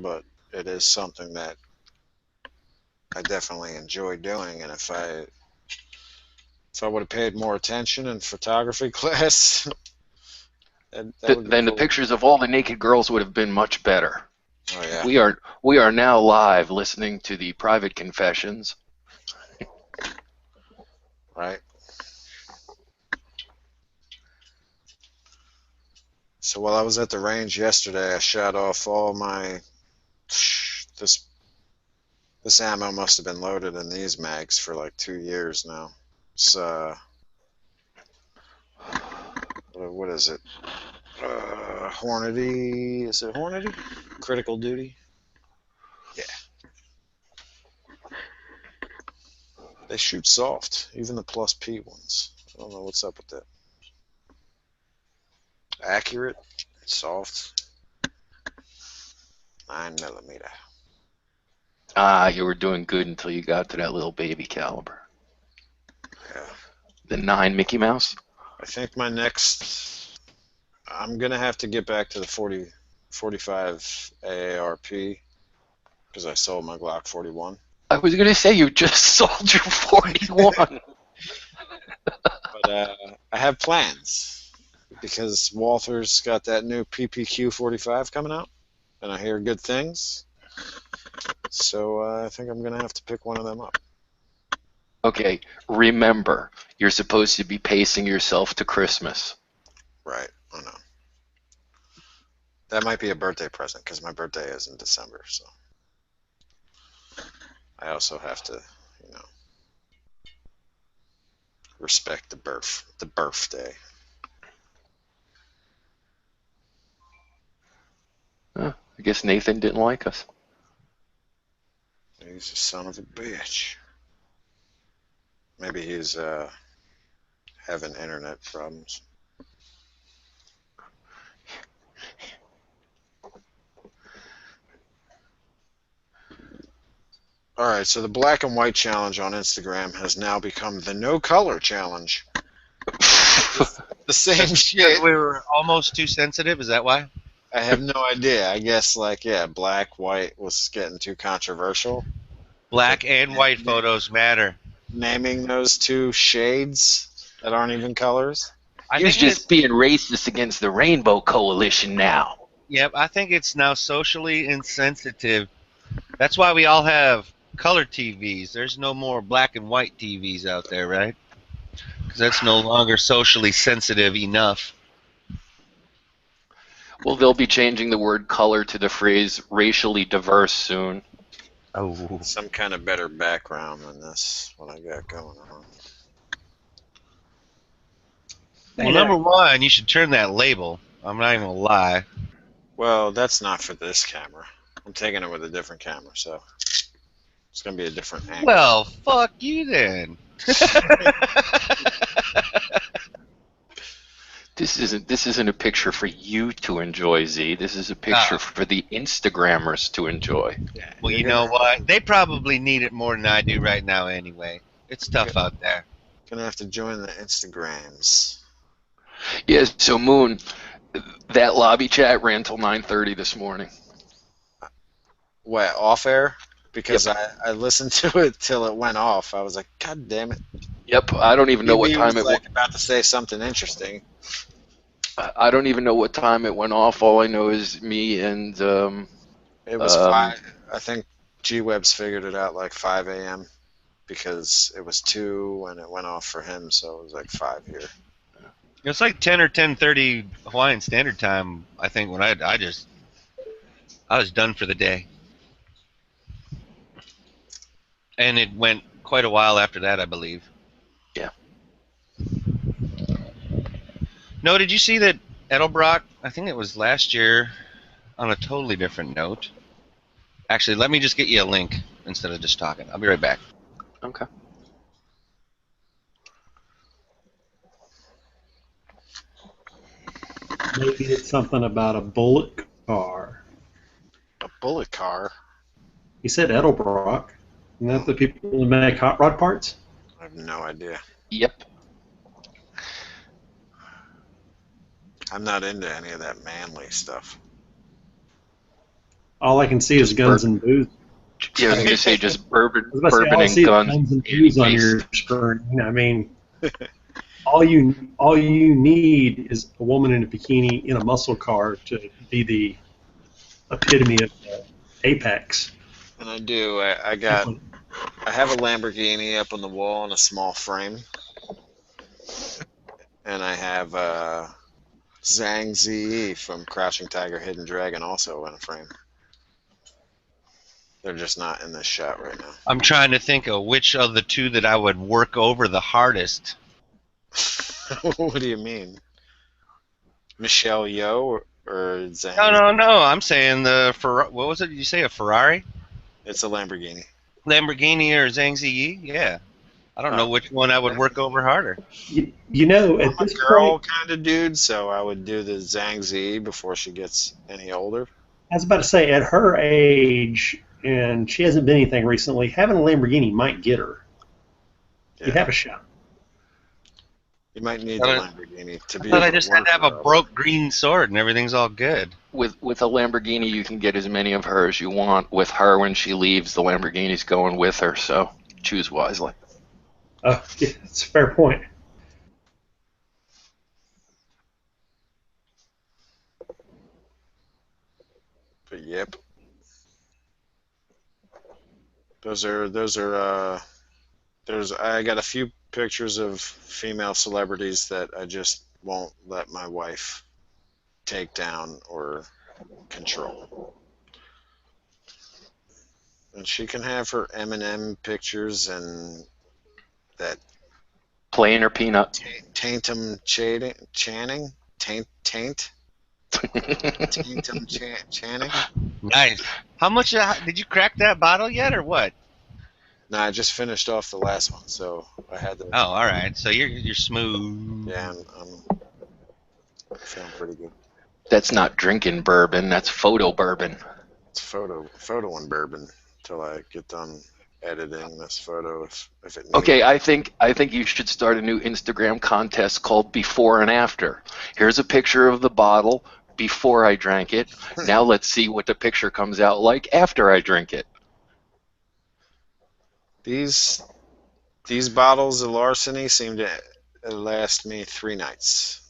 but it is something that I definitely enjoy doing. And if I would have paid more attention in photography class, that would be Then the cool. pictures of all the naked girls would have been much better. Oh yeah. We are now live listening to the private confessions. Right. So while I was at the range yesterday, I shot off all my this ammo must have been loaded in these mags for like 2 years now. It's what is it? Hornady. Is it Hornady? Critical Duty. Yeah. They shoot soft, even the plus P ones. I don't know what's up with that. Accurate, soft, 9mm. Ah, you were doing good until you got to that little baby caliber. Yeah. The 9 Mickey Mouse? I think my next, I'm going to have to get back to the 45 AARP because I sold my Glock 41. I was going to say you just sold your 41. But I have plans because Walther's got that new PPQ 45 coming out, and I hear good things. So I think I'm going to have to pick one of them up. Okay, remember, you're supposed to be pacing yourself to Christmas. Right, I know. That might be a birthday present because my birthday is in December, so I also have to, respect the birthday. I guess Nathan didn't like us. He's a son of a bitch. Maybe he's having internet problems. Alright, so the black and white challenge on Instagram has now become the no color challenge. The same shit. We were almost too sensitive, is that why? I have no idea. I guess, black, white was getting too controversial. Black and white photos matter. Naming those two shades that aren't even colors. He's just being racist against the Rainbow Coalition now. Yep, I think it's now socially insensitive. That's why we all have color TVs. There's no more black and white TVs out there, right? Because that's no longer socially sensitive enough. Well, they'll be changing the word color to the phrase racially diverse soon. Oh. Some kind of better background than this, what I got going on. Well, number one, you should turn that label. I'm not even going to lie. Well, that's not for this camera. I'm taking it with a different camera, so it's going to be a different angle. Well, fuck you then. This isn't a picture for you to enjoy, Z. This is a picture for the Instagrammers to enjoy. Yeah, well, you know what? They probably need it more than I do right now anyway. It's tough out there. Gonna have to join the Instagrams. Yeah, so Moon, that lobby chat ran till 9:30 this morning. What, off air? Because yep. I listened to it till it went off. I was like, God damn it. Yep, I don't even know what time it was. About to say something interesting. I don't even know what time it went off. All I know is me and it was 5. I think G-Webs figured it out like 5 a.m. because it was 2 when it went off for him, so it was like 5 here. It's like 10 or 10:30 Hawaiian Standard Time. I think when I was done for the day, and it went quite a while after that, I believe. Yeah. No, did you see that Edelbrock, I think it was last year, on a totally different note. Actually, let me just get you a link instead of just talking. I'll be right back. Okay. Maybe it's something about a bullet car. A bullet car? He said Edelbrock. Isn't that the people who make hot rod parts? I have no idea. Yep. I'm not into any of that manly stuff. All I can see is guns and booze. Yeah, I was going to say just bourbon, I was about to say, all bourbon I and see is guns. guns and booze on your screen. I mean, all you need is a woman in a bikini in a muscle car to be the epitome of apex. And I do. I have a Lamborghini up on the wall in a small frame, and I have Zhang Ziyi from Crouching Tiger, Hidden Dragon also in a frame. They're just not in this shot right now. I'm trying to think of which of the two that I would work over the hardest. What do you mean? Michelle Yeoh or Zhang? No. I'm saying what was it? Did you say a Ferrari? It's a Lamborghini. Lamborghini or Zhang Ziyi? Yeah. I don't know which one I would work over harder. You know, at I'm this a girl point, kind of dude, so I would do the Zhang Ziyi before she gets any older. I was about to say, at her age, and she hasn't been anything recently, having a Lamborghini might get her. Yeah. You have a shot. You might need the Lamborghini to be I thought able I to just had work to have her a over. broke green sword and everything's all good. With a Lamborghini, you can get as many of her as you want. With her, when she leaves, the Lamborghini's going with her, so choose wisely. Yeah, it's a fair point. But yep. I got a few pictures of female celebrities that I just won't let my wife take down or control. And she can have her M&M pictures and that Plain or peanut? Taintum Channing? Taintum Channing? Nice. How much did you crack that bottle yet, or what? No, I just finished off the last one, so I had to. Oh, all right. So you're smooth. Yeah, I'm feeling pretty good. That's not drinking bourbon. That's photo bourbon. It's photo and bourbon till I get done editing this photo if it needs. Okay, I think you should start a new Instagram contest called Before and After. Here's a picture of the bottle before I drank it. Now let's see what the picture comes out like after I drink it. These bottles of larceny seem to last me 3 nights.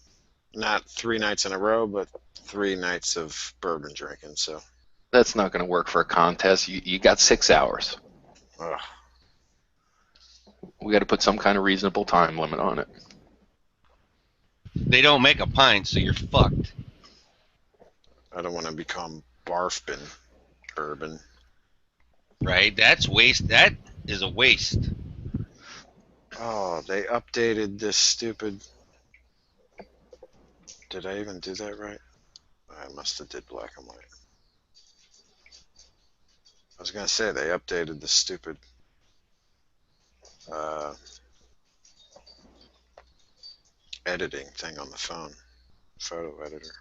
Not 3 nights in a row, but 3 nights of bourbon drinking. So that's not going to work for a contest. You got 6 hours. Ugh. We got to put some kind of reasonable time limit on it. They don't make a pint, so you're fucked. I don't want to become barfbin bourbon. Right? That's waste. That is a waste. Oh, they updated this stupid. Did I even do that right? I must have did black and white. I was gonna say they updated the stupid editing thing on the phone, photo editor.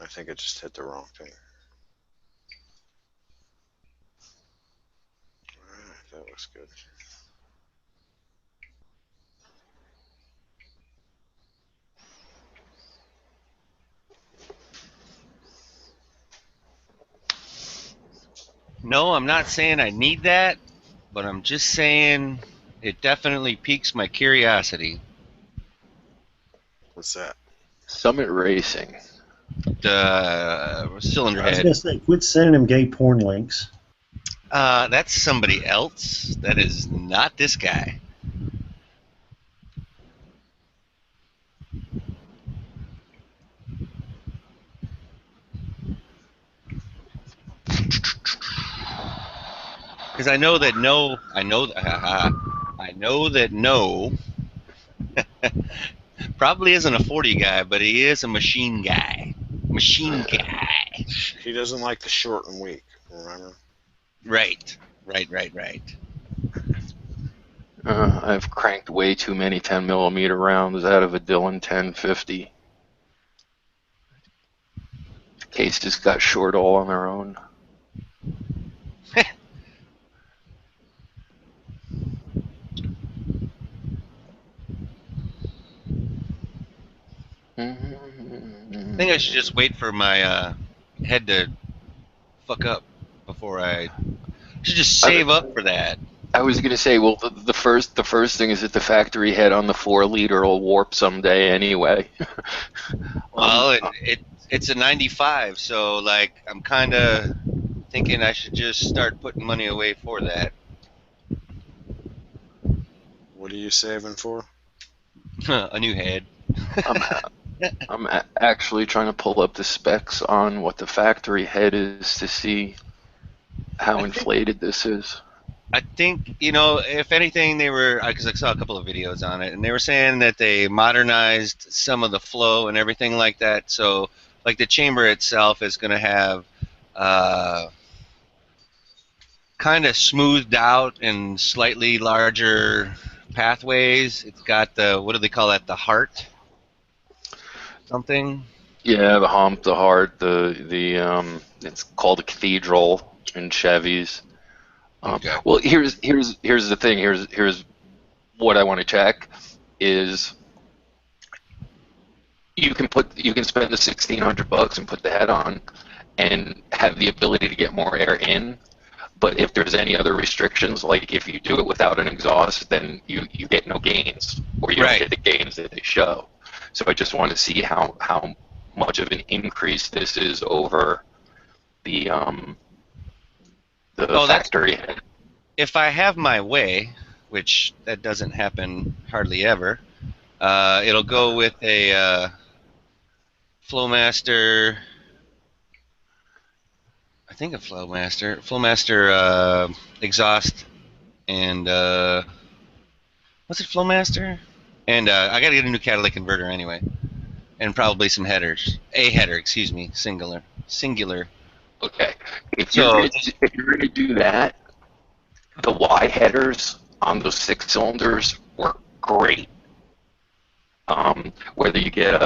I think it just hit the wrong thing. Alright, that looks good. No, I'm not saying I need that, but I'm just saying it definitely piques my curiosity. What's that? Summit Racing. Cylinder I was head. going to say, quit sending him gay porn links. That's somebody else. That is not this guy. Because I know that no probably isn't a 40 guy, but he is a machine guy. Machine guy. He doesn't like the short and weak, remember? Right. I've cranked way too many 10mm rounds out of a Dillon 1050. The case just got short all on their own. I think I should just wait for my head to fuck up before I should just I, save up for that. I was gonna say, well, the first thing is that the factory head on the 4 liter will warp someday anyway. um, Well, it's a 95, so like I'm kind of thinking I should just start putting money away for that. What are you saving for? A new head. I'm actually trying to pull up the specs on what the factory head is to see how inflated this is. I think, if anything, they were, because I saw a couple of videos on it, and they were saying that they modernized some of the flow and everything like that. So, like the chamber itself is going to have kind of smoothed out and slightly larger pathways. It's got the, what do they call that? The heart something. Yeah, the hump, the heart, it's called a cathedral in Chevys. Okay. Well, here's the thing. Here's what I want to check is you can spend the $1,600 and put the head on and have the ability to get more air in. But if there's any other restrictions, like if you do it without an exhaust, then you get no gains, or you don't Right. get the gains that they show. So I just want to see how much of an increase this is over the Oh, that's factory head. if I have my way, which that doesn't happen hardly ever. It'll go with a Flowmaster. I think a Flowmaster exhaust, and what's it, Flowmaster? And I got to get a new catalytic converter anyway, and probably some headers. A header, excuse me, singular. Okay, So if you're gonna do that, the Y headers on those 6 cylinders work great. Whether you get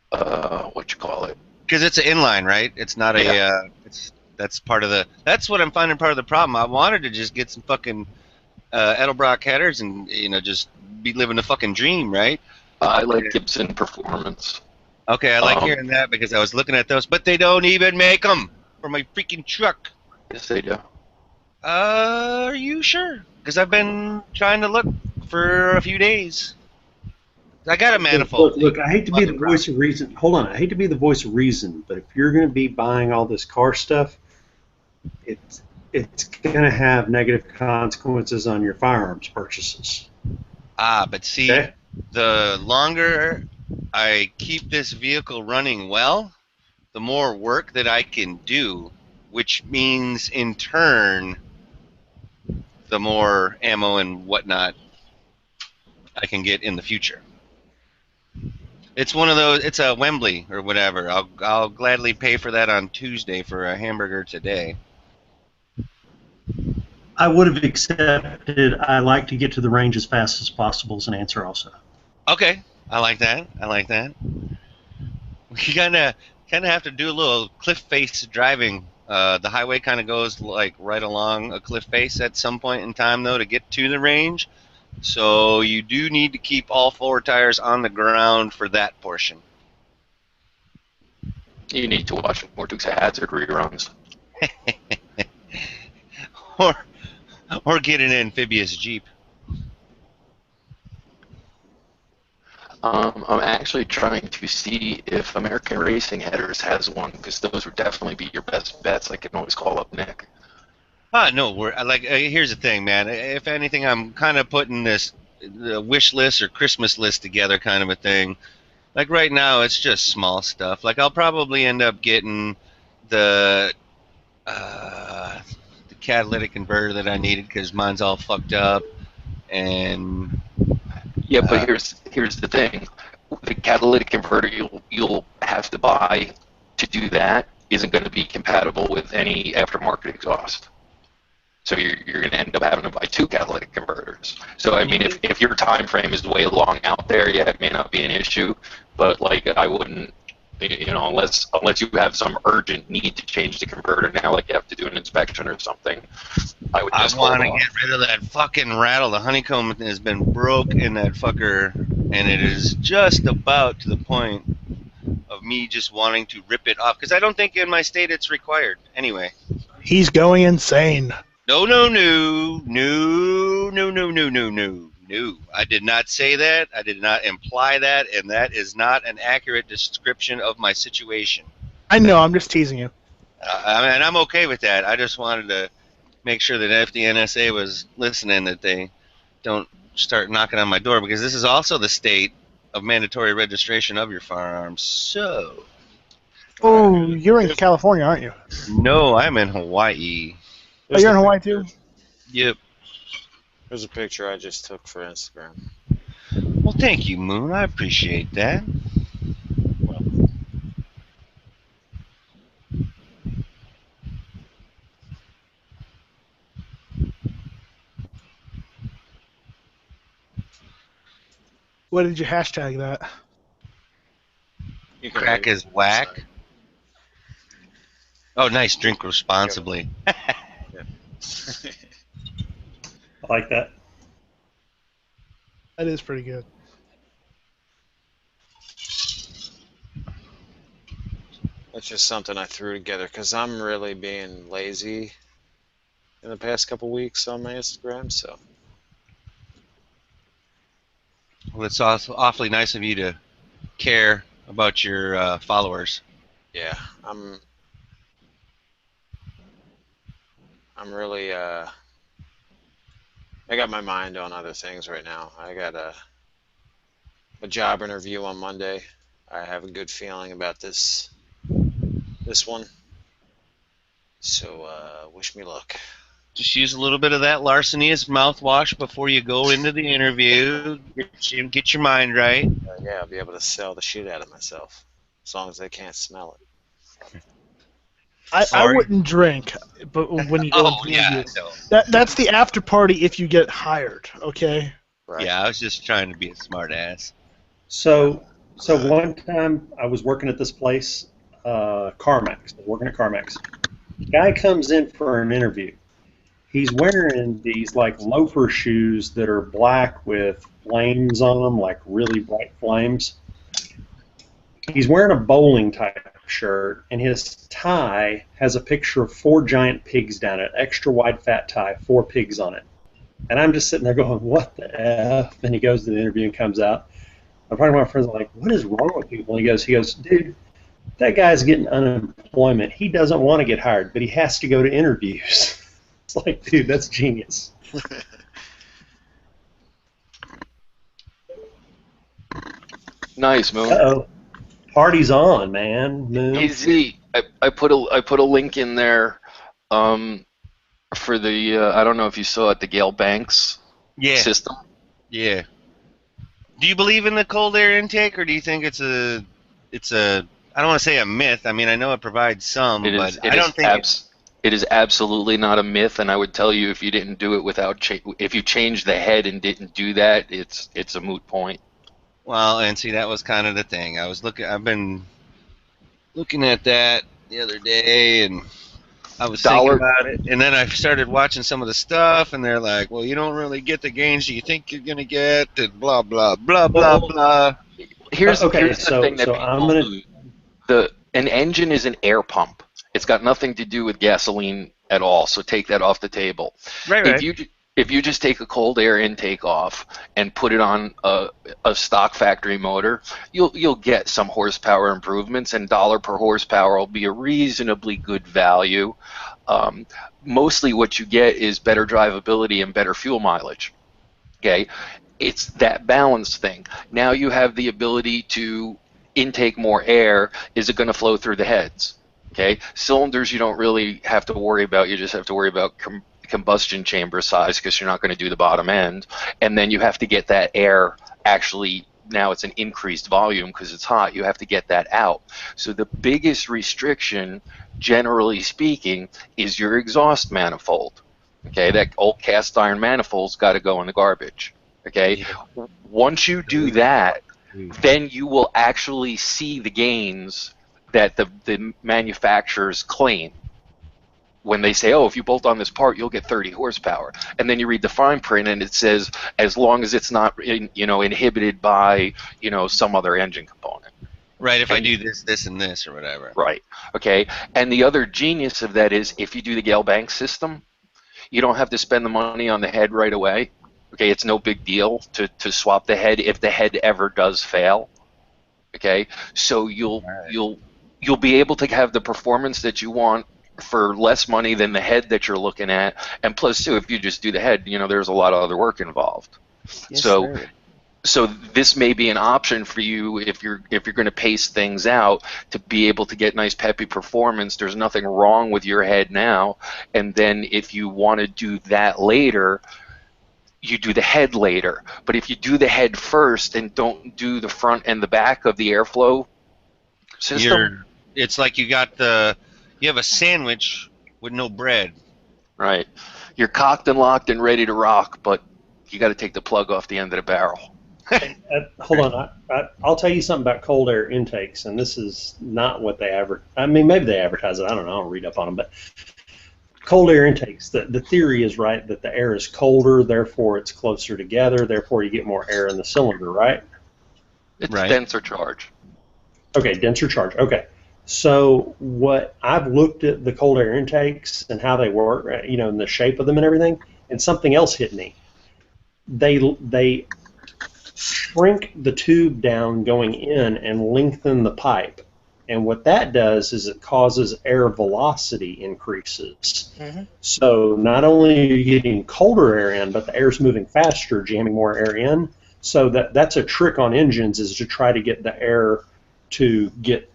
what you call it. because it's an inline, right? It's not Yeah. that's part of the. That's what I'm finding part of the problem. I wanted to just get some fucking Edelbrock headers and just be living a fucking dream, right? I like Gibson Performance. Okay, I like Um, hearing that because I was looking at those, but they don't even make them for my freaking truck. yes, they do. Are you sure? Because I've been trying to look for a few days. I got a manifold. Look, I hate to be the Wasn't voice of reason. Hold on, I hate to be the voice of reason, but if you're going to be buying all this car stuff, it's going to have negative consequences on your firearms purchases. but see, Okay? the longer I keep this vehicle running well, the more work that I can do, which means in turn, the more ammo and whatnot I can get in the future. It's one of those. It's a Wembley or whatever. I'll gladly pay for that on Tuesday for a hamburger today. I would have accepted. I like to get to the range as fast as possible as an answer also. Okay, I like that. I like that. We kind of have to do a little cliff face driving. The highway kind of goes like right along a cliff face at some point in time, though, to get to the range. So you do need to keep all 4 tires on the ground for that portion. You need to watch more Dukes of Hazzard reruns. or get an amphibious Jeep. I'm actually trying to see if American Racing Headers has one, because those would definitely be your best bets. I can always call up Nick. No, here's the thing, man. If anything, I'm kind of putting this wish list or Christmas list together, kind of a thing. Like right now, it's just small stuff. Like I'll probably end up getting the catalytic converter that I needed because mine's all fucked up, and Yeah, but here's the thing: the catalytic converter you'll have to buy to do that isn't going to be compatible with any aftermarket exhaust. So you're going to end up having to buy 2 catalytic converters. So I mean, if your time frame is way long out there, yeah, it may not be an issue. But like, I wouldn't, unless you have some urgent need to change the converter now, like you have to do an inspection or something, I would just I want to hold off. get rid of that fucking rattle. The honeycomb has been broke in that fucker, and it is just about to the point of of me just wanting to rip it off, because I don't think in my state it's required. Anyway. He's going insane. No. I did not say that. I did not imply that, and that is not an accurate description of my situation. I know, I'm just teasing you. And I'm okay with that. I just wanted to make sure that if the NSA was listening, that they don't start knocking on my door, because this is also the state of mandatory registration of your firearms. So. Oh, you're in California, aren't you? No, I'm in Hawaii. Oh, you're in Hawaii too? Yep. There's a picture I just took for Instagram. Well, thank you, Moon. I appreciate that. What did you hashtag that? You can Crack read is whack. Oh, nice. Drink responsibly. I like that. That is pretty good. That's just something I threw together because I'm really being lazy in the past couple weeks on my Instagram. So Well, it's also awfully nice of you to care about your followers. yeah, I'm really I got my mind on other things right now. I got a job interview on Monday. I have a good feeling about this one. So wish me luck. Just use a little bit of that Larcenius mouthwash before you go into the interview. Get your mind right. Yeah, I'll be able to sell the shit out of myself as long as they can't smell it. I wouldn't drink, but when you go into the interview, no. that's the after party if you get hired. Okay. Right. Yeah, I was just trying to be a smart ass. So one time I was working at this place, CarMax. I was working at CarMax. Guy comes in for an interview. He's wearing these like loafer shoes that are black with flames on them, like really bright flames. He's wearing a bowling type shirt, and his tie has a picture of 4 giant pigs down it, extra wide fat tie, 4 pigs on it. And I'm just sitting there going, what the F? And he goes to the interview and comes out. I'm talking to my friends, I'm like, what is wrong with people? And he goes, dude, that guy's getting unemployment. He doesn't want to get hired, but he has to go to interviews. It's like, dude, that's genius. Nice, Moon. Uh-oh. Party's on, man. Moon. Hey Z, I put a link in there for the I don't know if you saw it, the Gale Banks system. Yeah. Do you believe in the cold air intake, or do you think it's a I don't want to say a myth. I mean, I know it provides some, but I don't think it is absolutely not a myth, and I would tell you if you didn't do it without if you changed the head and didn't do that, it's a moot point. Well, and see, that was kind of the thing. I've been looking at that the other day, and I was thinking about it, and then I started watching some of the stuff, and they're like, well, you don't really get the gains you think you're going to get, and blah, blah, blah, blah, blah. Here's the thing that people an engine is an air pump. It's got nothing to do with gasoline at all, so take that off the table. Right. If you just take a cold air intake off and put it on a stock factory motor, you'll get some horsepower improvements, and dollar per horsepower will be a reasonably good value. Mostly what you get is better drivability and better fuel mileage. Okay, it's that balance thing. Now you have the ability to intake more air. Is it going to flow through the heads? Okay, cylinders you don't really have to worry about. You just have to worry about combustion chamber size because you're not going to do the bottom end, and then you have to get that air actually. Now it's an increased volume because it's hot. You have to get that out. So the biggest restriction, generally speaking, is your exhaust manifold. Okay, that old cast iron manifold's got to go in the garbage. Okay, once you do that, then you will actually see the gains that the manufacturers claim when they say, oh, if you bolt on this part, you'll get 30 horsepower. And then you read the fine print, and it says, as long as it's not inhibited by some other engine component. Right, if I do this, this, and this, or whatever. Right. Okay. And the other genius of that is if you do the Gale Bank system, you don't have to spend the money on the head right away. Okay, it's no big deal to swap the head if the head ever does fail. Okay, so you'll be able to have the performance that you want for less money than the head that you're looking at, and plus too, if you just do the head, there's a lot of other work involved. Yes, so sir. so this may be an option for you if you're going to pace things out to be able to get nice peppy performance. There's nothing wrong with your head now, and then if you want to do that later, you do the head later. But if you do the head first and don't do the front and the back of the airflow system, It's like you have a sandwich with no bread. right, you're cocked and locked and ready to rock, but you got to take the plug off the end of the barrel. Hold on, I'll tell you something about cold air intakes, and this is not what they advertise. I mean, maybe they advertise it. I don't know. I don't read up on them, but cold air intakes. The theory is right that the air is colder, therefore it's closer together, therefore you get more air in the cylinder, right? It's Right. denser charge. Okay, denser charge. Okay. So what I've looked at the cold air intakes and how they work, and the shape of them and everything, and something else hit me. They shrink the tube down going in and lengthen the pipe. And what that does is it causes air velocity increases. Mm-hmm. So not only are you getting colder air in, but the air's moving faster, jamming more air in. So that's a trick on engines, is to try to get the air to get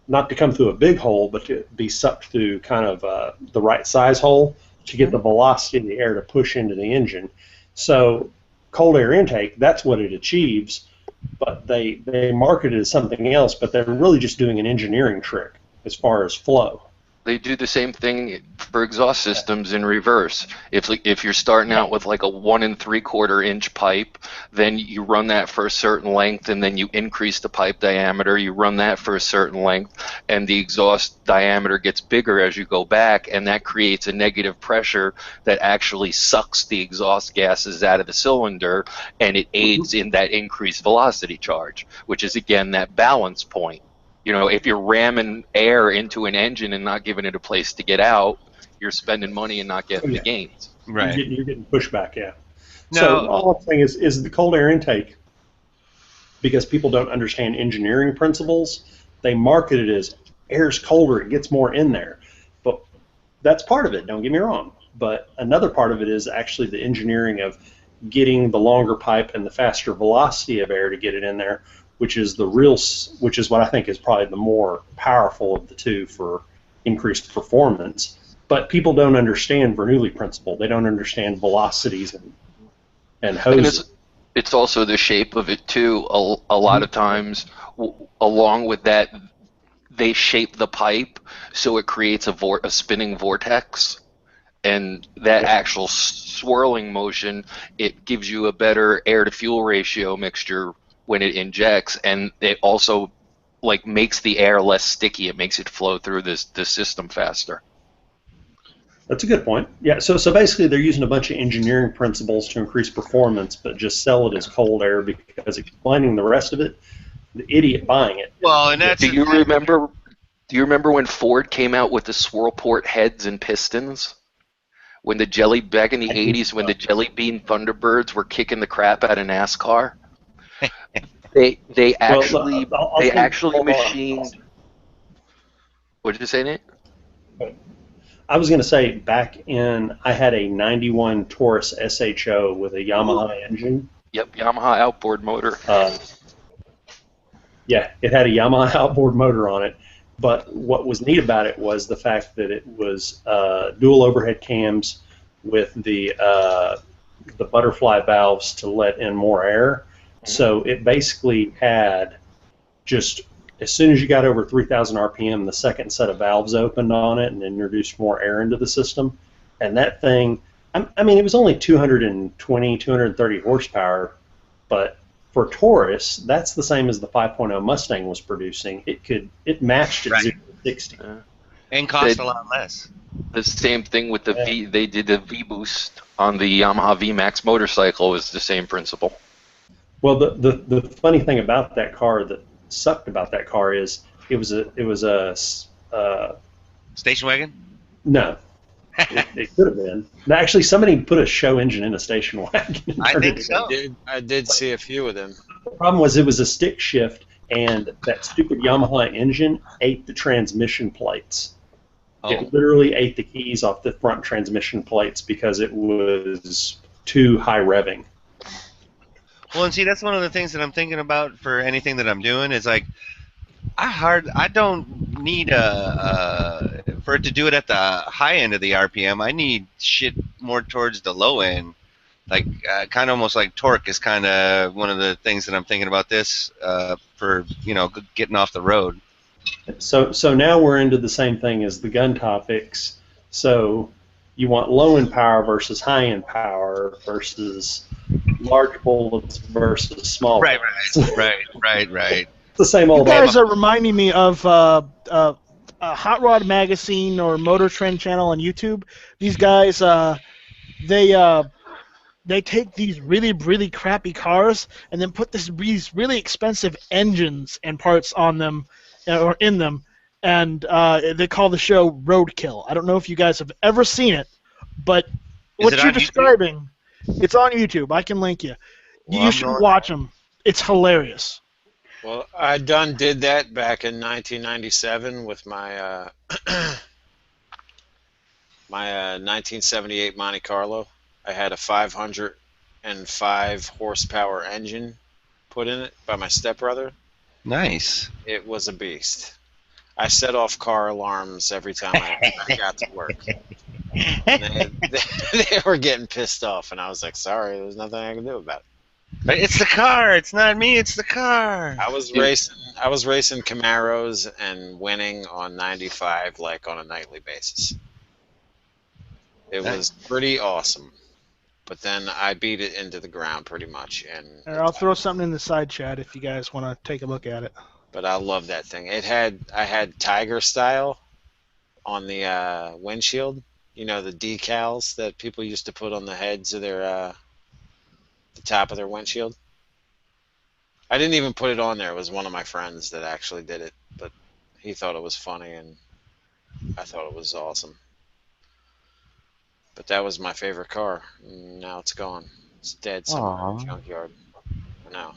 not to come through a big hole, but to be sucked through kind of the right size hole to get the velocity of the air to push into the engine. So cold air intake, that's what it achieves, but they market it as something else, but they're really just doing an engineering trick as far as flow. They do the same thing for exhaust systems in reverse. If you're starting out with like a 1 3/4 inch pipe, then you run that for a certain length, and then you increase the pipe diameter. You run that for a certain length, and the exhaust diameter gets bigger as you go back, and that creates a negative pressure that actually sucks the exhaust gases out of the cylinder, and it aids in that increased velocity charge, which is again that balance point. If you're ramming air into an engine and not giving it a place to get out, you're spending money and not getting the gains. Right. You're getting pushback, yeah. No. So all I'm saying is the cold air intake, because people don't understand engineering principles, they market it as air's colder, it gets more in there. But that's part of it, don't get me wrong. But another part of it is actually the engineering of getting the longer pipe and the faster velocity of air to get it in there, which is what I think is probably the more powerful of the two for increased performance. But people don't understand Bernoulli principle. They don't understand velocities and hoses. And it's also the shape of it too. A lot of times, along with that, they shape the pipe so it creates a spinning vortex, and that actual swirling motion, it gives you a better air to fuel ratio mixture when it injects, and it also makes the air less sticky. It makes it flow through the system faster. That's a good point. Yeah, so basically they're using a bunch of engineering principles to increase performance, but just sell it as cold air, because explaining the rest of it, the idiot buying it. Well, and that's Do you remember when Ford came out with the swirl port heads and pistons? When back in the 80s, when the Jelly Bean Thunderbirds were kicking the crap out of NASCAR? They actually machined. What did you say, Nate? I was going to say, I had a 91 Taurus SHO with a Yamaha engine. Yep, Yamaha outboard motor. Yeah, it had a Yamaha outboard motor on it. But what was neat about it was the fact that it was dual overhead cams with the butterfly valves to let in more air. So it basically had just, as soon as you got over 3,000 RPM, the second set of valves opened on it and introduced more air into the system. And that thing, I mean, it was only 220, 230 horsepower, but for Taurus, that's the same as the 5.0 Mustang was producing. It matched at 0 to 60. And cost a lot less. The same thing with the V. They did the V-Boost on the Yamaha VMAX motorcycle. Was the same principle. Well, the funny thing about that car that sucked about that car is it was a Station wagon? no. It could have been. No, actually, somebody put a show engine in a station wagon and I turned think it. so. I did see a few of them. The problem was it was a stick shift, and that stupid Yamaha engine ate the transmission plates. Oh, It literally ate the keys off the front transmission plates because it was too high revving. well, and see, that's one of the things that I'm thinking about for anything that I'm doing is like, I don't need for it to do it at the high end of the RPM. I need shit more towards the low end. Like, kind of almost like torque is kind of one of the things that I'm thinking about this for, getting off the road. So now we're into the same thing as the gun topics. So you want low end power versus high end power versus large bullets versus small Right, bullets. right. It's the same You old. guys are reminding me of Hot Rod Magazine or Motor Trend Channel on YouTube. These guys, they take these really crappy cars and then put these really expensive engines and parts on them or in them, and they call the show Roadkill. I don't know if you guys have ever seen it, but Is what it you're on YouTube? describing, it's on YouTube. I can link you. Well, You I'm should going- watch them. It's hilarious. Well, I did that back in 1997 with my my 1978 Monte Carlo. I had a 505 horsepower engine put in it by my stepbrother. Nice. It was a beast. I set off car alarms every time I got to work. And they were getting pissed off, and I was like, sorry, there's nothing I can do about it. But it's the car. It's not me. It's the car. I was racing Camaros and winning on 95 like on a nightly basis. It was pretty awesome. But then I beat it into the ground pretty much. And I'll throw something in the side chat if you guys want to take a look at it. But I love that thing. I had Tiger style on the windshield. You know, the decals that people used to put on the heads of their the top of their windshield. I didn't even put it on there. It was one of my friends that actually did it, but he thought it was funny, and I thought it was awesome. But that was my favorite car. Now it's gone. It's dead somewhere in the junkyard. No.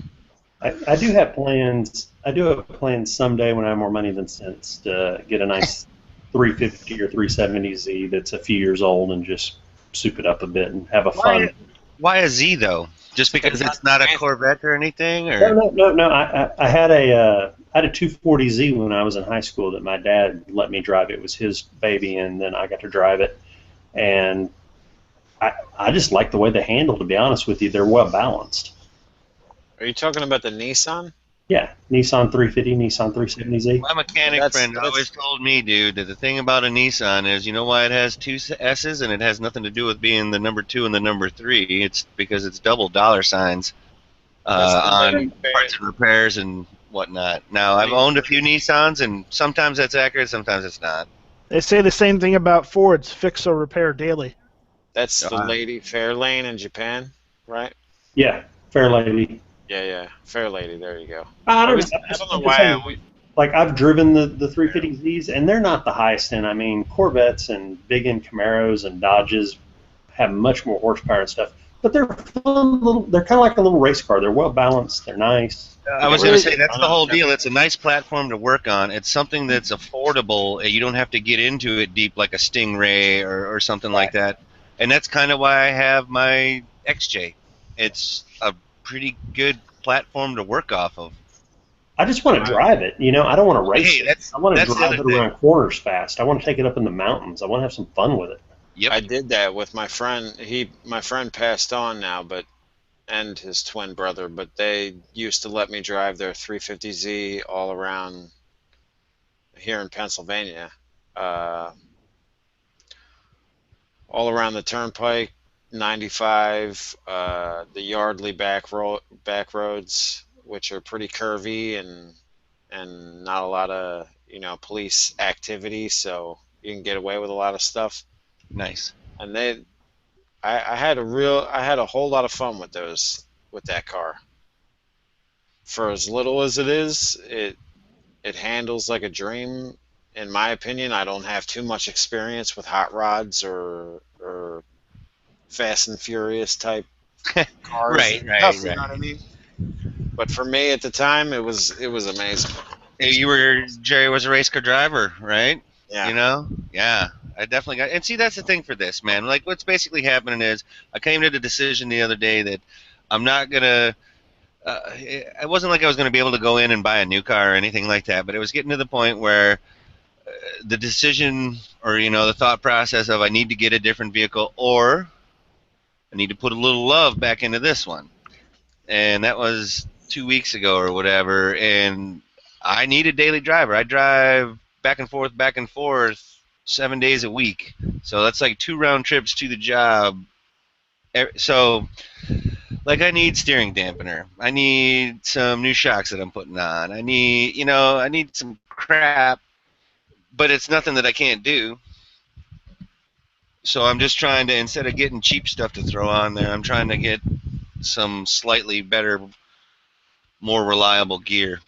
I do have plans. I do have plans someday when I have more money than sense to get a nice 350 or 370Z that's a few years old and just soup it up a bit and have a fun. Why a Z though? Just because it's not a Corvette or anything, or No. I had a 240Z when I was in high school that my dad let me drive. It was his baby, and then I got to drive it. And I just like the way they handle. To be honest with you, they're well balanced. Are you talking about the Nissan? Yeah, Nissan 350, Nissan 370Z. my mechanic friend always told me, dude, that the thing about a Nissan is, you know why it has two S's, and it has nothing to do with being the number 2 and the number 3. It's because it's double dollar signs on parts and repairs and whatnot. Now, I've owned a few Nissans, and sometimes that's accurate, sometimes it's not. They say the same thing about Fords, fix or repair daily. That's the lady Fairlane in Japan, right? Yeah, Fair Lady. Yeah, Fair Lady. There you go. I don't know why. Like, I've driven the 350Zs, and they're not the highest end. I mean, Corvettes and big end Camaros and Dodges have much more horsepower and stuff. But they're fun they're kind of like a little race car. They're well balanced. They're nice. I was going to say, that's the whole deal. It's a nice platform to work on. It's something that's affordable. You don't have to get into it deep like a Stingray or something like that. And that's kind of why I have my XJ. It's a pretty good platform to work off of. I just want to drive it. You know, I don't want to race it. I want to drive it around corners fast. I want to take it up in the mountains. I want to have some fun with it. Yep. I did that with my friend. My friend passed on now, and his twin brother, but they used to let me drive their 350Z all around here in Pennsylvania, all around the turnpike, 95, the Yardley back roads, which are pretty curvy and not a lot of police activity, so you can get away with a lot of stuff. Nice. And I had a whole lot of fun with that car. for as little as it is, it handles like a dream. In my opinion, I don't have too much experience with hot rods or Fast and Furious type cars Right, and right, stuff. You know what I right. mean? But for me at the time, it was amazing. You were Jerry was a race car driver, right? Yeah. You know, yeah. I definitely got. And see, that's the thing for this, man. Like, what's basically happening is I came to the decision the other day that I'm not gonna. It wasn't like I was gonna be able to go in and buy a new car or anything like that, but it was getting to the point where the decision, or the thought process of I need to get a different vehicle, or I need to put a little love back into this one. And that was 2 weeks ago or whatever. And I need a daily driver. I drive back and forth 7 days a week. So that's like 2 round trips to the job. So, like, I need steering dampener. I need some new shocks that I'm putting on. I need some crap, but it's nothing that I can't do. So I'm just trying to, instead of getting cheap stuff to throw on there, I'm trying to get some slightly better, more reliable gear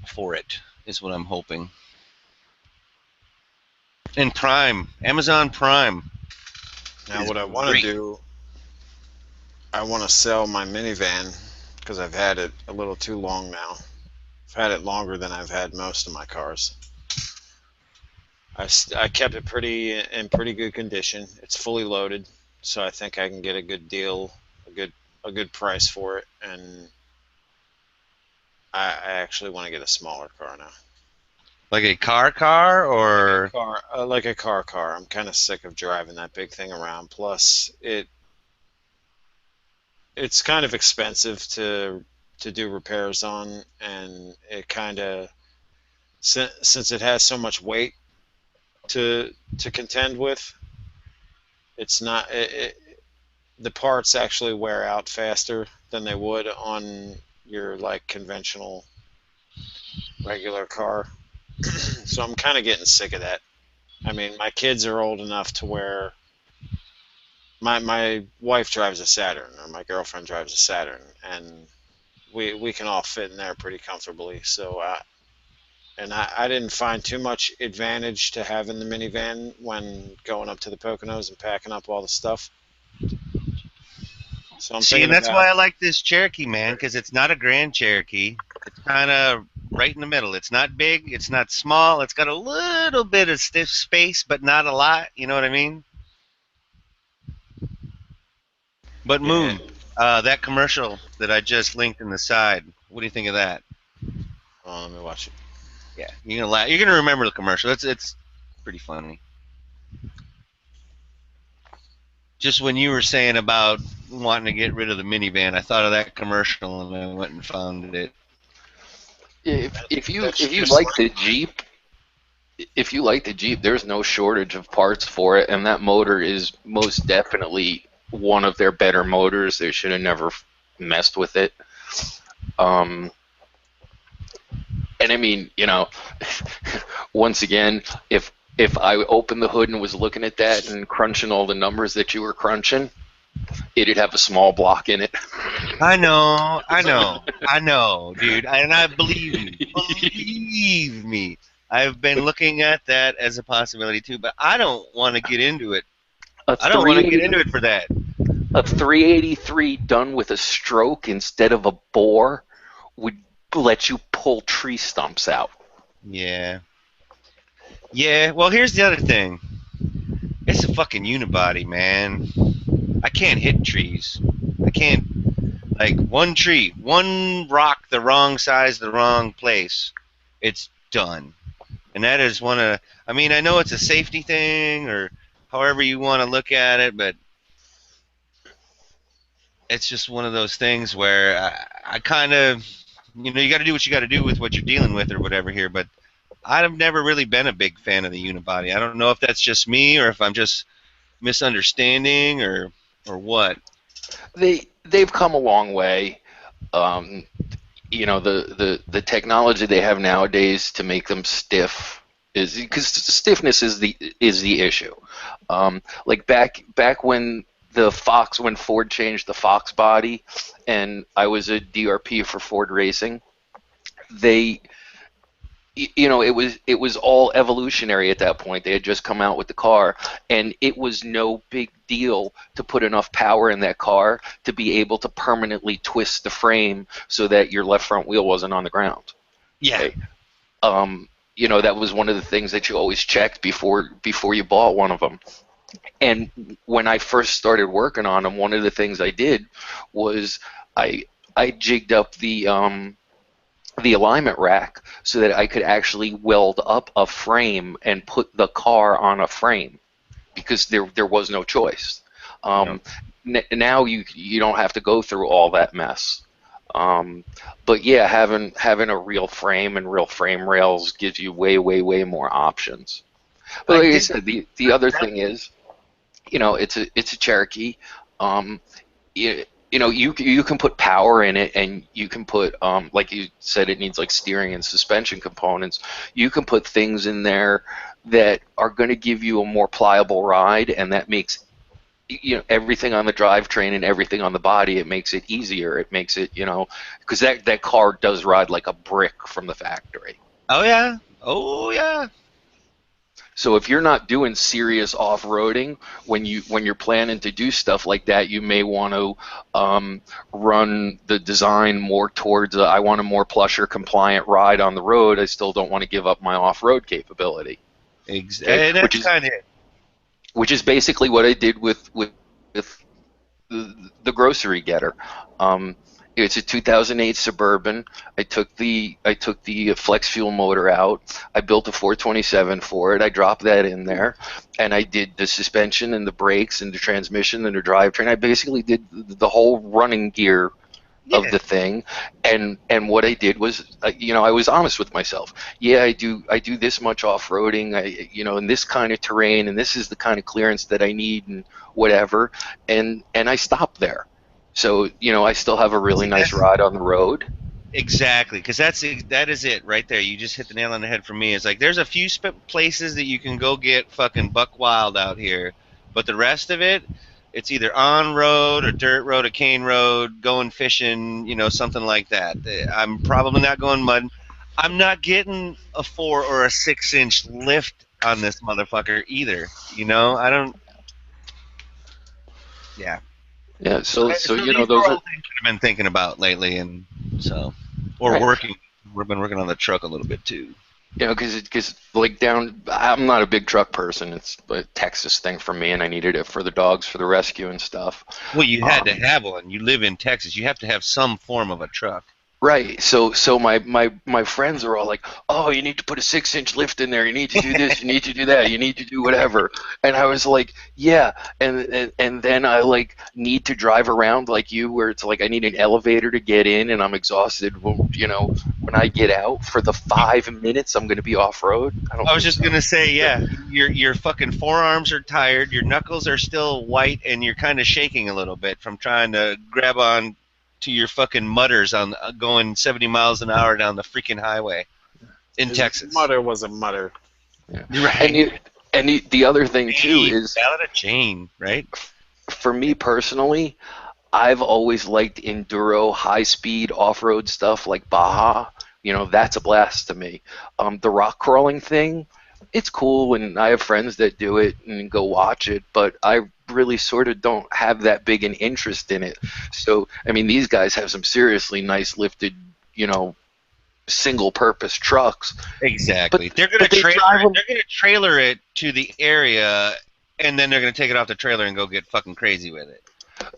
for it, is what I'm hoping. And Prime, Amazon Prime Now, is what I want to great. do, I want to sell my minivan because I've had it a little too long now. I've had it longer than I've had most of my cars. I kept it in pretty good condition. It's fully loaded, so I think I can get a good deal, a good price for it, and I actually want to get a smaller car now. Like a car, Like a or car, like a car. I'm kind of sick of driving that big thing around. Plus, it's kind of expensive to do repairs on, and it kind of since it has so much weight to contend with, it's not the parts actually wear out faster than they would on your like conventional regular car. So I'm kind of getting sick of that. I mean, my kids are old enough to where my wife drives a Saturn or my girlfriend drives a Saturn, and we can all fit in there pretty comfortably. So and I didn't find too much advantage to having the minivan when going up to the Poconos and packing up all the stuff. So I'm see, thinking and that's about why I like this Cherokee, man, because it's not a Grand Cherokee. It's kind of right in the middle. It's not big, it's not small. It's got a little bit of stiff space, but not a lot. You know what I mean? But yeah. Moon, that commercial that I just linked in the side. What do you think of that? Oh, let me watch it. Yeah, you're gonna laugh. You're gonna remember the commercial. It's pretty funny. Just when you were saying about wanting to get rid of the minivan, I thought of that commercial and I went and found it. That's If you just like like the Jeep, there's no shortage of parts for it, and that motor is most definitely one of their better motors. They should have never messed with it. Um, and I mean, once again, if I opened the hood and was looking at that and crunching all the numbers that you were crunching, it'd have a small block in it. I know, dude, and I believe you. Believe me. I've been looking at that as a possibility too, but I don't want to get into it. A I don't want to get 380 into it for that. a 383 done with a stroke instead of a bore would let you pull tree stumps out. Yeah. Yeah, well, here's the other thing. It's a fucking unibody, man. I can't hit trees. I can't, like, one tree, one rock the wrong size, the wrong place. It's done. And that is one of, I mean, I know it's a safety thing or however you want to look at it, but it's just one of those things where I kind of, you got to do what you got to do with what you're dealing with or whatever here, but I've never really been a big fan of the unibody. I don't know if that's just me or if I'm just misunderstanding or what. They've come a long way. Um, the technology they have nowadays to make them stiff is because stiffness is the issue. Like back when the Fox, when Ford changed the Fox body, and I was a DRP for Ford Racing. They, it was all evolutionary at that point. They had just come out with the car, and it was no big deal to put enough power in that car to be able to permanently twist the frame so that your left front wheel wasn't on the ground. Yeah. Okay? That was one of the things that you always checked before you bought one of them. And when I first started working on them, one of the things I did was I jigged up the alignment rack so that I could actually weld up a frame and put the car on a frame, because there was no choice. Now you don't have to go through all that mess. But yeah, having a real frame and real frame rails gives you way more options. But like I said, the other thing is, it's a Cherokee. You can put power in it, and you can put like you said, it needs like steering and suspension components. You can put things in there that are going to give you a more pliable ride, and that makes everything on the drivetrain and everything on the body. It makes it easier. It makes it because that car does ride like a brick from the factory. Oh yeah. Oh yeah. So if you're not doing serious off-roading, when you're planning to do stuff like that, you may want to run the design more towards I want a more plusher compliant ride on the road. I still don't want to give up my off-road capability. Exactly. And that's kind of it. Which is basically what I did with the grocery getter. It's a 2008 Suburban. I took the flex fuel motor out. I built a 427 for it. I dropped that in there, and I did the suspension and the brakes and the transmission and the drivetrain. I basically did the whole running gear of the thing, and what I did was, I was honest with myself. Yeah, I do this much off-roading, in this kind of terrain, and this is the kind of clearance that I need, and whatever, and I stopped there. So I still have a really nice ride on the road. Exactly, because that is it right there. You just hit the nail on the head for me. It's like there's a few places that you can go get fucking buck wild out here, but the rest of it, it's either on road or dirt road or cane road, going fishing, something like that. I'm probably not going mud. I'm not getting a 4 or a 6-inch lift on this motherfucker either. I don't. Yeah. Yeah. So these those are all things I've been thinking about lately, and so working. We've been working on the truck a little bit too. Because like I'm not a big truck person. It's a Texas thing for me, and I needed it for the dogs for the rescue and stuff. Well, you had to have one. You live in Texas. You have to have some form of a truck. Right. So my friends are all like, oh, you need to put a 6-inch lift in there. You need to do this. You need to do that. You need to do whatever. And I was like, yeah. And then I need to drive around like you, where it's like I need an elevator to get in, and I'm exhausted. When I get out for the 5 minutes, I'm going to be off road. I was just gonna say, yeah, your fucking forearms are tired. Your knuckles are still white, and you're kind of shaking a little bit from trying to grab on to your fucking mutters on going 70 miles an hour down the freaking highway in Texas. Mutter was a mutter. Yeah. Right. And the other thing too is a chain, right? For me personally, I've always liked enduro, high-speed off-road stuff like Baja. That's a blast to me. The rock crawling thing, it's cool, and I have friends that do it and go watch it, but I really sort of don't have that big an interest in it. So, these guys have some seriously nice lifted, single-purpose trucks. Exactly. They're going to trailer it to the area, and then they're going to take it off the trailer and go get fucking crazy with it.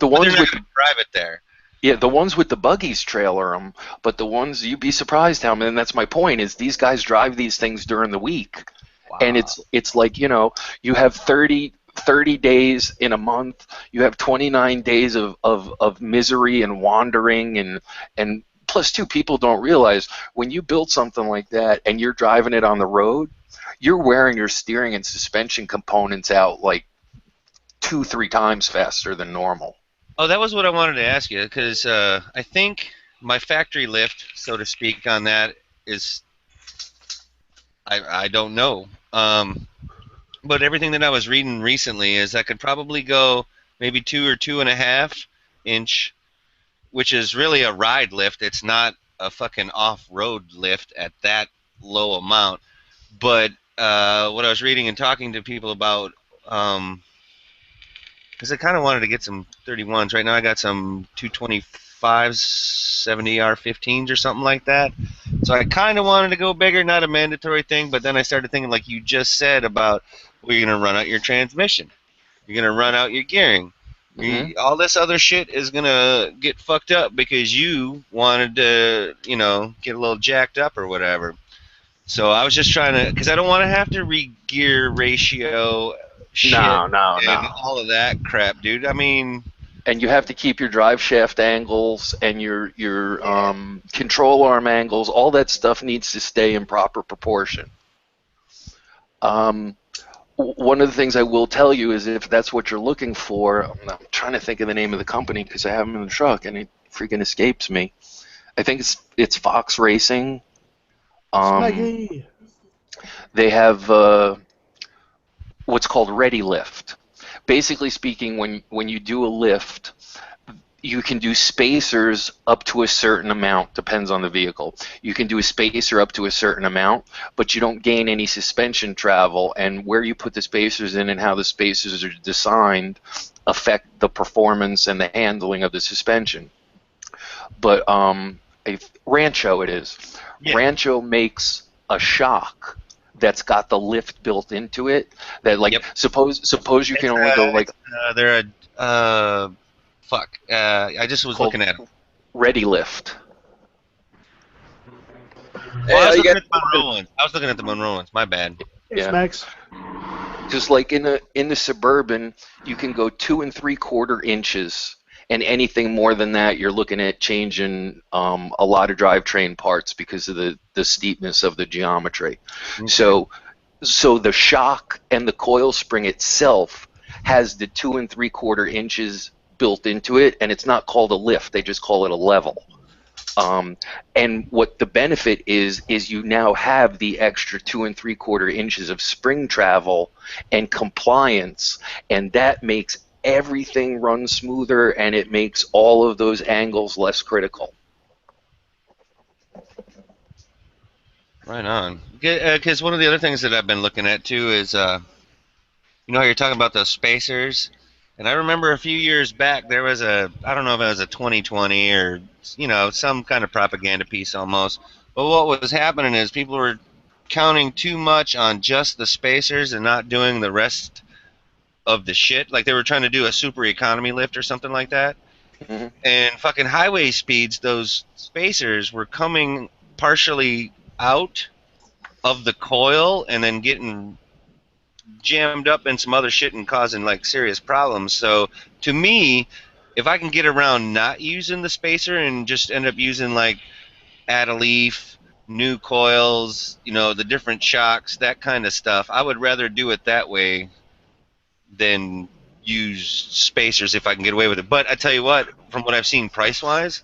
The ones they're not going to drive it there. Yeah, the ones with the buggies trailer them, but the ones, you'd be surprised how many, and that's my point, is these guys drive these things during the week. Wow. And it's like, you have 30 days in a month, you have 29 days of misery and wandering, and plus two, people don't realize when you build something like that and you're driving it on the road, you're wearing your steering and suspension components out like 2-3 times faster than normal. Oh, that was what I wanted to ask you, because I think my factory lift, so to speak, on that is, I don't know. But everything that I was reading recently is I could probably go maybe 2 or 2.5 inch, which is really a ride lift. It's not a fucking off-road lift at that low amount. But what I was reading and talking to people about, because I kind of wanted to get some 31s. Right now I got some 225s, 70R15s or something like that. So I kind of wanted to go bigger, not a mandatory thing, but then I started thinking, like you just said, about well, you're going to run out your transmission. You're going to run out your gearing. Hmm. All this other shit is going to get fucked up because you wanted to, get a little jacked up or whatever. So I was just trying to, because I don't want to have to re-gear ratio shit No, no, and no. all of that crap, dude. I mean, And you have to keep your drive shaft angles and your yeah. control arm angles. All that stuff needs to stay in proper proportion. Um, One of the things I will tell you is if that's what you're looking for, I'm trying to think of the name of the company because I have them in the truck and it freaking escapes me. I think it's Fox Racing. Um, Smeggy. they have what's called Ready Lift. Basically speaking, when you do a lift, you can do spacers up to a certain amount, depends on the vehicle. You can do a spacer up to a certain amount, but you don't gain any suspension travel, and where you put the spacers in and how the spacers are designed affect the performance and the handling of the suspension. But Rancho it is. Yeah. Rancho makes a shock that's got the lift built into it that like Yep. suppose you can only go like They're a, fuck. I just was called looking at them. Ready Lift. Oh, I Hey, was you looking got at the Monroe ones. I was looking at the Monroe ones. My bad. Hey, yeah. Smegs. Just like in the Suburban, you can go 2 3/4 inches, and anything more than that, you're looking at changing a lot of drivetrain parts because of the steepness of the geometry. Okay. So the shock and the coil spring itself has the 2 3/4 inches built into it, and it's not called a lift; they just call it a level. Um, and what the benefit is you now have the extra 2 3/4 inches of spring travel and compliance, and that makes everything run smoother, and it makes all of those angles less critical. Right on. Because one of the other things that I've been looking at too is, how you're talking about those spacers, and I remember a few years back there was I don't know if it was a 2020 or some kind of propaganda piece almost, but what was happening is people were counting too much on just the spacers and not doing the rest of the shit. Like they were trying to do a super economy lift or something like that. Hmm. And fucking highway speeds, those spacers were coming partially out of the coil and then getting jammed up in some other shit and causing like serious problems. So to me, if I can get around not using the spacer and just end up using like add a leaf, new coils, the different shocks, that kind of stuff, I would rather do it that way than use spacers if I can get away with it. But I tell you what, from what I've seen price wise,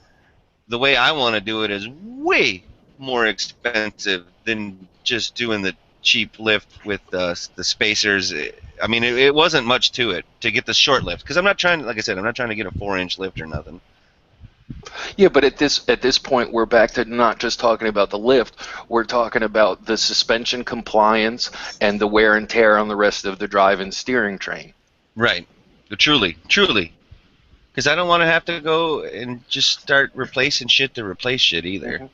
the way I want to do it is way more expensive than just doing the cheap lift with the spacers. I mean, it wasn't much to it to get the short lift because I'm not trying, like I said, I'm not trying to get a 4-inch lift or nothing. Yeah, but at this point, we're back to not just talking about the lift. We're talking about the suspension compliance and the wear and tear on the rest of the drive and steering train. Right. Truly, truly. Because I don't want to have to go and just start replacing shit to replace shit either. Hmm.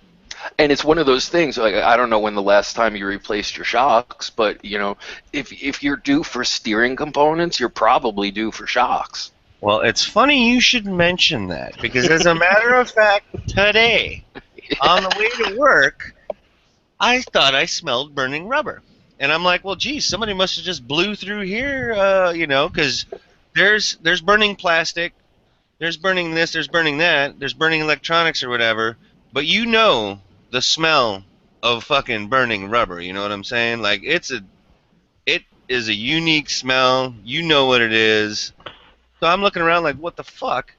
And it's one of those things. Like I don't know when the last time you replaced your shocks, but if you're due for steering components, you're probably due for shocks. Well, it's funny you should mention that because, as a matter of fact, today on the way to work, I thought I smelled burning rubber, and I'm like, "Well, geez, somebody must have just blew through here, because there's burning plastic, there's burning this, there's burning that, there's burning electronics or whatever, but the smell of fucking burning rubber. You know what I'm saying? Like it is a unique smell. You know what it is. So I'm looking around like, what the fuck?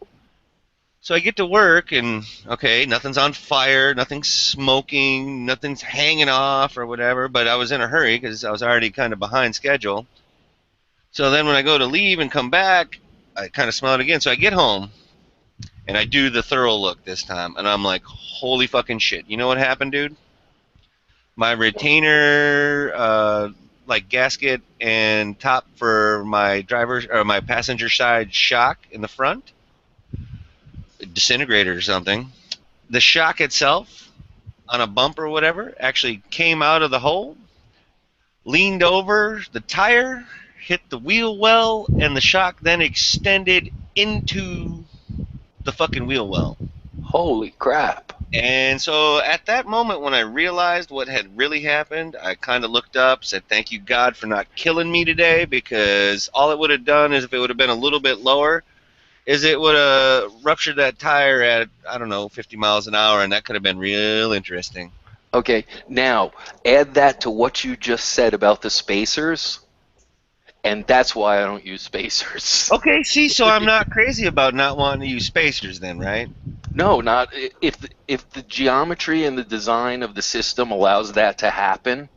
So I get to work and okay, nothing's on fire, nothing's smoking, nothing's hanging off or whatever. But I was in a hurry because I was already kind of behind schedule. So then when I go to leave and come back, I kind of smell it again. So I get home and I do the thorough look this time, and I'm like, holy fucking shit! You know what happened, dude? My retainer, like gasket and top for my driver or my passenger side shock in the front, disintegrated or something. The shock itself on a bump or whatever actually came out of the hole, leaned over the tire, hit the wheel well, and the shock then extended into the fucking wheel well. Holy crap. And so at that moment when I realized what had really happened, I kind of looked up, said, thank you, God, for not killing me today, because all it would have done is if it would have been a little bit lower, is it would have ruptured that tire at, I don't know, 50 miles an hour, and that could have been real interesting. Okay, now add that to what you just said about the spacers, and that's why I don't use spacers. Okay, see, so I'm not crazy about not wanting to use spacers then, right? No, not if the geometry and the design of the system allows that to happen,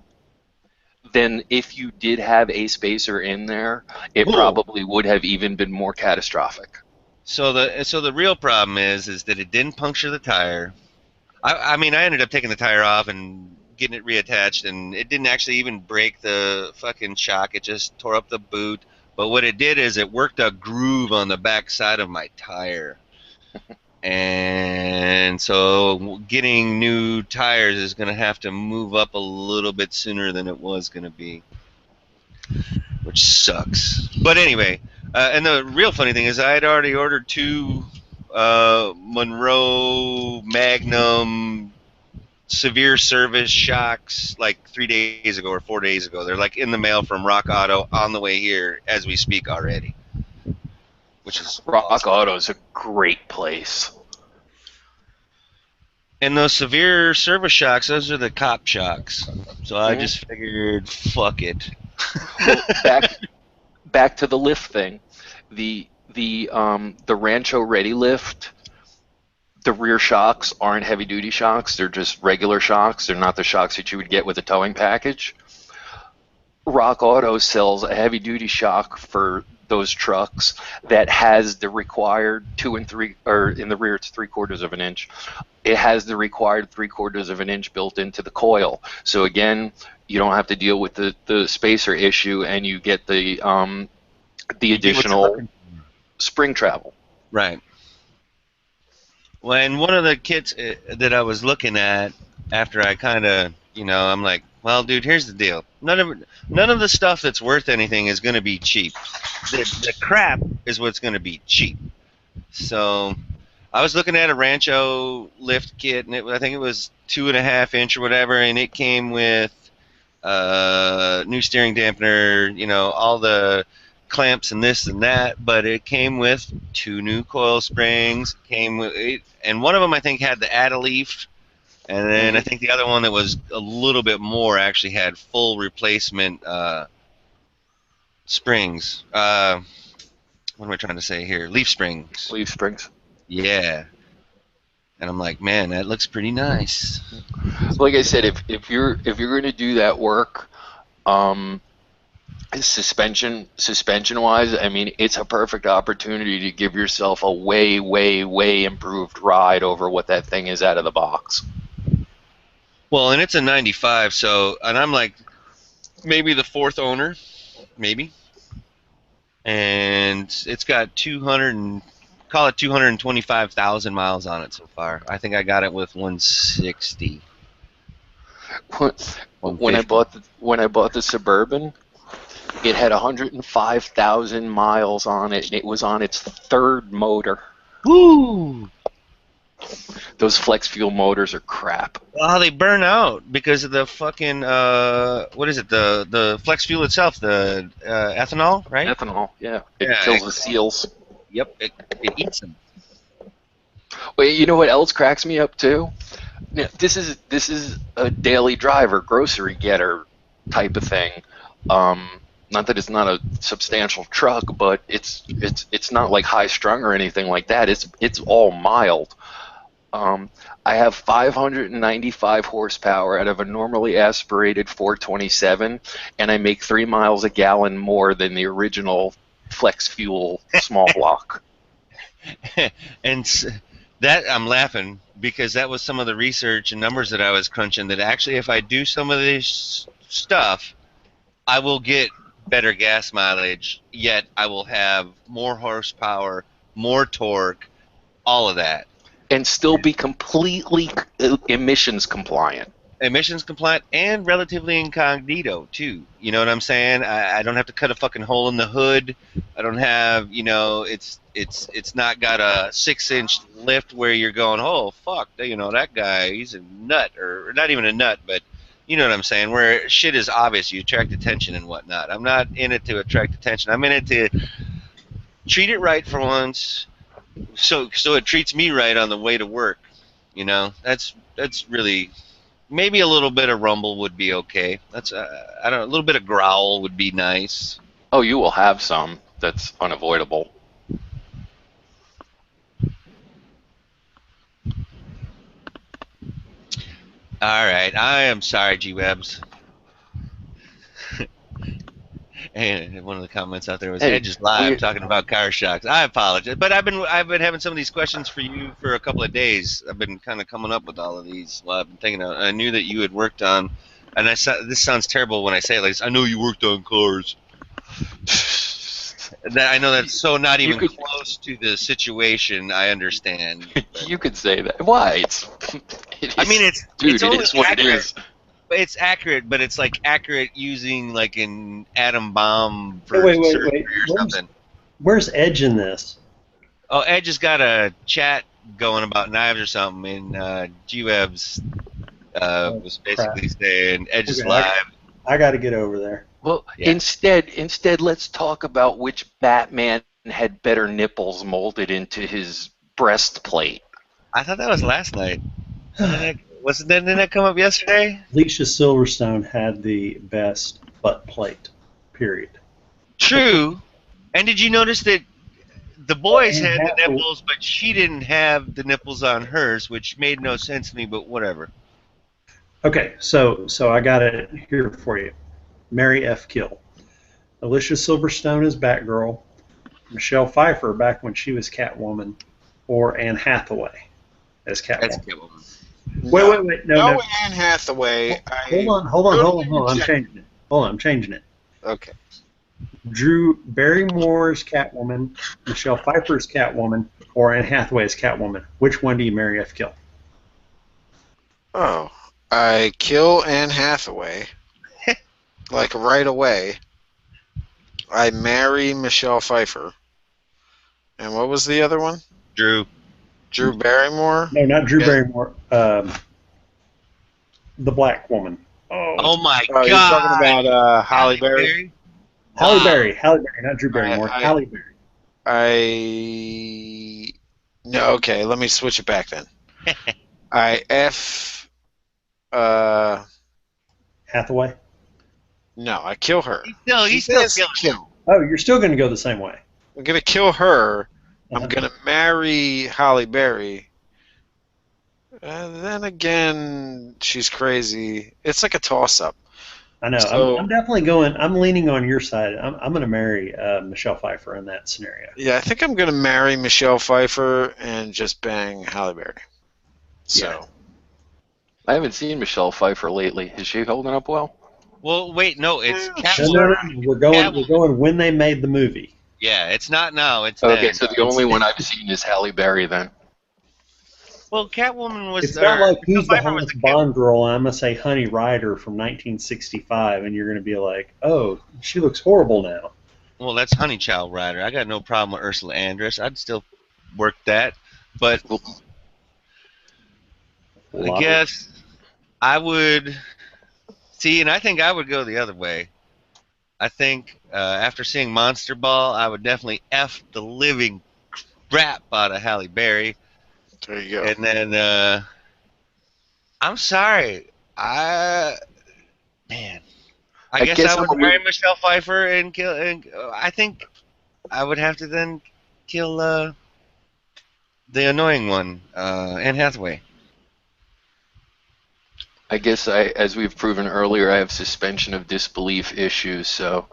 then if you did have a spacer in there, it Cool. probably would have even been more catastrophic. So the real problem is that it didn't puncture the tire. I mean, I ended up taking the tire off and getting it reattached, and it didn't actually even break the fucking shock. It just tore up the boot. But what it did is it worked a groove on the back side of my tire. And so getting new tires is going to have to move up a little bit sooner than it was going to be, which sucks. But anyway, and the real funny thing is I had already ordered 2 Monroe Magnum severe service shocks like 3 days ago or 4 days ago. They're like in the mail from Rock Auto on the way here as we speak already, which is Rock awesome. Auto is a great place. And those severe service shocks, those are the cop shocks. So I just figured, fuck it. Well, back to the lift thing. The Rancho Ready lift, the rear shocks aren't heavy duty shocks, they're just regular shocks. They're not the shocks that you would get with a towing package. Rock Auto sells a heavy duty shock for those trucks that has the required 2 and 3, or in the rear it's 3/4 of an inch. It has the required 3/4 of an inch built into the coil. So again, you don't have to deal with the spacer issue, and you get the additional spring travel. Right. Well, and one of the kits that I was looking at after I kind of, I'm like, well, dude, here's the deal. None of the stuff that's worth anything is going to be cheap. The crap is what's going to be cheap. So I was looking at a Rancho lift kit, and I think it was 2.5 inch or whatever, and it came with new steering dampener, all the clamps and this and that, but it came with 2 new coil springs. Came with it, and one of them I think had the add-a-leaf, and then I think the other one that was a little bit more actually had full replacement springs. What am I trying to say here? Leaf springs. Leaf springs. Yeah. And I'm like, man, that looks pretty nice. Like I said, if you're going to do that work, suspension wise, I mean, it's a perfect opportunity to give yourself a way improved ride over what that thing is out of the box. Well, and it's a 95, so, and I'm like maybe the 4th owner, maybe. And it's got 225,000 miles on it so far. I think I got it with 160. When I bought the Suburban, it had 105,000 miles on it, and it was on its 3rd motor. Woo! Those flex fuel motors are crap. Well, they burn out because of the fucking what is it? The flex fuel itself, the ethanol, right? Ethanol, yeah. It kills the seals. Yep, it eats them. Wait, you know what else cracks me up too? Now, this is a daily driver, grocery getter type of thing. Not that it's not a substantial truck, but it's not like high strung or anything like that. It's all mild. I have 595 horsepower out of a normally aspirated 427, and I make 3 miles a gallon more than the original flex fuel small block. And that I'm laughing because that was some of the research and numbers that I was crunching. That actually, if I do some of this stuff, I will get better gas mileage. Yet I will have more horsepower, more torque, all of that. And still be completely emissions compliant. Emissions compliant and relatively incognito too. You know what I'm saying? I don't have to cut a fucking hole in the hood. I don't have, it's not got a 6-inch lift where you're going, oh fuck, that guy, he's a nut, or not even a nut, but you know what I'm saying? Where shit is obvious, you attract attention and whatnot. I'm not in it to attract attention. I'm in it to treat it right for once, so it treats me right on the way to work. That's really. Maybe a little bit of rumble would be okay. That's I don't know, a little bit of growl would be nice. Oh, you will have some. That's unavoidable. All right, I am sorry, G-Webs. And one of the comments out there was, Hey, Edge is live we're- talking about car shocks. I apologize, but I've been having some of these questions for you for a couple of days. I've been kind of coming up with all of these. Well, I've been thinking. I knew that you had worked on, and this sounds terrible when I say it like this. I know you worked on cars. I know that's so not even close to the situation. I understand. You could say that. Why? I mean, it's it is what accurate. it is. It's accurate, but it's like accurate using like an atom bomb for Wait, surgery or something. Where's Edge in this? Oh, Edge has got a chat going about knives or something, and G-Webs was basically saying Edge is live. I got to get over there. Well, Yeah. instead, let's talk about which Batman had better nipples molded into his breastplate. I thought that was last night. Didn't that come up yesterday? Alicia Silverstone had the best butt plate, period. True. And did you notice that the boys And had the Hathaway- nipples, but she didn't have the nipples on hers, which made no sense to me, but whatever. Okay, so I got it here for you. Mary F. Kill. Alicia Silverstone as Batgirl. Michelle Pfeiffer back when she was Catwoman, or Anne Hathaway as Catwoman. That's Catwoman. Wait. No. Anne Hathaway. Hold on. I'm changing it. I'm changing it. Okay. Drew Barrymore as Catwoman, Michelle Pfeiffer as Catwoman, or Anne Hathaway as Catwoman. Which one do you Mary F. Kill? Oh, I kill Anne Hathaway, like right away. I marry Michelle Pfeiffer. And what was the other one? Drew Barrymore? No, not Drew Yeah. Barrymore. The black woman. Oh my Oh, God! you're talking about Halle Berry? Halle Wow. Berry, not Drew Barrymore. Halle Berry. No, okay, let me switch it back then. I Hathaway. no, I kill her. He's still says killing. kill. Oh, you're still going to go the same way. I'm gonna kill her. Uh-huh. I'm gonna marry Halle Berry. Then again, she's crazy. It's like a toss-up. I know. So- I'm definitely going. I'm leaning on your side. I'm going to marry Michelle Pfeiffer in that scenario. Yeah, I think I'm gonna marry Michelle Pfeiffer and just bang Halle Berry. So. Yeah. I haven't seen Michelle Pfeiffer lately. Is she holding up well? Well, wait, no, it's No, Catwoman. we're going when they made the movie. Yeah, it's not now. It's Okay, then. so the only one I've seen is Halle Berry then. Well, Catwoman was. It's not like who's the Pfeiffer was hottest the Bond girl, and I'm going to say Honey Rider from 1965, and you're going to be like, oh, she looks horrible now. Well, that's Honey Child Rider. I got no problem with Ursula Andress. I'd still work that, but I guess I would see, and I think I would go the other way. I think after seeing Monster Ball, I would definitely F the living crap out of Halle Berry. There you go. And then, I'm sorry. I guess I would marry Michelle Pfeiffer and kill. And I think I would have to then kill the annoying one, Anne Hathaway. I guess as we've proven earlier, I have suspension of disbelief issues, so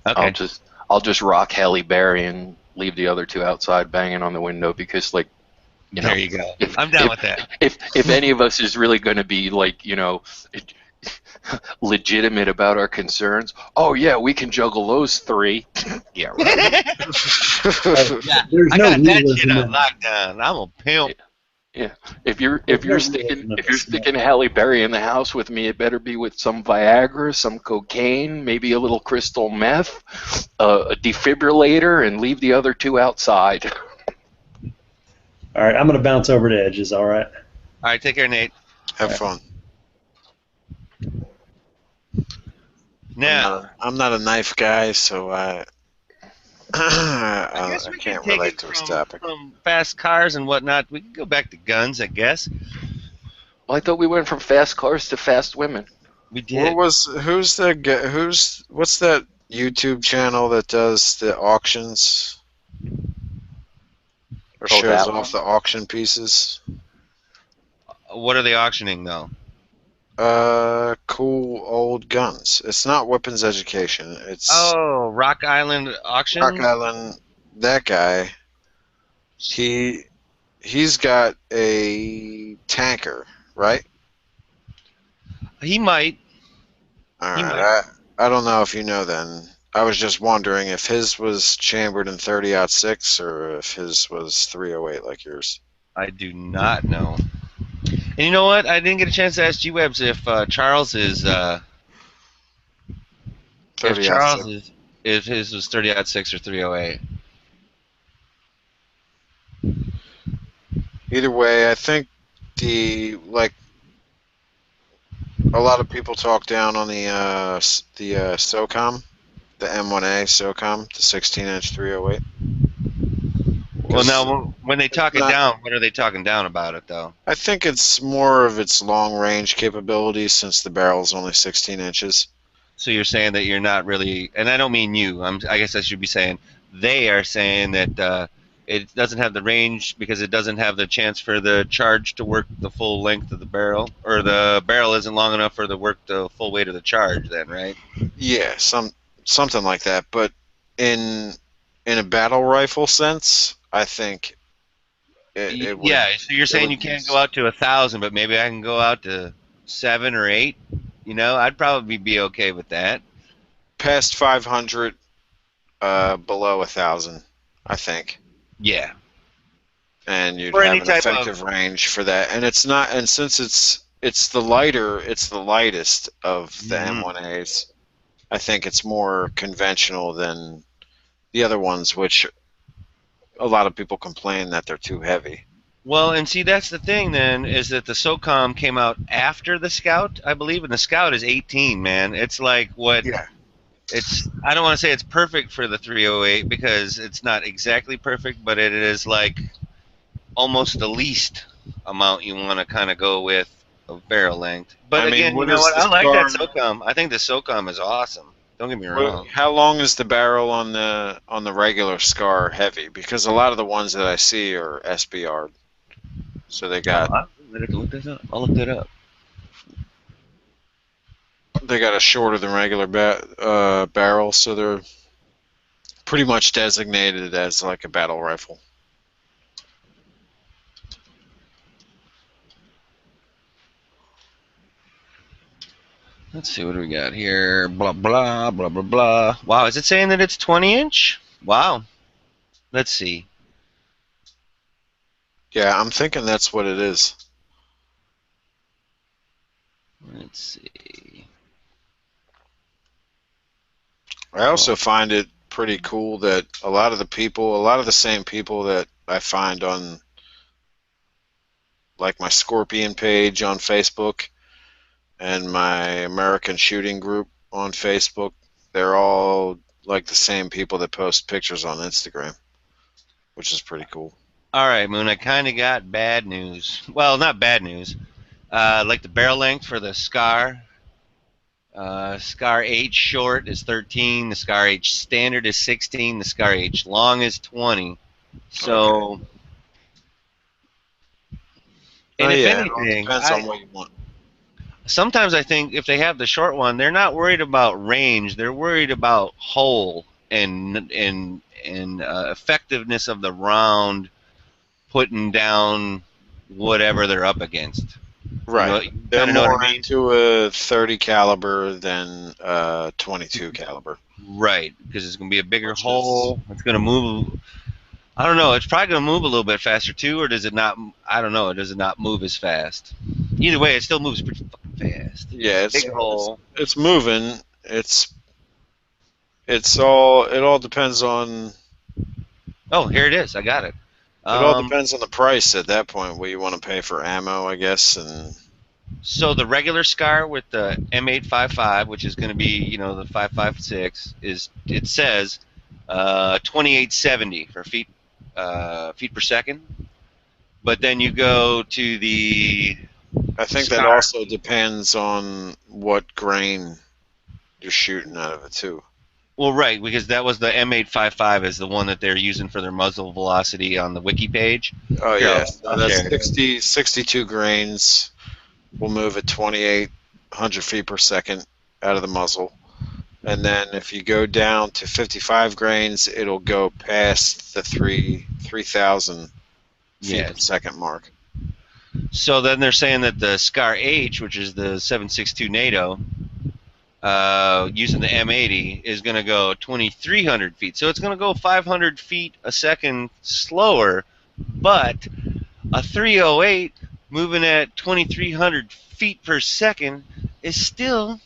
Okay. I'll just rock Halle Berry and leave the other two outside banging on the window because, like, you There know, you go. if I'm down if with that. if any of us is really going to be, like, legitimate about our concerns, oh yeah, we can juggle those three. Yeah, right. Yeah, There's I no got that shit realism on in it. lockdown. I'm a pimp. Yeah. If you're There's if no you're sticking realism in if the you're smell. sticking Halle Berry in the house with me, it better be with some Viagra, some cocaine, maybe a little crystal meth, a defibrillator, and leave the other two outside. All right, I'm going to bounce over to Edges, all right? All right, take care, Nate. Have fun. Now, I'm not a knife guy, so I guess I we can can't take relate it to his topic. from fast cars and whatnot. We can go back to guns, I guess. Well, I thought we went from fast cars to fast women. We did. What's that YouTube channel that does the auctions or Oh, shows that off one? the auction pieces? What are they auctioning, though? Cool old guns. It's not weapons education. It's Oh, Rock Island Rock Auctions? Island. That guy. He's got a tanker, right? He might. All He right. might. I don't know if you know then. I was just wondering if his was chambered in 30-06 or if his was 308 like yours. I do not know. And you know what? I didn't get a chance to ask G-Webs if Charles is... if 30-06. Charles is... if his was 30-06 or 308. Either way, I think a lot of people talk down on the SOCOM, the M1A SOCOM, the 16-inch 308. Well, now, when they talk it not- down, what are they talking down about it, though? I think it's more of its long range capabilities since the barrel is only 16 inches. So you're saying that you're not really... And I don't mean you. I guess I should be saying... They are saying that it doesn't have the range because it doesn't have the chance for the charge to work the full length of the barrel, or the barrel isn't long enough for the work the full weight of the charge. Then, right? Yeah, something like that. But in a battle rifle sense, I think it would. Yeah. So you're saying would you can't use- go out to 1,000, but maybe I can go out to 7 or 8. You know, I'd probably be okay with that. Past 500, below 1,000, I think. Yeah. And you'd Or have any an type effective range for that. And it's not. And since it's the lightest of the Mhm. M1As. I think it's more conventional than the other ones, which a lot of people complain that they're too heavy. Well, and see, that's the thing then, is that the SOCOM came out after the Scout, I believe, and the Scout is 18, man. It's like what... Yeah. I don't want to say it's perfect for the 308 because it's not exactly perfect, but it is like almost the least amount you want to kind of go with of barrel length. But I mean, again, you what know is what? the I like that SCAR? SOCOM. I think the SOCOM is awesome. Don't get me wrong. How long is the barrel on the regular SCAR heavy? Because a lot of the ones that I see are SBR, so they got I'll look that up. I'll look that up. a shorter than regular barrel, so they're pretty much designated as like a battle rifle. Let's see what do we got here. Blah blah blah blah blah. Wow, is it saying that it's 20-inch? Wow. Let's see. Yeah, I'm thinking that's what it is. Let's see. I also find it pretty cool that a lot of the same people that I find on like my Scorpion page on Facebook and my American Shooting Group on Facebook, they're all like the same people that post pictures on Instagram, which is pretty cool. All right, Moon. I kind of got bad news. Well, not bad news. Like the barrel length for the Scar. Scar H short is 13. The Scar H standard is 16. The Scar H long is 20. So, and if yeah, it all anything, depends on what you want. sometimes I think if they have the short one, they're not worried about range. They're worried about hole. effectiveness of the round putting down whatever they're up against. Right. You They're kind of know what more I mean? into a 30 caliber than 22 caliber. Right, because it's going to be a bigger Which is- hole. It's going to move. I don't know. It's probably going to move a little bit faster too, or does it not? I don't know. Does it not move as fast? Either way, it still moves pretty fucking fast. Yeah, Big hole. it's moving. It all depends on Oh, here it is. I got it. the price at that point, what you want to pay for ammo, I guess, and So the regular SCAR with the M855, which is going to be, the 5.56, it says 2870 for feet per second. But then you go to the I think that SCAR. also depends on what grain you're shooting out of it too. Well, right, because that was the M855 is the one that they're using for their muzzle velocity on the wiki page. Oh Here, yeah, so I'll that's share it. 62 grains will move at 2,800 feet per second out of the muzzle. And then if you go down to 55 grains, it'll go past the 3,000 feet per Yes. second mark. So then they're saying that the SCAR H, which is the 7.62 NATO, using the M80, is going to go 2,300 feet. So it's going to go 500 feet a second slower, but a 308 moving at 2,300 feet per second is still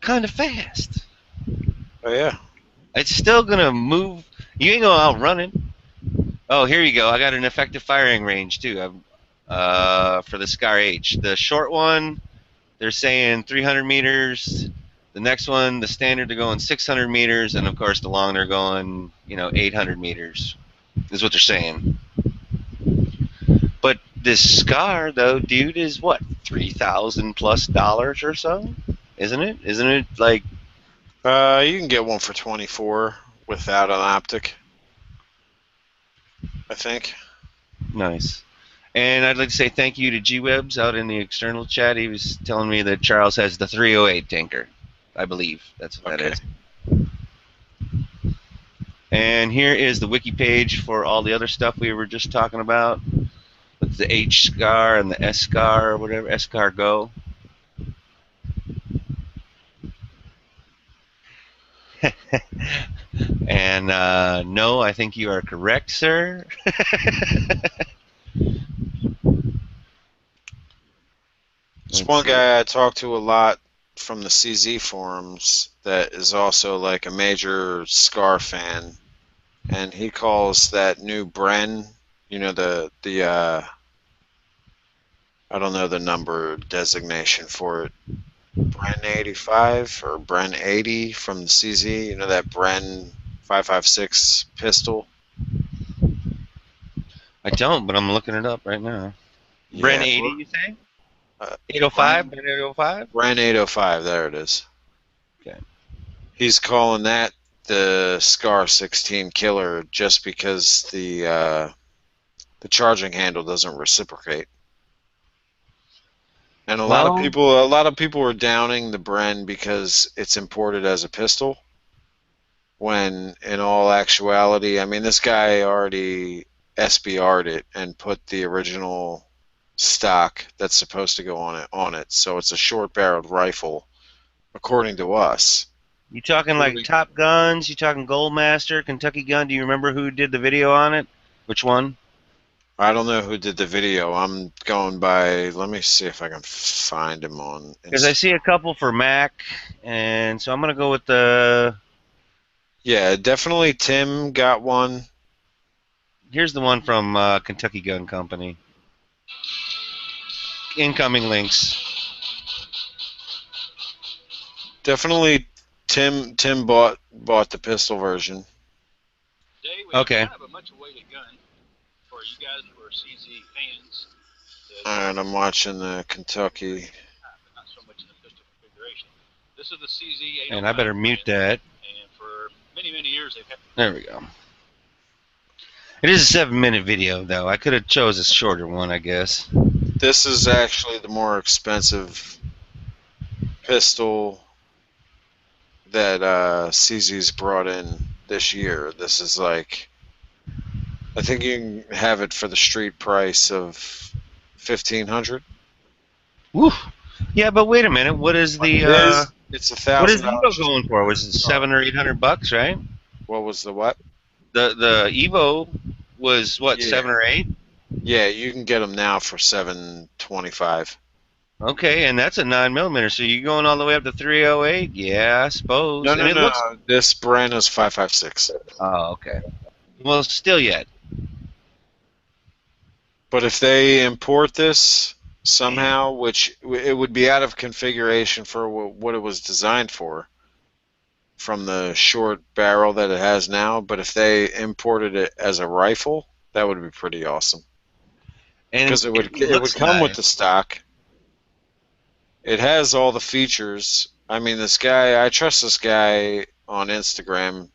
kind of fast. Oh yeah. It's still going to move. You ain't going to outrun it. Oh, here you go. I got an effective firing range, too, for the SCAR H. The short one, they're saying 300 meters. The next one, the standard, they're going 600 meters. And, of course, the long, they're going, 800 meters is what they're saying. But this SCAR, though, dude, is what, $3,000+ or so? Isn't it? Isn't it like... You can get one for 24 without an optic, I think. Nice. And I'd like to say thank you to G-Webs out in the external chat. He was telling me that Charles has the 308 tanker. I believe that's what that is. And here is the wiki page for all the other stuff we were just talking about. With the H SCAR and the S SCAR or whatever, S SCAR Go. And no, I think you are correct, sir. There's one guy I talked to a lot from the CZ forums that is also like a major SCAR fan, and he calls that new Bren, the I don't know the number designation for it, Bren 85 or Bren 80 from the CZ, that Bren 5.56 pistol. I don't, but I'm looking it up right now. Yeah, Bren 80, you say? 805? Bren 805? Bren 805, there it is. Okay. He's calling that the SCAR 16 killer just because the charging handle doesn't reciprocate. And a lot of people are downing the Bren because it's imported as a pistol. When in all actuality, I mean, this guy already SBR'd it and put the original stock that's supposed to go on it. So it's a short-barreled rifle, according to us. You talking like Top Guns? You talking Goldmaster, Kentucky Gun? Do you remember who did the video on it? Which one? I don't know who did the video. I'm going by. Let me see if I can find him on. Because I see a couple for Mac, and so I'm gonna go with the. Yeah, definitely. Tim got one. Here's the one from Kentucky Gun Company. Incoming links. Definitely, Tim bought the pistol version. Today we Okay. have kind of a much awaited gun for you guys who are CZ fans. And I'm watching the Kentucky. But not so much in the pistol configuration. This is the CZ. And I better mute that. And for many, many years they've had. There we go. It is a 7-minute video, though. I could have chose a shorter one, I guess. This is actually the more expensive pistol that CZ's brought in. this year. This is like, I think you can have it for the street price of 1,500. Woo. Yeah, but wait a minute. What is But the it is. It's what is $1,000. Evo going for? Was it $700 or $800, right? What was the what? The Evo was what, Yeah. 7 or 8? Yeah, you can get them now for 725. Okay, and that's a 9mm. So you going all the way up to 308? Yeah, I suppose. No, And no, it no. looks. This brand is 556. Oh, okay. Well, still yet. But if they import this somehow, which it would be out of configuration for what it was designed for, from the short barrel that it has now, but if they imported it as a rifle, that would be pretty awesome. And Because it would looks come with nice. the stock. It has all the features. I mean, this guy, I trust this guy on Instagram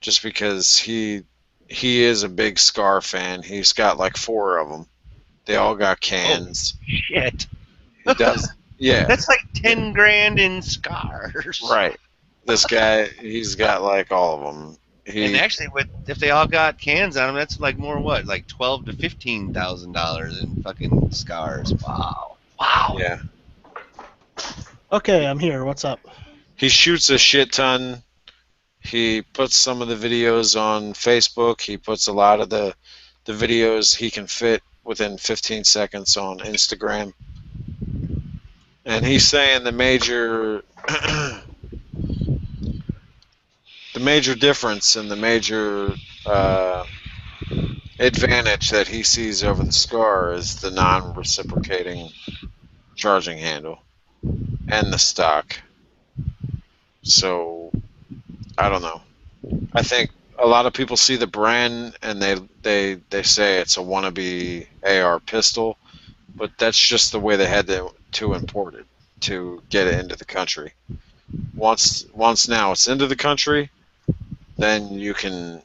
just because he is a big Scar fan. He's got like 4 of them. They all got cans. Shit. He does. Yeah. That's like 10 grand in scars. Right. This guy, he's got like all of them. And actually, if they all got cans on them, that's like more what, like $12,000 to $15,000 in fucking scars. Wow. Wow. Yeah. Okay, I'm here. What's up? He shoots a shit ton. He puts some of the videos on Facebook. He puts a lot of the videos he can fit within 15 seconds on Instagram. And he's saying the major the major difference and the major advantage that he sees over the Scar is the non-reciprocating charging handle and the stock. So I don't know. I think a lot of people see the brand and they say it's a wannabe AR pistol, but that's just the way they had to import it to get it into the country. Once now it's into the country, then you can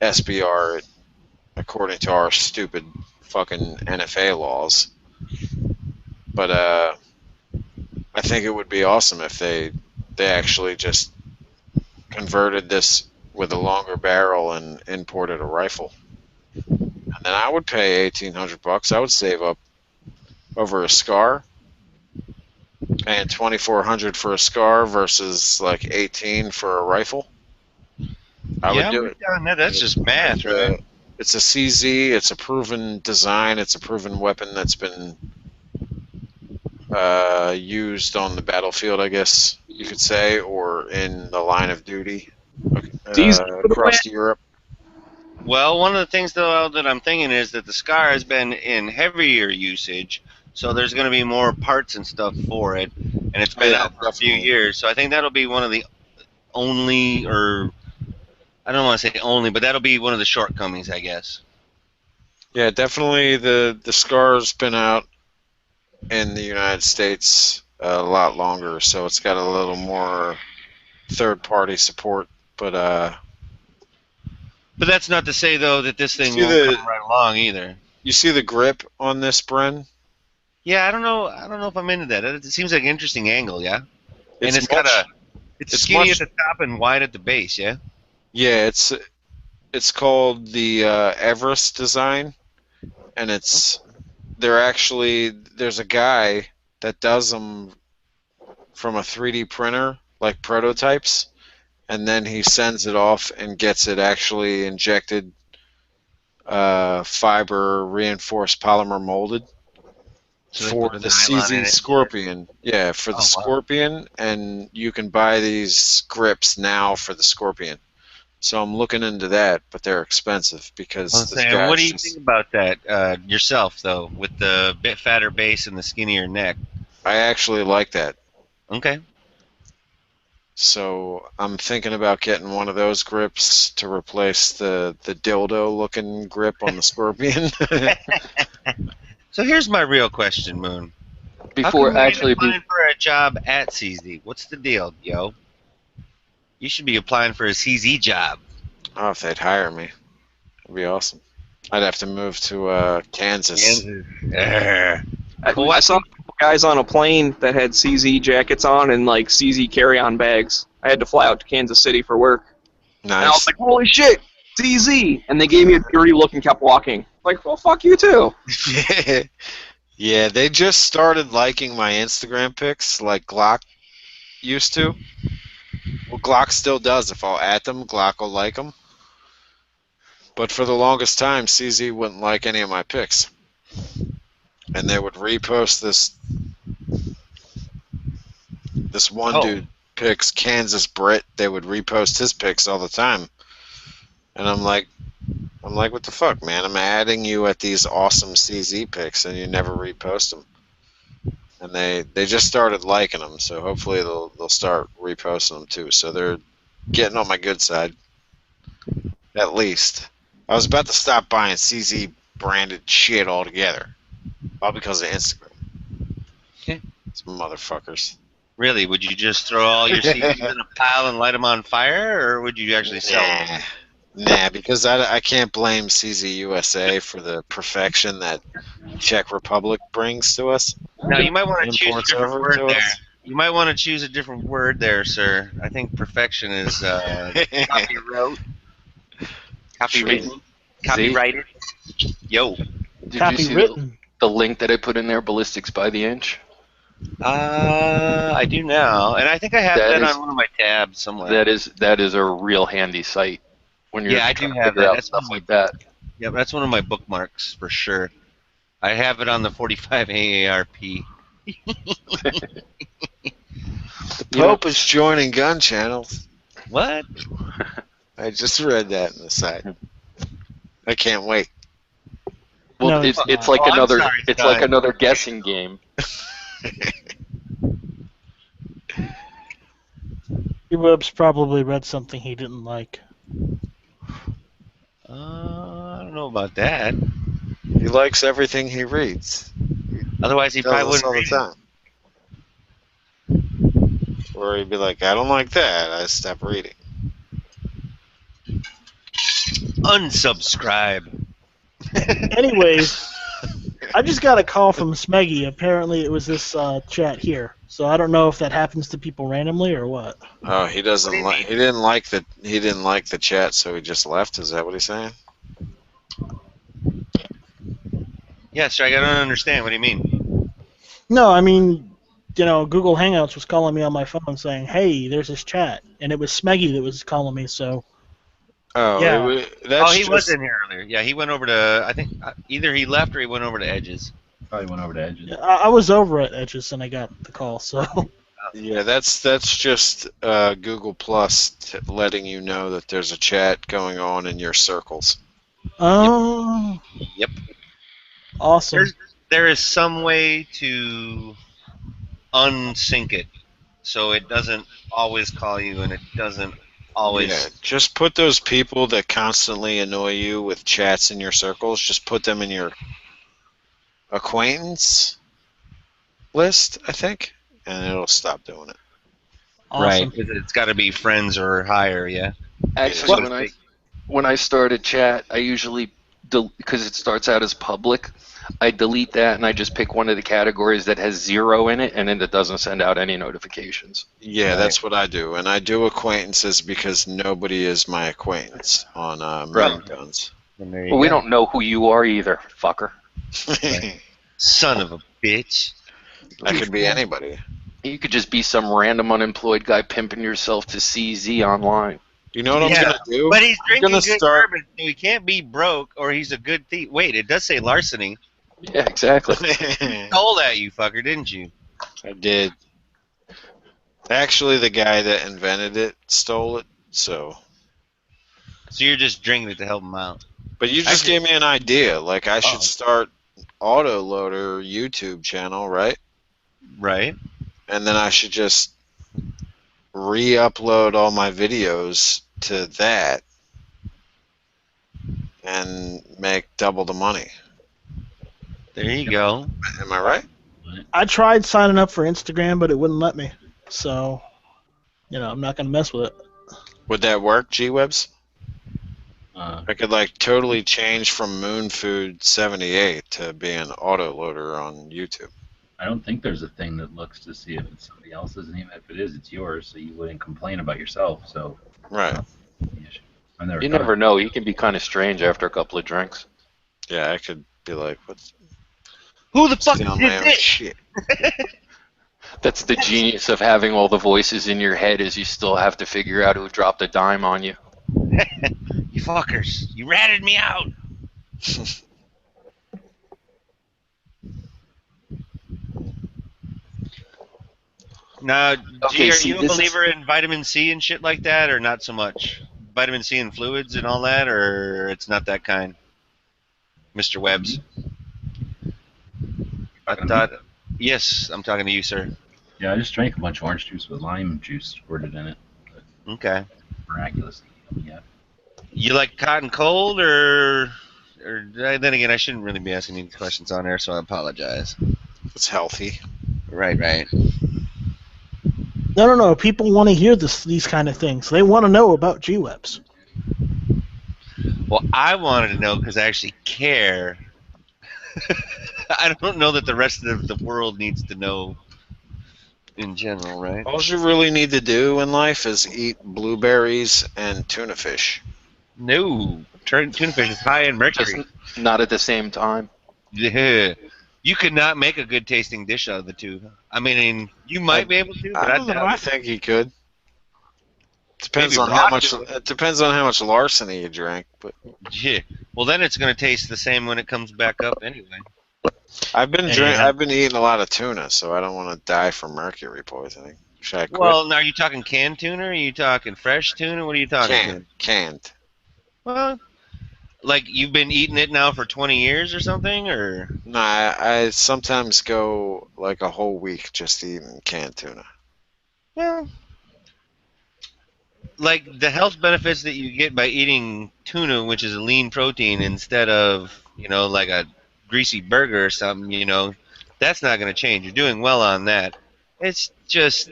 SBR it according to our stupid fucking NFA laws. But I think it would be awesome if they actually just converted this with a longer barrel and imported a rifle. And then I would pay $1,800. I would save up over a Scar, paying $2,400 for a Scar versus like 18 for a rifle. I would do it. That's just math, right? It's a CZ. It's a proven design. It's a proven weapon that's been used on the battlefield, I guess you could say, or in the line of duty across Europe. Well, one of the things though that I'm thinking is that the Scar has been in heavier usage, so there's going to be more parts and stuff for it, and it's been out for a few years. So I think that'll be one of the only, or I don't want to say only, but that'll be one of the shortcomings, I guess. Yeah, definitely the Scar's been out in the United States a lot longer, so it's got a little more third-party support. But that's not to say though that this thing won't come right along either. You see the grip on this, Bren? Yeah, I don't know if I'm into that. It seems like an interesting angle, yeah. It's it's skinny at the top and wide at the base, yeah. Yeah, it's called the Everest design, and there's a guy that does them from a 3D printer, like prototypes, and then he sends it off and gets it actually injected fiber reinforced polymer molded for the CZ Scorpion. Yeah, for the Scorpion, and you can buy these grips now for the Scorpion. So I'm looking into that, but they're expensive because what do you think about that yourself, though, with the bit fatter base and the skinnier neck? I actually like that. Okay. So I'm thinking about getting one of those grips to replace the dildo-looking grip on the Scorpion. So here's my real question, Moon. Before applying for a job at CZ, what's the deal, yo? You should be applying for a CZ job. Oh, if they'd hire me, it'd be awesome. I'd have to move to Kansas. I saw guys on a plane that had CZ jackets on and like CZ carry-on bags. I had to fly out to Kansas City for work. And I was Nice. like, holy shit, CZ. And they gave me a dirty look and kept walking. Like, well, fuck you too. Yeah, they just started liking my Instagram pics like Glock used to. Well, Glock still does. If I'll at them, Glock will like them. But for the longest time, CZ wouldn't like any of my pics. And they would repost this one dude pics, Kansas Brit. They would repost his pics all the time. And I'm like, what the fuck, man? I'm adding you at these awesome CZ pics, and you never repost them. And they just started liking them, so hopefully they'll start reposting them too. So they're getting on my good side, at least. I was about to stop buying CZ branded shit altogether, all because of Instagram. These motherfuckers. Really? Would you just throw all your CDs in a pile and light them on fire, or would you actually sell them? Nah, because I can't blame CZ USA for the perfection that Czech Republic brings to us. Now, you might want to choose a Imports different over word to there. us. You might want to choose a different word there, sir. I think perfection is copyright. Z. Copyrighted. Yo. Did you see Copywritten. the link that I put in there, ballistics by the inch? I do now, and I think I have That that is- on one of my tabs somewhere. That is a real handy site when you're Yeah, I trying do to have figure that. out That's stuff one of my- like that. Yeah, that's one of my bookmarks for sure. I have it on the 45 AARP. The Pope is joining gun channels. What? I just read that in the site. I can't wait. Well, No, it's it's like Oh, I'm another sorry, it's Scott. like another guessing game. Web's probably read something he didn't like. I don't know about that. He likes everything he reads. Otherwise, he Does probably this all wouldn't the read it. time. Or he'd be like, I don't like that. I stop reading. Unsubscribe. Anyways, I just got a call from Smeggy. Apparently, it was this chat here. So I don't know if that happens to people randomly or what. Oh, he doesn't What do you like. mean? He didn't like the chat, so he just left. Is that what he's saying? Yeah, sir, I don't understand. What do you mean? No, I mean, Google Hangouts was calling me on my phone saying, "Hey, there's this chat," and it was Smeggy that was calling me. So Oh, Yeah. that's He just, was in here earlier. Yeah, he went over to, I think, either he left or he went over to Edges. Probably went over to Edges. I was over at Edges and I got the call. So Yeah, that's just Google Plus letting you know that there's a chat going on in your circles. oh, Yep. awesome. There is some way to unsync it so it doesn't always call you and it doesn't always. Yeah, just put those people that constantly annoy you with chats in your circles. Just put them in your acquaintance list, I think, and it'll stop doing it. Awesome. Right. It's got to be friends or higher, yeah. Actually, when I start a chat, I usually because it starts out as public, I delete that and I just pick one of the categories that has 0 in it, and then it doesn't send out any notifications. Yeah, Right. that's what I do, and I do acquaintances because nobody is my acquaintance on Moon Guns. Well, we don't know who you are either, fucker. Son of a bitch. I could be anybody. You could just be some random unemployed guy pimping yourself to CZ online. You know what Yeah, I'm gonna do? But he's drinking gonna good start- bourbon, so he can't be broke, or he's a good thief. Wait, it does say larceny. Yeah, exactly. Stole that, you fucker, didn't you? I did. Actually, the guy that invented it stole it. So, So you're just drinking it to help him out. but you just gave me an idea. Like I should Oh. start Autoloader YouTube channel, right? Right. And then I should just re-upload all my videos to that and make double the money. There you go. Am I right? I tried signing up for Instagram, but it wouldn't let me. So, I'm not gonna mess with it. Would that work, G-Webs? Uh, I could like totally change from Moon Food 78 to being Autoloader on YouTube. I don't think there's a thing that looks to see if it's somebody else's, and even if it is, it's yours, so you wouldn't complain about yourself. So Right. I've never You caught never it. know. He can be kind of strange after a couple of drinks. Yeah, I could be like, what's Who the fuck stealing did my own this? shit? That's the genius of having all the voices in your head is you still have to figure out who dropped a dime on you. You fuckers. You ratted me out. Now, Okay, G, are see, you a this is believer in vitamin C and shit like that, or not so much? Vitamin C and fluids and all that, or it's not that kind? Mr. Webbs. I Talking to me? thought, yes, I'm talking to you, sir. Yeah, I just drank a bunch of orange juice with lime juice squirted in it. Okay. Miraculously. Yeah. You like hot and cold, or then again, I shouldn't really be asking these questions on air, so I apologize. It's healthy. Right, right. No. People want to hear these kind of things. They want to know about G-Webs. Well, I wanted to know because I actually care. I don't know that the rest of the world needs to know in general, right? All you really need to do in life is eat blueberries and tuna fish. No, tuna fish is high in just mercury. not at the same time. Yeah. You could not make a good tasting dish out of the two. I mean, you might be able to, but I I don't know. doubt I it. think you could. Depends Maybe on how raw much. tuna. It depends on how much larceny you drank. But Yeah. Well, then it's going to taste the same when it comes back up anyway. I've been And- I've been eating a lot of tuna, so I don't want to die from mercury poisoning. Should I quit? Well, now are you talking canned tuna? Or are you talking fresh tuna? What are you talking? Canned. Well, like you've been eating it now for 20 years or something, or? No, I sometimes go like a whole week just eating canned tuna. Well, like the health benefits that you get by eating tuna, which is a lean protein, instead of, like a greasy burger or something, that's not going to change. You're doing well on that. It's just,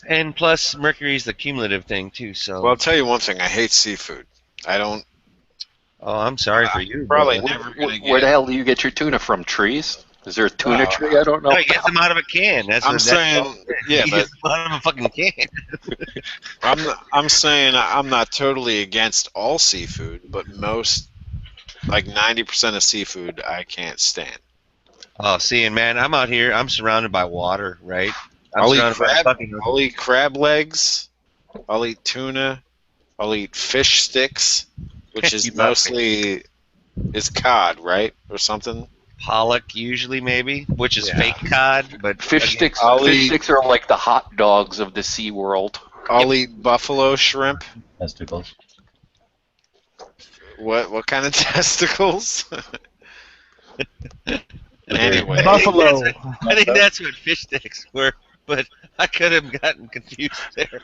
and plus mercury's the cumulative thing too, so. Well, I'll tell you one thing. I hate seafood. I don't. Oh, I'm sorry for you. Probably brother. never gonna Where get. the hell do you get your tuna from? Trees? Is there a tuna Well, tree? I don't know. No, he gets them out of a can. That's I'm what saying, yeah, he but gets them out of a fucking can. I'm saying I'm not totally against all seafood, but most, like 90% of seafood, I can't stand. Oh, seeing man, I'm out here. I'm surrounded by water, right? I'm I'll eat surrounded by crab. fucking. I'll eat crab legs. I'll eat tuna. I'll eat fish sticks, which is You love mostly is cod, right, or something. Pollock usually maybe, which is Yeah. fake cod, but Fish again, sticks. I'll Fish eat- sticks are like the hot dogs of the Sea World. I'll eat buffalo shrimp. Testicles. What kind of testicles? Anyway, Buffalo. I think that's what fish sticks were, but I could have gotten confused there.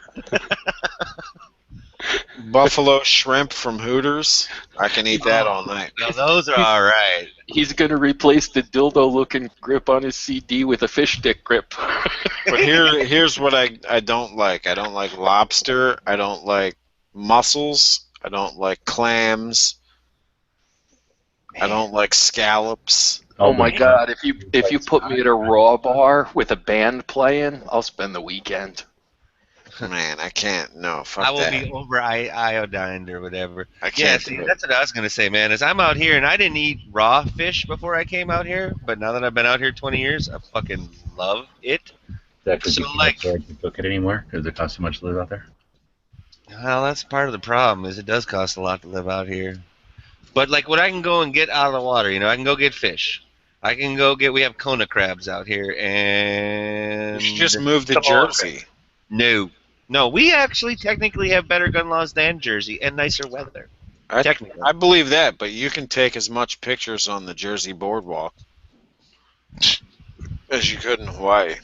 buffalo shrimp from Hooters. I can eat that all night. Now those are all right. He's gonna replace the dildo-looking grip on his CD with a fish stick grip. But here's what I don't like. I don't like lobster. I don't like mussels. I don't like clams. I don't like scallops. Oh my God! If you put me at a raw bar with a band playing, I'll spend the weekend. Man, I can't. No, fuck I will that. be over iodined or whatever. I Yeah, can't see, do it. that's what I was gonna say, man. Is I'm out here and I didn't eat raw fish before I came out here, but now that I've been out here 20 years, I fucking love it. Is that because So, you can't like- afford to cook it anymore because it costs too much to live out there? Well, that's part of the problem. Is it does cost a lot to live out here. But like, what I can go and get out of the water, I can go get fish. I can go get. We have Kona crabs out here, and You should just move to Come on, Jersey. No, we actually technically have better gun laws than Jersey and nicer weather. Technically, I believe that, but you can take as much pictures on the Jersey boardwalk as you could in Hawaii.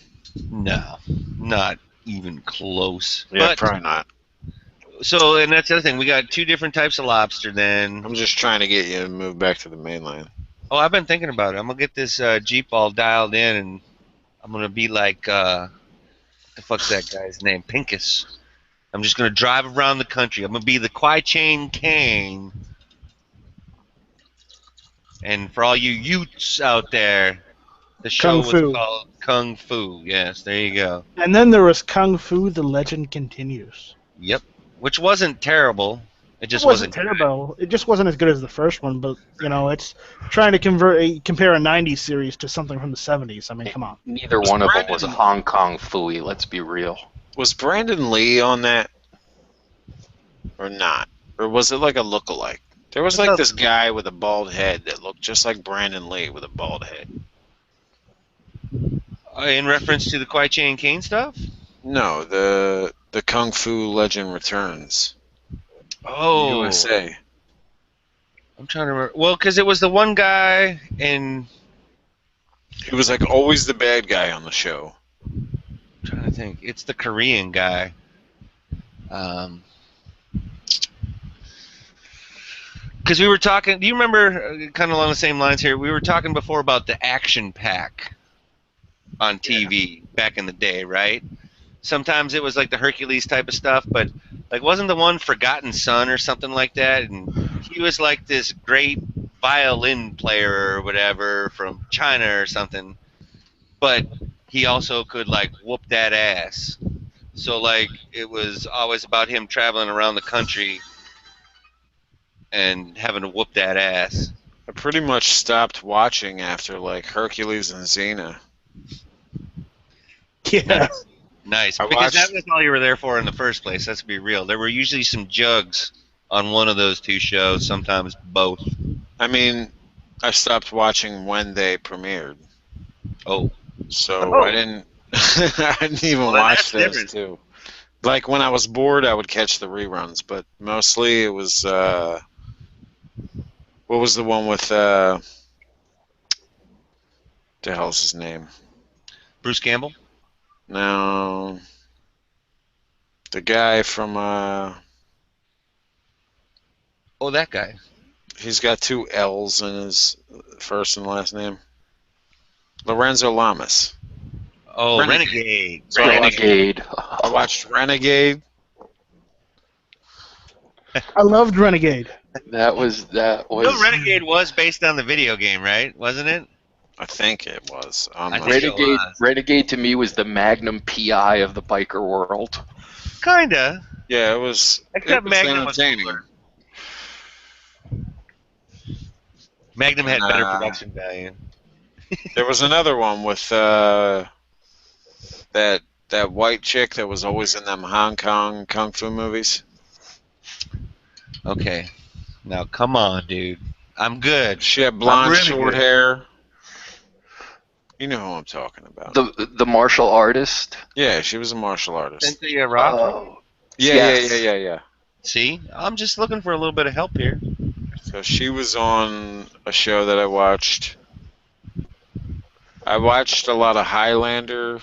no, not even close. Yeah, But probably not. so, and that's the other thing. We got two different types of lobster. Then, I'm just trying to get you to move back to the mainland. oh, I've been thinking about it. I'm gonna get this Jeep all dialed in, and I'm gonna be like, what the fuck's that guy's name? Pincus. I'm just gonna drive around the country. I'm gonna be the Kwai Chain King. And for all you Utes out there, the show Kung Fu. was called Kung Fu. Yes, there you go. And then there was Kung Fu, The Legend Continues. Yep. which wasn't terrible. It It just wasn't wasn't. terrible. It just wasn't as good as the first one. But it's trying to compare a '90s series to something from the '70s. I mean, come on. Neither Was one of them was a Brandon- Hong Kong phooey, let's be real. Was Brandon Lee on that, or not? Or was it like a look-alike? There was like this guy with a bald head that looked just like Brandon Lee with a bald head. In reference to the Kwai Chang Caine stuff? No, the Kung Fu Legend Returns. Oh, USA. I'm trying to remember. Well, because it was the one guy in. He was like always the bad guy on the show. I'm trying to think. It's the Korean guy. Because we were talking. Do you remember, kind of along the same lines here? We were talking before about the Action Pack on TV back in the day, right? Sometimes it was like the Hercules type of stuff, but like wasn't the one Forgotten Son or something like that? And he was like this great violin player or whatever from China or something, but he also could like whoop that ass. So like it was always about him traveling around the country and having to whoop that ass. I pretty much stopped watching after like Hercules and Xena. Yeah. Nice. I Because that watched- was all you were there for in the first place, let's be real. There were usually some jugs on one of those two shows, sometimes both. I mean, I stopped watching when they premiered, Oh. so Oh. I didn't. I didn't even Well, watch that's those different. too. Like when I was bored, I would catch the reruns, but mostly it was. What was the one with? The hell's his name? Bruce Campbell? No, the guy from. Oh, that guy. He's got two L's in his first and last name. Lorenzo Lamas. Oh, Renegade. Renegade. So I watched- Renegade. I watched Renegade. I loved Renegade. That was No, Renegade was based on the video game, right? Wasn't it? I think it was. I think Renegade. it was. Renegade to me was the Magnum PI of the biker world. Kinda. Yeah, it was. Except it was Magnum was entertaining. cooler. Magnum had Nah. better production value. There was another one with that white chick that was always in them Hong Kong kung fu movies. Okay. Now, come on, dude. I'm good. She had blonde, really short good. hair. You know who I'm talking about. The martial artist. Yeah, she was a martial artist. Cynthia Roth. Oh, Yeah. yes. See? I'm just looking for a little bit of help here. So she was on a show that I watched. I watched a lot of Highlander,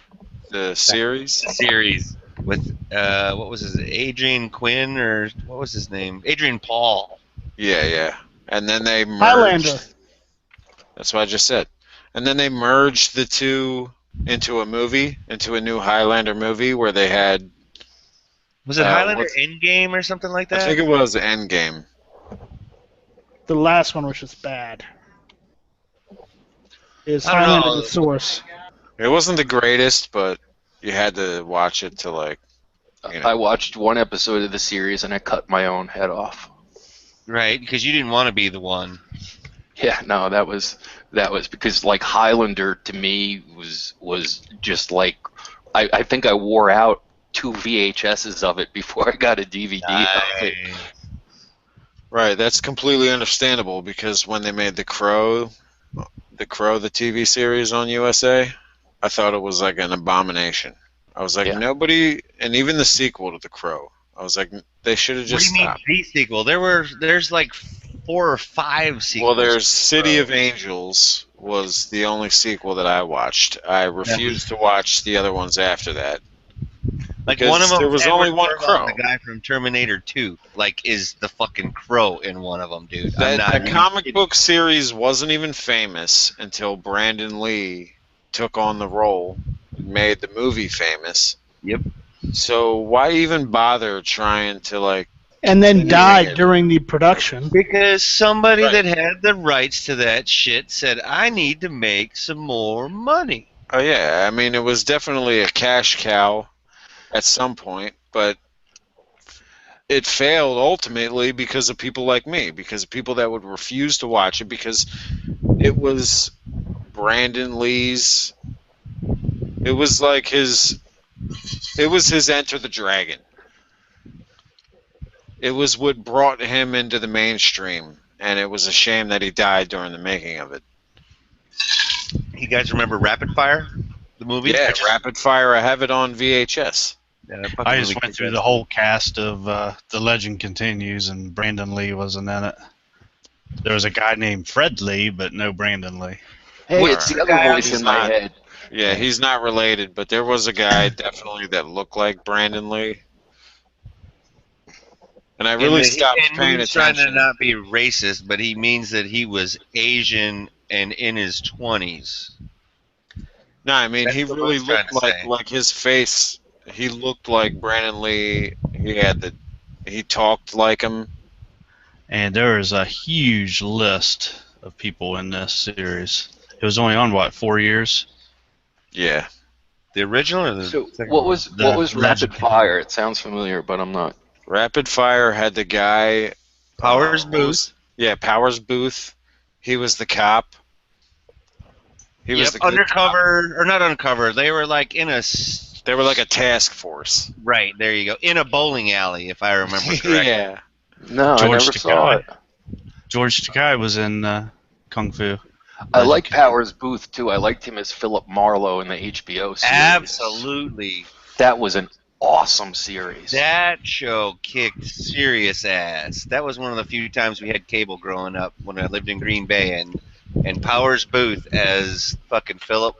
the series. Series with, what was his, Adrian Quinn, or what was his name? Adrian Paul. Yeah. And then they merged. Highlander. That's what I just said. And then they merged the two into a movie, into a new Highlander movie where they had. Was it Highlander what's- Endgame or something like that? I think it was Endgame. The last one was just bad. Is I don't Highlander know. the source? It wasn't the greatest, but you had to watch it to like. You know. I watched one episode of the series and I cut my own head off. Right, because you didn't want to be the one. Yeah, no, that was because like Highlander to me was just like I think I wore out 2 VHSs of it before I got a DVD of it. Right, that's completely understandable because when they made The Crow, the TV series on USA, I thought it was like an abomination. I was like, Yeah. nobody, and even the sequel to The Crow, I was like, they should have What do just you mean stopped. the sequel? There's like 4 or 5 sequels. Well, there's City of Angels was the only sequel that I watched. I refused to watch the other ones after that. Like because one of them. there was only one Crow. The guy from Terminator 2, like, is the fucking Crow in one of them, dude. I'm That not the even comic kidding. book series wasn't even famous until Brandon Lee took on the role and made the movie famous. Yep. So why even bother trying to like? And then Yeah. died during the production. Because somebody Right. that had the rights to that shit said, I need to make some more money. Oh yeah, I mean it was definitely a cash cow at some point, but it failed ultimately because of people like me, because of people that would refuse to watch it, because it was Brandon Lee's. It was like his. It was his Enter the Dragon. It was what brought him into the mainstream, and it was a shame that he died during the making of it. You guys remember Rapid Fire, the movie? Yeah, Rapid Fire. I have it on VHS. Yeah, that fucking I just movie went through kicked the ass. whole cast of The Legend Continues, and Brandon Lee wasn't in it. There was a guy named Fred Lee, but no Brandon Lee. Hey, What's it's the the other guy on voice He's in my not. head. Yeah, he's not related, but there was a guy definitely that looked like Brandon Lee. And I really stopped and paying he's trying to attention. not be racist, but he means that he was Asian and in his 20s. No, I mean, That's he what really he's trying looked to say. like his face. He looked like Brandon Lee. He talked like him. And there is a huge list of people in this series. It was only on, what, 4 years? Yeah. The original or the So second what one? was The what was Rapid Legend. Fire? It sounds familiar, but I'm not. Rapid Fire had the guy. Powers what Booth? was- yeah, Powers Booth. He was the cop. He was the good cop. Undercover, or not undercover. They were like in a They were like a task force. right. There you go. In a bowling alley, if I remember correctly. Yeah. No, I George never saw Takei. it. George Takei was in Kung Fu. I Legend like Continues. Powers Booth too. I liked him as Philip Marlowe in the HBO series. Absolutely. That was an awesome series. That show kicked serious ass. That was one of the few times we had cable growing up when I lived in Green Bay, and Powers Booth as fucking Philip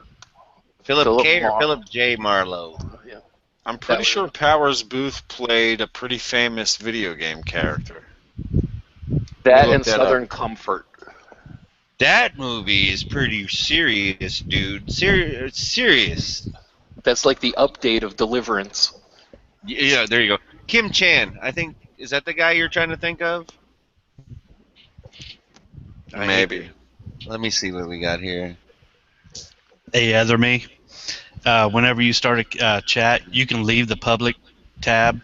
K or Philip J Marlowe. Yeah. I'm pretty was- sure Powers Booth played a pretty famous video game character. That Look and that Southern up. Comfort. That movie is pretty serious, dude. Serious. That's like the update of Deliverance. Yeah, there you go. Kim Chan, I think, is that the guy you're trying to think of? I hate Maybe. to- Let me see what we got here. Hey, Etherme, whenever you start a chat, you can leave the public tab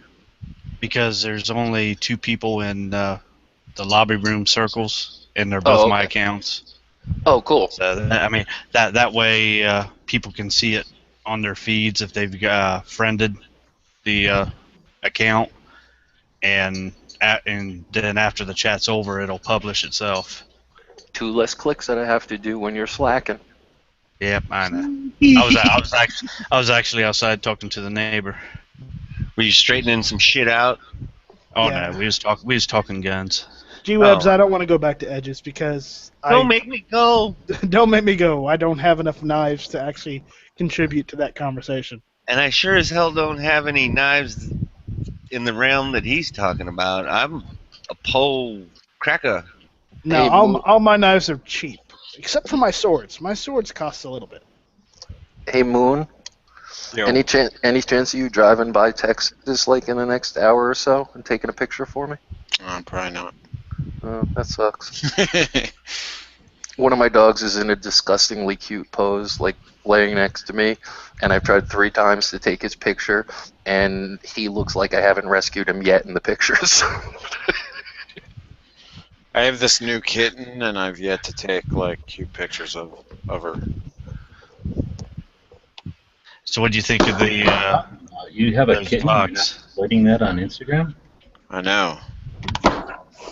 because there's only 2 people in the lobby room circles, and they're both my accounts. Oh, cool. So I mean that way people can see it on their feeds if they've friended the account, and then after the chat's over, it'll publish itself. 2 less clicks that I have to do when you're slacking. Yep, I know. I was actually outside talking to the neighbor. Were you straightening some shit out? Oh Yeah. no, we was talking guns. G-Webs, Oh. I don't want to go back to Edges because Don't make me go. don't make me go. I don't have enough knives to actually contribute to that conversation. And I sure as hell don't have any knives in the realm that he's talking about. I'm a pole cracker. No, Hey, all my knives are cheap, except for my swords. My swords cost a little bit. Hey, Moon. Yo. Any chance of you driving by Texas like in the next hour or so and taking a picture for me? Probably not. That sucks. One of my dogs is in a disgustingly cute pose, like laying next to me, and I've tried 3 times to take his picture, and he looks like I haven't rescued him yet in the pictures. I have this new kitten, and I've yet to take like cute pictures of her. So what do you think of the You have a those kitten. You're not vlogs? putting that on Instagram? I know.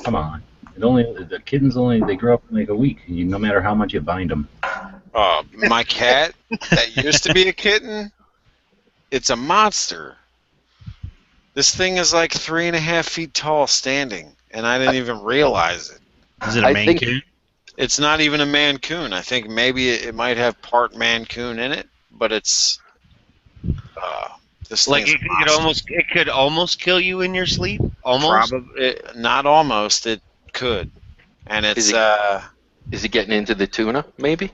Come on. The kittens they grow up in like a week. No matter how much you bind them. My cat that used to be a kitten, it's a monster. This thing is like 3.5 feet tall standing, and I didn't even realize it. Is it a Maine Coon? It's not even a Mancoon. I think maybe it might have part Mancoon in it, but it's this Like thing's a monster. it could almost kill you in your sleep. Almost. Probably not almost. It could, and it's Is he getting into the tuna, maybe?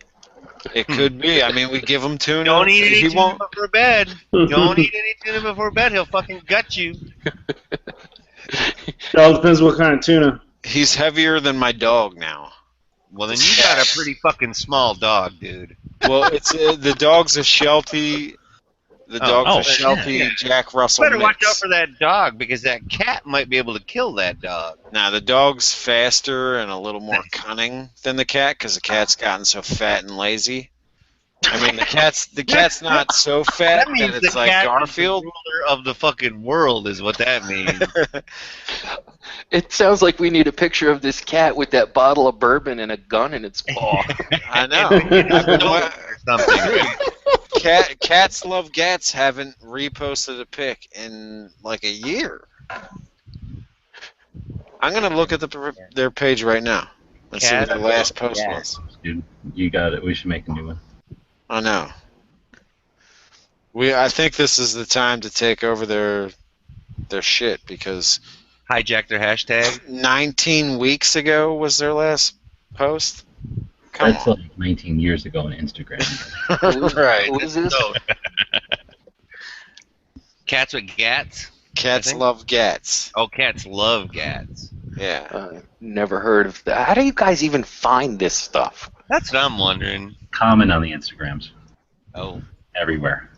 it could be. I mean, we give him tuna. Don't eat any He tuna won't. before bed. Don't eat any tuna before bed. He'll fucking gut you. It all depends what kind of tuna. He's heavier than my dog now. Well, then you got a pretty fucking small dog, dude. Well, it's the dog's a Sheltie. The dog's Oh, a shit. Sheltie Jack Russell Better watch out mix. for that dog because that cat might be able to kill that dog. Now the dog's faster and a little more cunning than the cat because the cat's gotten so fat and lazy. I mean, the cat's not so fat That means that it's the like cat Garfield. is the ruler of the fucking world, is what that means. It sounds like we need a picture of this cat with that bottle of bourbon and a gun in its paw. I know. I've been Or something. Right? Cats Love Gats haven't reposted a pic in like a year. I'm gonna look at their page right now and see what their last post was. Dude, you got it. We should make a new one. I know. I think this is the time to take over their shit because Hijack their hashtag. 19 weeks ago was their last post. That's like 19 years ago on Instagram. Right. Who is this? So, cats with gats. Cats Love Gats. Oh, cats love gats. Yeah. Never heard of that. How do you guys even find this stuff? That's what I'm wondering. Comment on the Instagrams. Oh. Everywhere.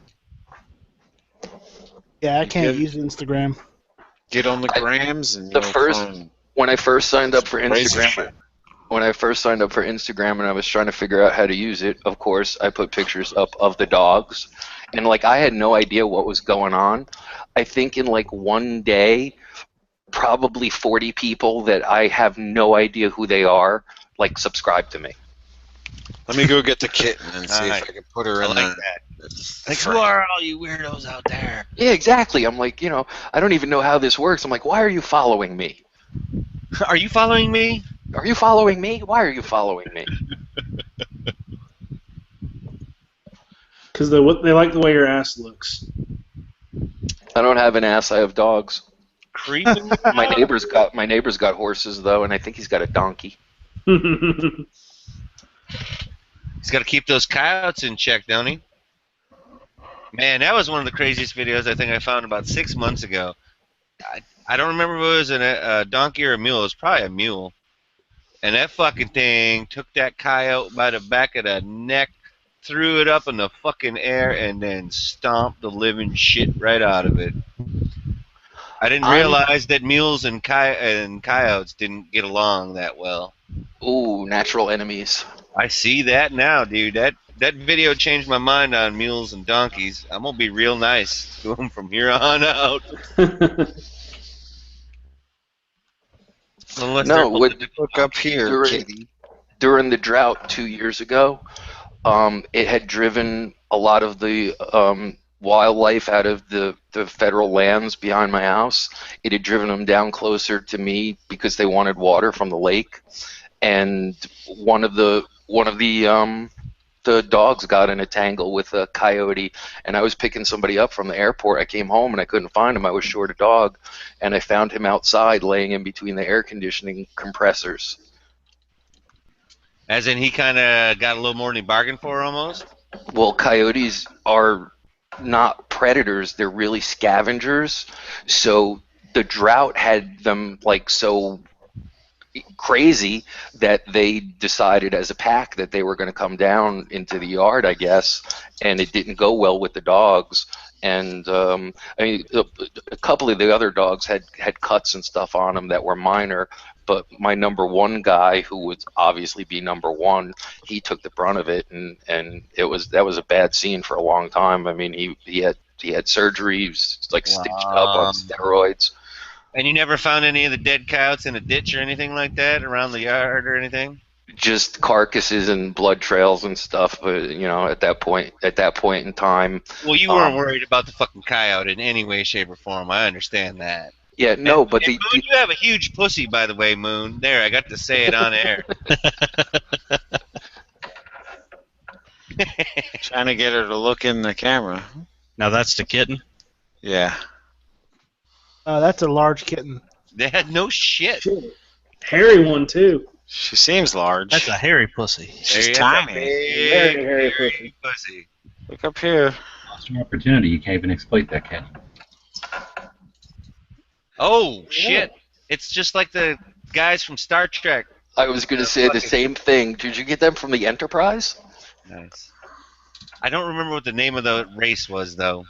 Yeah, I can't use Instagram. Get on the grams and when I first signed up for crazy Instagram, shit. when I first signed up for Instagram and I was trying to figure out how to use it, of course, I put pictures up of the dogs. And, like, I had no idea what was going on. I think in, like, one day, probably 40 people that I have no idea who they are, like, subscribe to me. Let me go get the kitten and see if I can put her in like there. Like, who are all you weirdos out there? Yeah, exactly. I'm like, I don't even know how this works. I'm like, why are you following me? Are you following me? Are you following me? Why are you following me? Because they like the way your ass looks. I don't have an ass. I have dogs. Creeping. My neighbor's got horses though, and I think he's got a donkey. He's got to keep those coyotes in check, don't he? Man, that was one of the craziest videos I think I found about 6 months ago. I don't remember if it was a donkey or a mule. It was probably a mule. And that fucking thing took that coyote by the back of the neck, threw it up in the fucking air, and then stomped the living shit right out of it. I didn't realize that mules and coyotes didn't get along that well. Ooh, natural enemies. I see that now, dude. That video changed my mind on mules and donkeys. I'm gonna be real nice to them from here on out. Look up here, kitty. During the drought 2 years ago, it had driven a lot of the wildlife out of the federal lands behind my house. It had driven them down closer to me because they wanted water from the lake, and one of the dogs got in a tangle with a coyote, and I was picking somebody up from the airport. I came home and I couldn't find him. I was short a dog, and I found him outside laying in between the air conditioning compressors. As in, he kind of got a little more than he bargained for, almost? Well, coyotes are not predators. They're really scavengers. So the drought had them, like, so crazy that they decided as a pack that they were going to come down into the yard, I guess, and it didn't go well with the dogs. And I mean, a couple of the other dogs had cuts and stuff on them that were minor, but my number one guy, who would obviously be number one, he took the brunt of it, and that was a bad scene for a long time. I mean, he had surgery, he was like stitched up on steroids. And you never found any of the dead coyotes in a ditch or anything like that around the yard or anything? Just carcasses and blood trails and stuff, at that point in time. Well, you weren't worried about the fucking coyote in any way, shape, or form. I understand that. Yeah, no, but Moon, you have a huge pussy, by the way, Moon. There, I got to say it on air. Trying to get her to look in the camera. Now that's the kitten? Yeah. That's a large kitten. No shit. Hairy one, too. She seems large. That's a hairy pussy. She's tiny. Big, hairy pussy. Look up here. Lost your opportunity. You can't even exploit that cat. Oh, shit. It's just like the guys from Star Trek. I was going to say the same thing. Did you get them from the Enterprise? Nice. I don't remember what the name of the race was though.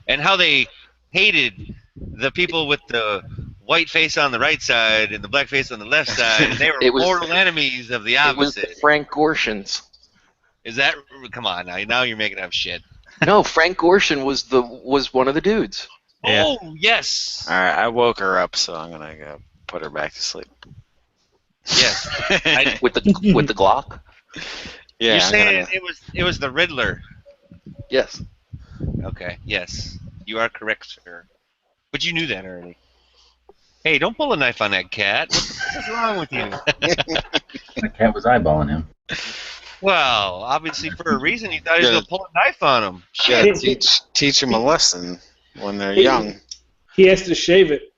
And how they hated the people with the white face on the right side and the black face on the left side, and they were It was mortal enemies of the it was the opposite. Frank Gorshians. Is that? Come on now you're making up shit. No, Frank Gorshin was one of the dudes. Yeah. Oh yes. All right, I woke her up, so I'm gonna go put her back to sleep. Yes. With the Glock. Yeah, You're I'm saying gonna- it was the Riddler. Yes. Okay. Yes. You are correct, sir. But you knew that already. Hey, don't pull a knife on that cat. What the fuck is wrong with you? The cat was eyeballing him. Well, obviously for a reason he thought he was Yeah. gonna pull a knife on him. Yeah, teach them a lesson when they're young. He has to shave it.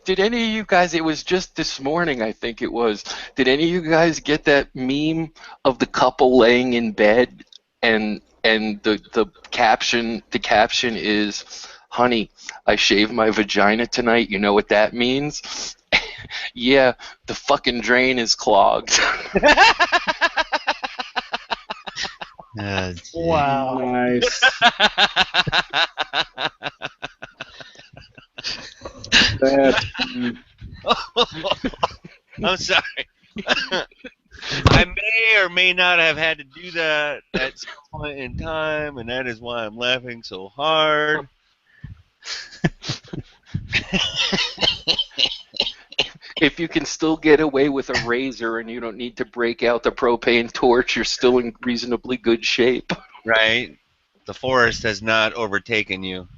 Did any of you guys, it was just this morning I think it was, did any of you guys get that meme of the couple laying in bed and the caption is, honey, I shaved my vagina tonight, you know what that means? Yeah, the fucking drain is clogged. Wow. Nice. That's funny. I'm sorry. I may or may not have had to do that at some point in time, and that is why I'm laughing so hard. If you can still get away with a razor and you don't need to break out the propane torch, you're still in reasonably good shape. Right? The forest has not overtaken you.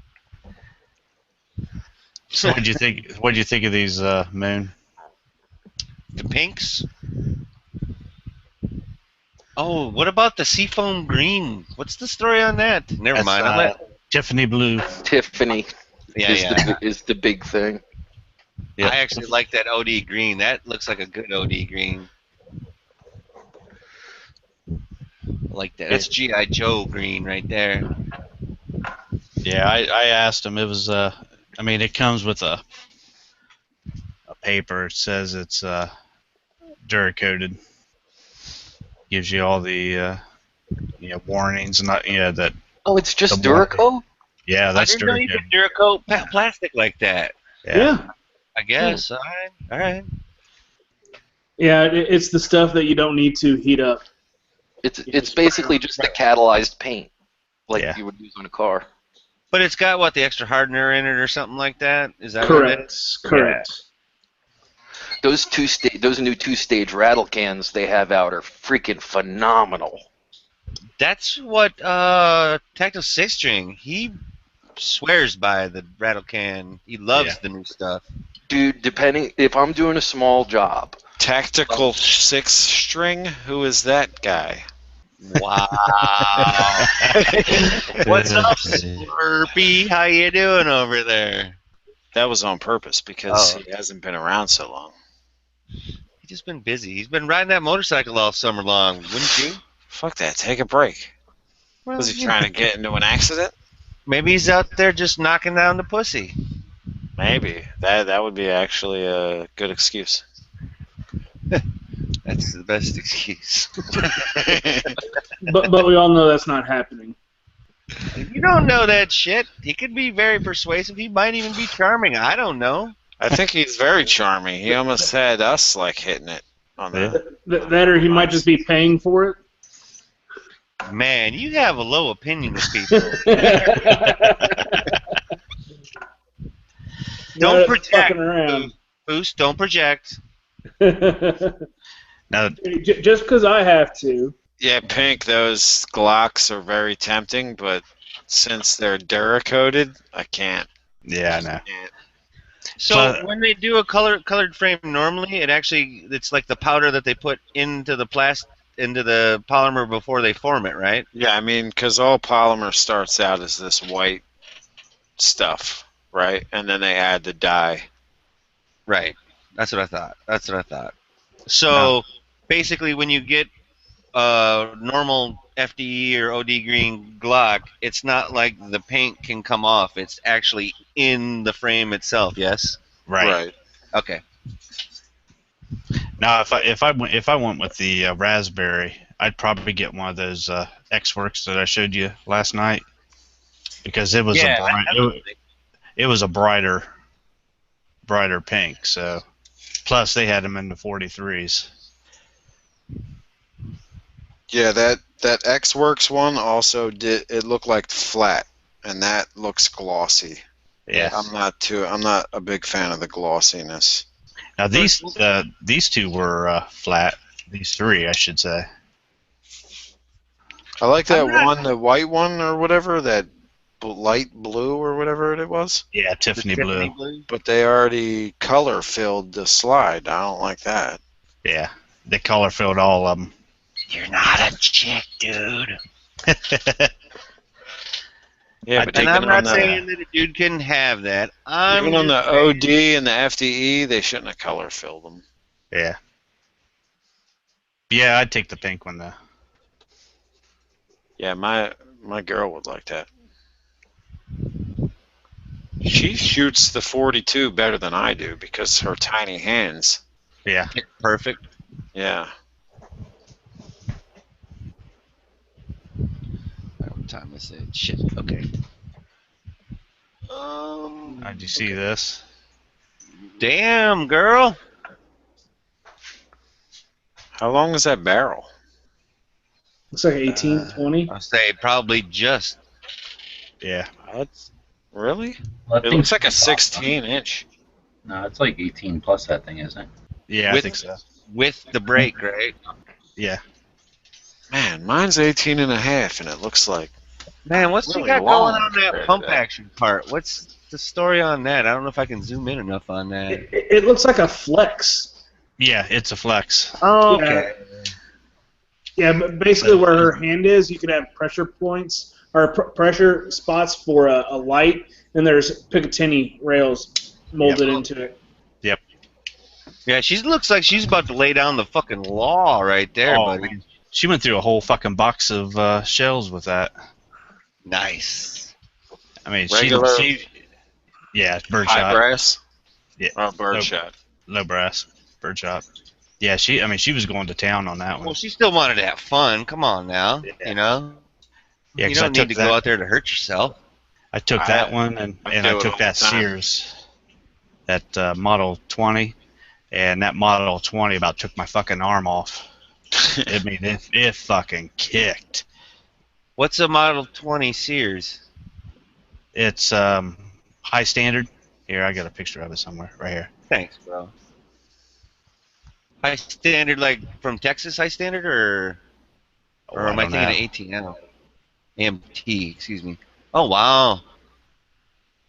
So what'd you think? What'd you think of these, Moon? The pinks? Oh, what about the seafoam green? What's the story on that? Never That's, mind. I'll let... Tiffany blue. Tiffany Yeah. is the big thing. Yep. I actually like that OD green. That looks like a good OD green. I like that. That's G.I. Joe green right there. Yeah, I asked him. It was I mean, it comes with a paper. It says it's Duracoated. Gives you all the warnings and that. Oh, it's just The warning. Duracoat? Yeah, that's I didn't know you Duracoated. could Duracoat plastic like that. Yeah. I guess. All right. Yeah, it's the stuff that you don't need to heat up. It's basically just the catalyzed paint, like Yeah. you would use on a car. But it's got what, the extra hardener in it or something like that? Is that what it Correct. is? Correct. Those new two-stage rattle cans they have out are freaking phenomenal. That's what Tactile Six String, he swears by the rattle can. He loves the new stuff. Dude, depending if I'm doing a small job. Tactical 6-string? Who is that guy? Wow. What's up, Slurpee? How you doing over there? That was on purpose because he hasn't been around so long. He's just been busy. He's been riding that motorcycle all summer long, wouldn't you? Fuck that. Take a break. Well, Was he trying to get into an accident? Maybe he's out there just knocking down the pussy. Maybe. That would be actually a good excuse. That's the best excuse. But we all know that's not happening. You don't know that shit. He could be very persuasive. He might even be charming. I don't know. I think he's very charming. He almost had us like hitting it on the. That or he might just be paying for it. Man, you have a low opinion of people. Don't project, Boost. Don't project. Now, just because I have to. Yeah, Pink, those Glocks are very tempting, but since they're Duracoated, I can't. Yeah, I know. So when they do a colored frame, normally it's like the powder that they put into the polymer before they form it, right? Yeah, I mean, because all polymer starts out as this white stuff, right? And then they add the dye. Right. That's what I thought. So basically, when you get normal FDE or OD green Glock, it's not like the paint can come off. It's actually in the frame itself, yes? Right. Okay. Now, if I went with the raspberry, I'd probably get one of those X-Works that I showed you last night because it was Yeah, it was a brighter pink. So plus they had them in the 43s. Yeah, that X-Works one also did. It looked like flat, and that looks glossy. Yeah. I'm not a big fan of the glossiness. Now these two were flat. These three, I should say. I like that one, the white one or whatever, that light blue or whatever it was. Yeah, Tiffany blue. But they already color filled the slide. I don't like that. Yeah, they color filled all of them. You're not a chick, dude. Yeah, but and I'm not on saying that a dude can have that. even on the OD and the FDE, they shouldn't have color filled them. Yeah. Yeah, I'd take the pink one though. Yeah, my girl would like that. She shoots the 42 better than I do because her tiny hands. Yeah. Perfect. Yeah. What time is it? Shit. Okay. Did you see this? Damn, girl. How long is that barrel? Looks like 18, 20. I'll say probably just. Yeah. That's really? Well, It looks like a 16-inch. No, it's like 18 plus that thing, isn't it? Yeah, I think so. With the brake, right? Yeah. Man, mine's 18 and a half, and it looks like. Man, what's really she got long going on that compared to pump that. action part? What's the story on that? I don't know if I can zoom in enough on that. It looks like a flex. Yeah, it's a flex. Oh, okay. Yeah, but basically where her hand is, you can have pressure points or pressure spots for a light, and there's Picatinny rails molded into it. Yep. Yeah, she looks like she's about to lay down the fucking law right there, buddy. Man. She went through a whole fucking box of shells with that. Nice. I mean, Regular yeah, bird high shot. brass? Yeah. Oh, bird shot. Low brass, bird shot. Yeah, she was going to town on that one. Well, she still wanted to have fun. Come on now, you know. Yeah, You 'cause don't need to go out there to hurt yourself. I took that one, and I took that Sears, that Model 20, and that Model 20 about took my fucking arm off. I mean, it fucking kicked. What's a Model 20 Sears? It's high standard. Here, I got a picture of it somewhere, right here. Thanks, bro. High standard, like from Texas High Standard, or am I thinking of ATL? AMT, excuse me. Oh wow.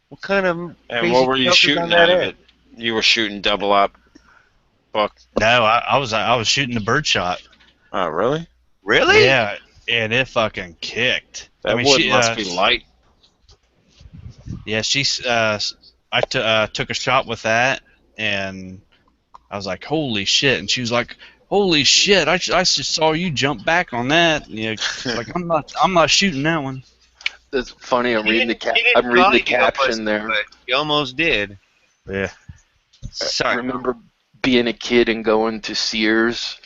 What kind of? And what were you shooting out of it? You were shooting double up. Buck. No, I was shooting the bird shot. Oh, really? Really? Yeah, and it fucking kicked. That wood must be light. Yeah, I took a shot with that, and I was like, "Holy shit!" And she was like, "Holy shit! I just saw you jump back on that." You know, like I'm not shooting that one. It's funny. I'm reading the caption there. But you almost did. Yeah. Sorry. I remember being a kid and going to Sears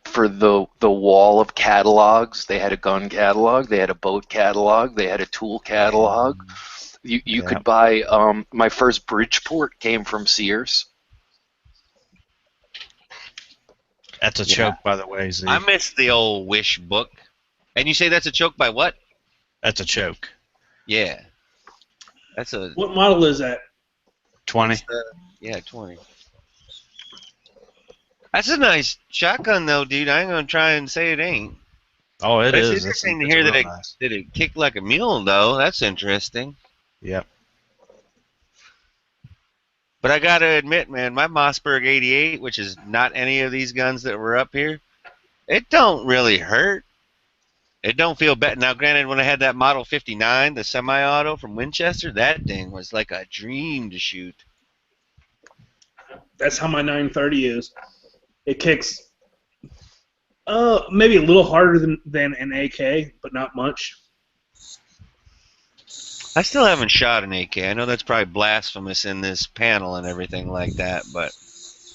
for the wall of catalogs. They had a gun catalog, they had a boat catalog, they had a tool catalog. You could buy. My first Bridgeport came from Sears. That's a choke, by the way, Z. I missed the old Wish book. And you say that's a choke by what? That's a choke. Yeah. That's a. What model is that? 20. Yeah, 20. That's a nice shotgun, though, dude. I ain't gonna try and say it ain't. Oh, it But is. It's interesting to hear that it kicked like a mule, though. That's interesting. Yep. But I gotta admit, man, my Mossberg 88, which is not any of these guns that were up here, it don't really hurt. It don't feel bad. Now, granted, when I had that Model 59, the semi-auto from Winchester, that thing was like a dream to shoot. That's how my 930 is. It kicks maybe a little harder than an AK, but not much. I still haven't shot an AK. I know that's probably blasphemous in this panel and everything like that, but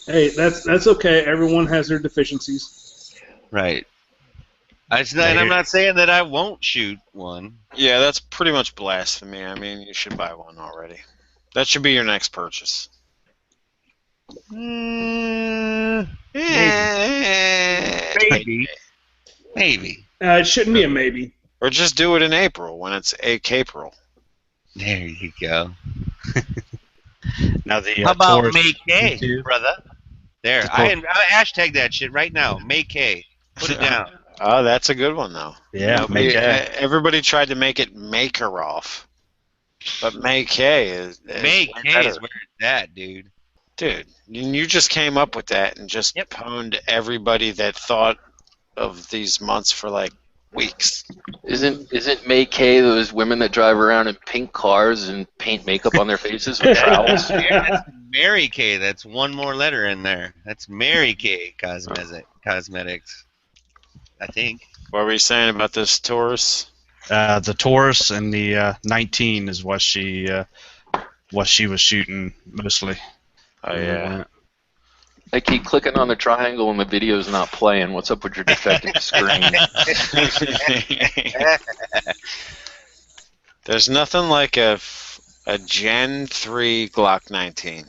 Hey, that's okay. Everyone has their deficiencies. Right. And I'm not saying that I won't shoot one. Yeah, that's pretty much blasphemy. I mean, you should buy one already. That should be your next purchase. Maybe. Maybe. It shouldn't be a maybe. Or just do it in April when it's April. There you go. Now the How about Taurus May K, G2? brother? There, I hashtag that shit right now. May K. Put it down. Oh, that's a good one though. Yeah, May K. Everybody tried to make it Maker Off, but May K is May K is where it's at, dude. Dude, you just came up with that and just pwned everybody that thought of these months for like weeks. Isn't May K those women that drive around in pink cars and paint makeup on their faces with trowels? That's Mary K. That's one more letter in there. That's Mary K. Cosmetics. I think. What were you saying about this Taurus? The Taurus and the 19 is what she was shooting mostly. Oh yeah. I keep clicking on the triangle and the video's not playing. What's up with your defective screen? There's nothing like a Gen 3 Glock 19.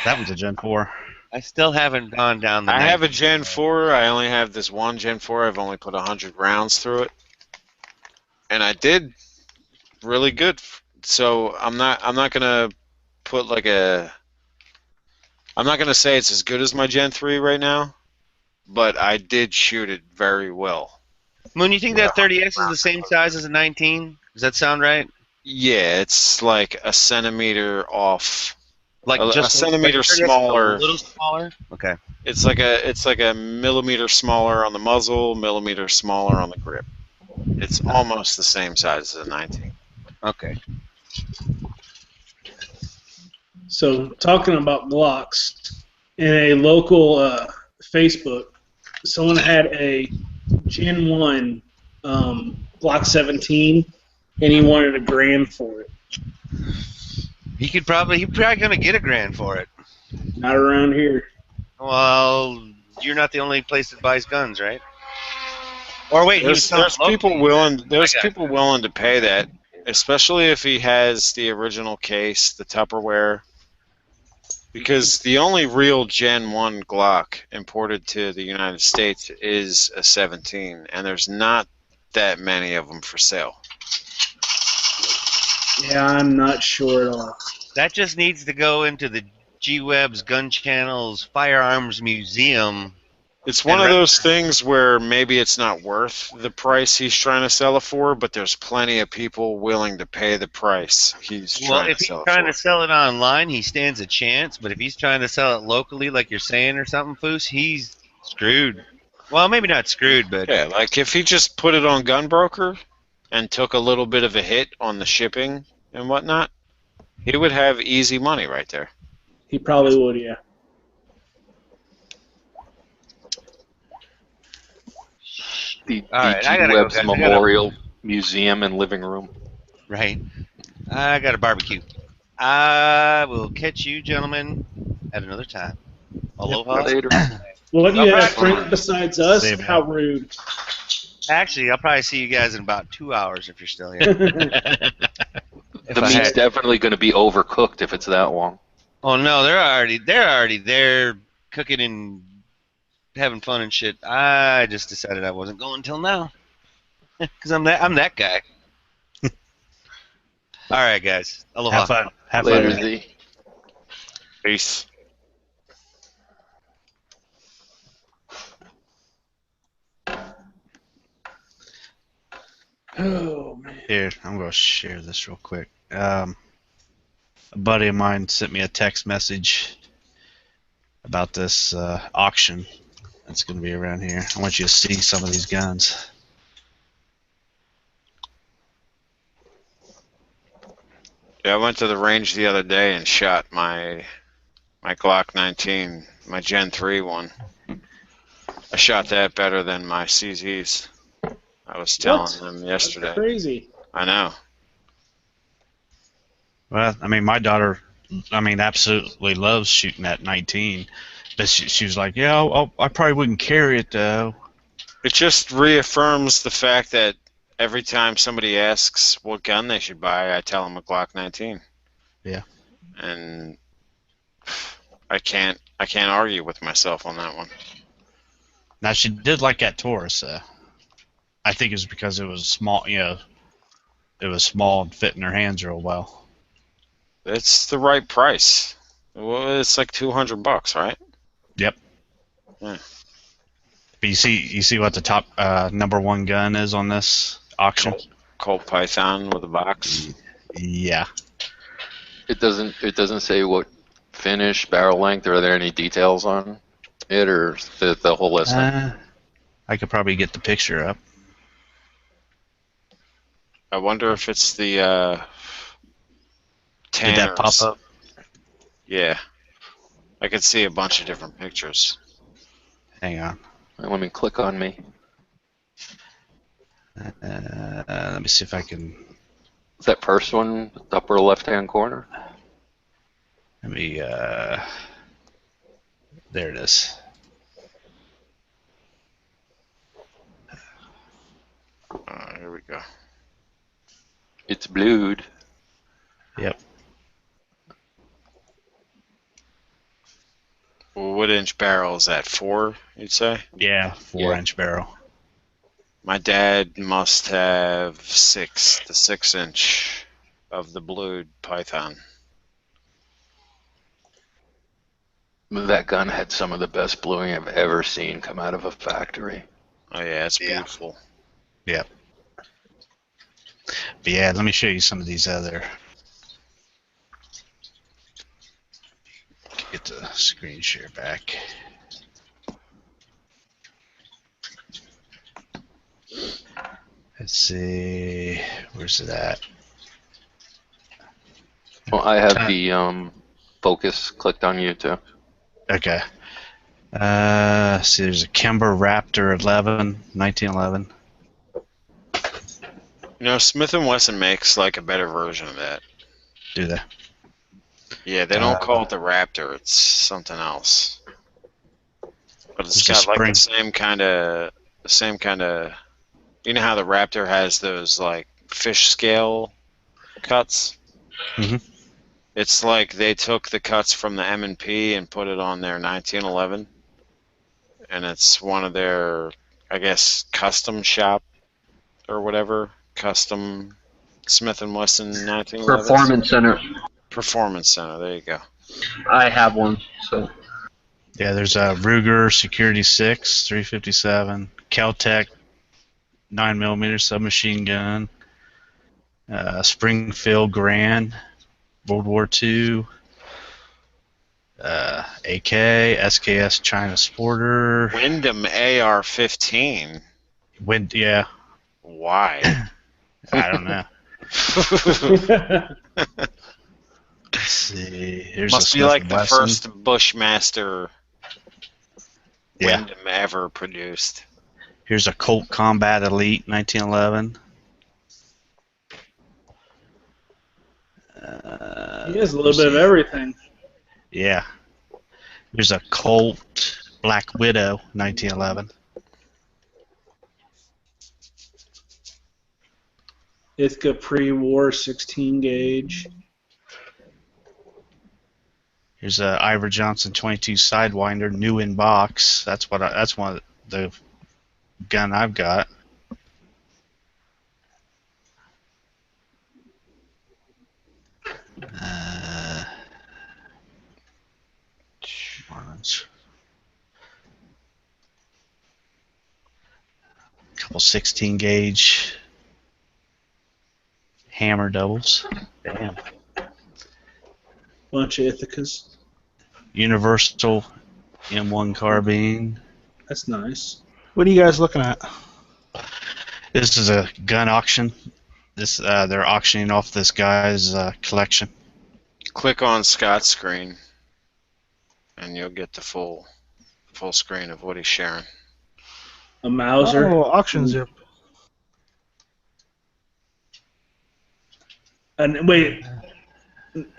That was a Gen 4. I still haven't gone down the. I have a Gen 4. I only have this one Gen 4. I've only put 100 rounds through it, and I did really good. So I'm not gonna put like a. I'm not gonna say it's as good as my Gen 3 right now, but I did shoot it very well. Moon, you think that 30X is the same size as a 19? Does that sound right? Yeah, it's like a centimeter off. Like a just centimeter smaller. A little smaller. Okay. It's like a millimeter smaller on the muzzle, millimeter smaller on the grip. It's almost the same size as a 19. Okay. So, talking about Glocks, in a local Facebook, someone had a Gen 1 Glock 17, and he wanted $1,000 for it. He's probably gonna get $1,000 for it. Not around here. Well, you're not the only place that buys guns, right? Or wait, there's people willing. There's people willing to pay that, especially if he has the original case, the Tupperware. Because the only real Gen 1 Glock imported to the United States is a 17, and there's not that many of them for sale. Yeah, I'm not sure at all. That just needs to go into the G-Web's Gun Channel's Firearms Museum. It's one of those things where maybe it's not worth the price he's trying to sell it for, but there's plenty of people willing to pay the price he's trying to sell it for. If he's trying to sell it online, he stands a chance, but if he's trying to sell it locally, like you're saying or something, Foos, he's screwed. Well, maybe not screwed, but... Yeah, like if he just put it on Gunbroker and took a little bit of a hit on the shipping and whatnot, he would have easy money right there. He probably would, yeah. The G-Web's Memorial Museum and Living Room. Right. I got a barbecue. I will catch you gentlemen at another time. Aloha. Later. What do you have, Frank, besides us? How rude. Actually, I'll probably see you guys in about 2 hours if you're still here. The meat's definitely going to be overcooked if it's that long. Oh no, they're already there cooking and having fun and shit. I just decided I wasn't going until now, because I'm that guy. All right, guys. Aloha. Have fun. Have Later, fun. Z. Peace. Oh, man. Here, I'm going to share this real quick. A buddy of mine sent me a text message about this auction that's going to be around here. I want you to see some of these guns. Yeah, I went to the range the other day and shot my Glock 19, my Gen 3 one. I shot that better than my CZs. I was telling them yesterday. That's crazy. I know. Well, I mean, my daughter I mean, absolutely loves shooting at 19. But she was like, yeah, I probably wouldn't carry it though. It just reaffirms the fact that every time somebody asks what gun they should buy, I tell them a Glock 19. Yeah. And I can't argue with myself on that one. Now she did like that Taurus. I think it was because it was small. It was small and fit in her hands real well. It's the right price. Well, it's like $200, right? Yep. Yeah. But you see what the top #1 gun is on this auction? Colt Python with a box. Yeah. It doesn't say what finish, barrel length. Are there any details on it, or the whole listing? I could probably get the picture up. I wonder if it's the Did that pop Tanners. up? Yeah. I could see a bunch of different pictures. Hang on. Let me click on me. Let me see if I can. Is that first one, upper left-hand corner? Let me. There it is. Here we go. It's blued. Yep. Well, what inch barrel is that? 4, you'd say? Yeah, 4-inch barrel. My dad must have the 6-inch of the blued Python. That gun had some of the best bluing I've ever seen come out of a factory. Oh yeah, it's beautiful. Yep. But yeah, let me show you some of these other. Get the screen share back. Let's see, where's it at? Well, I have the focus clicked on you too. Okay. See, there's a Kemper Raptor 11, 1911. You know, Smith & Wesson makes like a better version of that. Do they? Yeah, they don't call it the Raptor. It's something else. But it's There's got a like spring. the same kind of. You know how the Raptor has those like fish scale cuts? Mhm. It's like they took the cuts from the M&P and put it on their 1911, and it's one of their, I guess, custom shop or whatever, custom Smith & Wesson 1911. Performance Center. Performance Center. There you go. I have one. So Yeah, there's a Ruger Security 6, 357, Caltech 9mm submachine gun, Springfield Grand, World War II, AK, SKS China Sporter. Wyndham AR-15. Yeah. Why? I don't know. Let's see. Here's Must a be like Smith & the Wesson. first Bushmaster Yeah. Wyndham ever produced. Here's a Colt Combat Elite 1911. He has a little bit of everything. Yeah. Here's a Colt Black Widow 1911. Ithaca pre-war 16 gauge. Here's a Ivor Johnson 22 Sidewinder, new in box. That's one of the gun I've got. Couple 16 gauge hammer doubles. Damn. Bunch of Ithacas. Universal M1 carbine. That's nice. What are you guys looking at? This is a gun auction. They're auctioning off this guy's collection. Click on Scott's screen, and you'll get the full screen of what he's sharing. A Mauser. Oh, auctions are. And wait,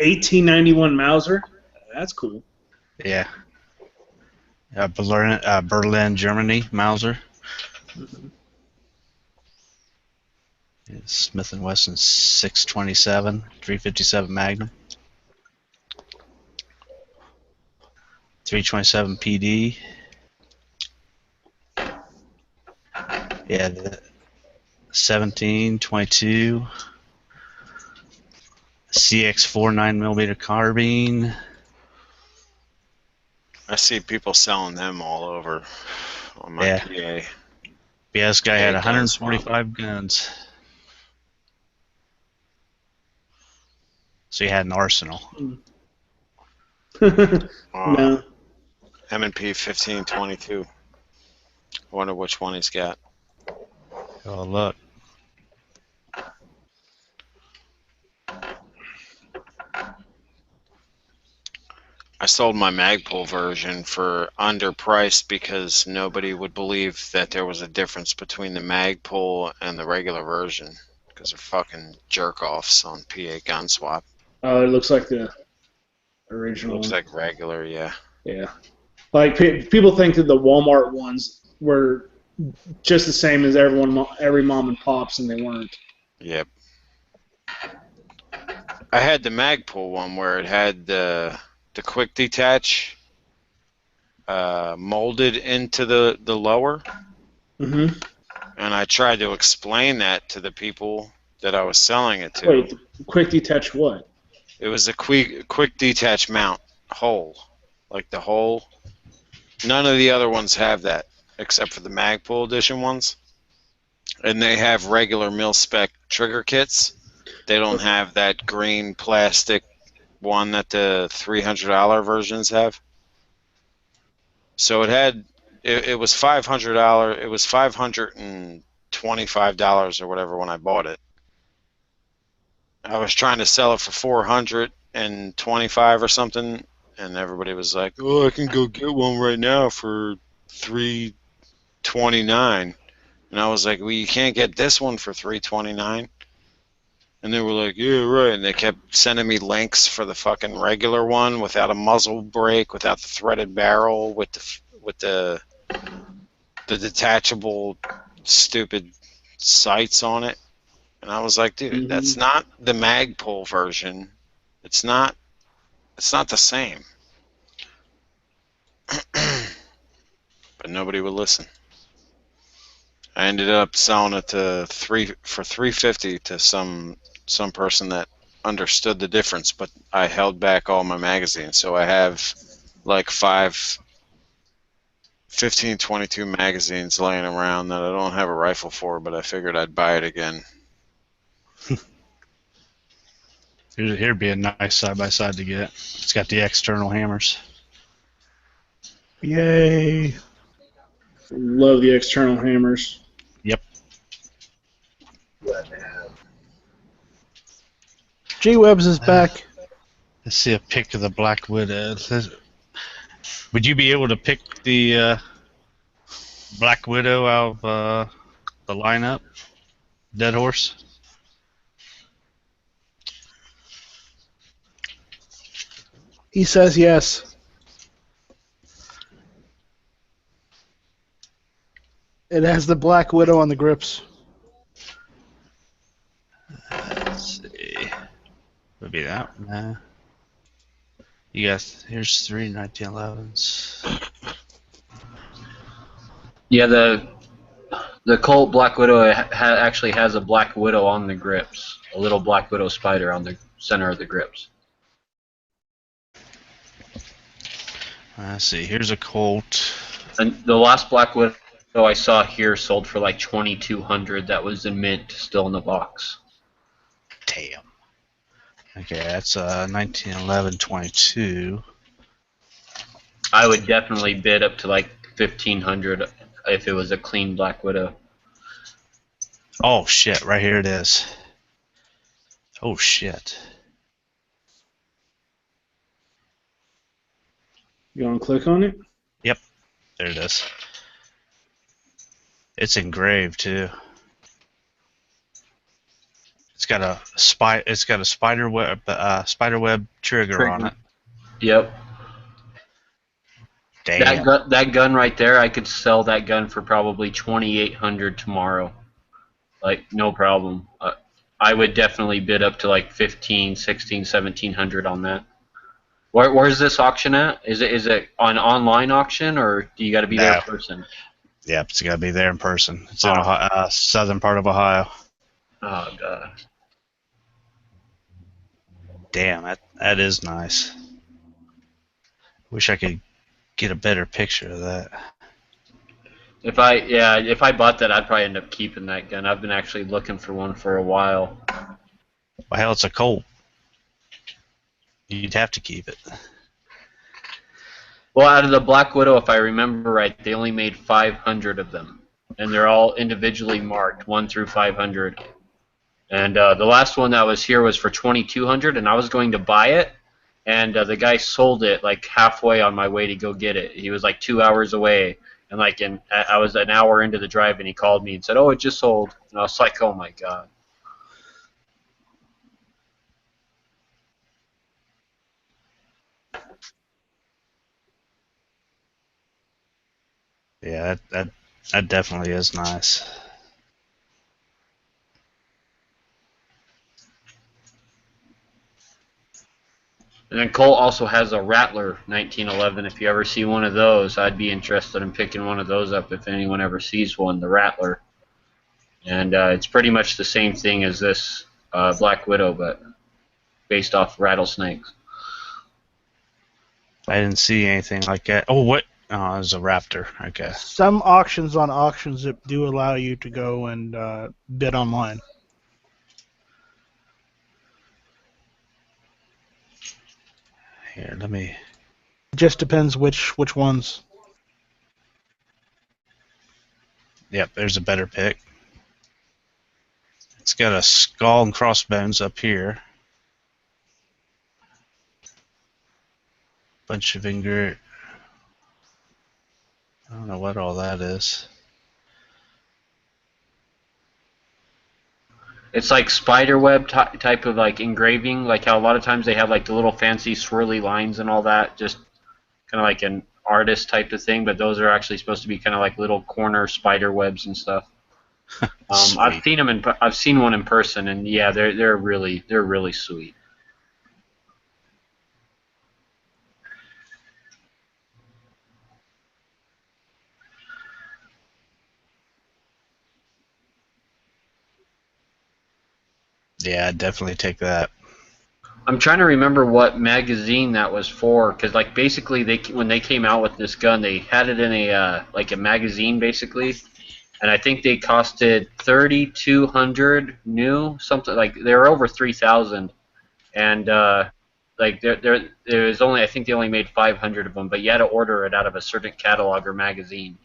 1891 Mauser. That's cool. Yeah. Berlin, Germany, Mauser. Smith & Wesson 627, 357 Magnum. 327 PD. Yeah, the 17, 22. CX4 9mm carbine. I see people selling them all over on my PA. Yeah, this guy had PA gun swap. 145 guns. So he had an arsenal. No. M&P 1522. Wonder which one he's got. Oh, look. I sold my Magpul version for underpriced because nobody would believe that there was a difference between the Magpul and the regular version because they're fucking jerk-offs on PA gun swap. Oh, it looks like the original. Looks one. like regular, yeah. Yeah. Like people think that the Walmart ones were just the same as every mom and pops, and they weren't. Yep. I had the Magpul one where it had the quick detach molded into the lower. Mm-hmm. And I tried to explain that to the people that I was selling it to. Wait, quick detach what? It was a quick detach mount hole, like the hole. None of the other ones have that, except for the Magpul edition ones. And they have regular mil-spec trigger kits. They don't have that green plastic one that the $300 versions have. So it was $500. It was $525 or whatever when I bought it. I was trying to sell it for $425 or something, and everybody was like, "Oh, I can go get one right now for $329." And I was like, "Well, you can't get this one for $329." And they were like, "Yeah, right." And they kept sending me links for the fucking regular one without a muzzle brake, without the threaded barrel, with the detachable stupid sights on it. And I was like, dude, that's not the Magpul version. It's not the same. But nobody would listen. I ended up selling it for $350 to some person that understood the difference, but I held back all my magazines, so I have like 5 15-22 magazines laying around that I don't have a rifle for, but I figured I'd buy it again. Here'd be a nice side-by-side to get. It's got the external hammers. Yay. Love the external hammers. Yep. G-Webs is back. Let's see a pic of the Black Widow. Would you be able to pick the Black Widow out of the lineup? Dead Horse? He says yes. It has the Black Widow on the grips. Let's see. Would be that one. You guys, here's 3 1911s. Yeah, the Colt Black Widow actually has a Black Widow on the grips, a little Black Widow spider on the center of the grips. Let's see. Here's a Colt. And the last Black Widow I saw here sold for like $2,200. That was in mint, still in the box. Damn. Okay, that's 1911 22. I would definitely bid up to like $1,500 if it was a clean Black Widow. Oh shit! Right here it is. Oh shit. You want to click on it? Yep. There it is. It's engraved too. It's got a spider web trigger on it. Yep. Damn. That gun right there, I could sell that gun for probably 2,800 tomorrow. Like, no problem. I would definitely bid up to like 15, 16, 1,700 on that. Where's this auction at? Is it an online auction, or do you got to be there in person? Yep, it's got to be there in person. It's in Ohio, southern part of Ohio. Oh god. Damn, that is nice. Wish I could get a better picture of that. If I bought that, I'd probably end up keeping that gun. I've been actually looking for one for a while. Well, hell, it's a Colt. You'd have to keep it. Well, out of the Black Widow, if I remember right, they only made 500 of them, and they're all individually marked 1 through 500. And the last one that was here was for 2,200, and I was going to buy it, and the guy sold it like halfway on my way to go get it. He was like 2 hours away, and I was an hour into the drive, and he called me and said, "Oh, it just sold." And I was like, "Oh my god." Yeah, that definitely is nice. And then Colt also has a Rattler 1911. If you ever see one of those, I'd be interested in picking one of those up if anyone ever sees one, the Rattler. And it's pretty much the same thing as this Black Widow, but based off rattlesnakes. I didn't see anything like that. Oh, what? Oh, it was a Raptor. Okay. Some auctions on Auction Zip do allow you to go and bid online. Here, let me. It just depends which ones. Yep, there's a better pick. It's got a skull and crossbones up here. Bunch of I don't know what all that is. It's like spiderweb type of like engraving, like how a lot of times they have like the little fancy swirly lines and all that, just kind of like an artist type of thing. But those are actually supposed to be kind of like little corner spider webs and stuff. I've seen one in person, and yeah, they're really sweet. Yeah, I'd definitely take that. I'm trying to remember what magazine that was for, because like basically when they came out with this gun, they had it in a like a magazine basically, and I think they costed 3,200 new, something like they were over 3,000, and like there was only, I think they only made 500 of them, but you had to order it out of a certain catalog or magazine,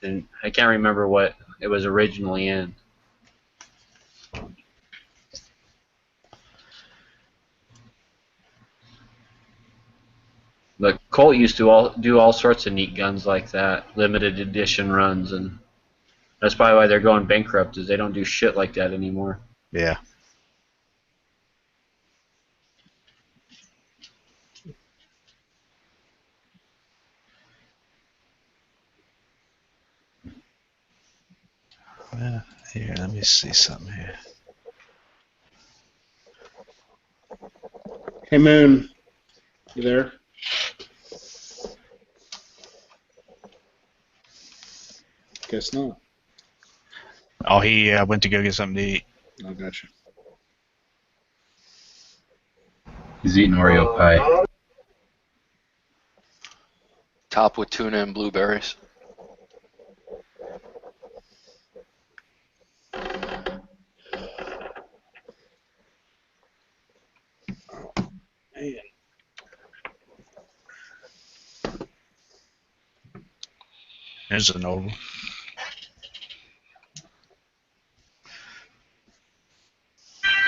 and I can't remember what it was originally in. But Colt used to do all sorts of neat guns like that, limited edition runs, and that's probably why they're going bankrupt, is they don't do shit like that anymore. Yeah. Here, let me see something here. Hey, Moon. You there? Guess not. Oh, he went to go get something to eat. I gotcha. He's eating Oreo pie. Top with tuna and blueberries. Man. There's an old one.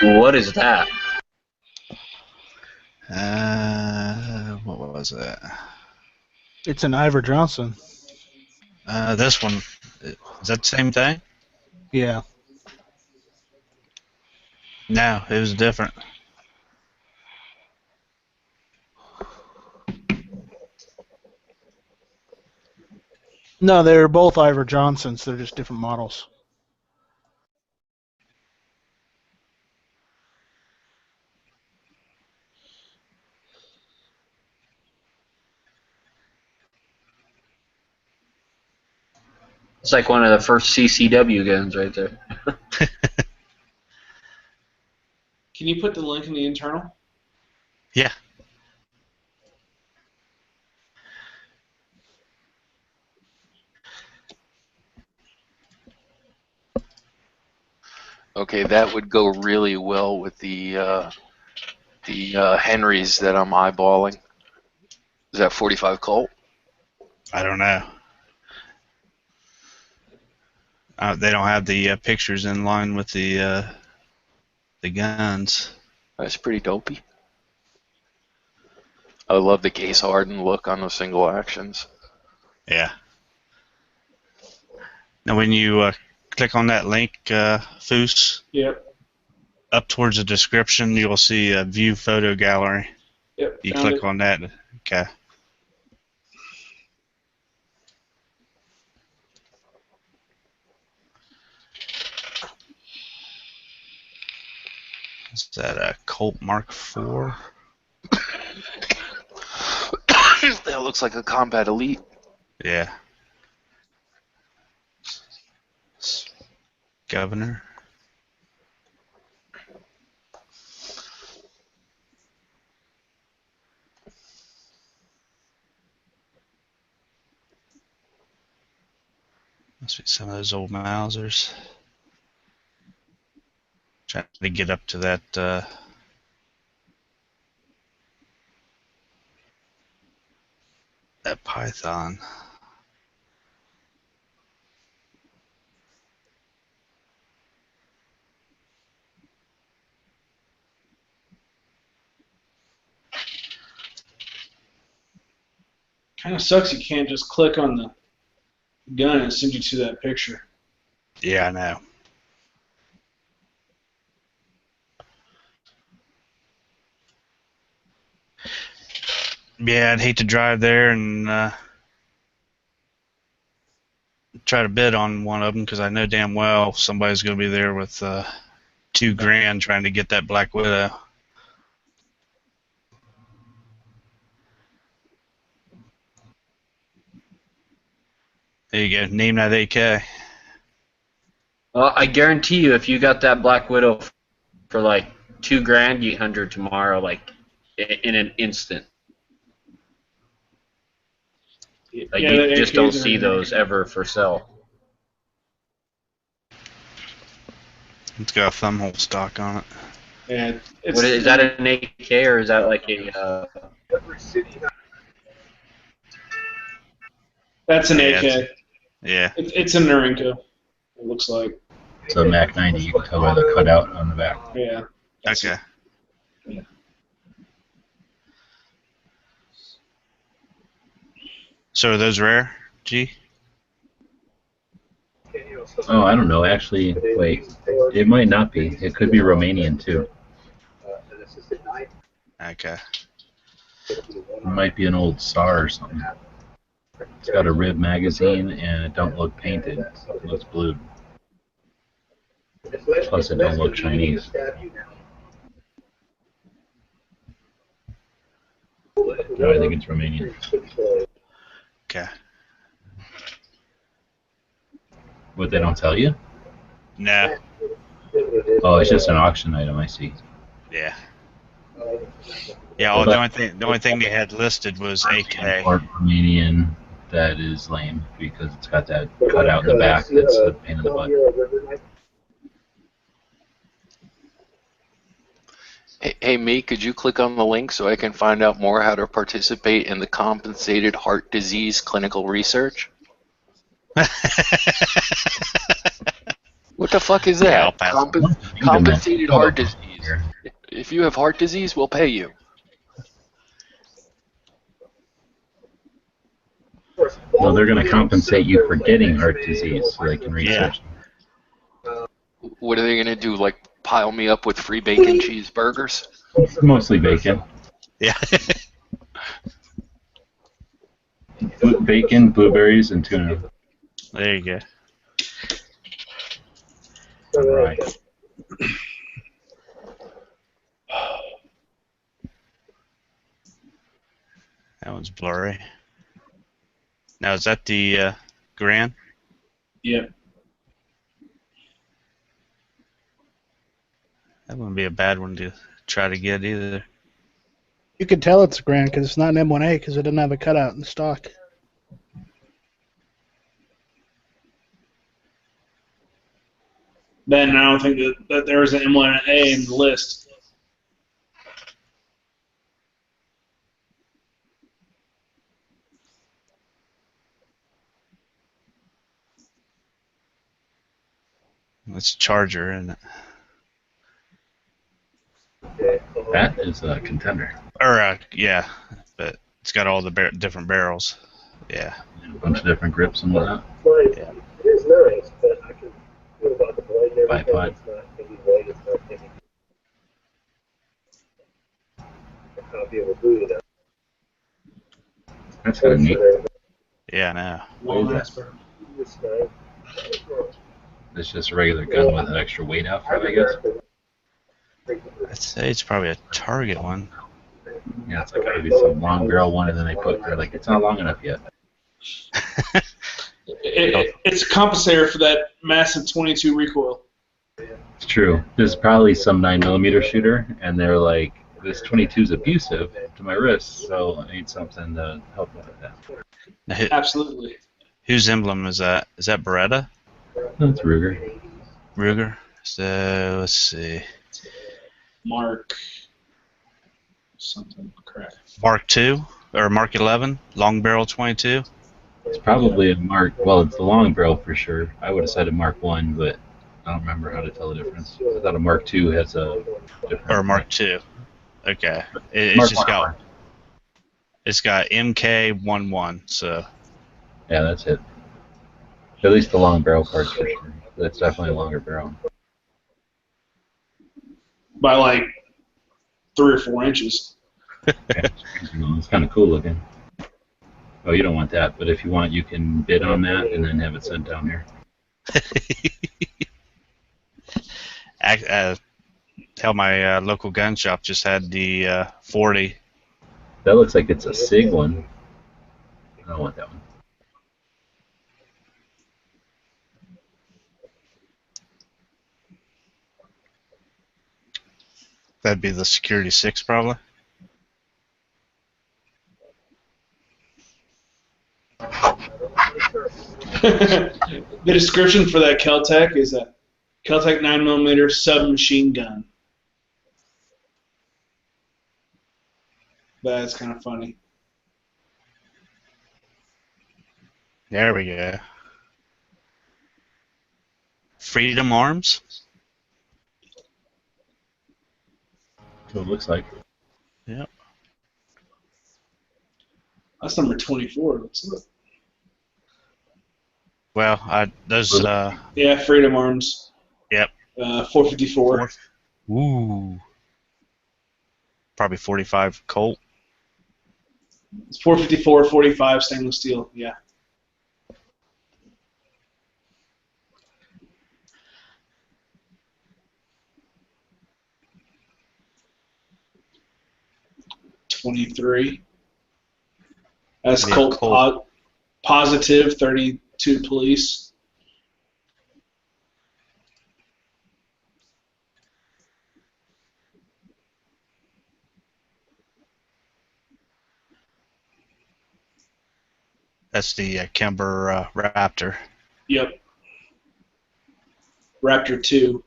What is that? What was that? It's an Ivor Johnson. This one, is that the same thing? Yeah. No, it was different. No, they're both Ivor Johnsons. They're just different models. It's like one of the first CCW guns right there. Can you put the link in the internal? Yeah. Okay, that would go really well with the Henrys that I'm eyeballing. Is that 45 Colt? I don't know. They don't have the pictures in line with the guns. That's pretty dopey. I love the case hardened look on those single actions. Yeah. Now, when you click on that link, Foos, Yep. up towards the description, you'll see a view photo gallery. Yep. You found click it. on that. Okay. Is that a Colt Mark IV? That looks like a Combat Elite. Yeah. Governor. Must be some of those old Mausers. Trying to get up to that that Python. Kind of sucks you can't just click on the gun and send you to that picture. Yeah, I know. Yeah, I'd hate to drive there and try to bid on one of them because I know damn well somebody's going to be there with $2,000 trying to get that Black Widow. There you go. Name that AK. Well, I guarantee you, if you got that Black Widow for like $2,000, you hunt her tomorrow, like in an instant. Like Yeah, you the just AKs don't are see those ever for sale. It's got a thumbhole stock on it. Yeah, What is that, an AK or is that like a? That's an Yeah, AK. Yeah. It's a Nurinko. It looks like. It's a Mac 90. You can tell by the cutout on the back. Yeah. Okay. So are those rare, G? Oh, I don't know. Actually, wait. It might not be. It could be Romanian too. Okay. It might be an old SAR or something. It's got a rib magazine and it don't look painted. It looks blued. Plus, it don't look Chinese. No, I think it's Romanian. Okay. What, they don't tell you? No. Oh, it's just an auction item. I see. Yeah. Yeah. Well, the only thing they had listed was AK. Or Romanian. That is lame because it's got that cutout in the back. That's the pain in the butt. Hey, me, could you click on the link so I can find out more how to participate in the compensated heart disease clinical research? What the fuck is Yeah, I'll that? pass. Compensated heart disease. If you have heart disease, we'll pay you. Well, they're going to compensate you for getting heart disease so they can research. What are they going to do? Like pile me up with free bacon cheeseburgers. Mostly bacon. Yeah. Bacon, blueberries, and tuna. There you go. Right. That one's blurry. Now, is that the Grand? Yep. That wouldn't be a bad one to try to get either. You can tell it's a Grand because it's not an M1A because it doesn't have a cutout in stock. Ben, I don't think that there is an M1A in the list. It's Charger, isn't it? That is a contender. Or, yeah, but it's got all the different barrels. Yeah. A bunch of different grips and whatnot. Yeah. It is nice, but I can feel about the blade and everything. Bipod. It's not heavyweight. It's not heavy. I'll be able to boot it up. That's kind of neat. Yeah, I know. What is that? It's nice. It's just a regular gun with an extra weight out front, I guess. I'd say it's probably a Target one. Yeah, it's like maybe some long barrel one, and then they're like, it's not long enough yet. It's a compensator for that massive 22 recoil. It's true. There's probably some 9mm shooter, and they're like, this 22 is abusive to my wrist, so I need something to help me with that. Now, Absolutely. whose emblem is that? Is that Beretta? That's Ruger. Ruger? So, let's see. Mark something. Crap. Mark 2? Or Mark 11? Long barrel 22? It's probably a Mark. Well, it's the long barrel for sure. I would have said a Mark 1, but I don't remember how to tell the difference. I thought a Mark 2 has a different. Or Mark 2. Okay. Mark It's got MK11, so. Yeah, that's it. At least the long barrel parts for sure. That's definitely a longer barrel. By like 3 or 4 inches. It's kind of cool looking. Oh, you don't want that, but if you want, you can bid on that and then have it sent down here. Hell, my local gun shop just had the 40. That looks like it's a SIG one. I don't want that one. That'd be the Security 6, probably. The description for that Keltec is a Keltec 9mm submachine gun. That's kind of funny. There we go. Freedom Arms? That's what it looks like. Yep. That's number 24. Let's look. Well, those. Yeah, Freedom Arms. Yep. 454. Ooh. Probably 45 Colt. It's 454, 45 stainless steel. Yeah. $23. That's Yeah, Colt positive 32 police. That's the Kemper Raptor. Yep. Raptor 2.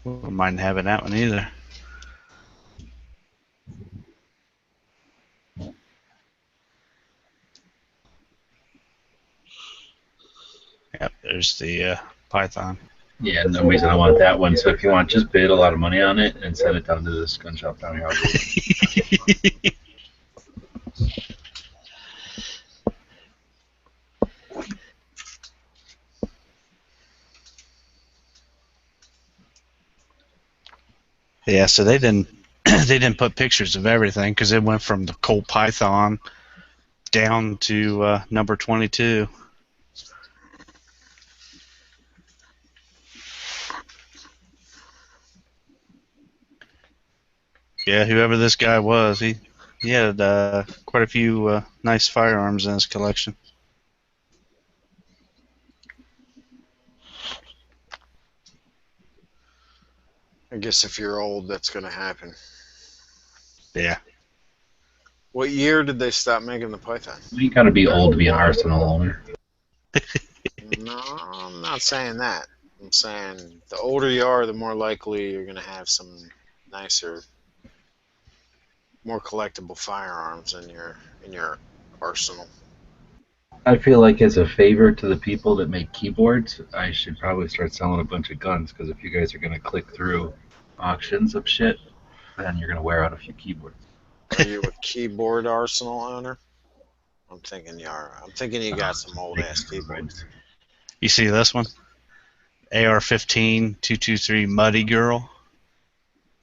Wouldn't mind having that one either. Yep, there's the Python. Yeah, no reason I want that one. So if you want, just bid a lot of money on it and send it down to this gun shop down here. Yeah, so they didn't they didn't put pictures of everything because it went from the Colt Python down to number 22. Yeah, whoever this guy was, he had quite a few nice firearms in his collection. I guess if you're old, that's going to happen. Yeah. What year did they stop making the Python? You got to be old to be an Arsenal owner. No, I'm not saying that. I'm saying the older you are, the more likely you're going to have some nicer, more collectible firearms in your arsenal. I feel like as a favor to the people that make keyboards, I should probably start selling a bunch of guns, because if you guys are going to click through auctions of shit, then you're going to wear out a few keyboards. Are you a keyboard arsenal owner? I'm thinking you are. I'm thinking you got some old ass keyboards. You see this one? AR-15 223 Muddy Girl.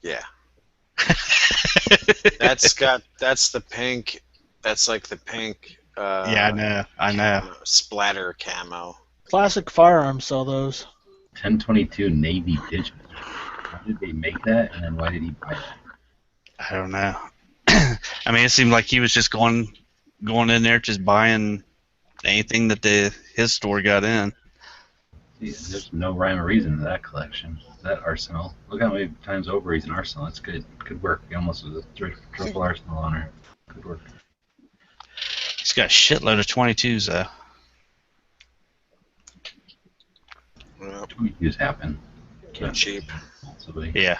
Yeah. That's the pink. That's like the pink. Yeah, I know. Splatter camo. Classic firearms sell those. 1022 Navy Digital. How did they make that, and then why did he buy that? I don't know. I mean, it seemed like he was just going in there, just buying anything that his store got in. See, there's no rhyme or reason to that collection, that arsenal. Look how many times over he's an arsenal. That's good. Good work. He almost was a triple arsenal owner. Good work. He's got a shitload of 22s, though. Well, 22s happen. cheap. Possibly. Yeah.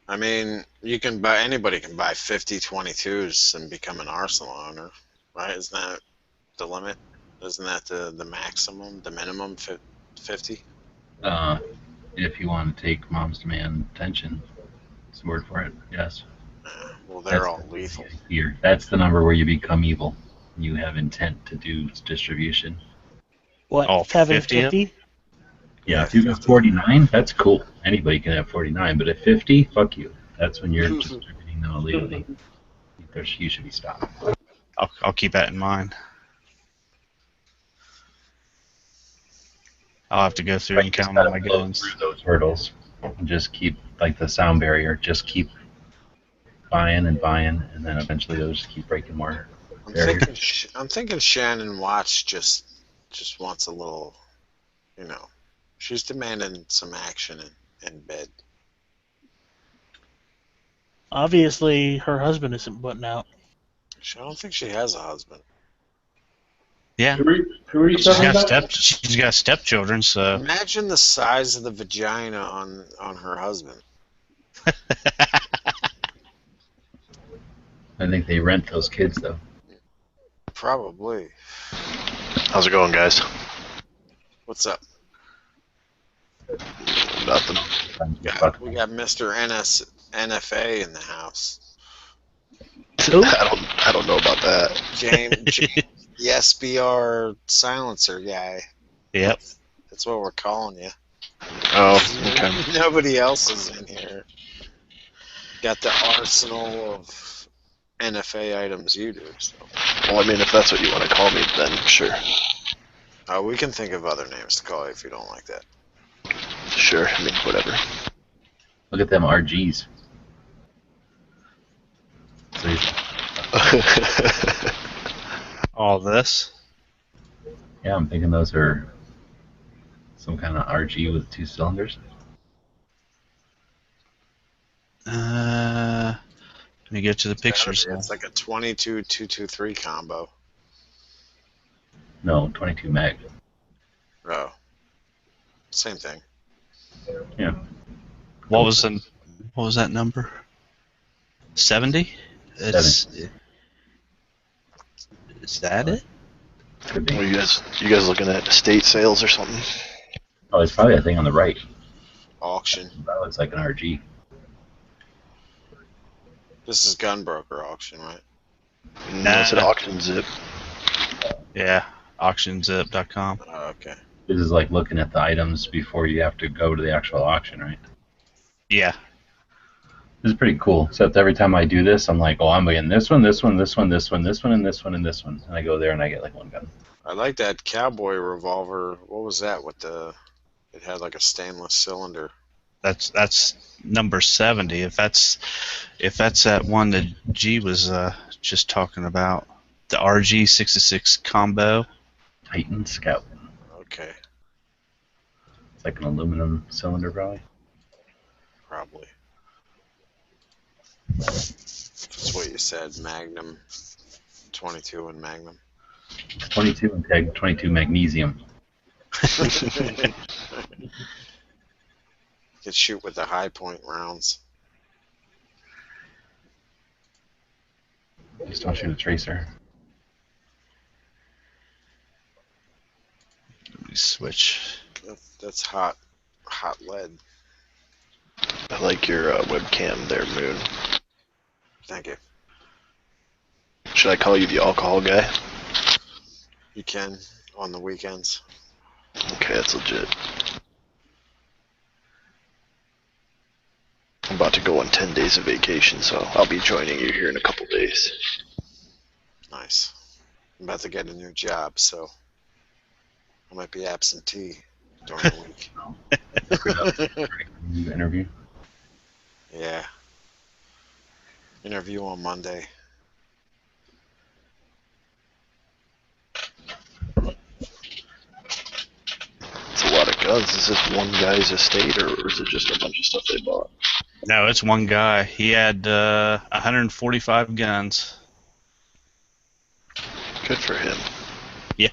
I mean, anybody can buy 50 22s and become an arsenal owner, right? Isn't that the limit? Isn't that the maximum, the minimum 50? If you want to take Mom's Demand attention, it's the word for it, yes. Well, they're all lethal. Here, that's the number where you become evil. You have intent to do distribution. What? Oh, having 50? 50? Yeah, if you have 49, that's cool. Anybody can have 49, but at 50, fuck you. That's when you're distributing them illegally. You should be stopped. I'll keep that in mind. I'll have to go through and count all my guns. Through those hurdles, and just keep, like the sound barrier, just keep buying, and then eventually they'll just keep breaking more barriers. I'm thinking Shannon Watts just wants a little, she's demanding some action in bed. Obviously, her husband isn't putting out. I don't think she has a husband. Yeah. Who are you talking about? She's got stepchildren, so. Imagine the size of the vagina on her husband. I think they rent those kids, though. Probably. How's it going, guys? What's up? Nothing. We got Mr. NFA in the house. Who? I don't know about that. James, the SBR silencer guy. Yep. That's what we're calling you. Oh, okay. Nobody else is in here. Got the arsenal of NFA items you do. So. Well, I mean, if that's what you want to call me, then sure. We can think of other names to call you if you don't like that. Sure, I mean, whatever. Look at them RGs. All this? Yeah, I'm thinking those are some kind of RG with 2 cylinders. Let me get to the pictures. It's like a 22-223 combo. No, 22 mag. Oh. Same thing. Yeah. What was that number? 70? Is that it? Could be. Are you guys looking at estate sales or something? Oh, it's probably a thing on the right. Auction. That looks like an RG. This is Gunbroker Auction, right? No, it's an auction zip. Yeah, auctionzip.com. Oh, okay. This is like looking at the items before you have to go to the actual auction, right? Yeah, This is pretty cool. Except every time I do this, I'm like, oh, I'm getting this one, this one, this one, this one, this one, and this one, and this one. And I go there and I get like one gun. I like that cowboy revolver. What was that with the? It had like a stainless cylinder. That's number 70. If that's that one that G was just talking about, the RG66 combo. Titan Scout. Okay, It's like an aluminum cylinder, probably. probably. That's what you said. Magnum, 22 and Magnum. 22 and tag 22 magnesium. You can shoot with the high point rounds. Just don't shoot a tracer. Let me switch. That's hot lead. I like your webcam there, Moon. Thank you. Should I call you the alcohol guy? You can on the weekends. Okay, that's legit. I'm about to go on 10 days of vacation, so I'll be joining you here in a couple days. Nice. I'm about to get a new job, so I might be absentee during the week. New interview. Yeah. Interview on Monday. It's a lot of guns. Is this one guy's estate, or is it just a bunch of stuff they bought? No, it's one guy. He had 145 guns. Good for him. Yeah.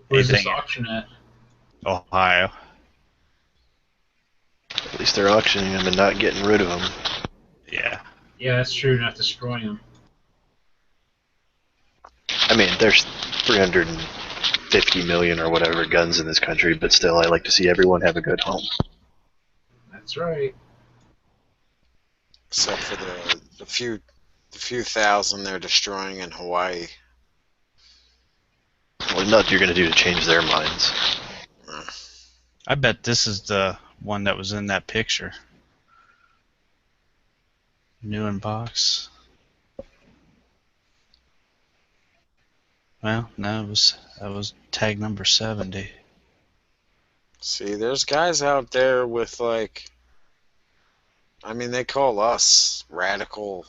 Where's this Anything- auction at? Ohio. At least they're auctioning them and not getting rid of them. Yeah. Yeah, that's true. Not destroying them. I mean, there's 350 million or whatever guns in this country, but still, I like to see everyone have a good home. That's right. Except for the few thousand they're destroying in Hawaii. What nut you're gonna do to change their minds? I bet this is the one that was in that picture. New in box. Well, no, that was tag number 70. See, there's guys out there with like, I mean, they call us radical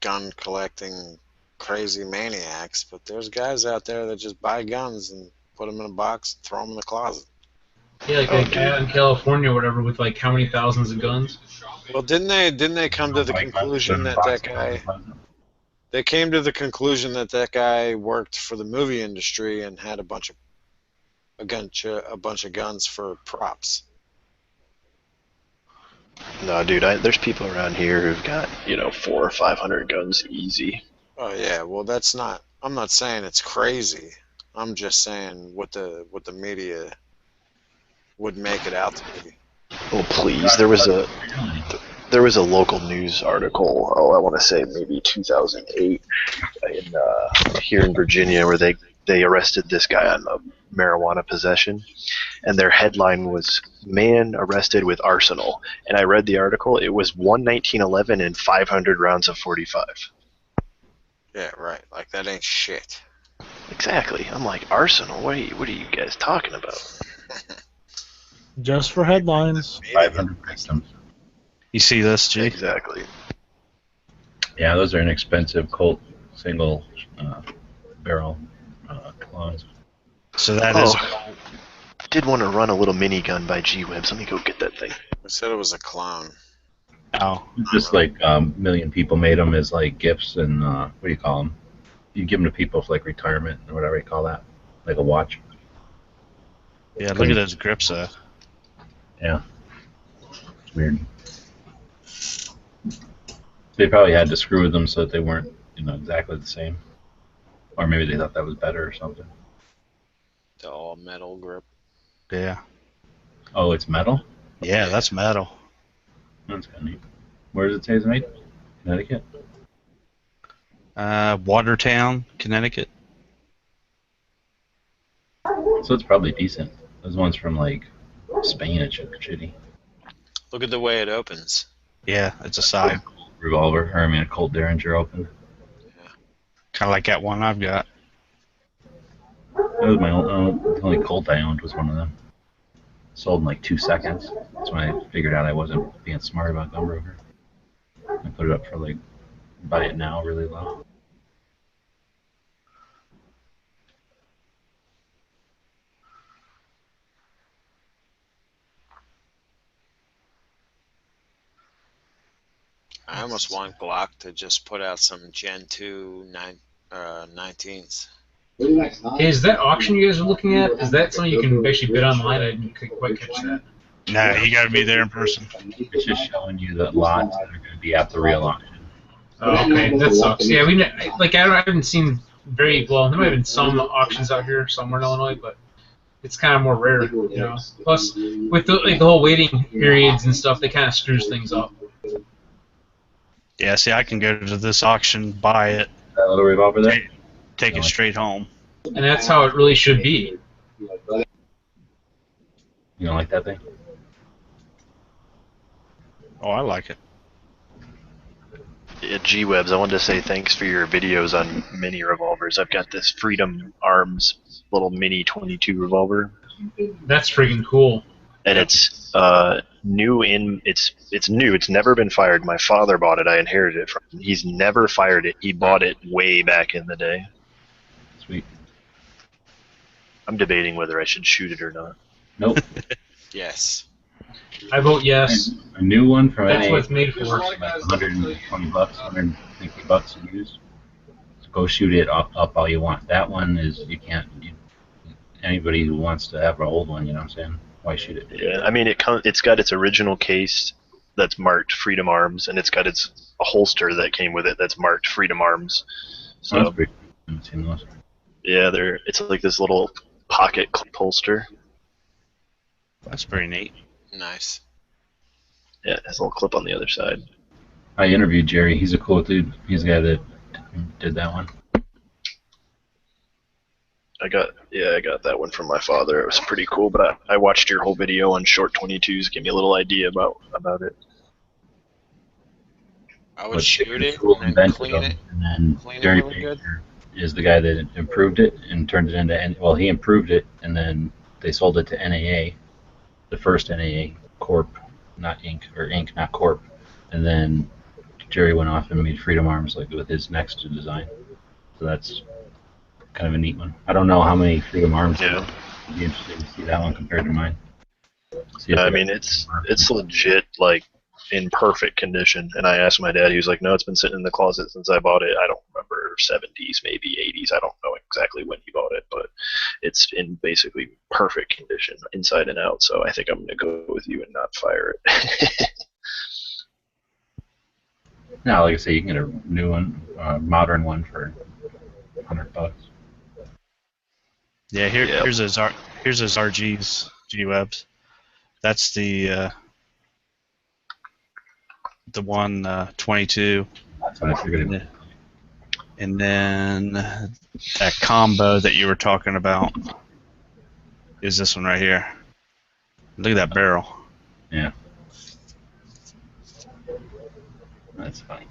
gun collecting crazy maniacs, but there's guys out there that just buy guns and put them in a box and throw them in the closet. Yeah, like that guy out in California or whatever with like how many thousands of guns? Well, didn't they come to the conclusion that guy? They came to the conclusion that guy worked for the movie industry and had a bunch of guns for props. No, dude, there's people around here who've got 400 or 500 guns easy. Oh yeah, well that's not. I'm not saying it's crazy. I'm just saying what the media would make it out to be. Oh please, there was a local news article. Oh, I want to say maybe 2008 here in Virginia, where they arrested this guy on marijuana possession, and their headline was "Man Arrested with Arsenal." And I read the article. It was 1911 and 500 rounds of 45. Yeah, right. Like that ain't shit. Exactly. I'm like, Arsenal? What are you guys talking about? Just for headlines. 500 systems. You see this, G? Exactly. Yeah, those are inexpensive Colt single barrel clones. So that is. I did want to run a little minigun by G-Webs. Let me go get that thing. I said it was a clown. Oh. Just like a million people made them as like gifts and what do you call them? You give them to people for like retirement or whatever you call that, like a watch. Yeah, look at those grips, though. Yeah. It's weird. They probably had to screw with them so that they weren't, exactly the same. Or maybe they thought that was better or something. The all metal grip. Yeah. Oh, it's metal? Yeah, that's metal. That's kind of neat. Where does it say it's made? Connecticut? Watertown, Connecticut. So it's probably decent. Those ones from like Spain and shit are shitty. Look at the way it opens. Yeah, it's a side. Revolver, or I mean a Colt Derringer open. Kind of like that one I've got. That was my the only Colt I owned was one of them. Sold in like 2 seconds. That's when I figured out I wasn't being smart about Gun Broker. I put it up for like buy it now really low. I almost want Glock to just put out some Gen 2 19s. Is that auction you guys are looking at? Is that something you can actually bid online? I didn't quite catch that. Nah, you got to be there in person. It's just showing you the lots that are going to be at the real auction. Oh, okay, that sucks. Yeah, I haven't seen very well. There might have been some auctions out here somewhere in Illinois, but it's kind of more rare, you know. Plus, with the whole waiting periods and stuff, they kind of screws things up. Yeah, see, I can go to this auction, buy it, That little revolver there? take it straight home. And that's how it really should be. You don't like that thing? Oh, I like it. Yeah, G-Webs, I wanted to say thanks for your videos on mini revolvers. I've got this Freedom Arms little mini 22 revolver. That's freaking cool. And it's new it's new. It's never been fired. My father bought it. I inherited it from him. He's never fired it. He bought it way back in the day. Sweet. I'm debating whether I should shoot it or not. Nope. Yes. I vote yes. A new one from That's NA, what it's made for. like $120, $150 to use. So go shoot it up all you want. That one is anybody who wants to have an old one, you know what I'm saying? Why shoot it? Yeah, I mean it's got its original case that's marked Freedom Arms, and it's got its holster that came with it that's marked Freedom Arms. So that's pretty cool. I haven't seen those. yeah, it's like this little pocket clip holster. That's pretty neat. Nice. Yeah, it has a little clip on the other side. I interviewed Jerry. He's a cool dude. He's the guy that did that one. I got that one from my father. It was pretty cool, but I watched your whole video on short 22s, give me a little idea about it. I would shoot it cool and then clean them, it. and then Clean it Jerry really good. Baker is the guy that improved it and turned it into. Well, he improved it, and then they sold it to NAA, the first NAA Corp, not Inc. or Inc. not Corp, and then Jerry went off and made Freedom Arms like with his next design. So that's kind of a neat one. I don't know how many Freedom Arms. Yeah. It'd be interesting to see that one compared to mine. I mean, it's legit, like, in perfect condition. And I asked my dad, he was like, no, it's been sitting in the closet since I bought it. I don't remember, 70s, maybe 80s. I don't know exactly when he bought it, but it's in basically perfect condition, inside and out. So I think I'm going to go with you and not fire it. Now, like I say, you can get a new one, modern one for $100. Yeah, here's his RGs, G-Webs. That's the one 22. That's what I figured. And then that combo that you were talking about is this one right here. Look at that barrel. Yeah. That's funny.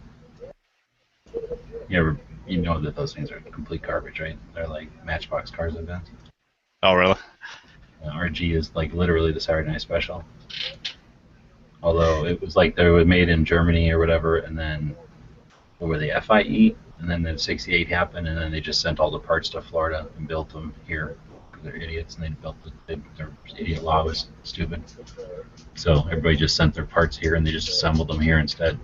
You know that those things are complete garbage, right? They're like Matchbox cars events. Oh, really? RG is like literally the Saturday Night Special. Although it was like they were made in Germany or whatever, and then what were they, FIE? And then the 68 happened, and then they just sent all the parts to Florida and built them here. They're idiots, and they built their idiot law was stupid. So everybody just sent their parts here, and they just assembled them here instead.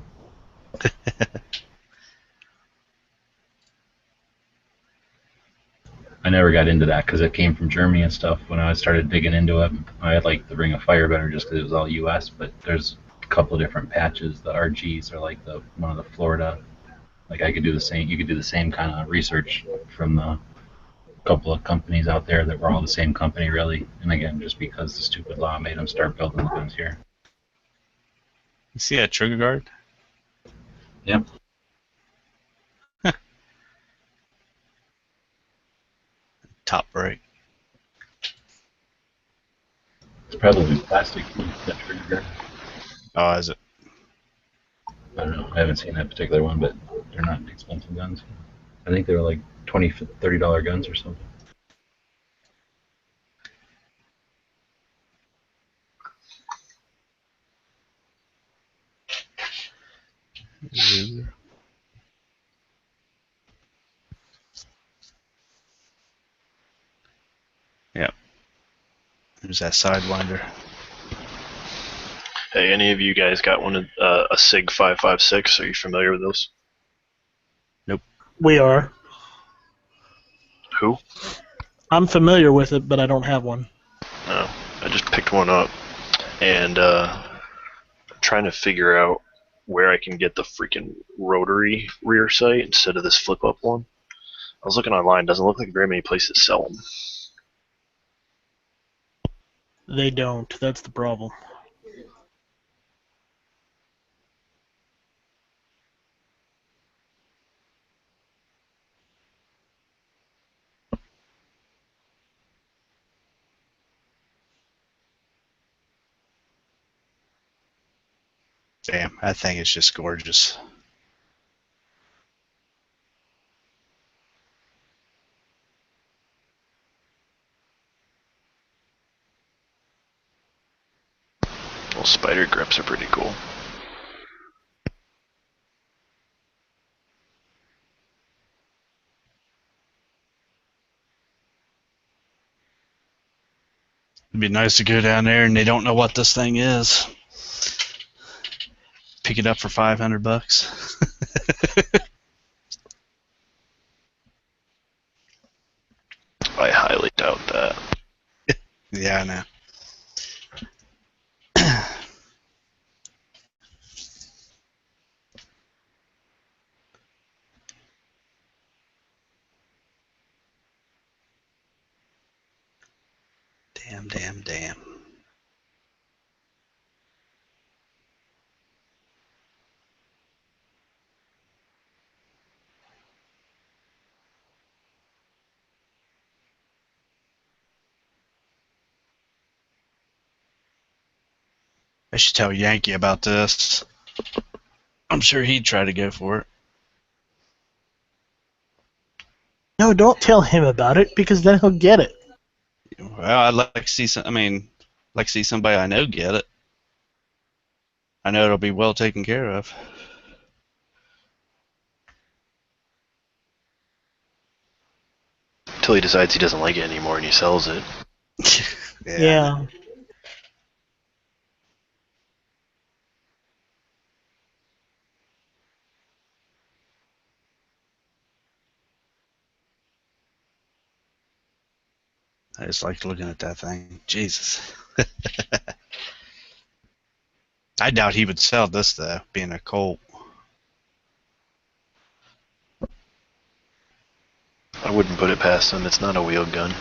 I never got into that because it came from Germany and stuff. When I started digging into it, I had like the Ring of Fire better just because it was all U.S. But there's a couple of different patches. The RGs are like one of the Florida. Like I could do the same. You could do the same kind of research from the couple of companies out there that were all the same company, really. And again, just because the stupid law made them start building the guns here. You see that trigger guard? Yep. Top brake. It's probably plastic. That trigger gun. Oh, is it? I don't know. I haven't seen that particular one, but they're not expensive guns. I think they were like $20, $30 guns or something. Yeah. There's that Sidewinder. Hey, any of you guys got one a Sig 5.56? Are you familiar with those? We are. Who? I'm familiar with it, but I don't have one. No, I just picked one up, and trying to figure out where I can get the freaking rotary rear sight instead of this flip-up one. I was looking online. Doesn't look like very many places sell them. They don't. That's the problem. Damn, that thing is just gorgeous. Well, spider grips are pretty cool. It'd be nice to go down there and they don't know what this thing is. Pick it up for $500. I highly doubt that. Yeah, I know. Damn. I should tell Yankee about this. I'm sure he'd try to go for it. No, don't tell him about it because then he'll get it. Well, I'd like to see like to see somebody I know get it. I know it'll be well taken care of. Until he decides he doesn't like it anymore and he sells it. Yeah. I just like looking at that thing. Jesus. I doubt he would sell this though, being a Colt. I wouldn't put it past him. It's not a wheel gun.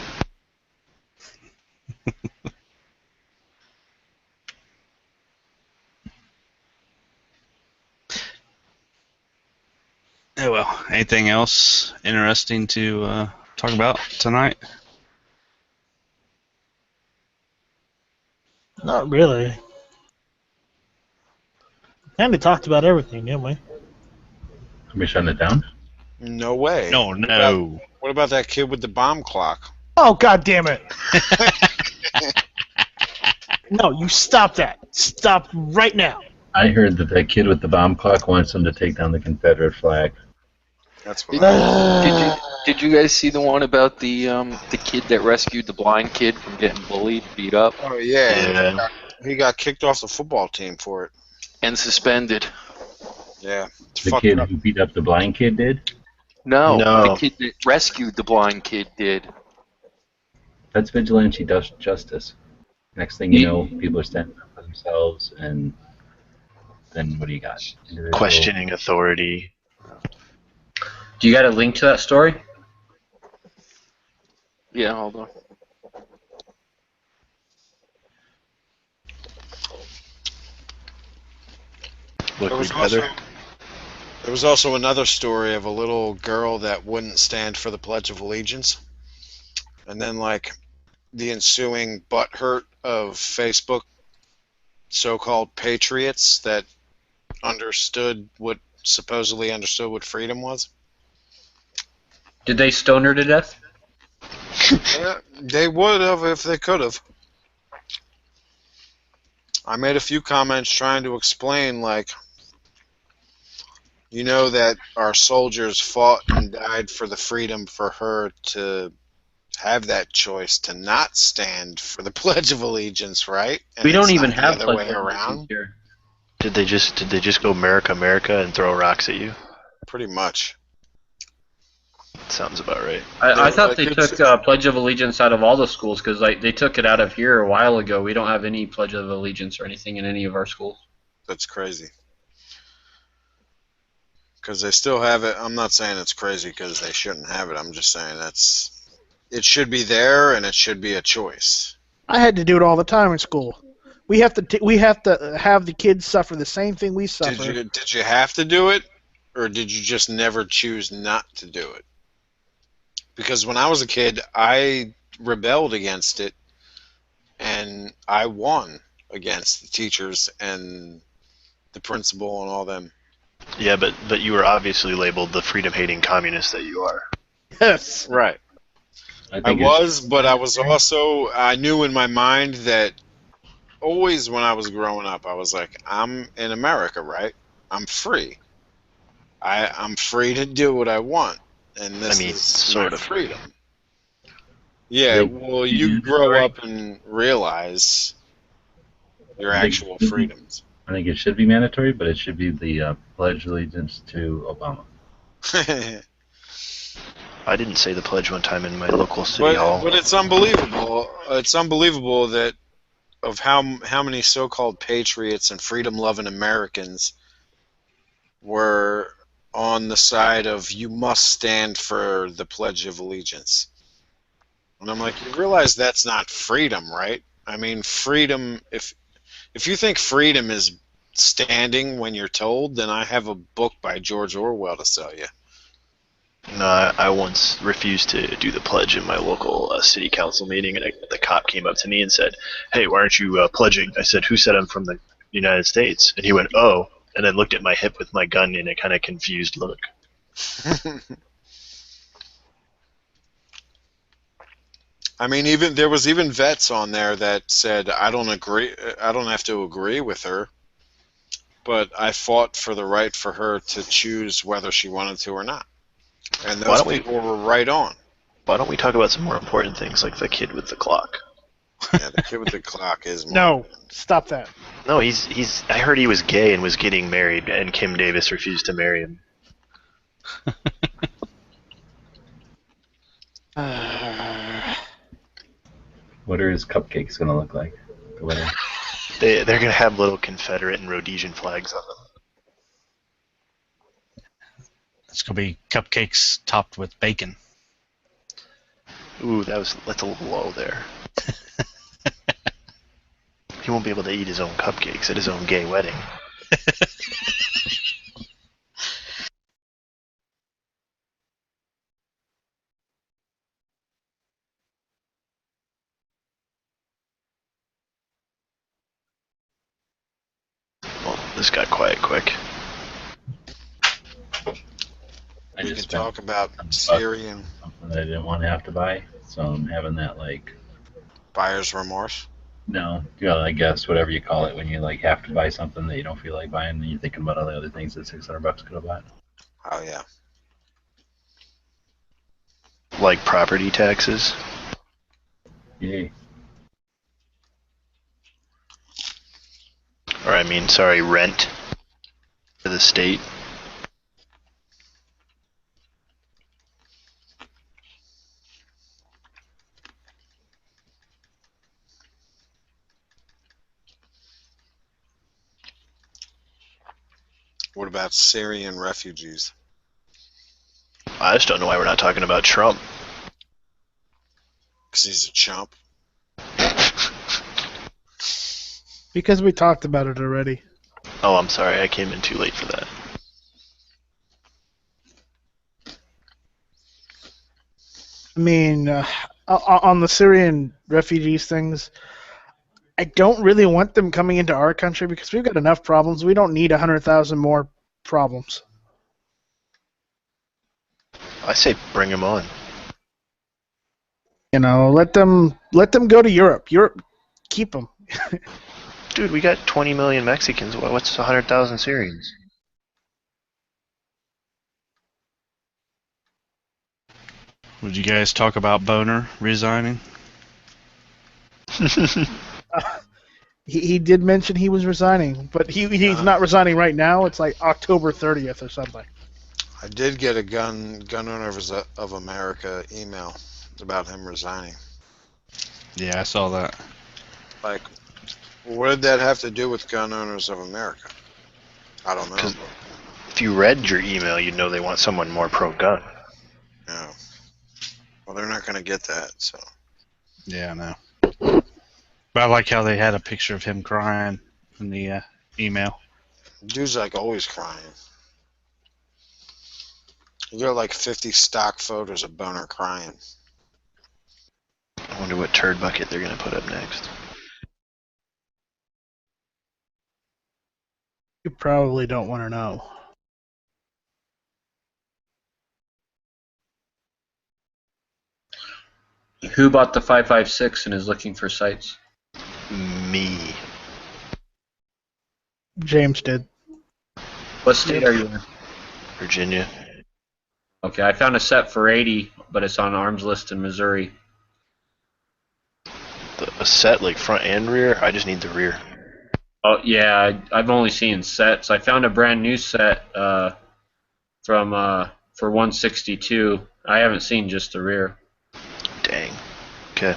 Oh well. Anything else interesting to talk about tonight? Not really. Kind of talked about everything, didn't we? Are we shutting it down? No way. No. What about that kid with the bomb clock? Oh, God damn it. No, you stop that. Stop right now. I heard that kid with the bomb clock wants them to take down the Confederate flag. That's what I Did you guys see the one about the kid that rescued the blind kid from getting bullied, beat up, Oh, yeah. He got kicked off the football team for it. and suspended? Yeah. It's The fucked kid up. who beat up the blind kid did? No, No. the kid that rescued the blind kid did. That's vigilante justice. Next thing you know, people are standing up for themselves, and then what do you got? Individual- Questioning authority. Do you got a link to that story? Yeah, hold on. Look, There was, we'd rather. also, there was also another story of a little girl that wouldn't stand for the Pledge of Allegiance. And then, like, the ensuing butthurt of Facebook so-called patriots that supposedly understood what freedom was. Did they stone her to death? They would have if they could have. I made a few comments trying to explain, like, you know that our soldiers fought and died for the freedom for her to have that choice to not stand for the Pledge of Allegiance, right? And We don't it's even not the have other Pledge way of Allegiance around. here. Did they just go America, America, and throw rocks at you? Pretty much. Sounds about right. I thought they it's- took Pledge of Allegiance out of all the schools because like they took it out of here a while ago. We don't have any Pledge of Allegiance or anything in any of our schools. That's crazy. Because they still have it. I'm not saying it's crazy because they shouldn't have it. I'm just saying it should be there and it should be a choice. I had to do it all the time in school. We have to have the kids suffer the same thing we suffer. Did you have to do it, or did you just never choose not to do it? Because when I was a kid, I rebelled against it, and I won against the teachers and the principal and all them. Yeah, but you were obviously labeled the freedom-hating communist that you are. Yes. Right. I was, but I was also, I knew in my mind that always when I was growing up, I was like, I'm in America, right? I'm free. I'm free to do what I want, and this is sort my of freedom. Yeah, well, you grow up and realize your actual freedoms. I think it should be mandatory, but it should be the Pledge Allegiance to Obama. I didn't say the pledge one time in my local city hall. But it's unbelievable. It's unbelievable that of how many so-called patriots and freedom-loving Americans were on the side of you must stand for the Pledge of Allegiance. And I'm like, you realize that's not freedom, right? I mean, freedom, if you think freedom is standing when you're told, then I have a book by George Orwell to sell you. No, I once refused to do the pledge in my local city council meeting, and the cop came up to me and said, "Hey, why aren't you pledging?" I said, "Who said I'm from the United States?" And he went, "Oh," and then looked at my hip with my gun in a kind of confused look. I mean, there was even vets on there that said, I don't have to agree with her, but I fought for the right for her to choose whether she wanted to or not. And those people were right on. Why don't we talk about some more important things, like the kid with the clock? Yeah, the kid with the clock is more. No, stop that. No, he's. I heard he was gay and was getting married, and Kim Davis refused to marry him. What are his cupcakes going to look like? They're going to have little Confederate and Rhodesian flags on them. It's going to be cupcakes topped with bacon. Ooh, that's a little low there. He won't be able to eat his own cupcakes at his own gay wedding. Well, this got quiet quick. We can talk about Syrian. Something that I didn't want to have to buy, so I'm having that like buyer's remorse. No, I guess whatever you call it when you like have to buy something that you don't feel like buying, and you're thinking about all the other things that $600 could have bought. Oh yeah. Like property taxes. Yay. Or rent for the state. What about Syrian refugees? I just don't know why we're not talking about Trump. Because he's a chump. Because we talked about it already. Oh, I'm sorry. I came in too late for that. I mean, on the Syrian refugees things, I don't really want them coming into our country because we've got enough problems. We don't need 100,000 more problems. I say bring him on. You know, let them go to Europe. Europe, keep them. Dude, we got 20 million Mexicans. What's 100,000 Syrians? Would you guys talk about Boner resigning? He did mention he was resigning, but he's not resigning right now. It's like October 30th or something. I did get a Gun Owners of America email about him resigning. Yeah, I saw that. Like, what did that have to do with Gun Owners of America? I don't know. 'Cause if you read your email, you'd know they want someone more pro-gun. Yeah. Well, they're not going to get that, so. Yeah, I know. But I like how they had a picture of him crying in the email. Dude's like always crying. You got like 50 stock photos of Boner crying. I wonder what turd bucket they're going to put up next. You probably don't want to know. Who bought the 5.56 and is looking for sites? Me. James did. What state are you in? Virginia. Okay, I found a set for 80, but it's on arms list in Missouri. A set like front and rear? I just need the rear. Oh yeah, I've only seen sets. I found a brand new set from for 162. I haven't seen just the rear. Dang. Okay.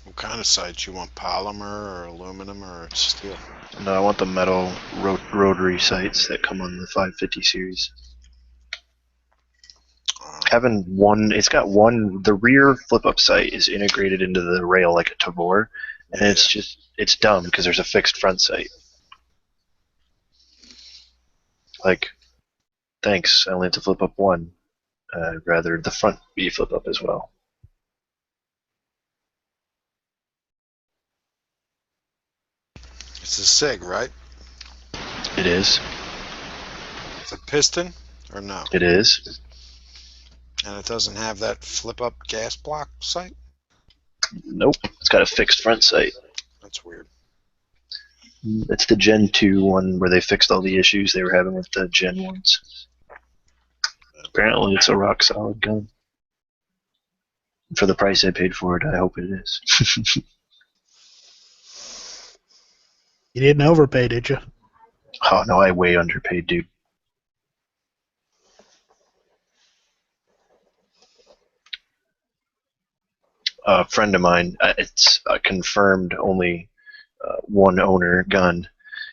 What kind of sights? You want polymer or aluminum or steel? No, I want the metal rotary sights that come on the 550 series. Having one, it's got one, the rear flip-up sight is integrated into the rail like a Tavor, and it's dumb because there's a fixed front sight. Like, thanks, I only have to flip up one. I'd rather the front be flip up as well. It's a SIG, right? It is. It's a piston or no? It is. And it doesn't have that flip-up gas block sight? Nope. It's got a fixed front sight. That's weird. It's the Gen 2 one where they fixed all the issues they were having with the Gen 1s. Apparently it's a rock solid gun. For the price I paid for it, I hope it is. You didn't overpay, did you? Oh no, I way underpaid, dude. A friend of mine, it's a confirmed only one owner gun.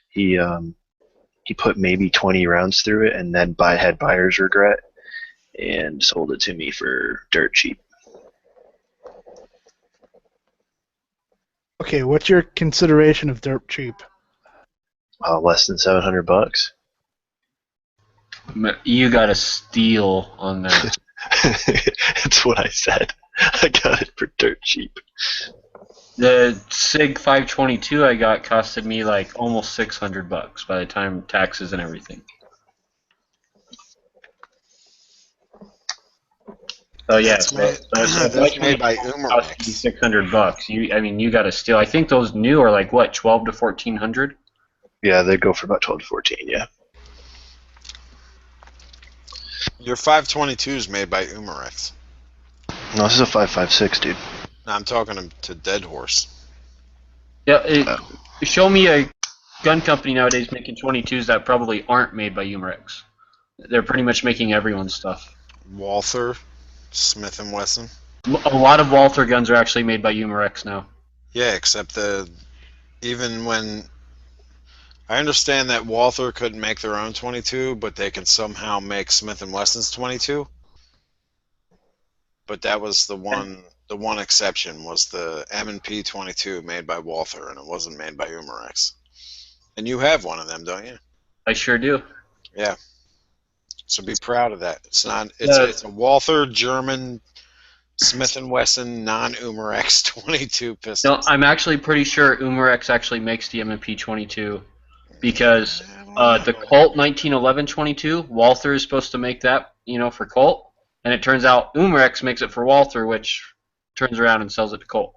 He put maybe 20 rounds through it and then had buyer's regret and sold it to me for dirt cheap. Okay, what's your consideration of dirt cheap? Less than $700. You got a steal on that. That's what I said. I got it for dirt cheap. The SIG 522 I got costed me like almost $600 by the time taxes and everything. Oh yeah, That's made by cost you $600. You got a steal. I think those new are like what, 12 to 1400. Yeah, they go for about 12 to 14. Yeah. Your 522 is made by Umarex. No, this is a 5.56, dude. No, I'm talking to Dead Horse. Yeah, show me a gun company nowadays making 22s that probably aren't made by Umarex. They're pretty much making everyone's stuff. Walther, Smith & Wesson. A lot of Walther guns are actually made by Umarex now. Yeah, except even when I understand that Walther couldn't make their own 22, but they can somehow make Smith & Wesson's 22. But that was the one exception was the M&P 22 made by Walther, and it wasn't made by Umarex. And you have one of them, don't you? I sure do. Yeah. So be proud of that. It's a Walther German Smith & Wesson non-Umarex 22 pistol. No, I'm actually pretty sure Umarex actually makes the M&P 22 because the Colt 1911 22, Walther is supposed to make that, for Colt, and it turns out Umarex makes it for Walther, which turns around and sells it to Colt.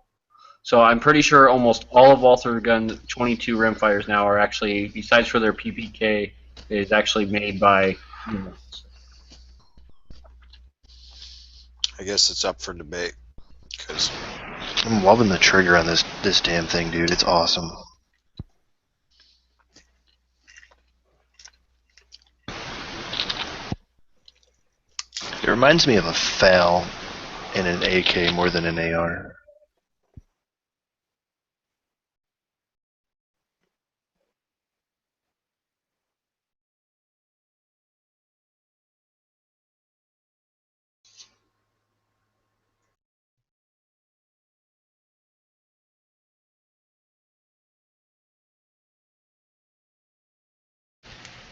So I'm pretty sure almost all of Walther gun 22 rimfires now are actually, besides for their PPK, is actually made by Umarex. I guess it's up for debate. Cause I'm loving the trigger on this damn thing, dude. It's awesome. It reminds me of a FAL in an AK more than an AR.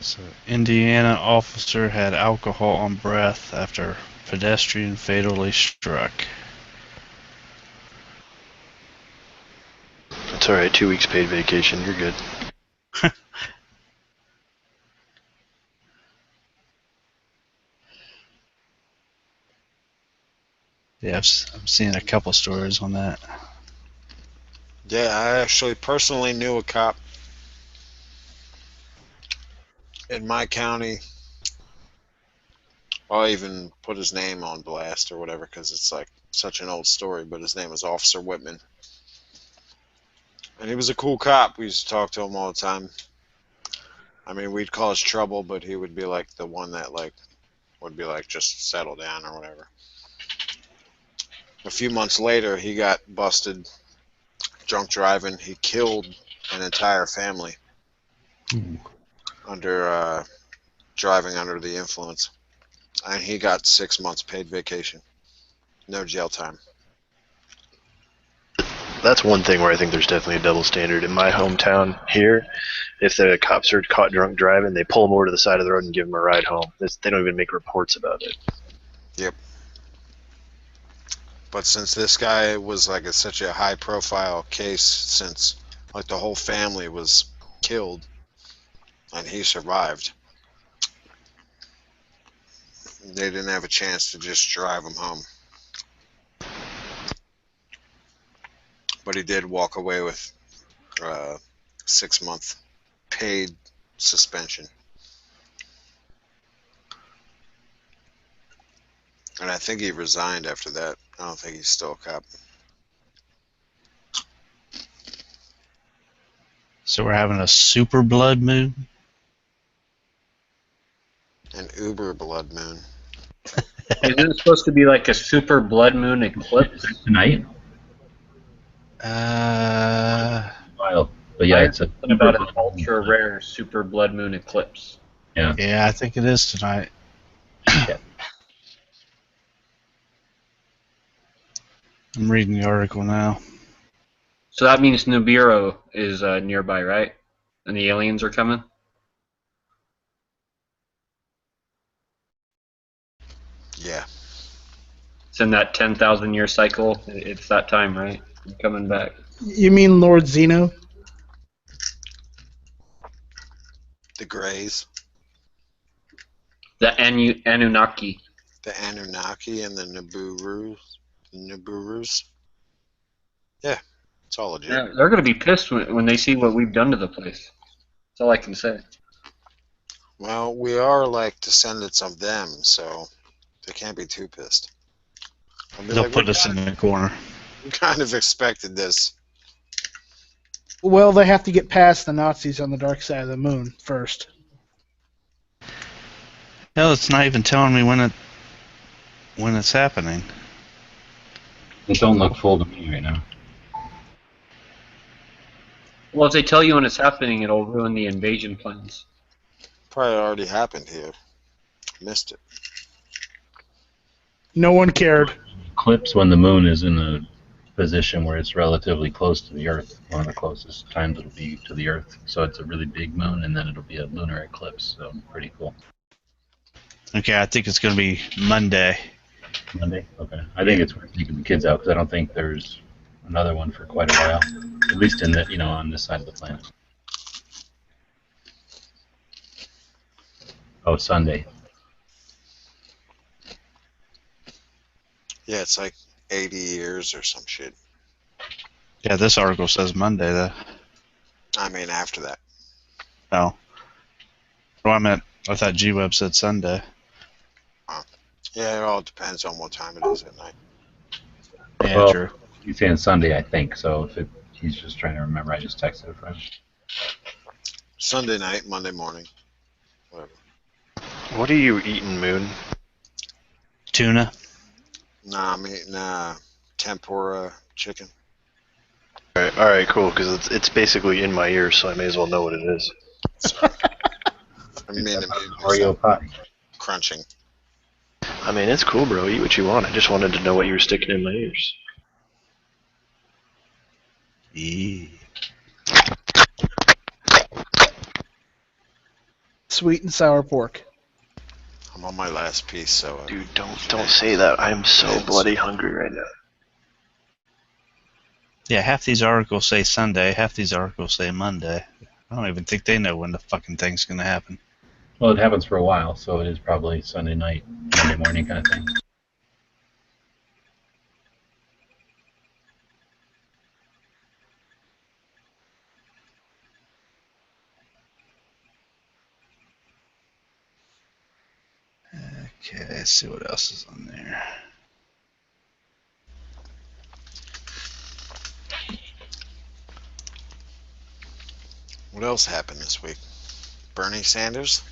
So, Indiana officer had alcohol on breath after pedestrian fatally struck. It's alright, 2 weeks paid vacation, you're good. Yeah, I'm seeing a couple stories on that. yeah, I actually personally knew a cop in my county. I'll even put his name on blast or whatever because it's like such an old story, but his name was Officer Whitman. And he was a cool cop. We used to talk to him all the time. I mean, we'd cause trouble, but he would be like the one that like would be like, just settle down or whatever. A few months later, he got busted drunk driving. He killed an entire family under driving under the influence. And he got 6 months paid vacation. No jail time. That's one thing where I think there's definitely a double standard. In my hometown here, if the cops are caught drunk driving, they pull them over to the side of the road and give them a ride home. They don't even make reports about it. Yep. But since this guy was like such a high profile case, since like the whole family was killed and he survived, they didn't have a chance to just drive him home. But he did walk away with 6 month paid suspension. And I think he resigned after that. I don't think he's still a cop. So we're having a super blood moon? An uber blood moon. Isn't it supposed to be like a super blood moon eclipse tonight? Wild. But yeah, it's about an ultra rare super blood moon eclipse. Yeah. Yeah, I think it is tonight. Yeah. I'm reading the article now. So that means Nibiru is nearby, right? And the aliens are coming? Yeah. It's in that 10,000 year cycle. It's that time, right? They're coming back. You mean Lord Zeno? The Greys. The Anunnaki. The Anunnaki and the Nibiru's. Yeah, it's all legit. Yeah, they're going to be pissed when they see what we've done to the place. That's all I can say. Well, we are like descendants of them, so they can't be too pissed. They'll put us in the corner. We kind of expected this. Well, they have to get past the Nazis on the dark side of the moon first. Hell, it's not even telling me when it's happening. It don't look full to me right now. Well, if they tell you when it's happening, it'll ruin the invasion plans. Probably already happened here. Missed it. No one cared. Eclipse when the moon is in a position where it's relatively close to the Earth. One of the closest times it'll be to the Earth. So it's a really big moon, and then it'll be a lunar eclipse. So pretty cool. Okay, I think it's going to be Monday. Monday? Okay. I think it's worth taking the kids out because I don't think there's another one for quite a while. At least in the on this side of the planet. Oh, Sunday. Yeah, it's like 80 years or some shit. Yeah, this article says Monday, though. I mean, after that. Oh. Well, I thought G-Web said Sunday. Yeah, it all depends on what time it is at night. Yeah, Well, true. he's saying Sunday, I think. So he's just trying to remember, I just texted it for him. Sunday night, Monday morning. Whatever. What are you eating, Moon? Tuna. Nah, I'm eating tempura chicken. All right, cool. Because it's basically in my ear, so I may as well know what it is. Sorry. I mean, Oreo pie. Crunching. I mean, it's cool, bro. Eat what you want. I just wanted to know what you were sticking in my ears. Sweet and sour pork. I'm on my last piece, so. Dude, don't say that. I am so bloody hungry right now. Yeah, half these articles say Sunday, half these articles say Monday. I don't even think they know when the fucking thing's gonna happen. Well, it happens for a while, so it is probably Sunday night, Monday morning kind of thing. Okay, let's see what else is on there. What else happened this week? Bernie Sanders?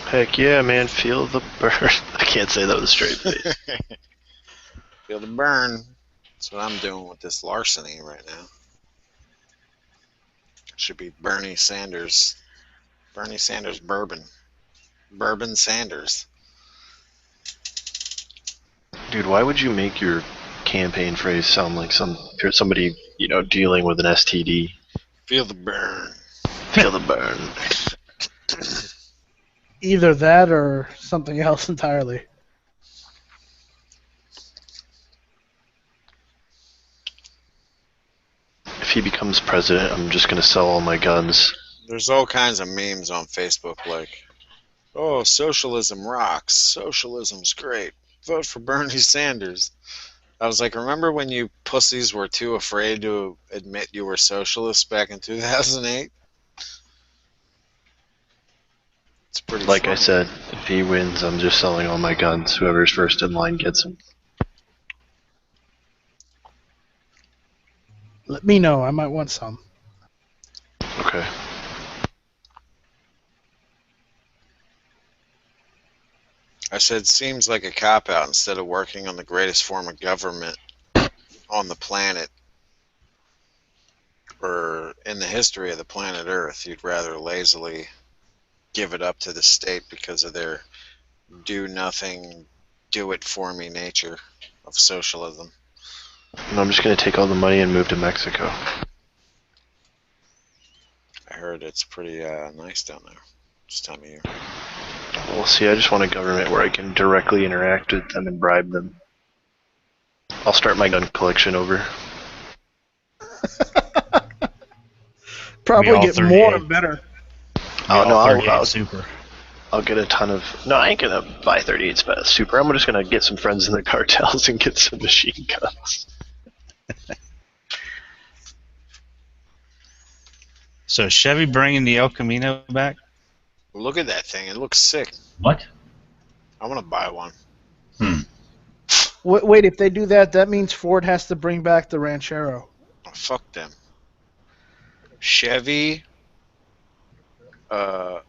Heck yeah, man. Feel the burn. I can't say that with a straight face. Feel the burn. That's what I'm doing with this larceny right now. Should be Bernie Sanders. Bernie Sanders bourbon. Bourbon Sanders. Dude, why would you make your campaign phrase sound like somebody, dealing with an STD? Feel the burn. Feel the burn. Either that or something else entirely. If he becomes president, I'm just going to sell all my guns. There's all kinds of memes on Facebook like, oh, socialism rocks. Socialism's great. Vote for Bernie Sanders. I was like, remember when you pussies were too afraid to admit you were socialists back in 2008? It's pretty Like funny. I said, if he wins, I'm just selling all my guns. Whoever's first in line gets them. Let me know. I might want some. Okay. I said, seems like a cop-out. Instead of working on the greatest form of government on the planet, or in the history of the planet Earth, you'd rather lazily give it up to the state because of their do-nothing, do-it-for-me nature of socialism. And I'm just going to take all the money and move to Mexico. I heard it's pretty nice down there this time of year. Well, see, I just want a government where I can directly interact with them and bribe them. I'll start my gun collection over. Probably get more and better. I'll get a ton of... No, I ain't going to buy 38 Super. I'm just going to get some friends in the cartels and get some machine guns. So is Chevy bringing the El Camino back? Look at that thing. It looks sick. What? I want to buy one. Wait, if they do that, that means Ford has to bring back the Ranchero. Oh, fuck them. Chevy... how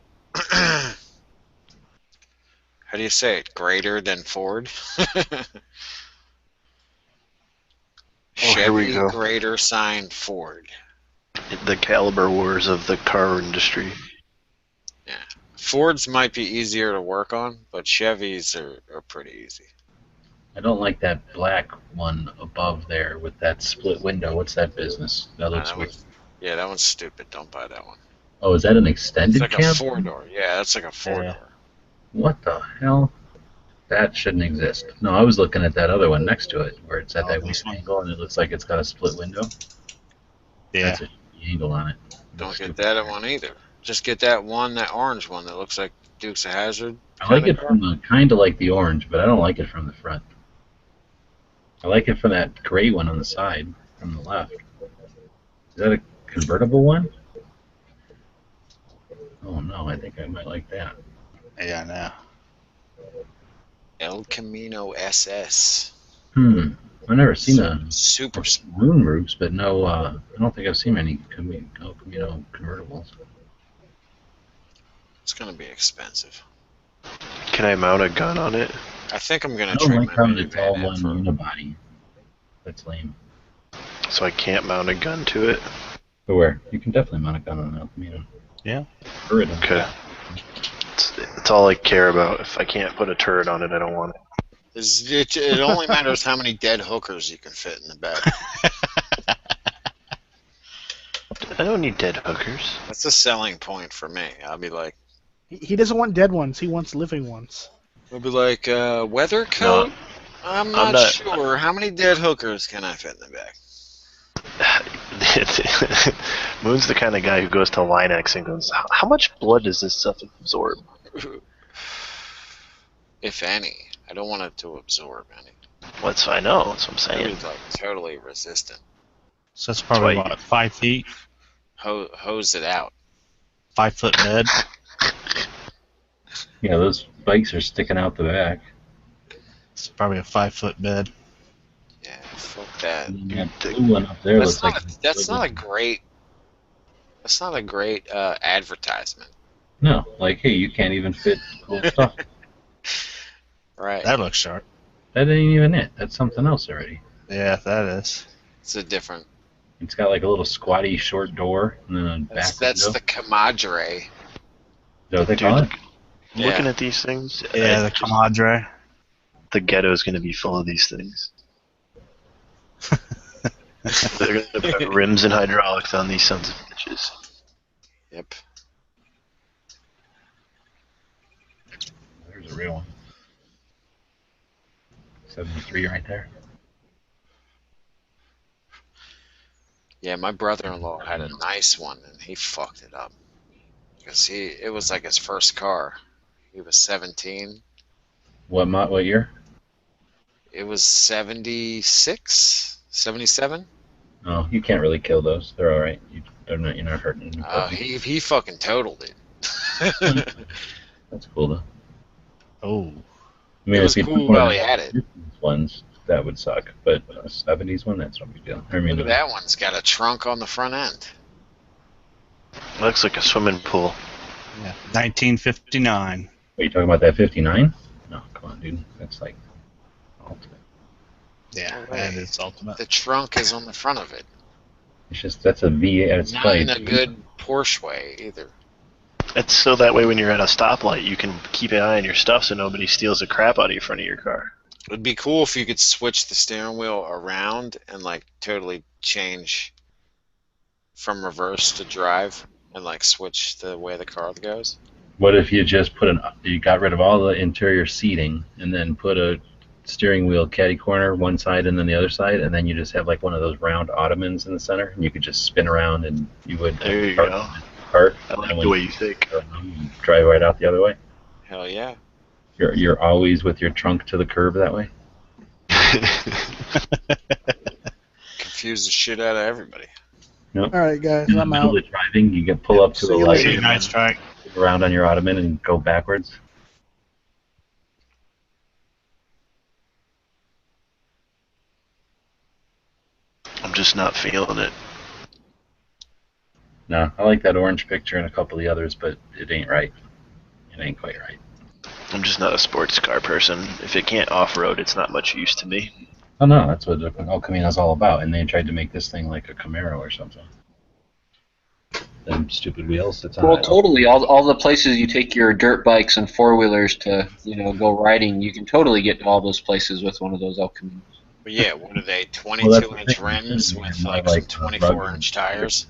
do you say it? Greater than Ford? Here we Chevy go. greater sign Ford. The caliber wars of the car industry. Yeah. Fords might be easier to work on, but Chevys are pretty easy. I don't like that black one above there with that split window. What's that business? That looks weird. Yeah, that one's stupid. Don't buy that one. Oh, is that an extended It's like cab? a four-door. Yeah, that's like a four-door. What the hell? That shouldn't exist. No, I was looking at that other one next to it, where it's at Oh, that this weird one? angle, and it looks like it's got a split window. Yeah. That's a shitty angle on it. Don't Looks get stupid. that one either. Just get that one, that orange one that looks like Dukes of Hazzard. I like it from the kind of like the orange, but I don't like it from the front. I like it from that gray one on the side, from the left. Is that a convertible one? Oh no, I think I might like that. Yeah, now. El Camino SS. I've never seen a Super. moon roofs, but no, I don't think I've seen any Camino convertibles. It's gonna be expensive. Can I mount a gun on it? I think I'm I gonna don't trade like my how it's all minivan in one for. unibody. That's lame. So I can't mount a gun to it? But where? You can definitely mount a gun on an El Camino. Yeah. Turret. Okay. It's all I care about. If I can't put a turret on it, I don't want it. It only matters how many dead hookers you can fit in the back. I don't need dead hookers. That's a selling point for me. I'll be like, He doesn't want dead ones. He wants living ones. I'll be like, weather coat? No, I'm not not- sure. How many dead hookers can I fit in the back? Moon's the kind of guy who goes to Linex and goes, how much blood does this stuff absorb? If any. I don't want it to absorb any. I know, that's what I'm It saying. was like totally resistant. So that's probably That's why about 5 feet, Hose it out. 5 foot bed. Yeah, those bikes are sticking out the back. It's probably a 5 foot bed. Yeah, fuck that. And then that blue one up there That's looks not, like that's not a great. That's not a great advertisement. No, like, hey, you can't even fit cool stuff. Right. That looks sharp. That ain't even it. That's something else already. Yeah, that is. It's a different. It's got like a little squatty short door and then a back That's window. the Comadre. Is that what they Dude, call it? Looking Yeah. at these things, Yeah, the Comadre. the ghetto is going to be full of these things. They're going to put rims and hydraulics on these sons of bitches. Yep. There's a real one. 73 right there. Yeah, my brother-in-law had a nice one, and he fucked it up. Because it was like his first car. He was 17. What year? It was 76? 77? Oh, you can't really kill those. They're all right. You're not hurting them. He fucking totaled it. That's cool though. Oh. I mean, It was if you cool took one while of he the had it. 50s ones, that would suck. But a 70s one, that's no big deal. I mean, Look at that one's got a trunk on the front end. Looks like a swimming pool. Yeah. 1959. Are you talking about that 59? No, come on, dude. That's like ultimate. Yeah, No way. that is ultimate. The trunk is on the front of it. It's just that's a V8 at its Not place. in a good Porsche way either. It's so that way when you're at a stoplight, you can keep an eye on your stuff so nobody steals the crap out of you in front of your car. It would be cool if you could switch the steering wheel around and like totally change from reverse to drive and like switch the way the car goes. What if you just you got rid of all the interior seating and then put a steering wheel caddy corner one side and then the other side, and then you just have like one of those round ottomans in the center, and you could just spin around and you would There you go. park. I like and the when way you think. you drive right out the other way. Hell yeah. You're always with your trunk to the curb that way. Confuse the shit out of everybody. Nope. All right, guys, In the I'm middle out. of driving, you can pull up to See a you light, later. Nice try. around on your ottoman, and go backwards. I'm just not feeling it. No, I like that orange picture and a couple of the others, but it ain't right. It ain't quite right. I'm just not a sports car person. If it can't off-road, it's not much use to me. Oh no, that's what the El Camino's all about, and they tried to make this thing like a Camaro or something. Them stupid wheels. That's Well, on it. totally. All the places you take your dirt bikes and four wheelers to, go riding, you can totally get to all those places with one of those El Caminos. But yeah, what are they, Well, that's the 22-inch thing. rims with More like like 24-inch tires?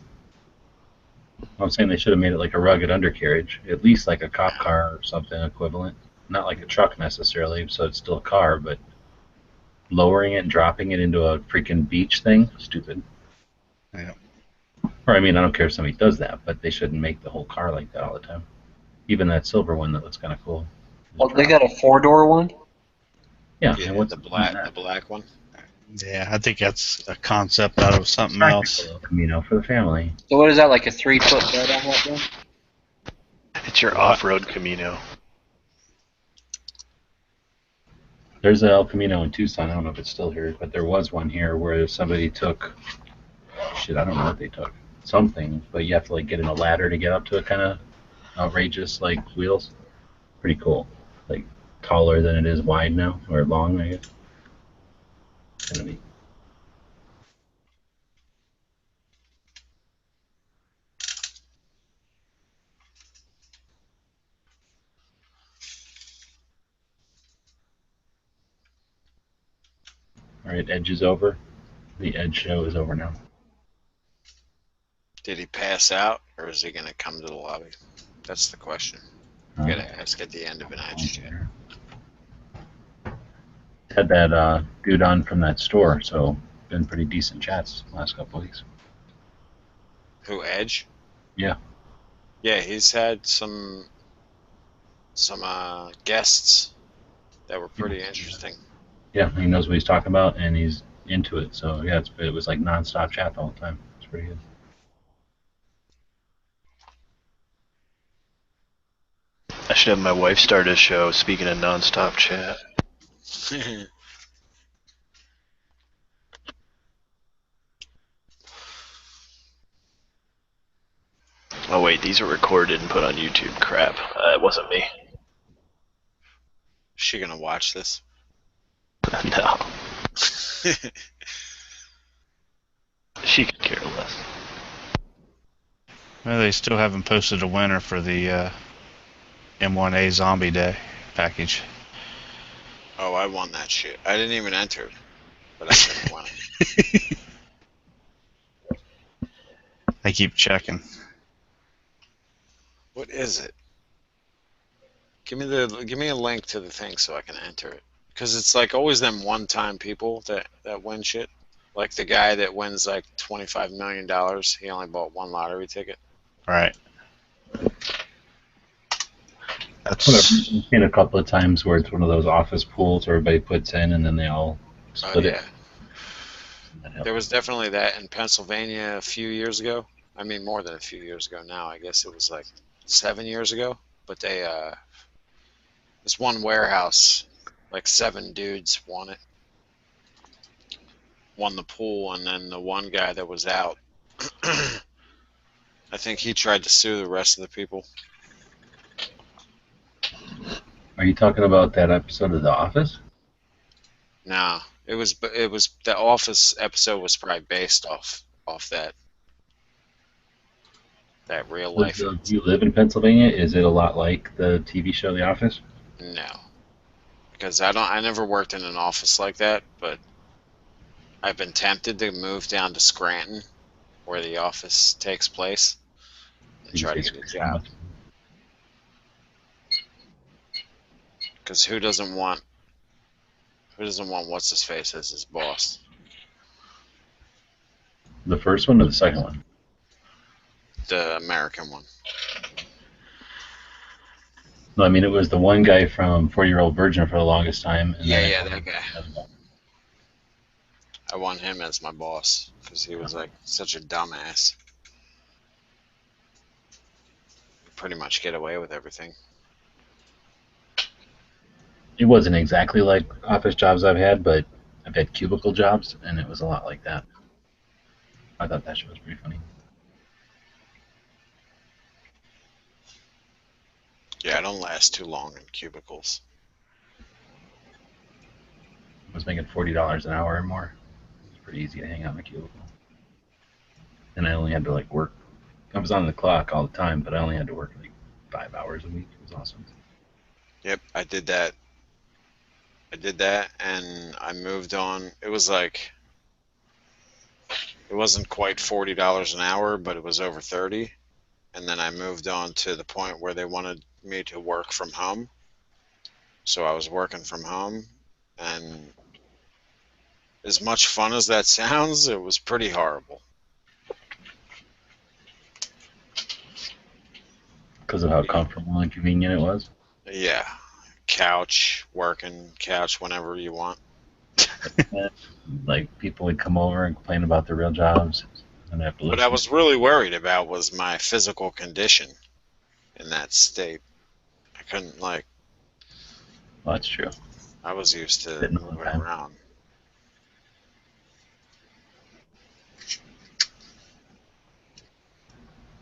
I'm saying they should have made it like a rugged undercarriage, at least like a cop car or something equivalent. not like a truck necessarily, so it's still a car, but lowering it and dropping it into a freaking beach thing, stupid. Yeah. Or I mean, I don't care if somebody does that, but they shouldn't make the whole car like that all the time. Even that silver one that looks kind of cool. Well, they got a 4-door one. Yeah, Yeah, and what's the that? black one. Yeah, I think that's a concept out of something else. Practical El Camino for the family. So what is that, like a 3-foot bed on that thing? It's your What? off-road Camino. There's an El Camino in Tucson. I don't know if it's still here, but there was one here where somebody took. Shit, I don't know what they took. Something, but you have to like get in a ladder to get up to it. Kind of outrageous, like wheels. Pretty cool. Like taller than it is wide now, or long, I guess. Kind of neat. All right, Edge is over. The Edge show is over now. Did he pass out, or is he gonna come to the lobby? That's the question. You gotta ask at the end of an Edge chat. Had that dude on from that store, so been pretty decent chats the last couple weeks. Who, Edge? Yeah. Yeah, he's had some guests that were pretty interesting. Yeah, he knows what he's talking about, and he's into it. So yeah, it was like nonstop chat the whole time. It's pretty good. I should have my wife start a show, speaking of non-stop chat. Oh wait, these are recorded and put on YouTube. Crap, it wasn't me. Is she gonna watch this? No. She could care less. Well, they still haven't posted a winner for the M1A Zombie Day package. Oh, I won that shit. I didn't even enter it, but I didn't win it. I keep checking. What is it? Give me a link to the thing so I can enter it. Because it's like always them one-time people that win shit. Like the guy that wins like $25 million, he only bought one lottery ticket. Right. Whatever. I've seen a couple of times where it's one of those office pools where everybody puts in and then they all split it. There was definitely that in Pennsylvania a few years ago. I mean, more than a few years ago now. I guess it was like 7 years ago. But they, this one warehouse, like 7 dudes won it. Won the pool, and then the one guy that was out, I think he tried to sue the rest of the people. Are you talking about that episode of The Office? No, it was the Office episode was probably based off that real life. Do you live in Pennsylvania? Is it a lot like the TV show The Office? No, because I never worked in an office like that, but I've been tempted to move down to Scranton, where the office takes place, and try to get a job. Because who doesn't want what's his face as his boss? The first one or the second one? The American one. No, I mean it was the one guy from 4-Year-Old Virgin for the longest time. And Yeah, that guy. I want him as my boss because he was like such a dumbass. Pretty much get away with everything. It wasn't exactly like office jobs I've had, but I've had cubicle jobs, and it was a lot like that. I thought that shit was pretty funny. Yeah, I don't last too long in cubicles. I was making $40 an hour or more. It was pretty easy to hang out in a cubicle. And I only had to like work. I was on the clock all the time, but I only had to work like 5 hours a week. It was awesome. Yep, I did that. And I moved on. It was like, it wasn't quite $40 an hour, but it was over 30. And then I moved on to the point where they wanted me to work from home. so I was working from home, and as much fun as that sounds, it was pretty horrible. Because of how comfortable and convenient it was. Yeah, couch, working, couch whenever you want. Like, people would come over and complain about their real jobs, and I have to What listen. I was really worried about was my physical condition in that state. I couldn't, like, Well, that's true. I was used to Sitting all the moving time. around.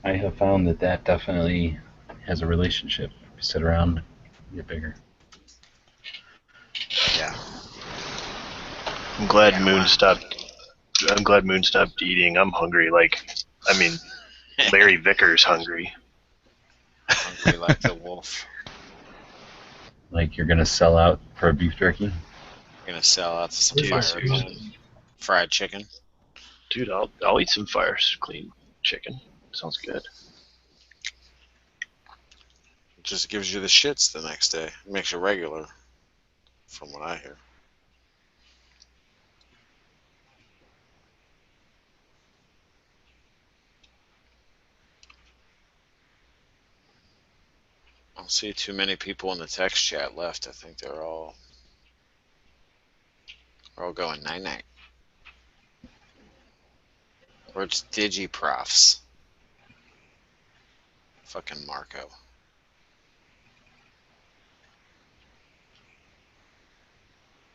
I have found that definitely has a relationship. You sit around, you get bigger. Yeah. I'm glad Moon stopped eating. I'm hungry. Larry Vickers hungry. Hungry like the wolf. Like, you're gonna sell out for a beef jerky? Gonna sell out to some Dude, fire seriously. fried chicken. Dude, I'll eat some fire clean chicken. Sounds good. It just gives you the shits the next day. It makes you regular, from what I hear. I don't see too many people in the text chat left. I think they're all going night-night. Or it's Digiprofs. Fucking Marco.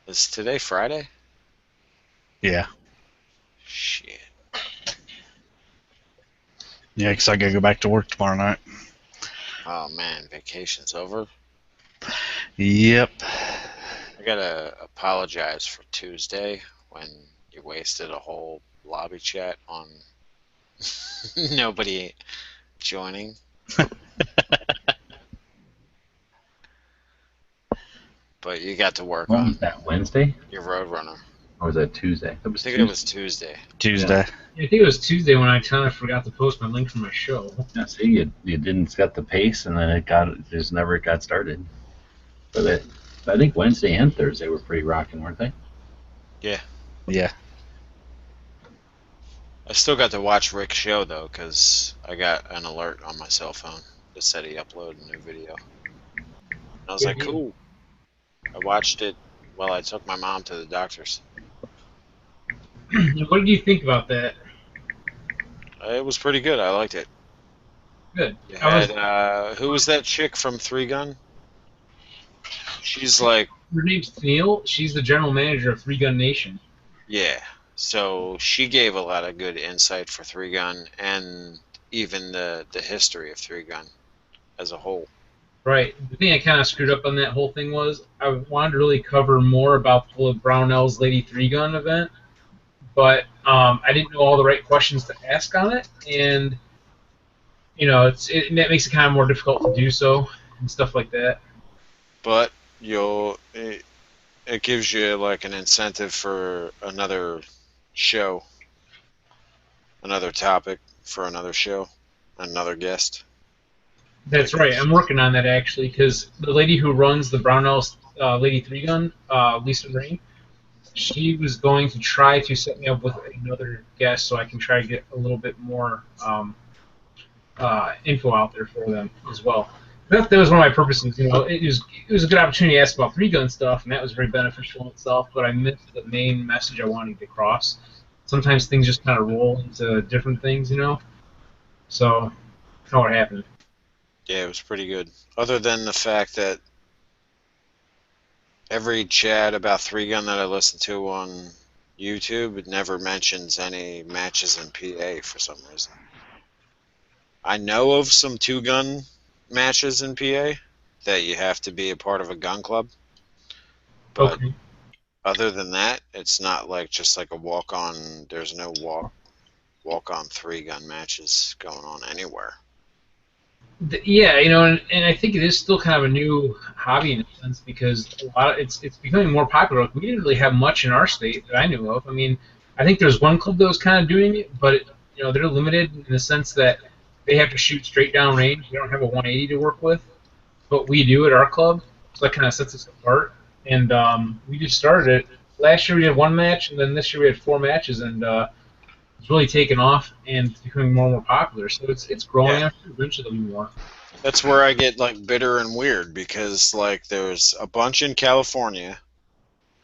Is today Friday? Yeah. Shit. Yeah, because I gotta go back to work tomorrow night. Oh man, vacation's over. Yep. I gotta apologize for Tuesday when you wasted a whole lobby chat on nobody joining. But you got to work What on was that, Wednesday? your Roadrunner. Or was that Tuesday? I think it was Tuesday. Tuesday. I think it was Tuesday when I kind of forgot to post my link for my show. Yeah, see, you didn't set the pace, and then it never got started. But I think Wednesday and Thursday were pretty rocking, weren't they? Yeah. Yeah. I still got to watch Rick's show, though, because I got an alert on my cell phone that said he uploaded a new video. And I was like, cool. I watched it while I took my mom to the doctor's. What did you think about that? It was pretty good. I liked it. Good. You had, who was that chick from Three Gun? She's like... Her name's Neil. She's the general manager of Three Gun Nation. Yeah. So she gave a lot of good insight for Three Gun and even the history of Three Gun as a whole. Right. The thing I kind of screwed up on that whole thing was I wanted to really cover more about the Brownell's Lady Three Gun event, but I didn't know all the right questions to ask on it, and that makes it kind of more difficult to do so and stuff like that. But it gives you like an incentive for another show, another topic for another show, another guest. That's right. I'm working on that actually because the lady who runs the Brownell's Lady Three Gun, Lisa Rain, she was going to try to set me up with another guest so I can try to get a little bit more info out there for them as well. That was one of my purposes. It was a good opportunity to ask about Three Gun stuff, and that was very beneficial in itself. But I missed the main message I wanted to cross. Sometimes things just kind of roll into different things, So that's not what happened. Yeah, it was pretty good. Other than the fact that every chat about Three Gun that I listen to on YouTube, it never mentions any matches in PA for some reason. I know of some two-gun matches in PA that you have to be a part of a gun club. But other than that, it's not like just like a walk-on. There's no walk-on three-gun matches going on anywhere. Yeah, and I think it is still kind of a new hobby in a sense because it's becoming more popular. We didn't really have much in our state that I knew of. I mean, I think there's one club that was kind of doing it, but they're limited in the sense that they have to shoot straight down range. They don't have a 180 to work with, but we do at our club. so that kind of sets us apart. And we just started it. Last year we had 1 match, and then this year we had 4 matches, and it's really taken off and it's becoming more and more popular. So it's growing. Yeah. After eventually there'll be more. That's where I get like bitter and weird because like there's a bunch in California,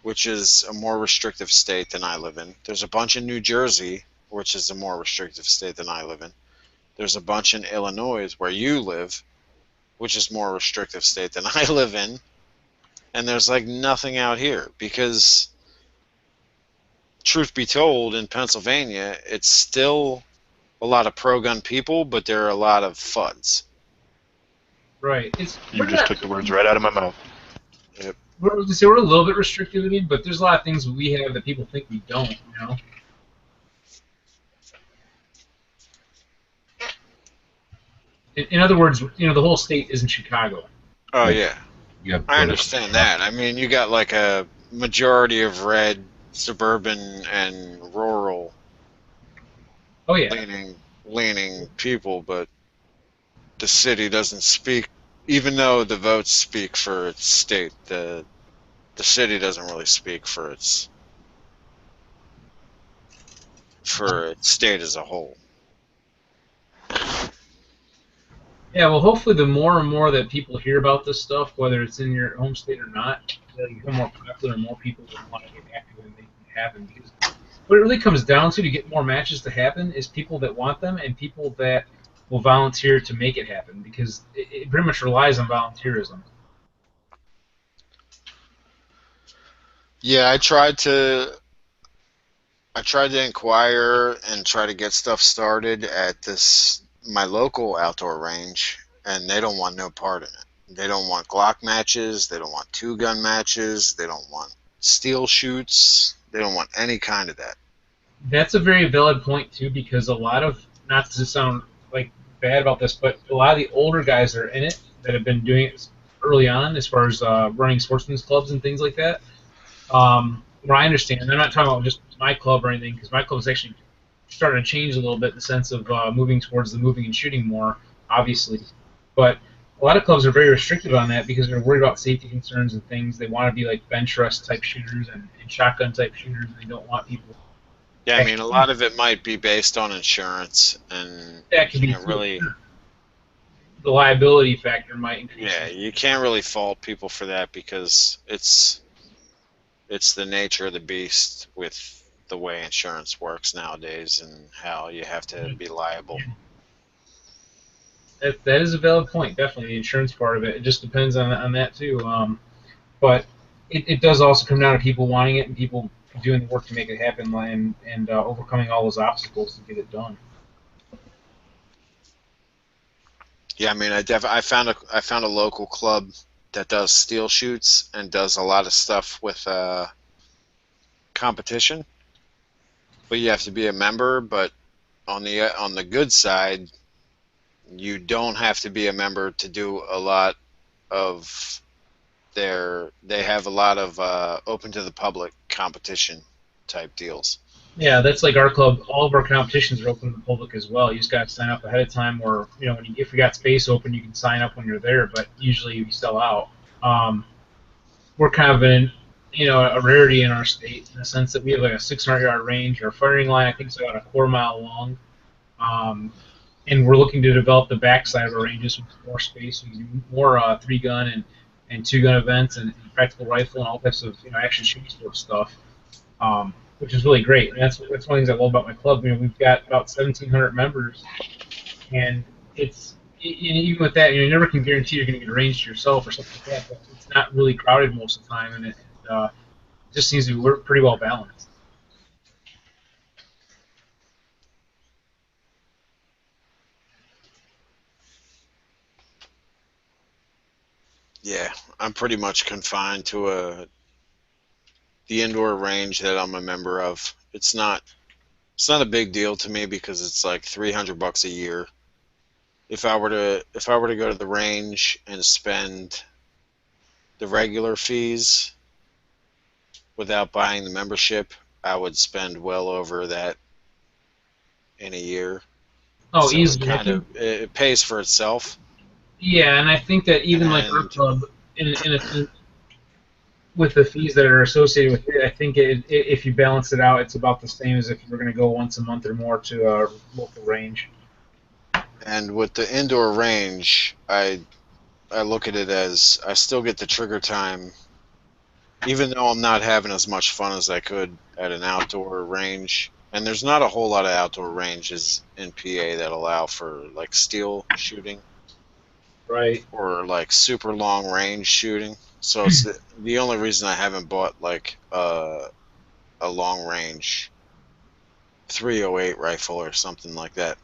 which is a more restrictive state than I live in. There's a bunch in New Jersey, which is a more restrictive state than I live in. There's a bunch in Illinois, where you live, which is more restrictive state than I live in. And there's like nothing out here because, truth be told, in Pennsylvania, it's still a lot of pro-gun people, but there are a lot of FUDs. Right. You just took the words right out of my mouth. Yep. We're a little bit restricted, I mean, but there's a lot of things we have that people think we don't, you know? In other words, you know, the whole state isn't Chicago. Oh, yeah. Yep. I understand that. I mean, you got like a majority of red, suburban, and rural Oh, yeah. leaning people, but the city doesn't speak, even though the votes speak for its state, the city doesn't really speak for its state as a whole. Yeah, well, hopefully the more and more that people hear about this stuff, whether it's in your home state or not, it'll become more popular and more people will want to get active and make it happen. Because what it really comes down to get more matches to happen is people that want them and people that will volunteer to make it happen, because it pretty much relies on volunteerism. Yeah, I tried to inquire and try to get stuff started at my local outdoor range, and they don't want no part in it. They don't want Glock matches, they don't want two-gun matches, they don't want steel shoots, they don't want any kind of that. That's a very valid point too, because a lot of, not to sound like bad about this, but a lot of the older guys that are in it that have been doing it early on, as far as running sportsmen's clubs and things like that. Where I understand, and I'm not talking about just my club or anything, because my club is actually starting to change a little bit in the sense of moving towards the moving and shooting more, obviously. But a lot of clubs are very restrictive on that because they're worried about safety concerns and things. They want to be like bench rest type shooters and shotgun type shooters, and they don't want people. Yeah, I mean, a lot of it might be based on insurance, and that can be really. The liability factor might increase. Yeah, you can't really fault people for that because it's the nature of the beast with the way insurance works nowadays and how you have to be liable. That is a valid point, definitely, the insurance part of it. It just depends on that, too. But it does also come down to people wanting it and people doing the work to make it happen and overcoming all those obstacles to get it done. Yeah, I mean, I found a local club that does steel shoots and does a lot of stuff with competition. But you have to be a member. But on the good side, you don't have to be a member to do a lot of they have a lot of open to the public competition type deals. Yeah, that's like our club. All of our competitions are open to the public as well. You just got to sign up ahead of time, or if we got space open, you can sign up when you're there. But usually we sell out. We're kind of a rarity in our state in the sense that we have like a 600-yard range. Our firing line, I think, is about a quarter-mile long. And we're looking to develop the backside of our ranges with more space. We can do more 3-gun and 2-gun events and practical rifle and all types of action shooting sports stuff, which is really great. And that's one of the things I love about my club. We've got about 1,700 members, and even with that, you never can guarantee you're going to get a range to yourself or something like that. But it's not really crowded most of the time, and it just seems to be pretty well balanced. Yeah, I'm pretty much confined to the indoor range that I'm a member of. It's not a big deal to me because it's like $300 a year. If I were to go to the range and spend the regular fees without buying the membership, I would spend well over that in a year. Oh, so easily. It pays for itself. Yeah, and I think that even like our club, with the fees that are associated with it, I think if you balance it out, it's about the same as if you were going to go once a month or more to a local range. And with the indoor range, I look at it as I still get the trigger time, even though I'm not having as much fun as I could at an outdoor range. And there's not a whole lot of outdoor ranges in PA that allow for like steel shooting. Right. Or like super long range shooting. So it's the only reason I haven't bought like a long range 308 rifle or something like that.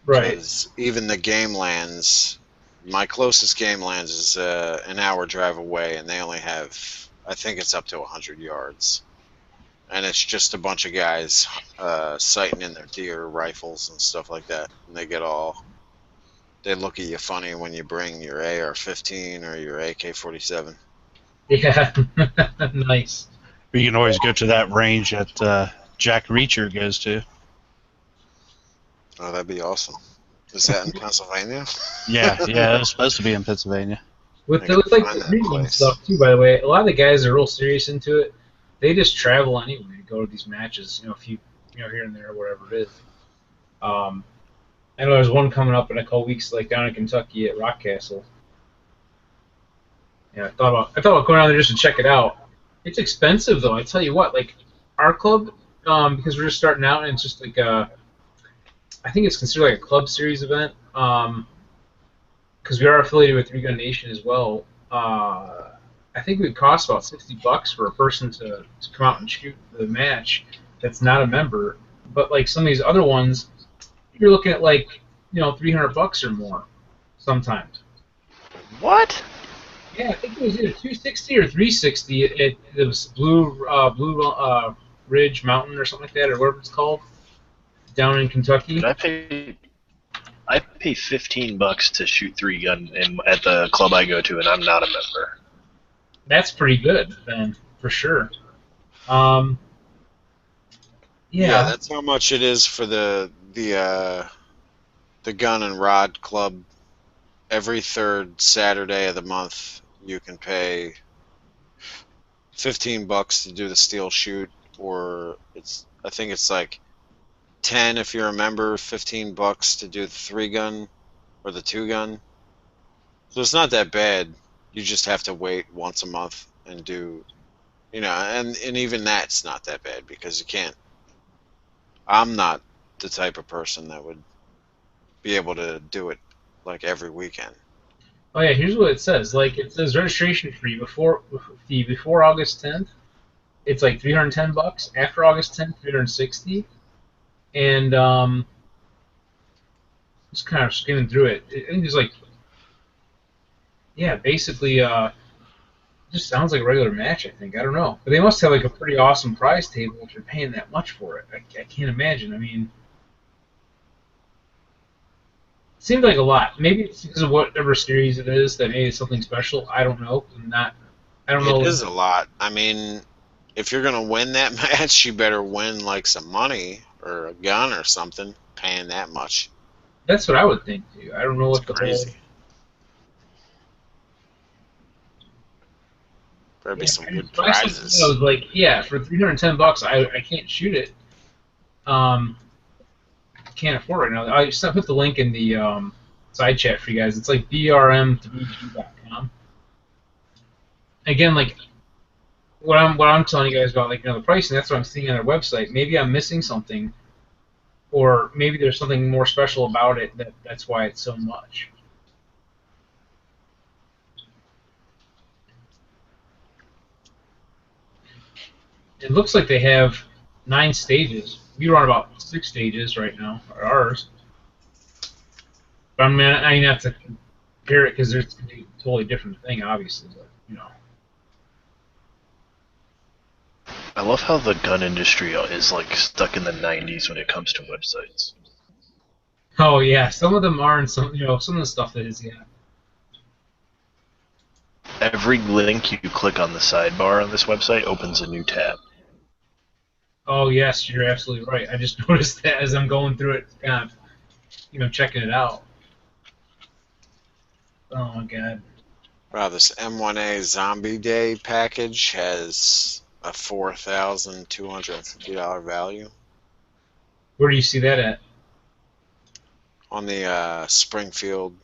Right. Because even the game lands, my closest game lands is an hour drive away, and they only have, I think it's up to 100 yards. And it's just a bunch of guys sighting in their deer rifles and stuff like that. And they look at you funny when you bring your AR-15 or your AK-47. Yeah, nice. You can always go to that range that Jack Reacher goes to. Oh, that'd be awesome. Is that in Pennsylvania? Yeah, it was supposed to be in Pennsylvania. With like the reading stuff too, by the way, a lot of the guys are real serious into it. They just travel anyway to go to these matches, a few, here and there, whatever it is. I know there's one coming up in a couple weeks, like down in Kentucky at Rock Castle. Yeah, I thought about going down there just to check it out. It's expensive though. I tell you what, like our club, because we're just starting out, and it's just like I think it's considered like a club series event. Because we are affiliated with Three Gun Nation as well. I think it would cost about $60 for a person to come out and shoot the match that's not a member. But like some of these other ones, you're looking at like $300 or more sometimes. What? Yeah, I think it was either $260 or $360. It was Blue Ridge Mountain or something like that, or whatever it's called, down in Kentucky. Did I pay $15 to shoot 3-gun at the club I go to, and I'm not a member. That's pretty good, then, for sure. Yeah, that's how much it is for the gun and rod club. Every third Saturday of the month, you can pay $15 to do the steel shoot, or I think it's like 10 if you're a member, $15 to do the 3-gun or the 2-gun. So it's not that bad. You just have to wait once a month and do, and even that's not that bad because you can't. I'm not the type of person that would be able to do it like every weekend. Oh yeah, here's what it says. Like it says registration fee before August 10th. It's like $310. After August 10th, $360. And just kind of skimming through it. I think there's like, basically, just sounds like a regular match. I think, I don't know, but they must have like a pretty awesome prize table if you're paying that much for it. I can't imagine. I mean, it seemed like a lot. Maybe it's because of whatever series it is that made it something special. I don't know. I don't know. It is a lot. I mean, if you're gonna win that match, you better win like some money or a gun or something. Paying that much. That's what I would think too. I don't know what the crazy. whole. Better be some good prizes. I was like, for $310, I can't shoot it. Can't afford it right now. I just put the link in the side chat for you guys. It's like brm3g.com. Again, like what I'm telling you guys about, like the pricing. That's what I'm seeing on their website. Maybe I'm missing something, or maybe there's something more special about it that's why it's so much. It looks like they have 9 stages. We run about 6 stages right now, or ours. But I have to compare it because it's a totally different thing, obviously. But, I love how the gun industry is like stuck in the 90s when it comes to websites. Oh yeah, some of them are, and some of the stuff that is, yeah. Every link you click on the sidebar on this website opens a new tab. Oh yes, you're absolutely right. I just noticed that as I'm going through it, kind of, checking it out. Oh my god. Wow, this M1A Zombie Day package has a $4,250 value Where do you see that at? on the Springfield.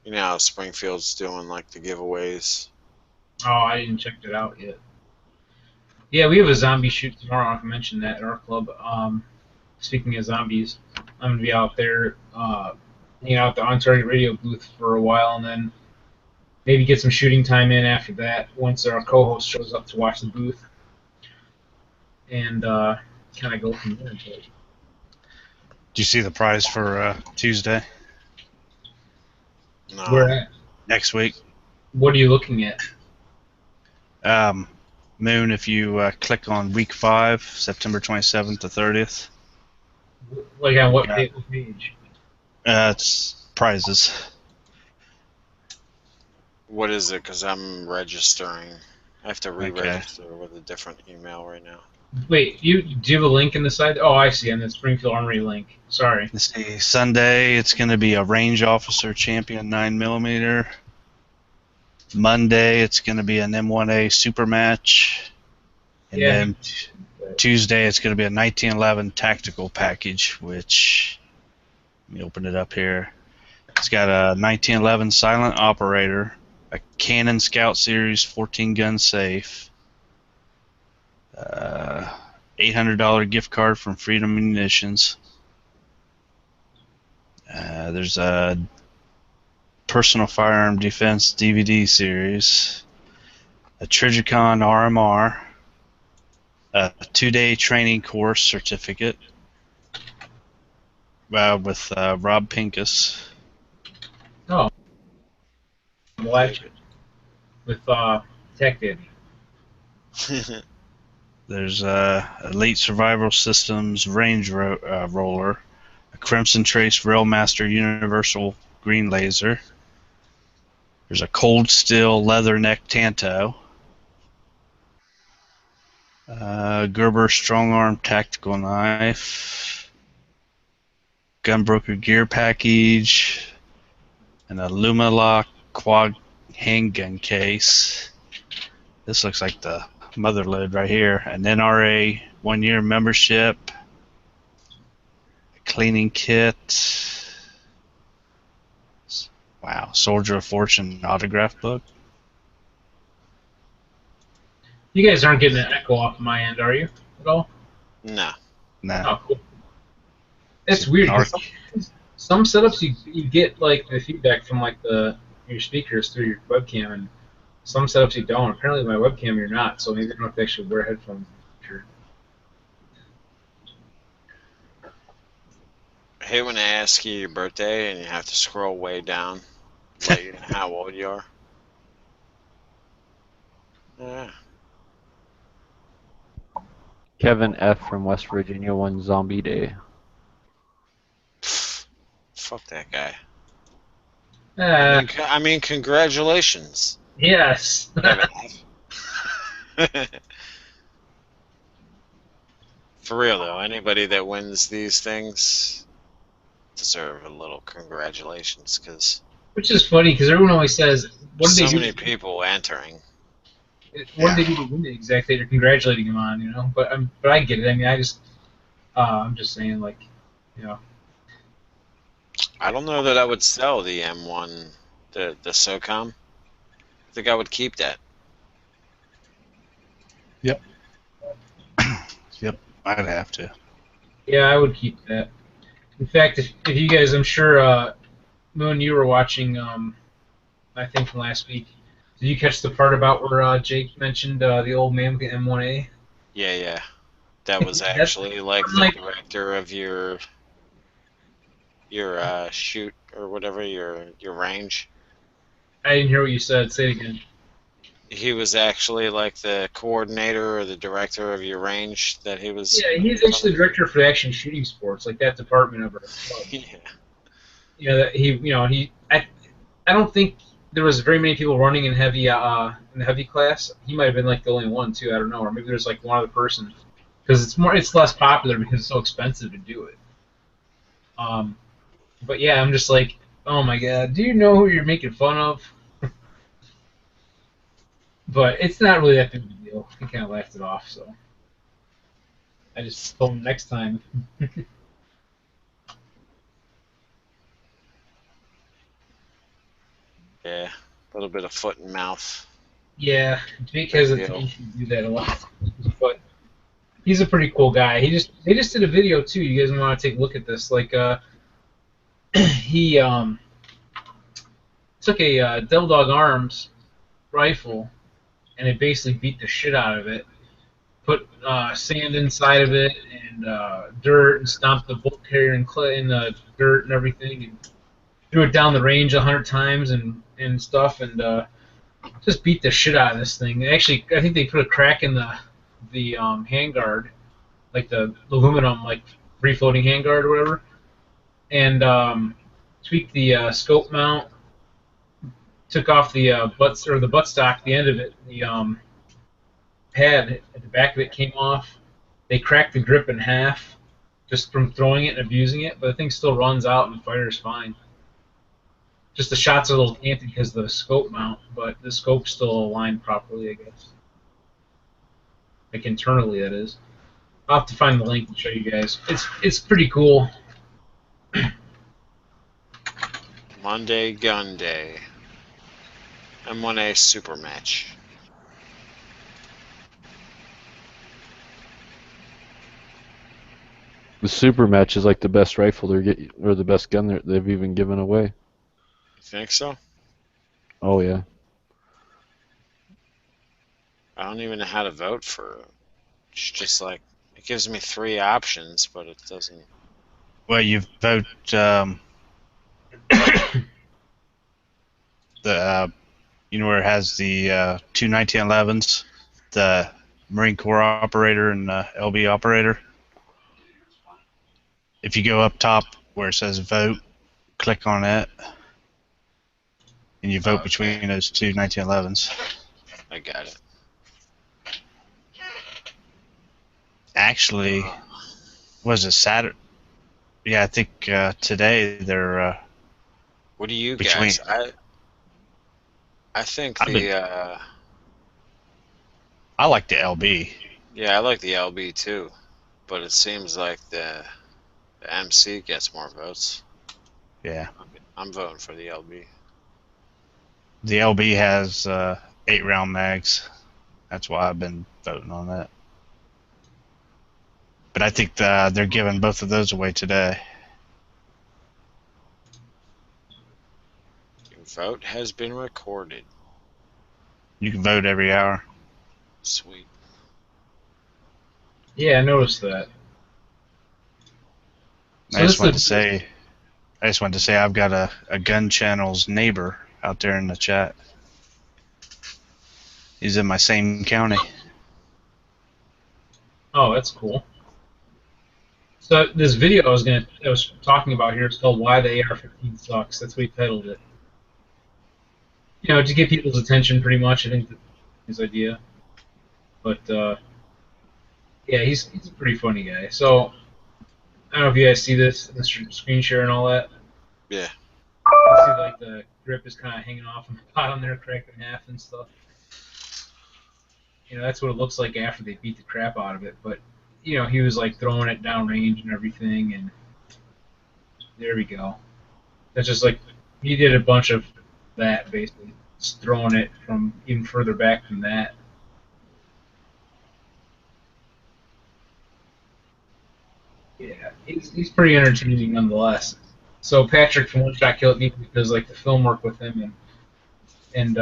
You know how Springfield's doing like the giveaways. Oh, I didn't check it out yet. Yeah, we have a zombie shoot tomorrow. I mentioned that at our club. Speaking of zombies, I'm gonna be out there, hanging out at the On Target Radio booth for a while, and then maybe get some shooting time in after that. Once our co-host shows up to watch the booth, and kind of go from there. But Do you see the prize for Tuesday No. where at? next week? What are you looking at? Moon, if you click on week 5, September 27th to 30th, Like on what page? it's prizes. What is it? Because I'm registering. I have to re-register with a different email right now. Wait, do you have a link in the side? Oh, I see, on the Springfield Armory link. Sorry. Let's see, Sunday it's going to be a range officer champion 9mm. Monday it's going to be an M1A super match. And then Tuesday it's going to be a 1911 tactical package, which, let me open it up here. It's got a 1911 silent operator, a Canon Scout Series 14 gun safe, $800 gift card from Freedom Munitions. There's a personal firearm defense DVD series, a Trigicon RMR, a 2-day training course certificate with Rob Pincus. Oh, with Tech Daddy. There's Elite Survival Systems Range Roller, a Crimson Trace Railmaster Universal Green Laser. There's a Cold Steel Leather Neck Tanto, Gerber Strong Arm Tactical Knife, Gunbroker Gear Package, and a Lumalock Quad Handgun Case. This looks like the mother load right here. An NRA 1-year membership, a cleaning kit. Wow, Soldier of Fortune autograph book. You guys aren't getting an echo off my end, are you? At all? No. Nah. Oh, cool. It's weird. 'Cause some setups you get like the feedback from like your speakers through your webcam, and some setups you don't. Apparently, my webcam you're not, so maybe I don't have to actually wear headphones. Sure. I hate when they ask you your birthday and you have to scroll way down, let you know how old you are. Yeah. Kevin F. from West Virginia won Zombie Day. Fuck that guy. Uh, I mean, congratulations. Yes. For real though, anybody that wins these things deserve a little congratulations, because Which is funny because everyone always says, "What did so they do?" many people entering. What did they do to win it exactly? They're congratulating him on, you know. But I get it. I mean, I'm just saying, like, you know. I don't know that I would sell the M1, the SOCOM. I think I would keep that. Yep. Yep, I'd have to. Yeah, I would keep that. In fact, if you guys, I'm sure, Moon, you were watching, I think from last week. Did you catch the part about where Jake mentioned the old man with the M1A? Yeah. That was actually like the director of your shoot or whatever, your range. I didn't hear what you said. Say it again. He was actually like the coordinator or the director of your range that he was. Yeah, he's actually the director for Action Shooting Sports, like that department of our club. Yeah. You know that I don't think there was very many people running in the heavy class. He might have been like the only one too. I don't know, or maybe there's like one other person because it's less popular because it's so expensive to do it. But yeah, I'm just like, Oh my god, do you know who you're making fun of? But it's not really that big of a deal. He kind of laughed it off, so I just told him next time. Yeah, a little bit of foot and mouth. Yeah, Jake Big has a deal. tendency to do that a lot, but he's a pretty cool guy. They just did a video too. You guys want to take a look at this? Like he took a Devil Dog Arms rifle and they basically beat the shit out of it. Put sand inside of it and dirt and stomped the bolt carrier in the dirt and everything and threw it down the range 100 times and stuff and just beat the shit out of this thing. Actually, I think they put a crack in the handguard, like the aluminum like free floating handguard or whatever, and tweaked the scope mount. Took off the the buttstock, the end of it, the pad at the back of it came off. They cracked the grip in half just from throwing it and abusing it, but the thing still runs out and fires fine. Just the shot's a little canted because of the scope mount, but the scope's still aligned properly, I guess. Like internally, that is. I'll have to find the link and show you guys. It's pretty cool. Monday Gun Day. M1A Super Match. The super match is like the best rifle or the best gun they've even given away. You think so? Oh yeah. I don't even know how to vote for it. It's just like it gives me 3 options, but it doesn't. Well, you vote the you know where it has the two 1911s, the Marine Corps operator and LB operator. If you go up top where it says vote, click on it, and you vote between those two 1911s. I got it. Actually, was it Saturday? Yeah, I think today they're. What do you between, guys? I think I like the LB. Yeah, I like the LB too, but it seems like the MC gets more votes. Yeah. I'm voting for the LB. The LB has 8-round mags. That's why I've been voting on that. But I think they're giving both of those away today. Your vote has been recorded. You can vote every hour. Sweet. Yeah, I noticed that. I just wanted to say I've got a gun channel's neighbor out there in the chat. He's in my same county. Oh, that's cool. So this video I was talking about here is called "Why the AR-15 Sucks." That's what he titled it. You know, to get people's attention, pretty much. I think that's his idea. But yeah, he's a pretty funny guy. So I don't know if you guys see this, the screen share and all that. Yeah. You see, like the grip is kind of hanging off on the bottom there, cracked in half and stuff. You know, that's what it looks like after they beat the crap out of it. But you know, he was like throwing it down range and everything, and there we go. That's just like he did a bunch of that basically, just throwing it from even further back than that. Yeah, he's pretty entertaining nonetheless. So Patrick from One Shot Kill It Deeply does like the film work with him, and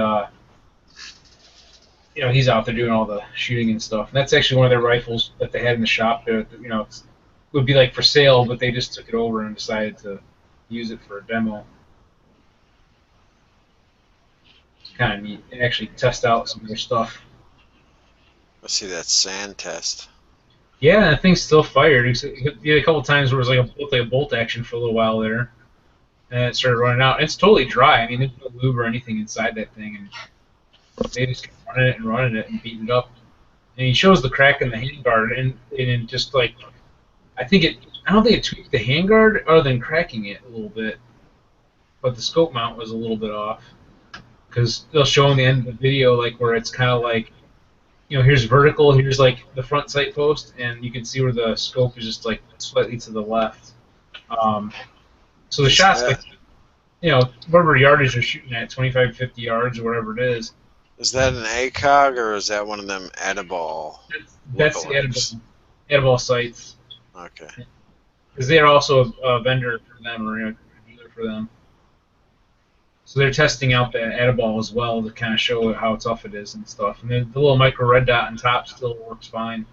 you know, he's out there doing all the shooting and stuff. And that's actually one of their rifles that they had in the shop there. You know, it would be like for sale, but they just took it over and decided to use it for a demo. It's kind of neat. They actually test out some of their stuff. Let's see that sand test. Yeah, that thing's still fired. He had a couple times where it was like a bolt action for a little while there, and it started running out. It's totally dry. I mean, there's no lube or anything inside that thing, and they just kept running it and beating it up. And he shows the crack in the handguard, and just like I don't think it tweaked the handguard other than cracking it a little bit. but the scope mount was a little bit off because they'll show in the end of the video like where it's kind of like, here's vertical, here's like the front sight post, and you can see where the scope is just like slightly to the left. So the shots, like, whatever yardage you're shooting at, 25, 50 yards or whatever it is. Is that an ACOG or is that one of them Ediball? That's the edible sites. Okay. Because they're also a vendor for them, or a dealer for them. So they're testing out the Ediball as well to kind of show how tough it is and stuff. And the little micro red dot on top still works fine.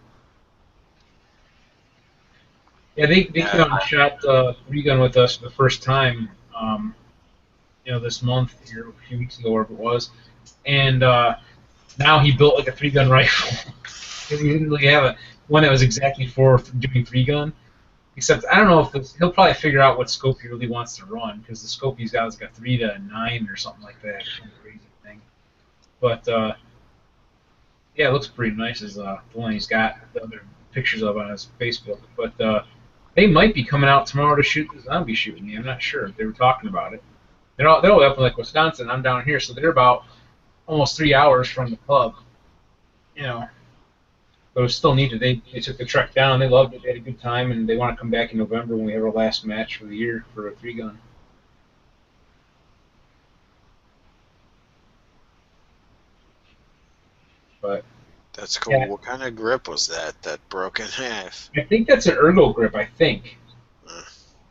Yeah, they came out and shot three-gun with us for the first time, this month here, a few weeks ago, wherever it was. And now he built like a three-gun rifle. He didn't really have one that was exactly for doing three-gun. Except I don't know if he'll probably figure out what scope he really wants to run, because the scope he's got is like a 3 to 9 or something like that. Some crazy thing. But yeah, it looks pretty nice as the one he's got the other pictures of on his Facebook. But they might be coming out tomorrow to shoot the zombie shooting me. I'm not sure. They were talking about it. They're all up in like Wisconsin. I'm down here, so they're about almost 3 hours from the club. But it was still needed. They took the trek down. They loved it. They had a good time, and they want to come back in November when we have our last match for the year for a three-gun. But that's cool. Yeah. What kind of grip was that broke in half? I think that's an ergo grip. I think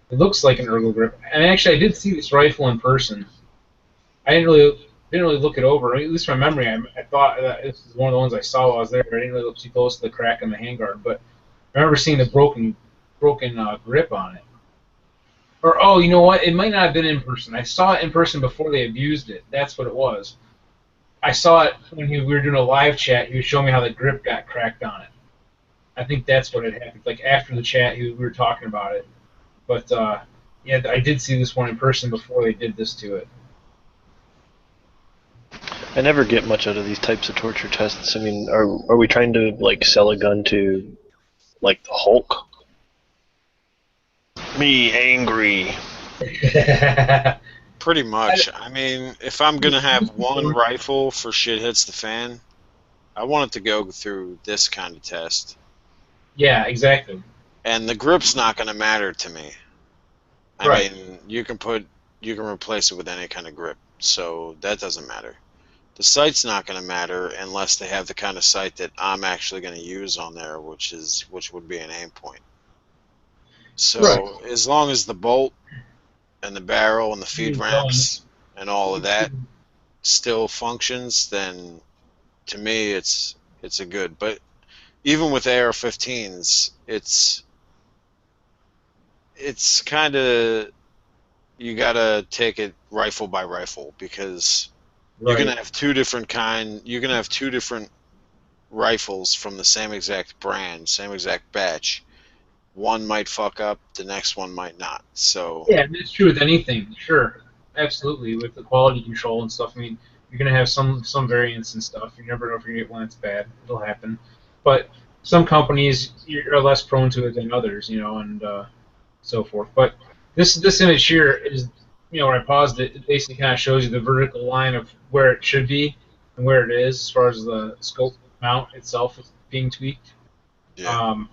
it looks like an ergo grip. And actually, I did see this rifle in person. I didn't really look it over. At least from memory, I thought that this is one of the ones I saw while I was there. I didn't really look too close to the crack in the handguard, but I remember seeing the broken grip on it. Or, oh, you know what? It might not have been in person. I saw it in person before they abused it. That's what it was. I saw it when we were doing a live chat. He was showing me how the grip got cracked on it. I think that's what had happened. Like, after the chat, we were talking about it. But, yeah, I did see this one in person before they did this to it. I never get much out of these types of torture tests. I mean, are we trying to like sell a gun to like the Hulk? Me angry. Pretty much. I mean, if I'm gonna have one rifle for shit hits the fan, I want it to go through this kind of test. Yeah, exactly. And the grip's not gonna matter to me. I mean, you can replace it with any kind of grip, so that doesn't matter. The sight's not going to matter unless they have the kind of sight that I'm actually going to use on there, which would be an aim point. So as long as the bolt and the barrel and the feed ramps and all of that still functions, then to me it's a good. But even with AR-15s, it's kind of, you got to take it rifle by rifle, because you're gonna have two different rifles from the same exact brand, same exact batch. One might fuck up, the next one might not. So yeah, that's true with anything. Sure, absolutely, with the quality control and stuff. I mean, you're gonna have some variants and stuff. You never know if you're gonna get one that's bad. It'll happen. But some companies are less prone to it than others, and so forth. But this image here is, when I paused it, it basically kind of shows you the vertical line of where it should be and where it is as far as the scope mount itself is being tweaked. Yeah. And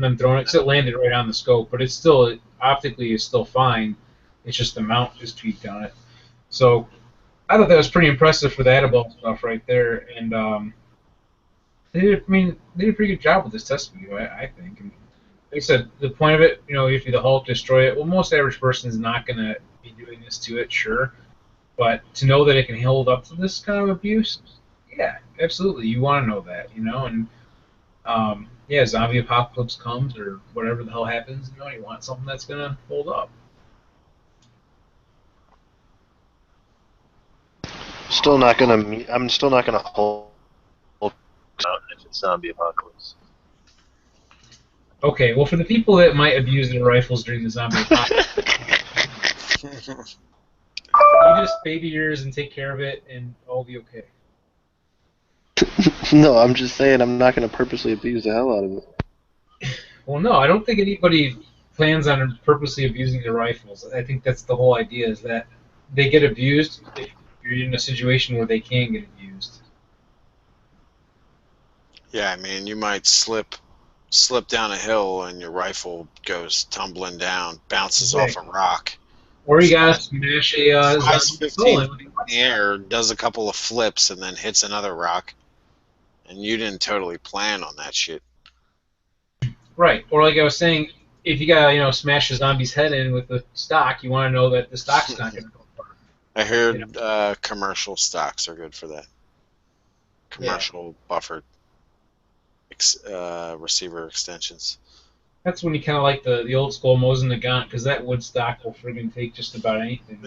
then throwing it, because it landed right on the scope, but it's still, optically is still fine. It's just the mount is tweaked on it. So I thought that was pretty impressive for the Adiball stuff right there. And they did a pretty good job with this test video, I think. And like I said, the point of it, if you the Hulk, destroy it. Well, most average person is not going to be doing this to it, sure. But to know that it can hold up to this kind of abuse, yeah, absolutely. You want to know that, and yeah, zombie apocalypse comes or whatever the hell happens, you want something that's going to hold up. I'm still not gonna hold out if it's zombie apocalypse. Okay, well, for the people that might abuse their rifles during the zombie apocalypse, you just baby yours and take care of it, and all will be okay. No, I'm just saying I'm not going to purposely abuse the hell out of it. Well, no, I don't think anybody plans on purposely abusing their rifles. I think that's the whole idea, is that they get abused if you're in a situation where they can get abused. Yeah, I mean, you might slip down a hill and your rifle goes tumbling down, bounces off a rock, Or you gotta smash a flies zombie 15 skull in. feet in the air, does a couple of flips, and then hits another rock. And you didn't totally plan on that shit. Right. Or like I was saying, if you gotta smash a zombie's head in with the stock, you want to know that the stock's not gonna go far. I heard commercial stocks are good for that. Commercial buffered receiver extensions. That's when you kind of like the old school Mosin Nagant, because that wood stock will friggin' take just about anything.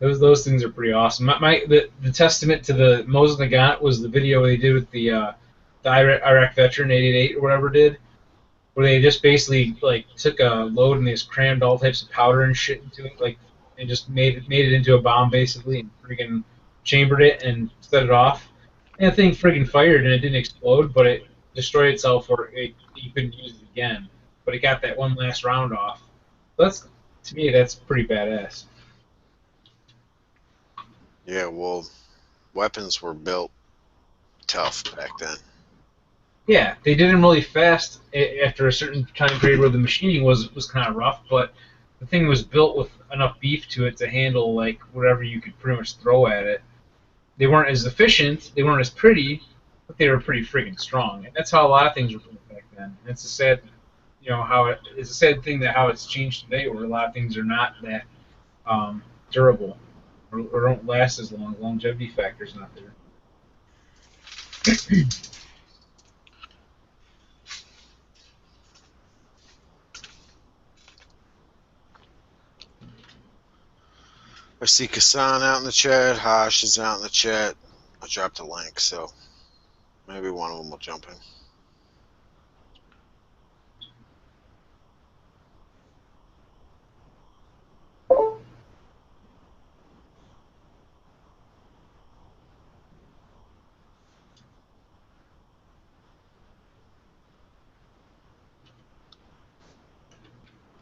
Those things are pretty awesome. The testament to the Mosin Nagant was the video they did with the Iraq veteran 888 or whatever did, where they just basically like took a load and they just crammed all types of powder and shit into it, like, and just made it into a bomb basically, and friggin' chambered it and set it off. And the thing friggin' fired and it didn't explode, but it destroyed itself, or you couldn't use it again. But it got that one last round off. To me, that's pretty badass. Yeah, well, weapons were built tough back then. Yeah, they did them really fast after a certain time period where the machining was kind of rough, but the thing was built with enough beef to it to handle like whatever you could pretty much throw at it. They weren't as efficient, they weren't as pretty, but they were pretty friggin' strong. And that's how a lot of things were built back then. And it's a sad, it's a sad thing that how it's changed today, where a lot of things are not that durable or don't last as long. Longevity factor's not there. I see Kasan out in the chat. Hosh is out in the chat. I dropped a link, so maybe one of them will jump in.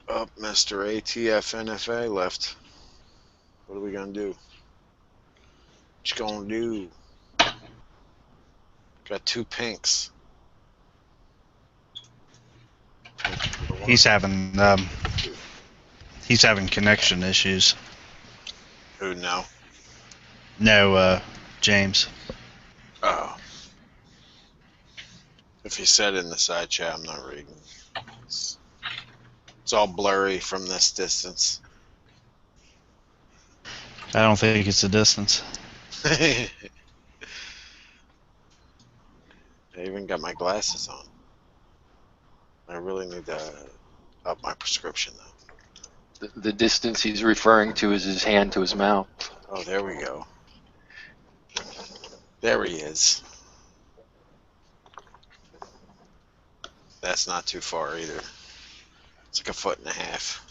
Up, Mr. ATF NFA left. What are we gonna do? What you gonna do? Got two pinks. He's having connection issues. Who now? No, James. Oh. If he said it in the side chat, I'm not reading. It's all blurry from this distance. I don't think it's the distance. I even got my glasses on. I really need to up my prescription, though. The distance he's referring to is his hand to his mouth. Oh, there we go. There he is. That's not too far either. It's like a foot and a half.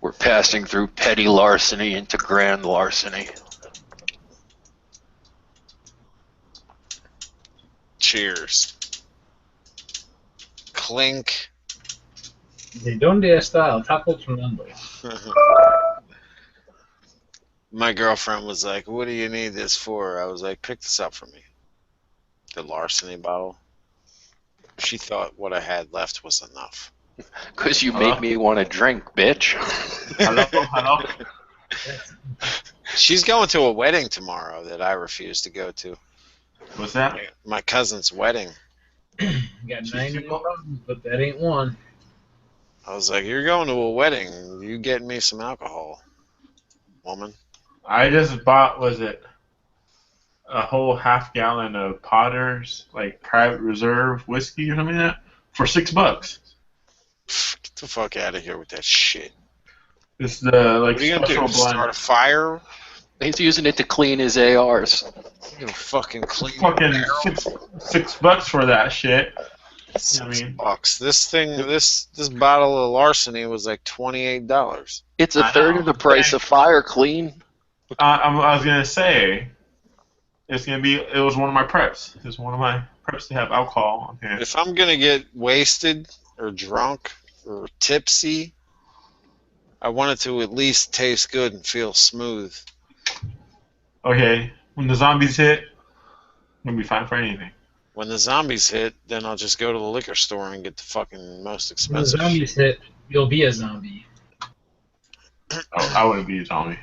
We're passing through petty larceny into grand larceny. Cheers. Clink. De donde está el taco Fernando? My girlfriend was like, "What do you need this for?" I was like, "Pick this up for me." The larceny bottle. She thought what I had left was enough. Because you make me want to drink, bitch. Hello? She's going to a wedding tomorrow that I refuse to go to. What's that? My cousin's wedding. You got 90 problems, but that ain't one. I was like, "You're going to a wedding. You get me some alcohol, woman." I just bought, was it a whole half-gallon of Potter's, like, private reserve whiskey or something like that for $6. Get the fuck out of here with that shit. It's the, like, what are you gonna special do? blend. Start a fire? He's using it to clean his ARs. You're gonna fucking clean Fucking $6 for that shit. $6. This thing, this bottle of larceny was like $28. It's a third of the price of fire clean. I was gonna say, it was one of my preps. It's one of my preps to have alcohol on hand. If I'm gonna get wasted or drunk or tipsy, I want it to at least taste good and feel smooth. Okay, when the zombies hit, I'm gonna be fine for anything. When the zombies hit, then I'll just go to the liquor store and get the fucking most When the expensive zombies shit. hit, you'll be a zombie. I wouldn't be a zombie.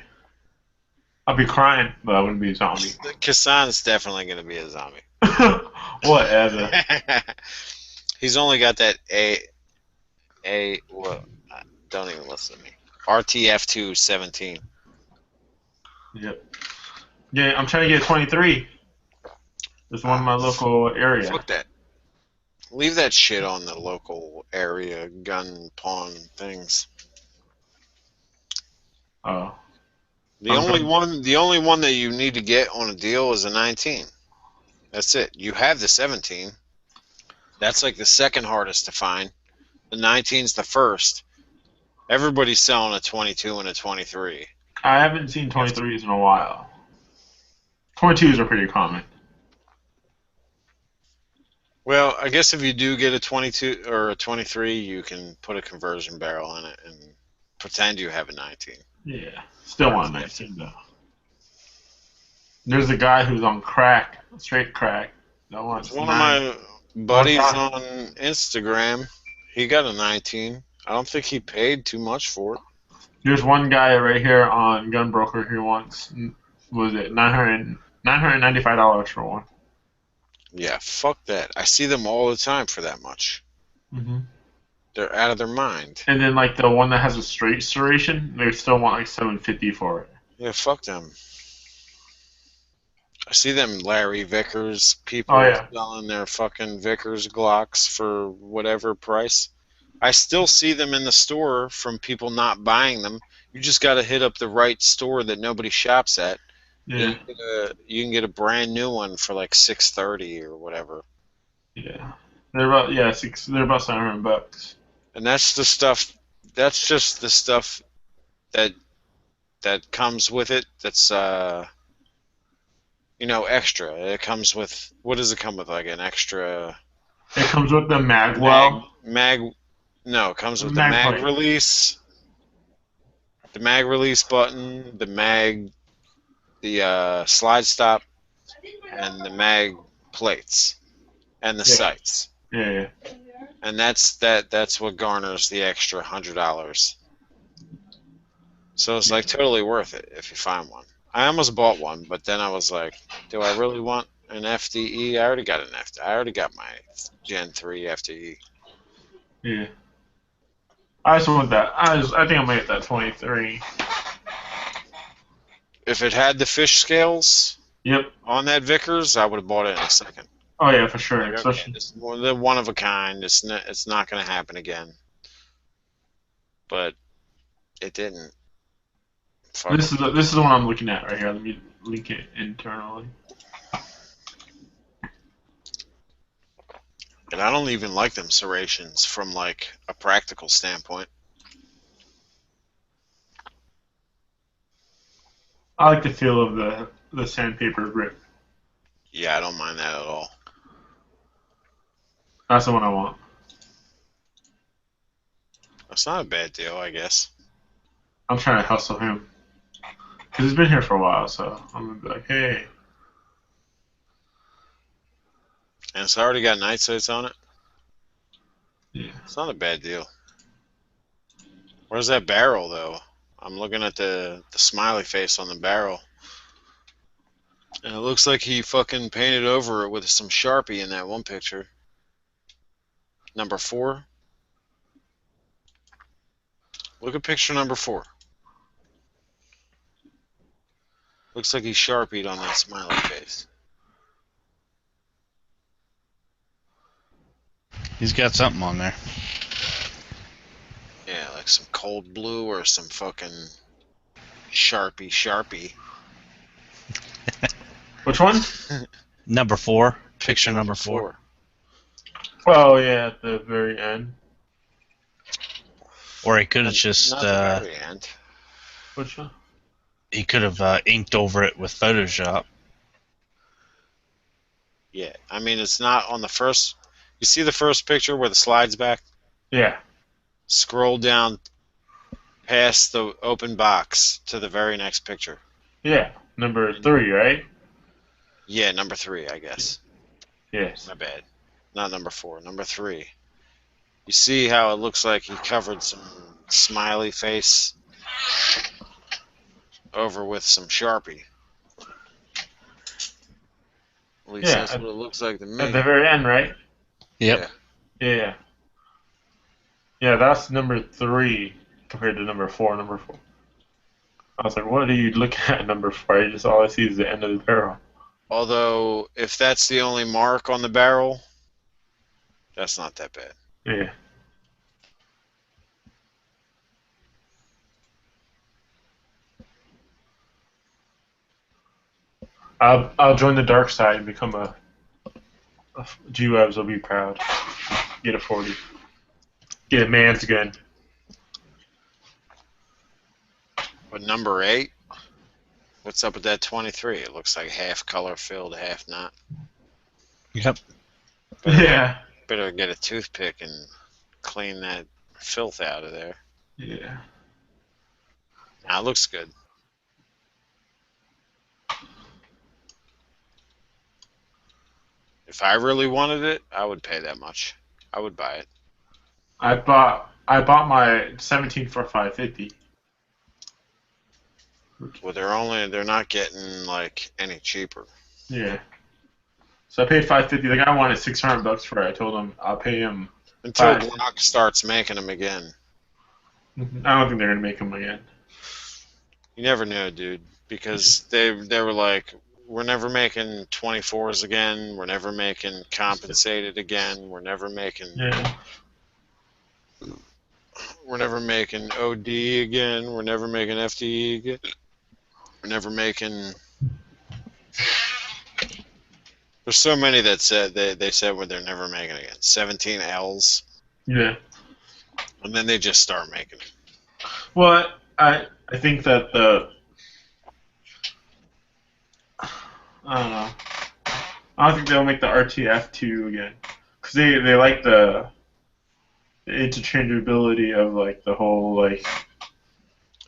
I'd be crying, but I wouldn't be a zombie. Kassan's definitely going to be a zombie. Whatever. He's only got that well, don't even listen to me. RTF2 17. Yep. Yeah, I'm trying to get 23. There's one in my local area. Fuck that. Leave that shit on the local area gun pawn things. Oh. The only one that you need to get on a deal is a 19. That's it. You have the 17. That's like the second hardest to find. The 19's the first. Everybody's selling a 22 and a 23. I haven't seen 23s in a while. 22s are pretty common. Well, I guess if you do get a 22 or a 23, you can put a conversion barrel in it and pretend you have a 19. Yeah. Still want a 19 though. There's a guy who's on crack, straight crack. That wants One of my buddies on Instagram, he got a 19. I don't think he paid too much for it. There's one guy right here on Gunbroker who wants, was it $995 for one. Yeah, fuck that. I see them all the time for that much. Mm-hmm. They're out of their mind. And then like the one that has a straight serration, they still want like $750 for it. Yeah, fuck them. I see them Larry Vickers people selling their fucking Vickers Glocks for whatever price. I still see them in the store from people not buying them. You just got to hit up the right store that nobody shops at. Yeah. You can get a brand new one for like $630 or whatever. Yeah. They're about they're about $700. And that's the stuff. That's just the stuff that comes with it. That's extra. It comes with, what does it come with? Like an extra. It comes with the mag. No, it comes with the mag release. The mag release button, the slide stop, and the mag plates, and the sights. Yeah. And that's what garners the extra $100. So it's like totally worth it if you find one. I almost bought one, but then I was like, do I really want an FDE? I already got an FDE. I already got my Gen 3 FDE. Yeah. I just want that. I think I might get that 23. If it had the fish scales on that Vickers, I would have bought it in a second. Oh yeah, for sure. Like, okay, it's one of a kind. It's not going to happen again. But it didn't. This is the one I'm looking at right here. Let me link it internally. And I don't even like them serrations from like a practical standpoint. I like the feel of the sandpaper grip. Yeah, I don't mind that at all. That's the one I want. That's not a bad deal, I guess. I'm trying to hustle him. Because he's been here for a while, so I'm going to be like, hey. And it's already got night sights on it? Yeah. It's not a bad deal. Where's that barrel, though? I'm looking at the smiley face on the barrel. And it looks like he fucking painted over it with some Sharpie in that one picture. Number 4. Look at picture number 4. Looks like he Sharpied on that smiley face. He's got something on there. Yeah, like some cold blue or some fucking Sharpie. Which one? Number 4. Picture number 4. Oh, yeah, at the very end. Or he could have just... Not the very end. Which one? He could have inked over it with Photoshop. Yeah, I mean, it's not on the first... You see the first picture where the slide's back? Yeah. Scroll down past the open box to the very next picture. Yeah, number 3, right? Yeah, number 3, I guess. Yes. My bad. Not number 4, number 3. You see how it looks like he covered some smiley face over with some Sharpie. At least Yeah, that's what it looks like to at me. the very end, right? Yep. Yeah. Yeah, that's number 3 compared to number 4. Number 4. I was like, what are you looking at number 4? I just all I see is the end of the barrel. Although, if that's the only mark on the barrel, that's not that bad. Yeah. I'll join the dark side and become a G-Webs will be proud. Get a 40. Get a man's gun. But number 8, what's up with that 23? It looks like half color filled, half not. Yep. Better get a toothpick and clean that filth out of there. Yeah. Now it looks good. If I really wanted it, I would pay that much. I would buy it. I bought my 17 for $550. Well, they're not getting like any cheaper. Yeah. So I paid $550. The guy wanted $600 for it. I told him I'll pay him. Until Glock starts making them again. I don't think they're gonna make them again. You never know, dude, because they were like, we're never making 24s again. We're never making compensated again. We're never making. Yeah. We're never making OD again. We're never making FDE again. We're never making. There's so many that said they said what they're never making again. 17 L's. Yeah. And then they just start making it. Well, I think that I don't know. I don't think they'll make the RTF2 again because they like the interchangeability of like the whole like.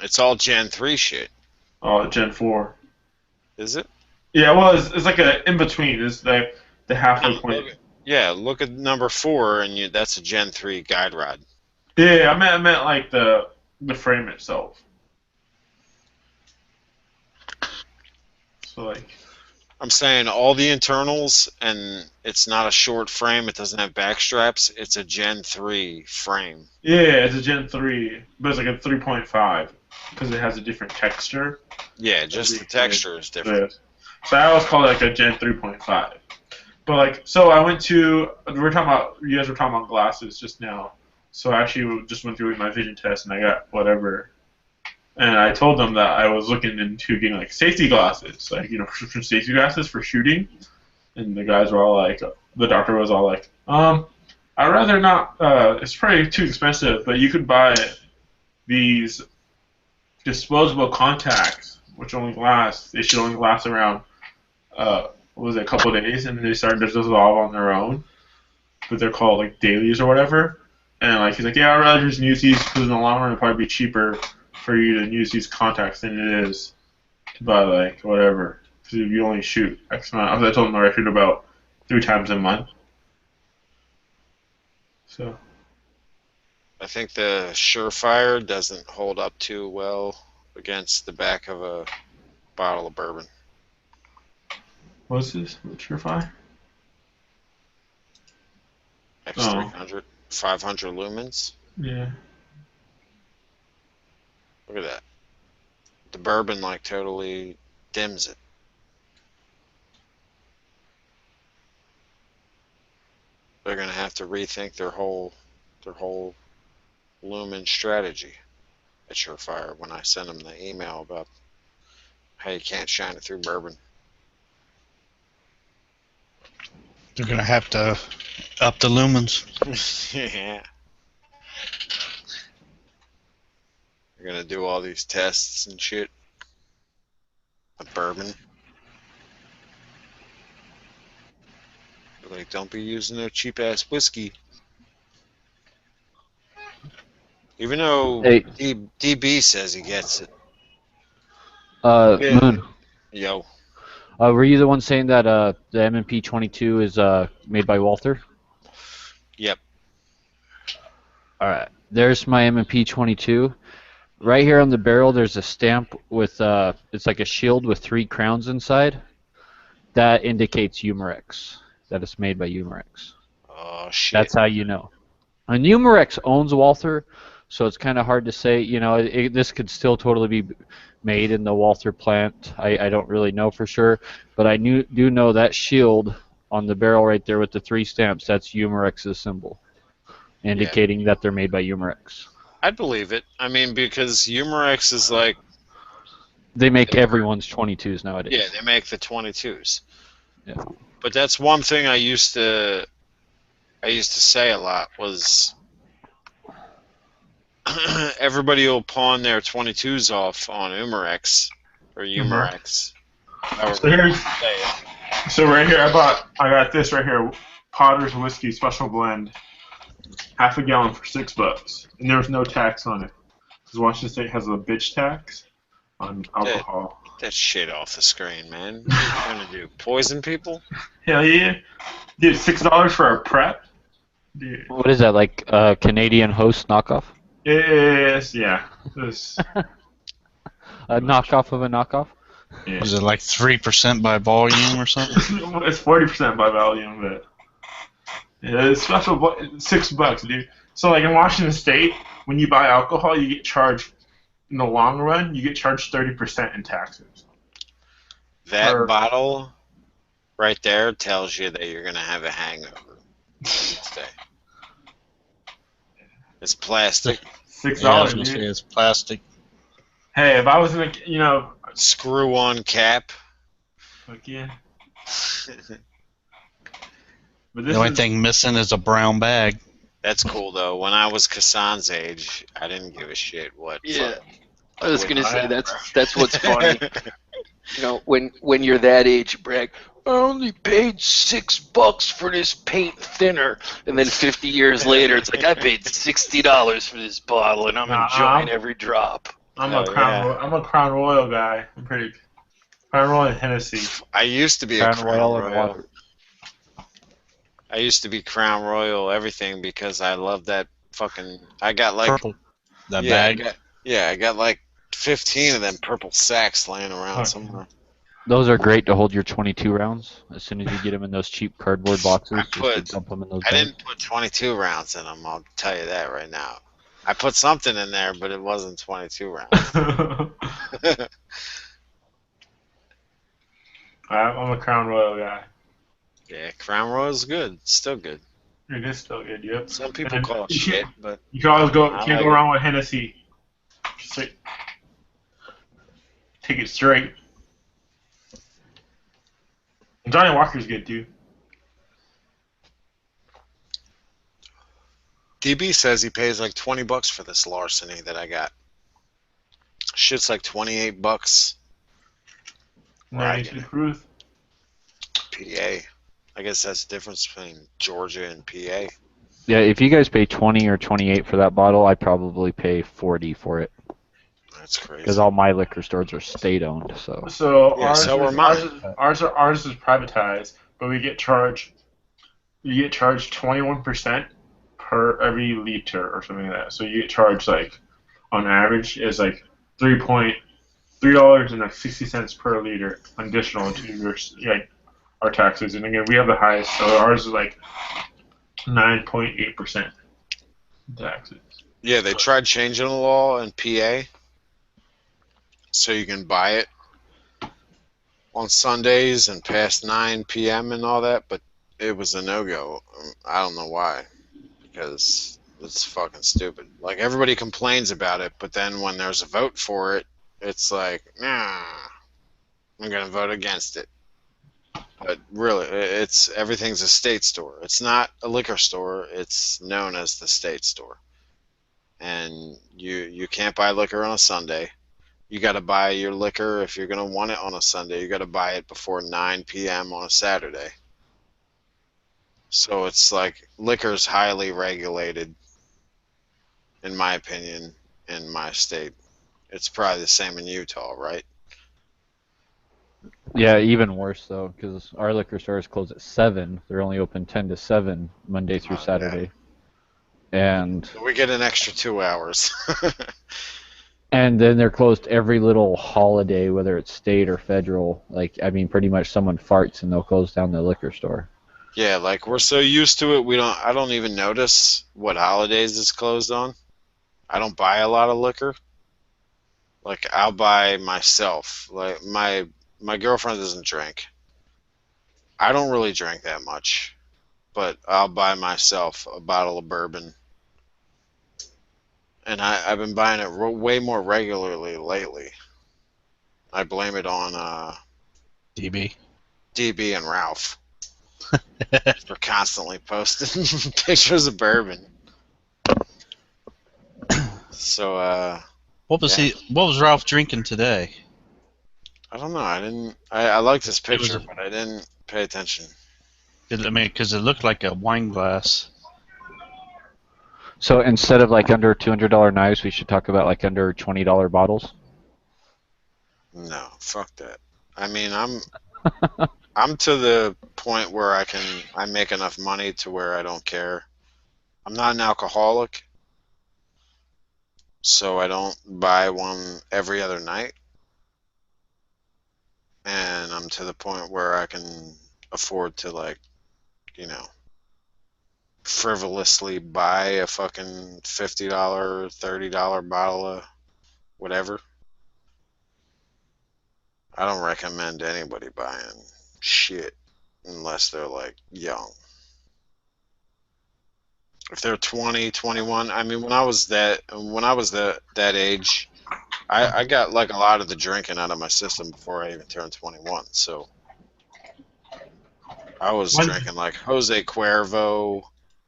It's all Gen 3 shit. Oh, Gen 4. Is it? Yeah, well, it's like a in between. It's like the halfway point. Yeah, look at number 4, and that's a Gen 3 guide rod. Yeah, I meant like the frame itself. So like. I'm saying all the internals, and it's not a short frame. It doesn't have back straps. It's a Gen 3 frame. Yeah, it's a Gen 3, but it's like a 3.5 because it has a different texture. Yeah, just the texture is different. So I always call it like a Gen 3.5. But like, so I went to, you guys were talking about glasses just now. So I actually just went through my vision test and I got whatever. And I told them that I was looking into getting like safety glasses, like, prescription safety glasses for shooting. And the guys were all like, the doctor was all like, I'd rather not, it's probably too expensive, but you could buy these disposable contacts, which they should only last around, a couple of days, and then they start to dissolve on their own. But they're called like dailies or whatever. And like he's like, yeah, I'd rather just use these because in the long run it'd probably be cheaper for you to use these contacts than it is to buy like whatever. Because if you only shoot X amount, I told him I shoot about 3 times a month. So. I think the Surefire doesn't hold up too well against the back of a bottle of bourbon. What's this? Surefire? X300, 500 lumens. Yeah. Look at that. The bourbon like totally dims it. They're gonna have to rethink their whole lumen strategy at Surefire when I send them the email about how you can't shine it through bourbon. They're gonna have to up the lumens. Yeah. They're gonna do all these tests and shit. With bourbon. Like, don't be using no cheap ass whiskey. Even though Hey, DB says he gets it. Yeah. Moon. Yo. Were you the one saying that the M&P 22 is made by Walther? Yep. All right. There's my M&P 22. Right here on the barrel, there's a stamp with it's like a shield with 3 crowns inside. That indicates Umarex. That it's made by Umarex. Oh shit. That's how you know. And Umarex owns Walther, so it's kind of hard to say. You know, this could still totally be made in the Walther plant. I don't really know for sure, but I do know that shield on the barrel right there with the 3 stamps. That's Umarex's symbol, indicating that they're made by Umarex. I'd believe it. I mean, because Umarex is like... They make everyone's 22s nowadays. Yeah, they make the 22s. Yeah. But that's one thing I used to say a lot was everybody will pawn their 22s off on Umarex or Umarex. So right here, I got this right here, Potter's Whiskey Special Blend, half a gallon for $6, and there was no tax on it. Because Washington State has a bitch tax on alcohol. Get that shit off the screen, man. What are you gonna do? Poison people? Hell yeah, dude! $6 for a prep. Dude. What is that, like a Canadian Host knockoff? Yes, yeah. This. A knockoff of a knockoff? Yeah. Is it like 3% by volume or something? It's 40% by volume, but yeah, it's special. $6, dude. So like in Washington State, when you buy alcohol, you get charged. In the long run, you get charged 30% in taxes. That bottle right there tells you that you're gonna have a hangover the next day. It's plastic. $6, Yeah, I was dude. gonna say it's plastic. Hey, if I was in a, screw-on cap. Fuck yeah. But The only thing missing is a brown bag. That's cool though. When I was Kassan's age, I didn't give a shit what. Yeah, I was gonna say that's what's funny. You know, when you're that age, you brag, I only paid $6 for this paint thinner, and then 50 years later, it's like I paid $60 for this bottle, and I'm enjoying every drop. I'm a Crown Royal guy. I'm pretty Crown Royal and Hennessy. I used to be a Crown Royal. I used to be Crown Royal everything because I love that fucking. I got like purple. That bag. I got like 15 of them purple sacks laying around somewhere. Those are great to hold your 22 rounds. As soon as you get them in those cheap cardboard boxes, just dump them in those I bags. didn't put 22 rounds in them, I'll tell you that right now. I put something in there, but it wasn't 22 rounds. I'm a Crown Royal guy. Yeah, Crown Royal's good. It's still good. It is still good, yep. Some people call it shit, but you can always can't go wrong with Hennessy. Just take it straight. And Johnny Walker's good too. DB says he pays like $20 for this larceny that I got. Shit's like $28. Nice proof. PA. I guess that's the difference between Georgia and PA. Yeah, if you guys pay 20 or 28 for that bottle, I'd probably pay 40 for it. That's crazy. Because all my liquor stores are state-owned, so. So yeah, ours, so are mine. Ours is privatized, but we get charged. You get charged 21% per every liter or something like that. So you get charged like, on average, is like $3.60 per liter additional to your our taxes. And again, we have the highest, so ours is like 9.8% taxes. Yeah, they tried changing the law in PA so you can buy it on Sundays and past 9 p.m. and all that, but it was a no-go. I don't know why, because it's fucking stupid. Like, everybody complains about it, but then when there's a vote for it, it's like, nah, I'm going to vote against it. But really, everything's a state store. It's not a liquor store. It's known as the state store. And you can't buy liquor on a Sunday. You got to buy your liquor if you're going to want it on a Sunday. You got to buy it before 9 p.m. on a Saturday. So it's like liquor's highly regulated. in my opinion, in my state. It's probably the same in Utah, right? Yeah, even worse though, because our liquor stores close at 7. They're only open 10 to 7 Monday through Yeah. Saturday, and So we get an extra 2 hours. then they're closed every little holiday, whether it's state or federal. Like, I mean, pretty much someone farts and they'll close down the liquor store. Yeah, like we're so used to it, I don't even notice what holidays it's closed on. I don't buy a lot of liquor. Like I'll buy myself. Like my girlfriend doesn't drink. I don't really drink that much, but I'll buy myself a bottle of bourbon, and I've been buying it way more regularly lately. I blame it on DB. DB and Ralph for constantly posting pictures of bourbon. So What was yeah. What was Ralph drinking today? I don't know. I liked this It was picture, but I didn't pay attention. because it looked like a wine glass. So instead of like under $200 knives, we should talk about like under $20 bottles. No, fuck that. I mean, I'm to the point where I make enough money to where I don't care. I'm not an alcoholic, so I don't buy one every other night. And I'm to the point where I can afford to, like, you know, frivolously buy a fucking $50, $30 bottle of whatever. I don't recommend anybody buying shit unless they're like young. If they're 20, 21, I mean, when I was that age, I got like a lot of the drinking out of my system before I even turned 21. So I was drinking like Jose Cuervo,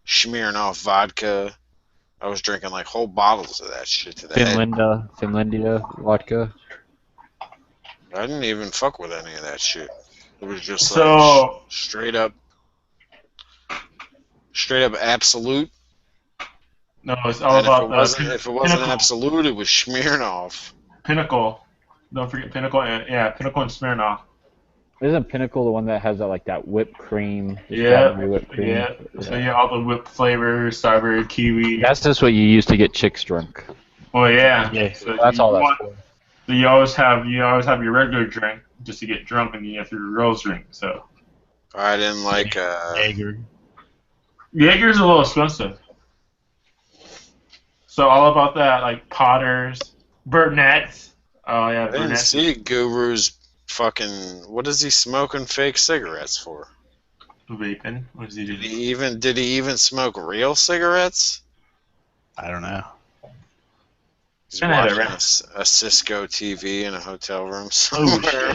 Smirnoff vodka. I was drinking like whole bottles of that shit to the head. Finlandia vodka. I didn't even fuck with any of that shit. It was just like So straight up absolute. no, it's all And about if it wasn't absolute, it was Smirnoff. Pinnacle. Don't forget Pinnacle and Pinnacle and Smirnoff. Isn't Pinnacle the one that has that whipped cream? Yeah, Strawberry whipped cream. yeah. So yeah, all the whipped flavors, strawberry, kiwi. That's just what you use to get chicks drunk. Oh yeah. Yeah. So That's all that's for. So you always have your regular drink just to get drunk, and you have your girls drink. So I didn't like Jaeger. Jaeger's a little expensive. So all about that, like Potters, Burnett's. Oh yeah, I didn't Burnett's. see Guru's fucking. What is he smoking fake cigarettes for? Vaping. What does he do? Did he even smoke real cigarettes? I don't know. He's watching a Cisco TV in a hotel room somewhere.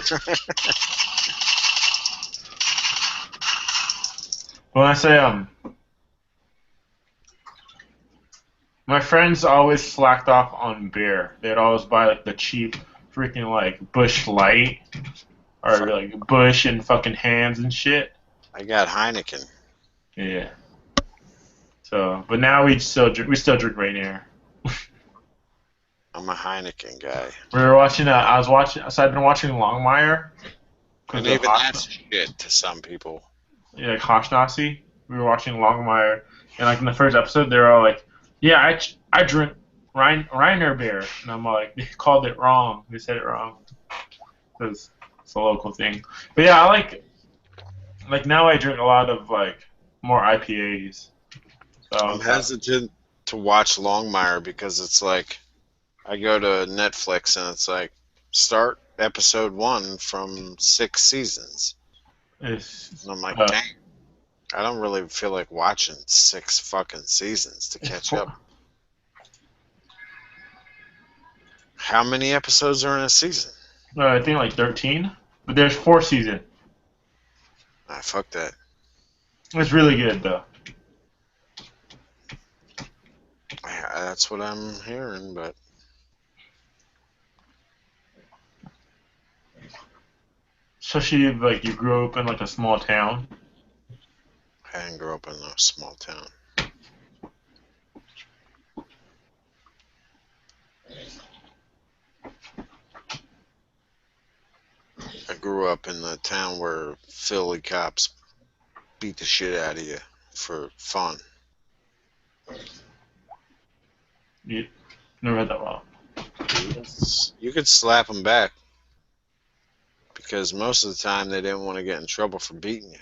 When I say my friends always slacked off on beer. They'd always buy like the cheap freaking like Busch Light or like Busch and fucking Hands and shit. I got Heineken. Yeah. So, but now we still drink Rainier. I'm a Heineken guy. We were watching. So I've been watching Longmire. And even that's shit to some people. Yeah, like Hoshnasi. We were watching Longmire, and like in the first episode, they're all like, "Yeah, I drink Reiner beer," and I'm like, "They called it wrong. They said it wrong." Because it's a local thing. But yeah, I like now I drink a lot of like more IPAs. So I'm hesitant to watch Longmire because it's like I go to Netflix and it's like start episode 1 from 6 seasons. And I'm like, dang, I don't really feel like watching 6 fucking seasons to catch up. How many episodes are in a season? I think like 13, but there's 4 seasons. Ah, fuck that. It's really good though. Yeah, that's what I'm hearing, but especially like you grew up in like a small town. I didn't grow up in a small town. grew up in the town where Philly cops beat the shit out of you for fun. You never had that one. You could slap them back because most of the time they didn't want to get in trouble for beating you.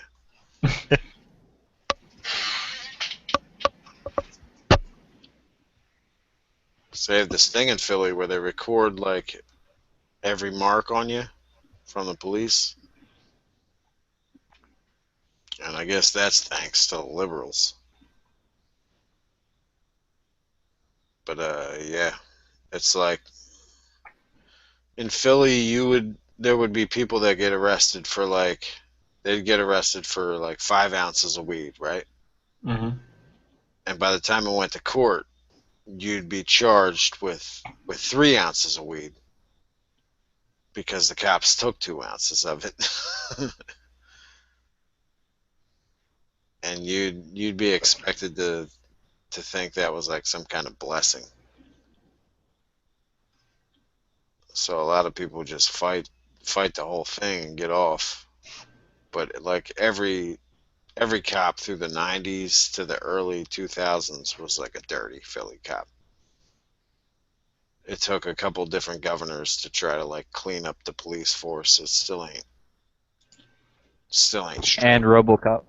So they have this thing in Philly where they record like every mark on you from the police. And I guess that's thanks to the liberals. But yeah, it's like in Philly there would be people that get arrested for like they'd get arrested for like 5 ounces of weed, right? Mm-hmm. And by the time it went to court, you'd be charged with 3 ounces of weed because the cops took 2 ounces of it. And you'd be expected to think that was like some kind of blessing. So a lot of people just fight the whole thing and get off. But like every cop through the 90s to the early 2000s was like a dirty Philly cop. It took a couple different governors to try to like clean up the police force. It still ain't straight. And RoboCop.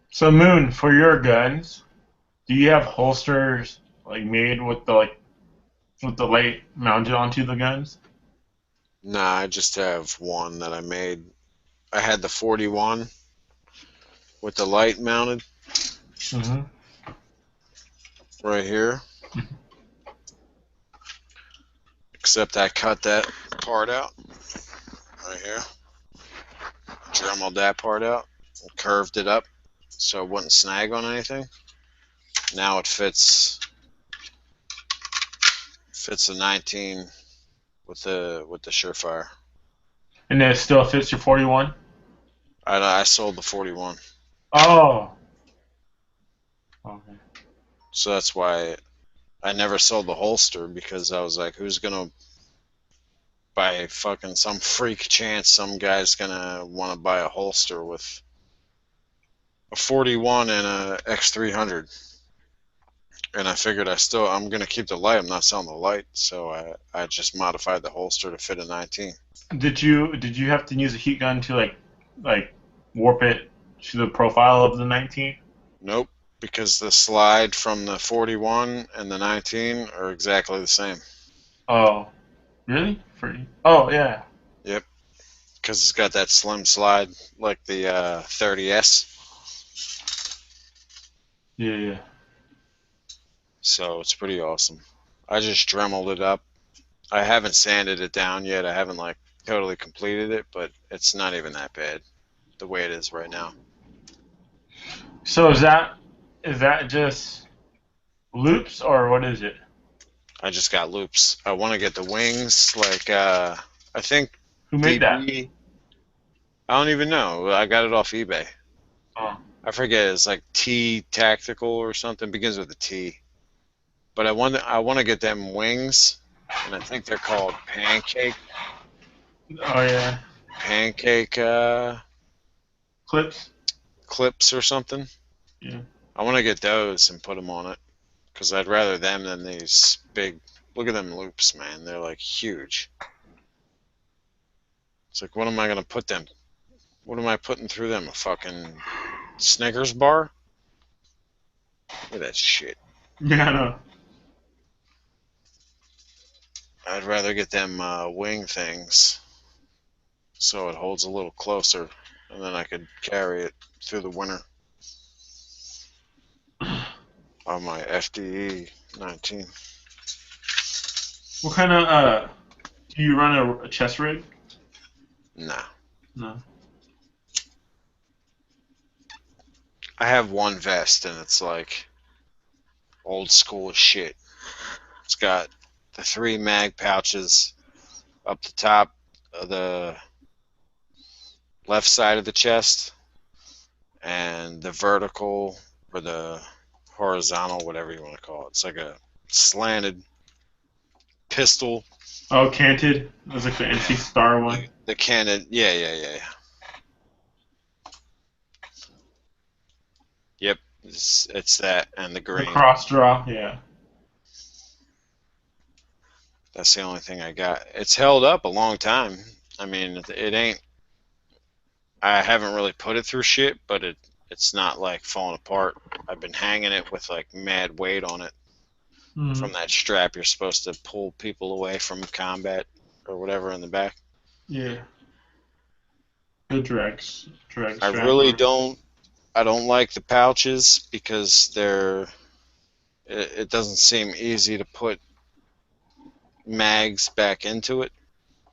So Moon, for your guns, do you have holsters like made with the light mounted onto the guns? Nah, I just have one that I made. I had the 41 with the light mounted Mm-hmm. right here. Except I cut that part out right here. Dremeled that part out and curved it up so it wouldn't snag on anything. Now it fits a 19 with the Surefire. And then it still fits your 41? I sold the 41. Oh. Okay. So that's why I never sold the holster, because I was like, who's gonna by fucking some freak chance some guy's gonna want to buy a holster with a 41 and a X300? And I figured I'm gonna keep the light. I'm not selling the light, so I just modified the holster to fit a 19. Did you have to use a heat gun to like warp it to the profile of the 19? Nope, because the slide from the 41 and the 19 are exactly the same. Oh, really? Oh, yeah. Yep, because it's got that slim slide like the 30S. Yeah. So it's pretty awesome. I just dremeled it up. I haven't sanded it down yet. I haven't like totally completed it, but it's not even that bad the way it is right now. So is that just loops or what is it? I just got loops. I want to get the wings. Like I think. Who made that? I don't even know. I got it off eBay. Oh. I forget. It's like T Tactical or something. Begins with a T. But I want to get them wings, and I think they're called pancake. Oh yeah. Pancake clips or something. Yeah. I want to get those and put them on it, because I'd rather them than these big. Look at them loops, man. They're like huge. It's like, what am I gonna put them? What am I putting through them? A fucking Snickers bar? Look at that shit. Yeah, I know. I'd rather get them wing things so it holds a little closer, and then I could carry it through the winter on my FDE 19. What kind of do you run a chest rig? Nah. No. I have one vest, and it's like old school shit. It's got the 3 mag pouches up the top of the left side of the chest, and the vertical or the horizontal, whatever you want to call it. It's like a slanted pistol. Oh, canted. It was like the NC Star one. The cannon. Yeah. Yep. It's that and the The green. cross draw. Yeah. That's the only thing I got. It's held up a long time. I mean, it ain't. I haven't really put it through shit, but it's not like falling apart. I've been hanging it with like mad weight on it from that strap you're supposed to pull people away from combat or whatever in the back. Yeah. The drag I strap. really don't. I don't like the pouches because it doesn't seem easy to put mags back into it.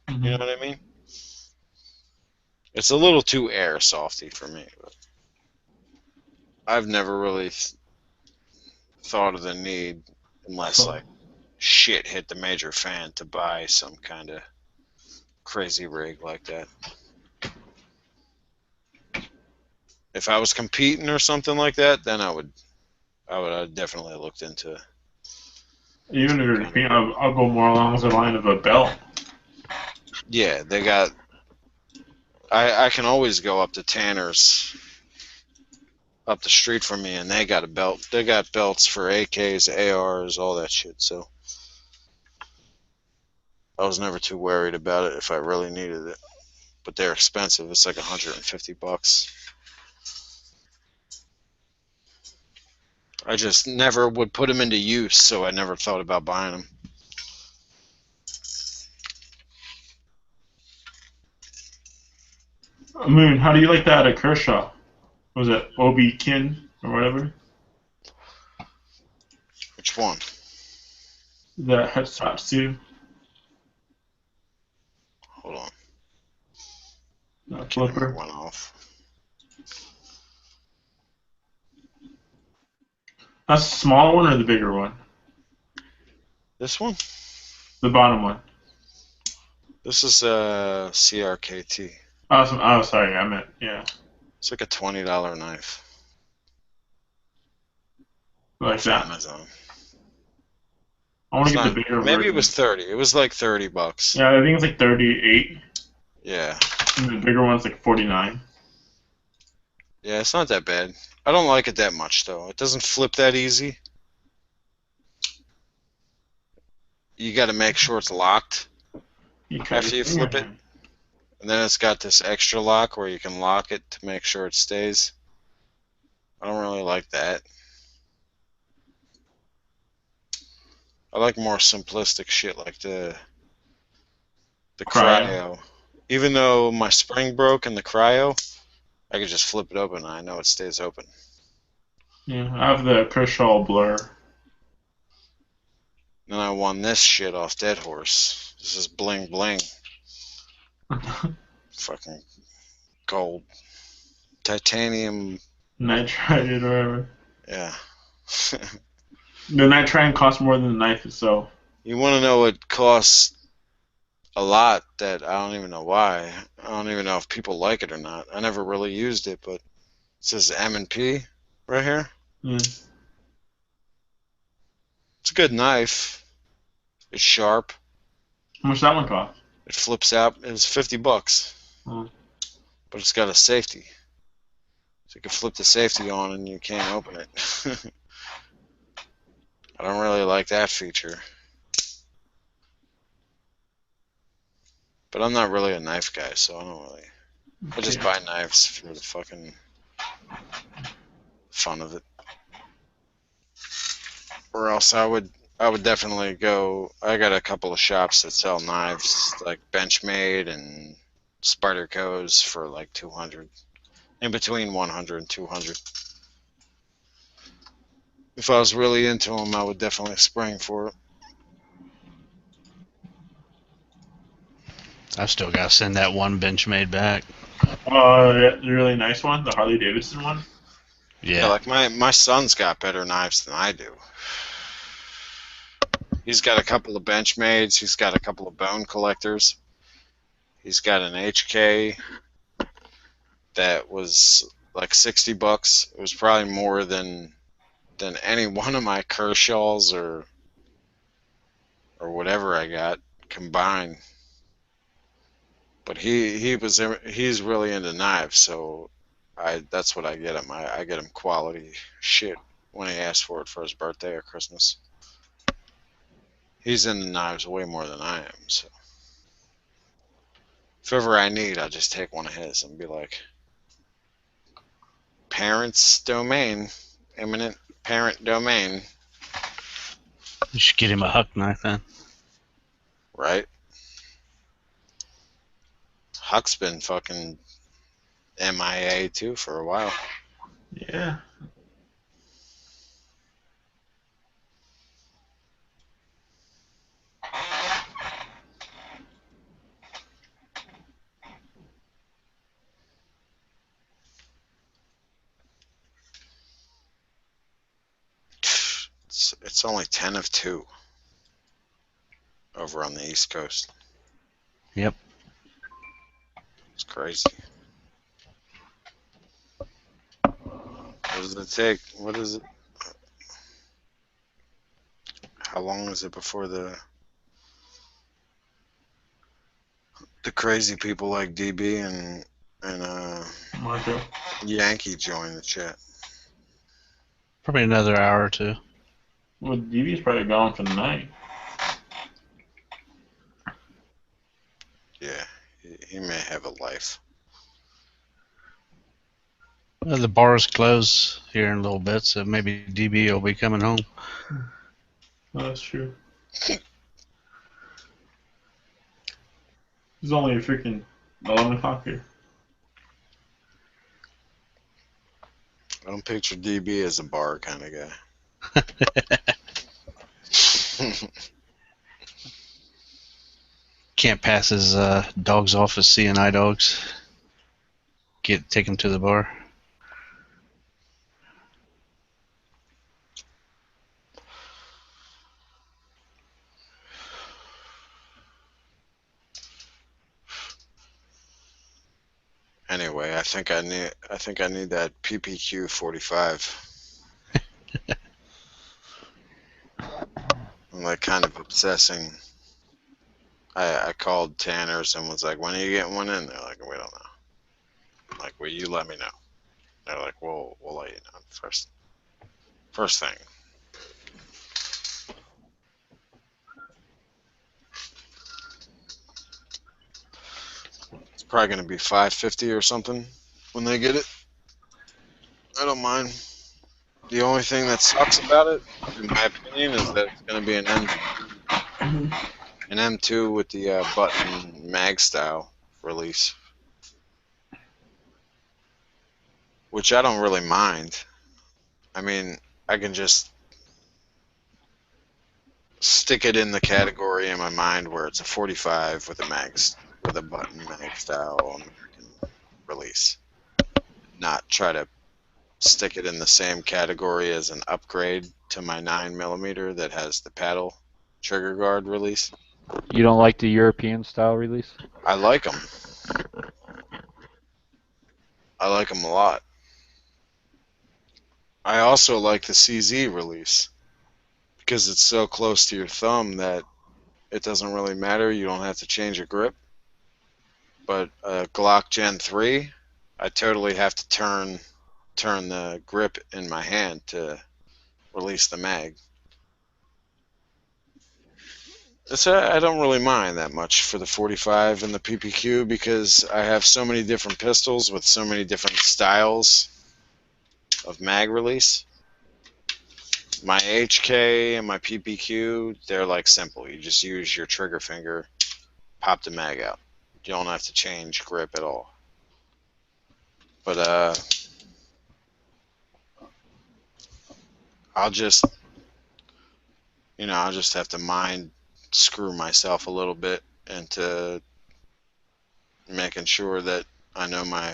You know what I mean? It's a little too airsofty for me. But I've never really thought of the need, unless like shit hit the major fan, to buy some kind of crazy rig like that. If I was competing or something like that, then I would have definitely looked into. Even if you're competing, I'll go more along the line of a belt. Yeah, they got. I can always go up to Tanner's up the street from me, and they got a belt. They got belts for AKs, ARs, all that shit. So I was never too worried about it if I really needed it. But they're expensive. It's like $150. I just never would put them into use, so I never thought about buying them. Moon, how do you like that at Kershaw? Was it Obi Kin or whatever? Which one? The Hetsatsu. Hold on. The flipper. Went off. That's the small one or the bigger one? This one? The bottom one. This is a CRKT. Oh, sorry, I meant, yeah. It's like a $20 knife. Like that. Amazon. I want to get the bigger maybe version. It was 30. It was like $30. Yeah, I think it's like 38. Yeah. And the bigger one's like 49. Yeah, it's not that bad. I don't like it that much, though. It doesn't flip that easy. You got to make sure it's locked after you flip it. And then it's got this extra lock where you can lock it to make sure it stays. I don't really like that. I like more simplistic shit like the cryo. Even though my spring broke in the cryo, I could just flip it open and I know it stays open. Yeah, I have the Kershaw Blur. Then I won this shit off Dead Horse. This is bling bling. Fucking gold. Titanium. Nitride or whatever. Yeah. The nitride costs more than the knife itself. You want to know what costs a lot that I don't even know why. I don't even know if people like it or not. I never really used it, but it says M&P right here. Mm. It's a good knife. It's sharp. How much that one cost? It flips out. It was $50. Mm. But it's got a safety. So you can flip the safety on and you can't open it. I don't really like that feature. But I'm not really a knife guy, so I don't really. I just buy knives for the fucking fun of it. Or else I would definitely go. I got a couple of shops that sell knives, like Benchmade and Spyderco's for like 200, in between 100 and 200. If I was really into them, I would definitely spring for it. I've still got to send that one Benchmade back. The really nice one, the Harley Davidson one. Yeah, like my son's got better knives than I do. He's got a couple of Benchmades. He's got a couple of Bone Collectors. He's got an HK that was like $60. It was probably more than any one of my Kershaws or or whatever I got combined. But he's really into knives, so that's what I get him. I get him quality shit when he asks for it for his birthday or Christmas. He's into knives way more than I am, so if ever I need, I'll just take one of his and be like, parent's domain, eminent parent domain, You should get him a huck knife then. right? Huck's been fucking MIA too for a while. Yeah. It's only 10 of 2 over on the East Coast. Yep. It's crazy. What does it take? What is it? How long is it before the crazy people like DB and Marco. Yankee join the chat? Probably another hour or two. Well, DB's probably gone for the night. Yeah, he may have a life. Well, the bars close here in a little bit, so maybe DB will be coming home. Oh, that's true. It's only freaking 11 o'clock here. I don't picture DB as a bar kind of guy. Can't pass his dogs off as CNI dogs. Take him to the bar. Anyway, I think I need that PPQ 45. I'm like kind of obsessing. I called Tanner's and was like, when are you getting one in? They're like, we don't know. I'm like, well, you let me know. They're like, we'll let you know first thing. It's probably gonna be $550 or something when they get it. I don't mind. The only thing that sucks about it, in my opinion, is that it's gonna be an M2 with the button mag style release, which I don't really mind. I mean, I can just stick it in the category in my mind where it's a 45 with a button mag style American release. Not try to stick it in the same category as an upgrade to my 9mm that has the paddle trigger guard release. You don't like the European style release? I like them. I like them a lot. I also like the CZ release because it's so close to your thumb that it doesn't really matter. You don't have to change your grip. But Glock Gen 3, I totally have to turn the grip in my hand to release the mag. I don't really mind that much for the 45 and the PPQ because I have so many different pistols with so many different styles of mag release. My HK and my PPQ, they're like simple. You just use your trigger finger, pop the mag out. You don't have to change grip at all. But I'll just have to mind screw myself a little bit into making sure that I know my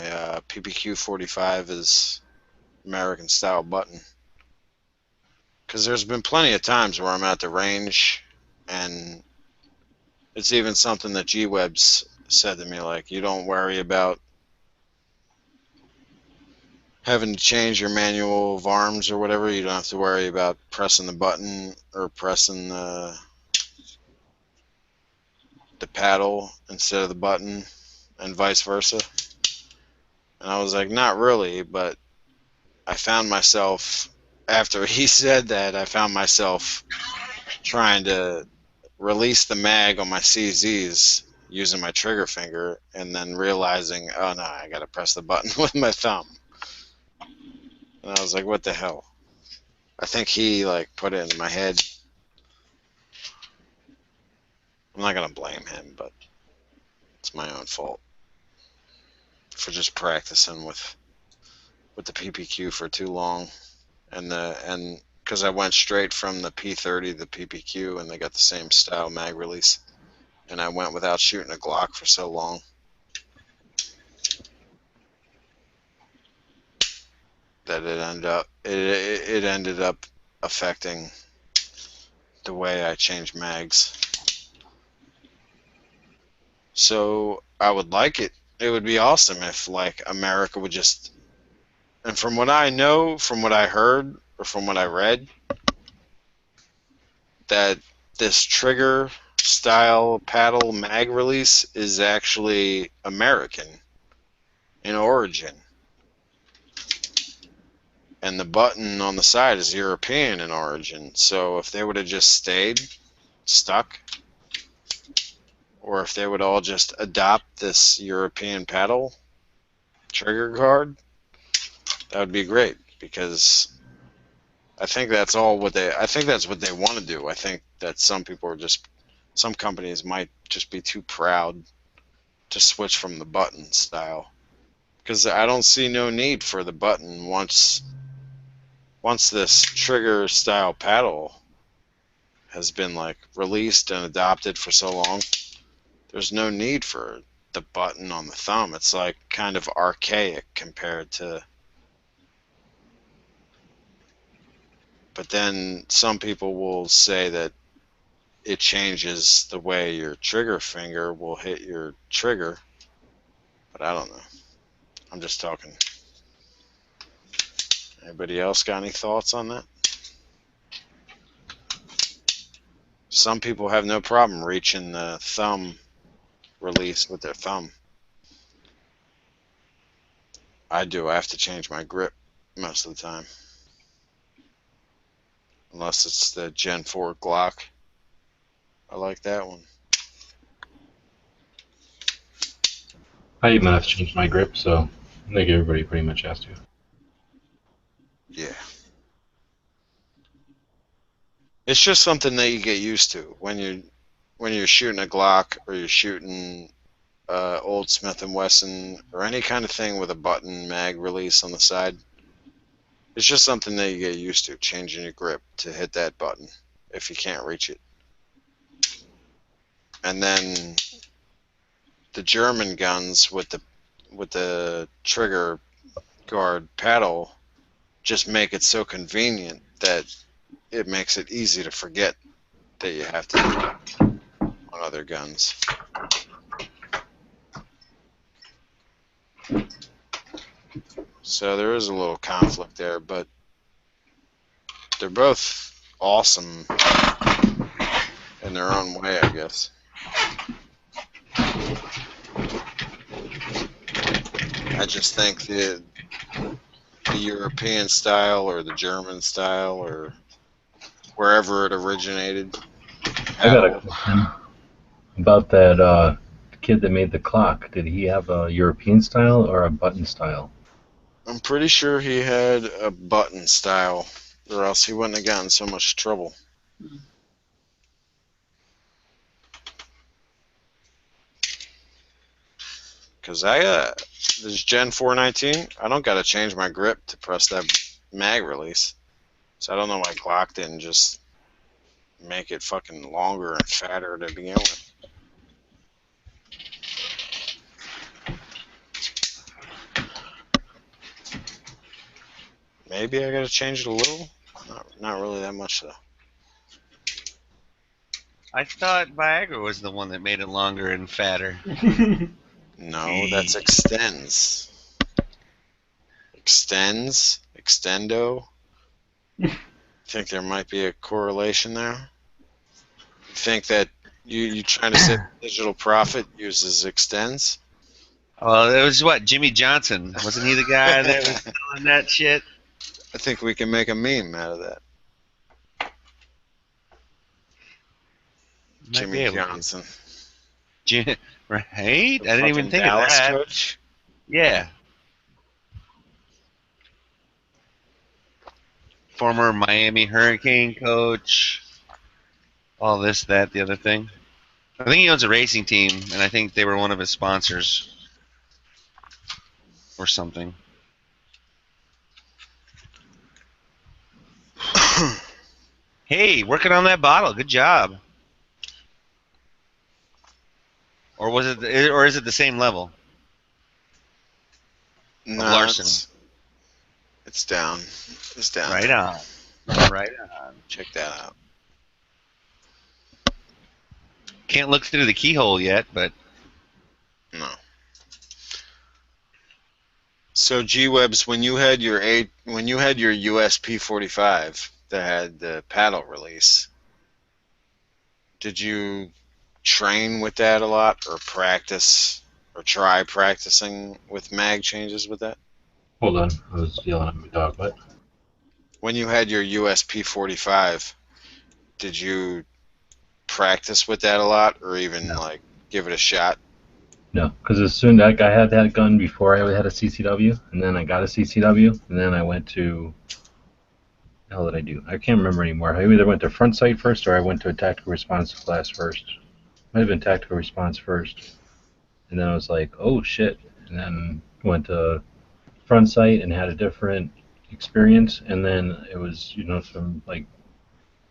PPQ 45 is American style button. Because there's been plenty of times where I'm at the range, and it's even something that G-Web's said to me, like, you don't worry about having to change your manual of arms or whatever. You don't have to worry about pressing the button or pressing the paddle instead of the button, and vice versa? And I was like, not really, but I found myself, after he said that, I found myself trying to release the mag on my CZs using my trigger finger, and then realizing, oh no, I gotta press the button with my thumb. And I was like, what the hell? I think he like put it in my head. I'm not gonna blame him, but it's my own fault for just practicing with the PPQ for too long, and because I went straight from the P30 to the PPQ, and they got the same style mag release, and I went without shooting a Glock for so long that it ended up affecting the way I change mags. So I would like it. It would be awesome if like America would just, and from what I know, from what I heard, or from what I read, that this trigger style paddle mag release is actually American in origin. And the button on the side is European in origin. So if they would have just stayed stuck, or if they would all just adopt this European paddle trigger guard, that would be great, because I think that's what they want to do. I think that some companies might just be too proud to switch from the button style, because I don't see no need for the button once this trigger style paddle has been like released and adopted for so long. There's no need for the button on the thumb. It's like kind of archaic compared to. But then some people will say that it changes the way your trigger finger will hit your trigger. But I don't know. I'm just talking. Anybody else got any thoughts on that? Some people have no problem reaching the thumb release with their thumb. I do. I have to change my grip most of the time. Unless it's the Gen 4 Glock. I like that one. I even have to change my grip, so I think everybody pretty much has to. Yeah. It's just something that you get used to when you're shooting a Glock, or you're shooting old Smith & Wesson, or any kind of thing with a button mag release on the side. It's just something that you get used to, changing your grip to hit that button if you can't reach it. And then the German guns with the trigger guard paddle just make it so convenient that it makes it easy to forget that you have to do it on other guns. So there is a little conflict there, but they're both awesome in their own way, I guess. I just think the European style, or the German style, or wherever it originated. I got a question about that kid that made the clock. Did he have a European style or a button style? I'm pretty sure he had a button style, or else he wouldn't have gotten so much trouble. Because this Gen 419, I don't got to change my grip to press that mag release. So I don't know why Glock didn't just make it fucking longer and fatter to begin with. Maybe I got to change it a little. Not really that much though. I thought Viagra was the one that made it longer and fatter. No, that's extends. Extendo. Think there might be a correlation there? Think that You trying to say Digital Profit uses extends? Well, it was what, Jimmy Johnson? Wasn't he the guy that was selling that shit? I think we can make a meme out of that. Might be Jimmy able to. Johnson. Right? I didn't even Fucking think Dallas of that. coach. Yeah. Former Miami Hurricane coach. All this, that, the other thing. I think he owns a racing team, and I think they were one of his sponsors. Or something. Hey, working on that bottle. Good job. Or was it? Or is it the same level? No, larceny. it's down. It's down. Right on. Right on. Check that out. Can't look through the keyhole yet, but No. So G-Webs, when you had your USP 45 that had the paddle release, did you train with that a lot, or practice, or try practicing with mag changes with that? Hold on, I was yelling at my dog. What? When you had your USP 45, did you practice with that a lot, or even like give it a shot? No, because as soon as I had that gun before I had a CCW, and then I got a CCW, and then I went to. The hell did I do? I can't remember anymore. I either went to front sight first, or I went to a tactical response class first. Might have been tactical response first, and then I was like, oh shit, and then went to front sight and had a different experience, and then it was some like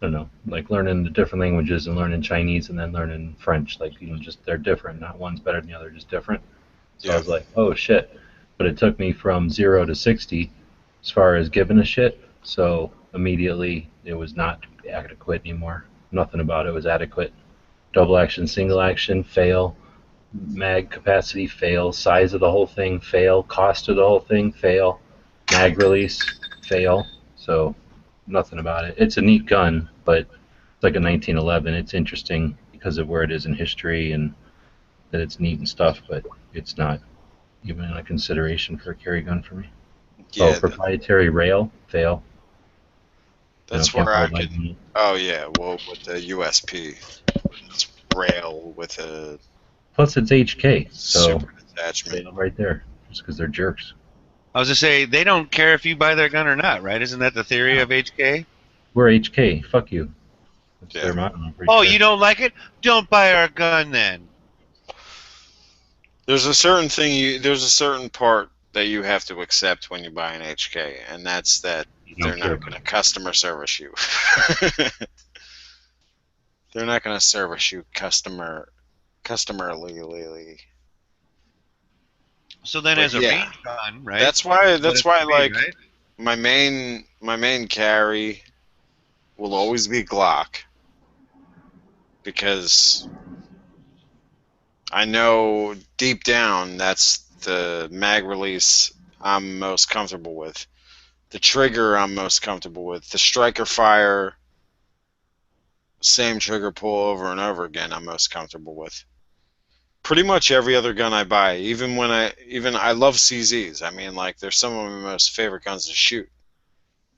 I don't know, like learning the different languages and learning Chinese and then learning French. Like, just they're different. Not one's better than the other, just different. So I was like, oh shit. But it took me from 0 to 60 as far as giving a shit. So immediately it was not adequate anymore. Nothing about it was adequate. Double action, single action, fail. Mag capacity, fail. Size of the whole thing, fail. Cost of the whole thing, fail. Mag release, fail. So nothing about it. It's a neat gun, but it's like a 1911. It's interesting because of where it is in history and that it's neat and stuff, but it's not even a consideration for a carry gun for me. Yeah, proprietary rail, fail. That's where I could. Oh yeah, well with the USP, it's rail with a. Plus it's HK, so super attachment fail right there, just because they're jerks. I was to say they don't care if you buy their gun or not, right? Isn't that the theory of HK? We're HK. Fuck you. That's their motto. Oh, you don't like it? Don't buy our gun then. There's a certain thing. There's a certain part that you have to accept when you buy an HK, and that's that they're not going to customer service you. They're not going to service you customarily. So then, But as a range gun, right? That's why like right? my main carry will always be Glock, because I know deep down that's the mag release I'm most comfortable with. The trigger I'm most comfortable with. The striker fire, same trigger pull over and over again, I'm most comfortable with. Pretty much every other gun I buy, even I love CZs. I mean, like, they're some of my most favorite guns to shoot,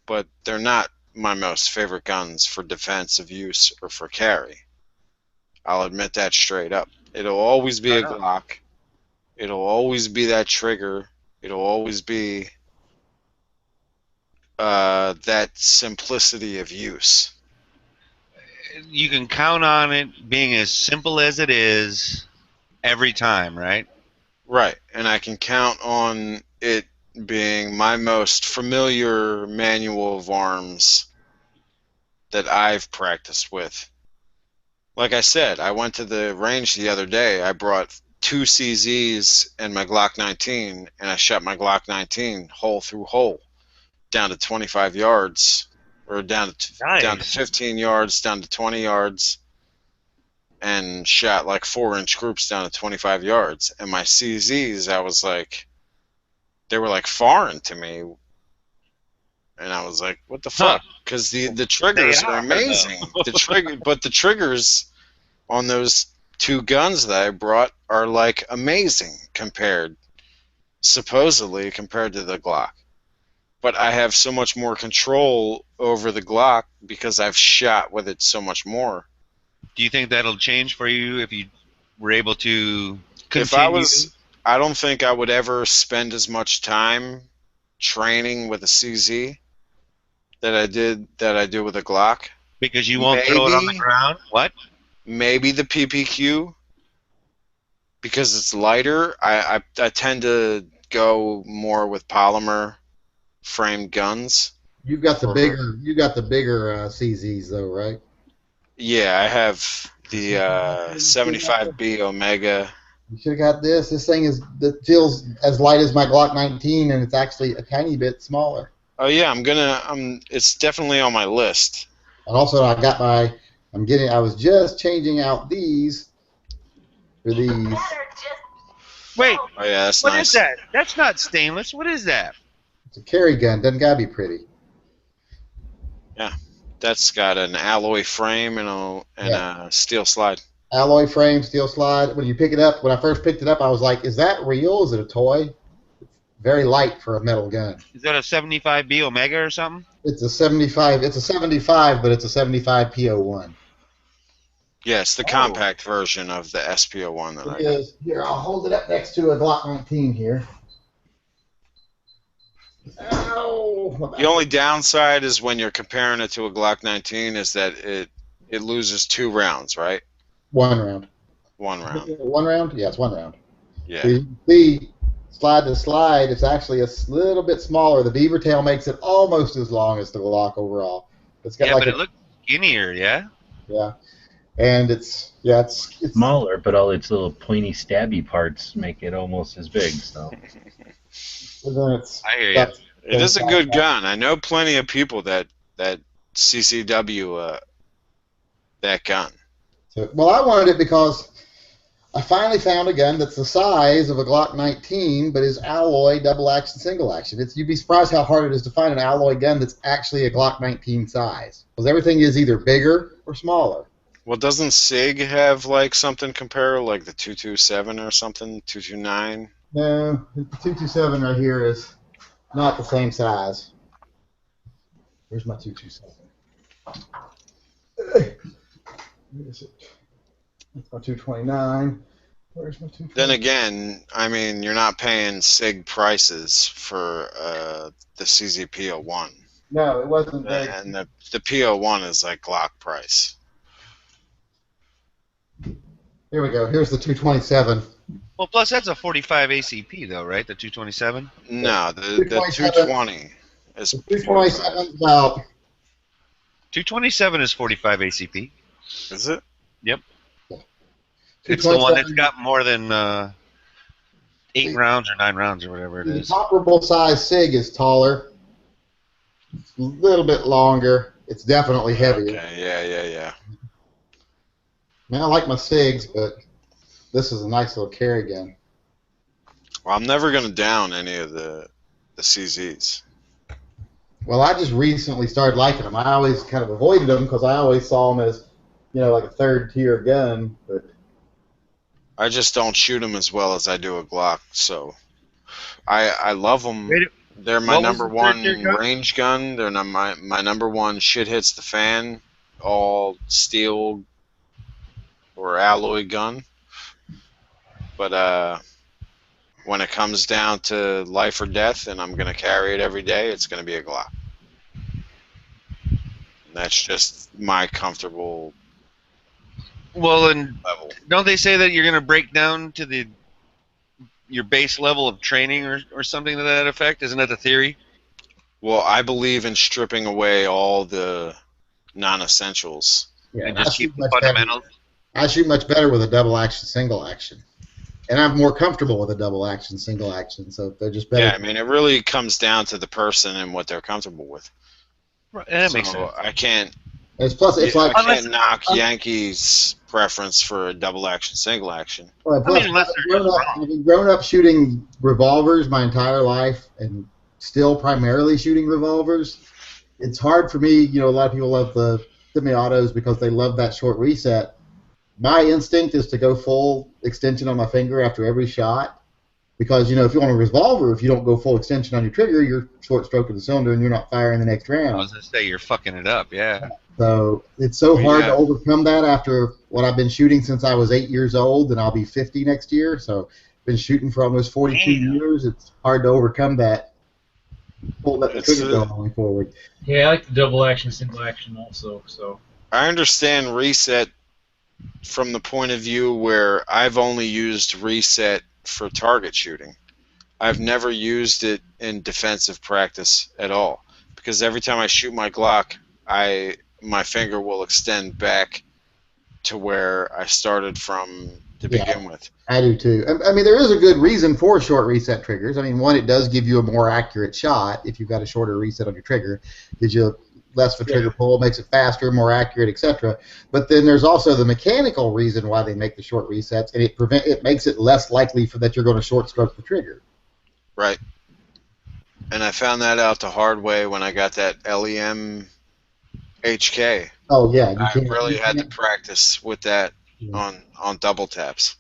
but they're not my most favorite guns for defensive use or for carry. I'll admit that straight up. It'll always be a Glock. It'll always be that trigger. It'll always be that simplicity of use. You can count on it being as simple as it is every time, right? Right, and I can count on it being my most familiar manual of arms that I've practiced with. Like I said, I went to the range the other day. I brought 2 CZs and my Glock 19, and I shot my Glock 19 hole through hole down to 25 yards, or down to 15 yards, down to 20 yards, and shot like 4-inch groups down to 25 yards. And my CZs, I was like, they were like foreign to me, and I was like, what the fuck? Because the triggers are amazing. The triggers on those two guns that I brought are like amazing supposedly compared to the Glock. But I have so much more control over the Glock because I've shot with it so much more. Do you think that'll change for you if you were able to If I continue? I don't think I would ever spend as much time training with a CZ that I do with a Glock. Because you won't throw it on the ground? What? Maybe the PPQ, because it's lighter. I tend to go more with polymer framed guns. You've got the bigger CZs though, right? Yeah, I have the 75B Omega. You should have got this. This thing that feels as light as my Glock 19, and it's actually a tiny bit smaller. Oh yeah, it's definitely on my list. And also, I was just changing out these for these. Wait. Oh yeah, that's What nice. is that? That's not stainless. What is that? It's a carry gun. Doesn't gotta be pretty. Yeah, that's got an alloy frame and a steel slide. Alloy frame, steel slide. When you pick it up, when I first picked it up, I was like, "Is that real? Is it a toy?" It's very light for a metal gun. Is that a 75B Omega or something? It's a 75. It's a 75, but it's a 75 PO1. Yes, the compact version of the SPO1 that I It is. Here, I'll hold it up next to a Glock 19 here. Ow! The only downside is when you're comparing it to a Glock 19 is that it loses 2 rounds, right? 1 round. 1 round. 1 round? Yeah, it's 1 round. Yeah. So you can see, slide to slide, it's actually a little bit smaller. The beaver tail makes it almost as long as the Glock overall. It's got but it looks skinnier, yeah? Yeah. And it's smaller, but all its little pointy stabby parts make it almost as big. So I hear you. It is a good gun. I know plenty of people that CCW that gun. Well, I wanted it because I finally found a gun that's the size of a Glock 19, but is alloy double action, single action. You'd be surprised how hard it is to find an alloy gun that's actually a Glock 19 size, because everything is either bigger or smaller. Well, doesn't SIG have like something comparable, like the 227 or something, 229? No, the 227 right here is not the same size. Where's my 227? Where is it? That's my 229. Where's my 229? Then again, I mean, you're not paying SIG prices for the CZPO1. No, it wasn't. And the PO1 is like Glock price. Here we go. Here's the 227. Well, plus that's a 45 ACP though, right? The 227? No, the 220 is 227 is about. 227 is 45 ACP. Is it? Yep. It's the one that's got more than 8 rounds or 9 rounds or whatever it The is. comparable size SIG is taller. It's a little bit longer. It's definitely heavier. Okay, yeah. I mean, I like my SIGs, but this is a nice little carry gun. Well, I'm never going to down any of the CZs. Well, I just recently started liking them. I always kind of avoided them because I always saw them as, like a third-tier gun. But I just don't shoot them as well as I do a Glock, so I love them. They're my number one range gun. They're my number one shit hits the fan, all steel or alloy gun. But when it comes down to life or death and I'm going to carry it every day, it's going to be a Glock. And that's just my comfortable and level. Don't they say that you're going to break down to your base level of training or something to that effect? Isn't that the theory? Well, I believe in stripping away all the non-essentials. Yeah, and just keep the fundamentals. I shoot much better with a double action, single action. And I'm more comfortable with a double action, single action, so they're just better. Yeah, I mean, it really comes down to the person and what they're comfortable with. Right, that makes sense. I can't. It's like I can't knock Yankees' preference for a double action, single action. Well, plus, I've grown up shooting revolvers my entire life, and still primarily shooting revolvers. It's hard for me. A lot of people love the semi-autos because they love that short reset. my instinct is to go full extension on my finger after every shot, because if you want a revolver, if you don't go full extension on your trigger, you're short stroking the cylinder and you're not firing the next round. I was gonna say you're fucking it up, yeah. So it's so hard to overcome that after what I've been shooting since I was 8 years old, and I'll be 50 next year. So been shooting for almost 42 years. It's hard to overcome that. Let the trigger go going forward. Yeah, I like the double action, single action also. So I understand reset from the point of view where I've only used reset for target shooting. I've never used it in defensive practice at all, because every time I shoot my Glock, my finger will extend back to where I started from to begin with. I do too. I mean, there is a good reason for short reset triggers. I mean, one, it does give you a more accurate shot if you've got a shorter reset on your trigger. Gives you less of a trigger pull, makes it faster, more accurate, etc. But then there's also the mechanical reason why they make the short resets, and it makes it less likely that you're going to short stroke the trigger. Right. And I found that out the hard way when I got that LEM HK. Oh yeah, I really had to practice with that on double taps.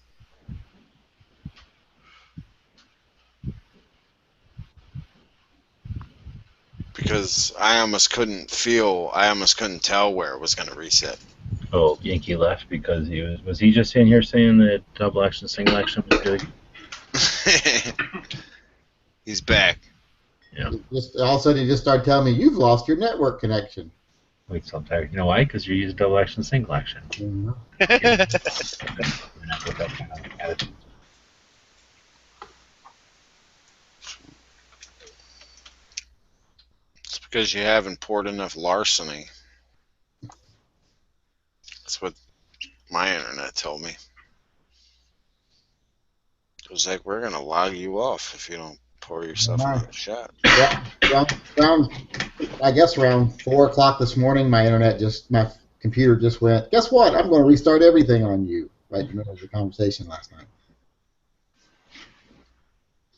Because I almost couldn't tell where it was going to reset. Oh, Yankee left because was he just in here saying that double action, single action was good? He's back. Yeah. All of a sudden, he just started telling me, you've lost your network connection. Wait, so I'm tired. You know why? Because you use double action, single action. It's because you haven't poured enough larceny. That's what my internet told me. It was like, we're going to log you off if you don't pour yourself another shot. I guess around 4 o'clock this morning, my computer just went, guess what? I'm going to restart everything on you. Right in the middle of the conversation last night.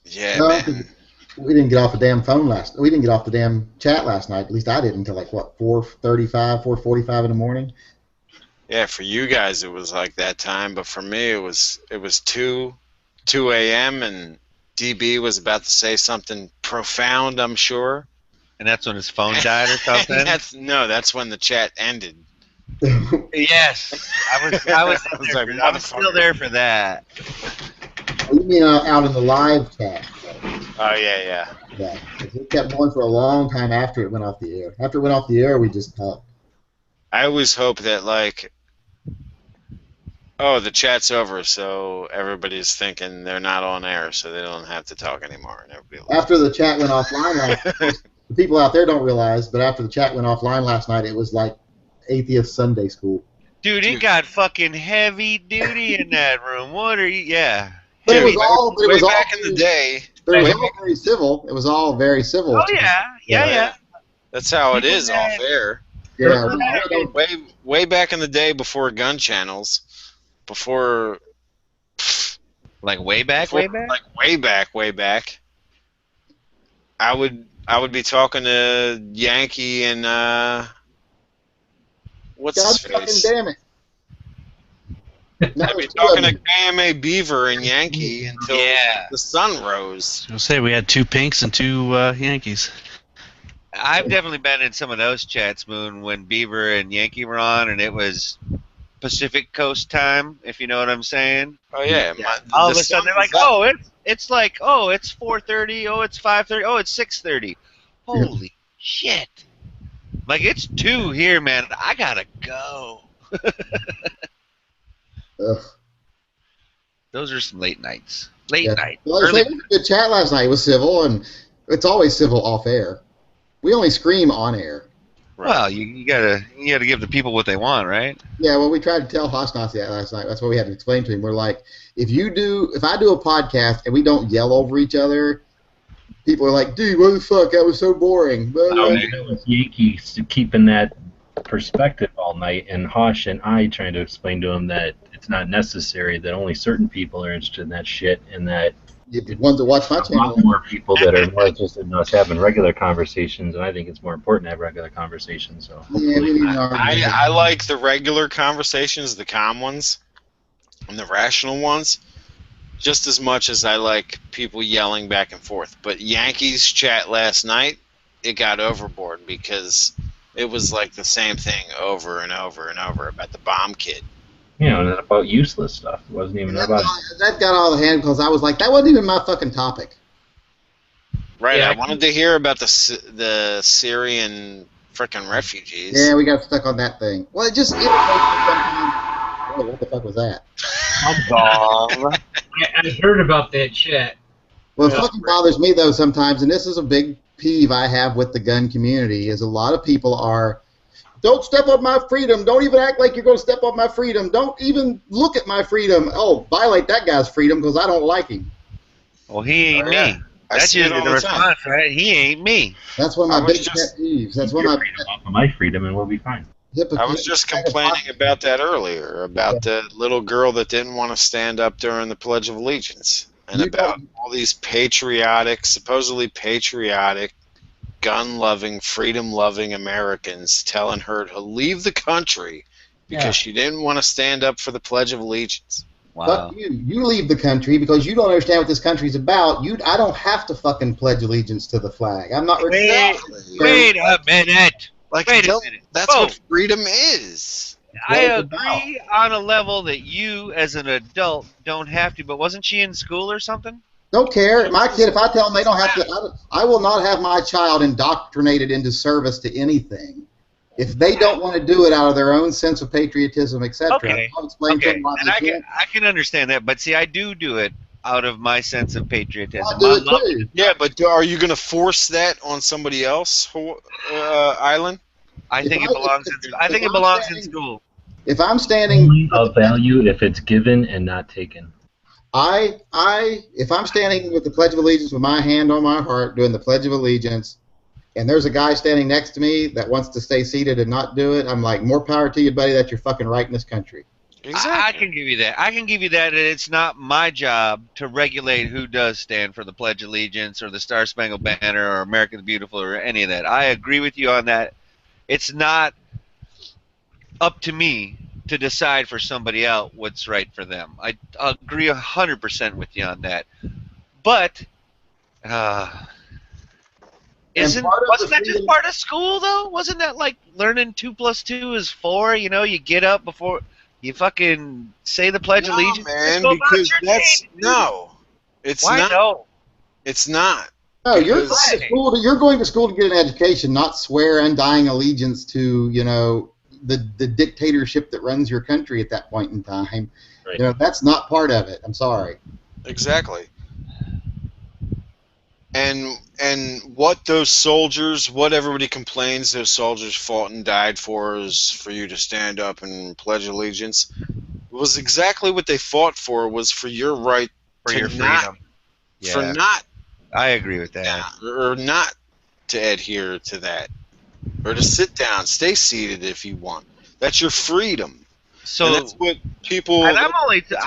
Yeah, man. We didn't get off the damn phone we didn't get off the damn chat last night. At least I didn't until 4:35, 4:45 in the morning. Yeah, for you guys it was like that time, but for me it was 2 a.m. and DB was about to say something profound, I'm sure. And that's when his phone died or something? That's when the chat ended. Yes. I was still there for that. You mean out in the live chat? Oh, yeah. Yeah, it kept going for a long time after it went off the air. After it went off the air, we just talked. I always hope that, the chat's over, so everybody's thinking they're not on air, so they don't have to talk anymore. And after the chat went offline, the people out there don't realize, but after the chat went offline last night, it was like atheist Sunday school. Dude, it got fucking heavy duty in that room. What are you? Yeah. But it was all back in the day. It was all very civil. It was all very civil. Oh yeah. That's how it is off air. Yeah. Way back in the day, before gun channels, before. Way back. Way back. I would be talking to Yankee and what's his face? Damn it. I'd be talking to KMA Beaver and Yankee until the sun rose. I'll say we had 2 Pinks and 2 Yankees. I've definitely been in some of those chats, Moon, when Beaver and Yankee were on, and it was Pacific Coast time, if you know what I'm saying. Oh yeah. All of a sudden they're like, it's 4:30, it's 5:30, it's 6:30. Holy shit! It's 2 here, man. I gotta go. Those are some late nights. Night. Well, it was a good chat last night. It was civil, and it's always civil off air. We only scream on air. Right. Well, you gotta give the people what they want, right? Yeah. Well, we tried to tell Hosnas that last night. That's what we had to explain to him. We're like, if I do a podcast and we don't yell over each other, people are like, dude, what the fuck? That was so boring. It was Yankees keeping that perspective all night, and Hosh and I trying to explain to him that it's not necessary, that only certain people are interested in that shit, and that the ones that watch my channel, a lot more people that are more interested in us having regular conversations, and I think it's more important to have regular conversations. So I like the regular conversations, the calm ones. and the rational ones, just as much as I like people yelling back and forth. But Yankees chat last night, it got overboard because it was like the same thing over and over and over about the bomb kid. You know, and about useless stuff. It wasn't even about. That got all the hand because I was like, that wasn't even my fucking topic. Right, Yeah, I wanted to hear about the Syrian frickin' refugees. Yeah, we got stuck on that thing. Well, it just irritates me sometimes. Oh, what the fuck was that? I heard about that chat. Well, it fucking bothers me though sometimes, and this is a big peeve I have with the gun community, is a lot of people are, don't step on my freedom, don't even act like you're going to step on my freedom, don't even look at my freedom. Oh, violate that guy's freedom because I don't like him. Well, he ain't me. That's usually the response, right? He ain't me. That's one of my big pet peeves. That's one of my freedom, and we'll be fine. I was just complaining about that earlier, about the little girl that didn't want to stand up during the Pledge of Allegiance, and about all these patriotic, supposedly patriotic, gun-loving, freedom-loving Americans telling her to leave the country because she didn't want to stand up for the Pledge of Allegiance. Fuck you. You leave the country because you don't understand what this country's about. I don't have to fucking pledge allegiance to the flag. I'm not. Wait a minute. Like, Wait a minute. That's what freedom is. I agree on a level that you, as an adult, don't have to. But wasn't she in school or something? Don't care. My kid, if I tell them they don't have to, I will not have my child indoctrinated into service to anything. If they don't want to do it out of their own sense of patriotism, etc., I'll explain to them why and they I can't. can understand that. But see, I do it out of my sense of patriotism. I do it too. Yeah, but are you going to force that on somebody else, Island? I think it belongs. I think it belongs in school. If I'm standing, Only of value if it's given and not taken. If I'm standing with the Pledge of Allegiance with my hand on my heart doing the Pledge of Allegiance, and there's a guy standing next to me that wants to stay seated and not do it, I'm like, more power to you, buddy. That's your fucking right in this country. Exactly. I can give you that. I can give you that. And it's not my job to regulate who does stand for the Pledge of Allegiance or the Star Spangled Banner or America the Beautiful or any of that. I agree with you on that. It's not up to me to decide for somebody else what's right for them. I agree 100% with you on that. But wasn't that just part of school though? Wasn't that like learning 2 + 2 is 4? You know, you get up before you fucking say the Pledge of Allegiance. Man, because that's it's Why not. no? It's not. No, you're going to school to get an education, not swear undying allegiance to the dictatorship that runs your country at that point in time. Right. That's not part of it. I'm sorry. Exactly. And what those soldiers, what everybody complains those soldiers fought and died for is for you to stand up and pledge allegiance, was exactly what they fought for, was for your right for to your not, freedom. for not. I agree with that. Or not to adhere to that. Or to sit down, stay seated if you want. That's your freedom. So and that's what people. And I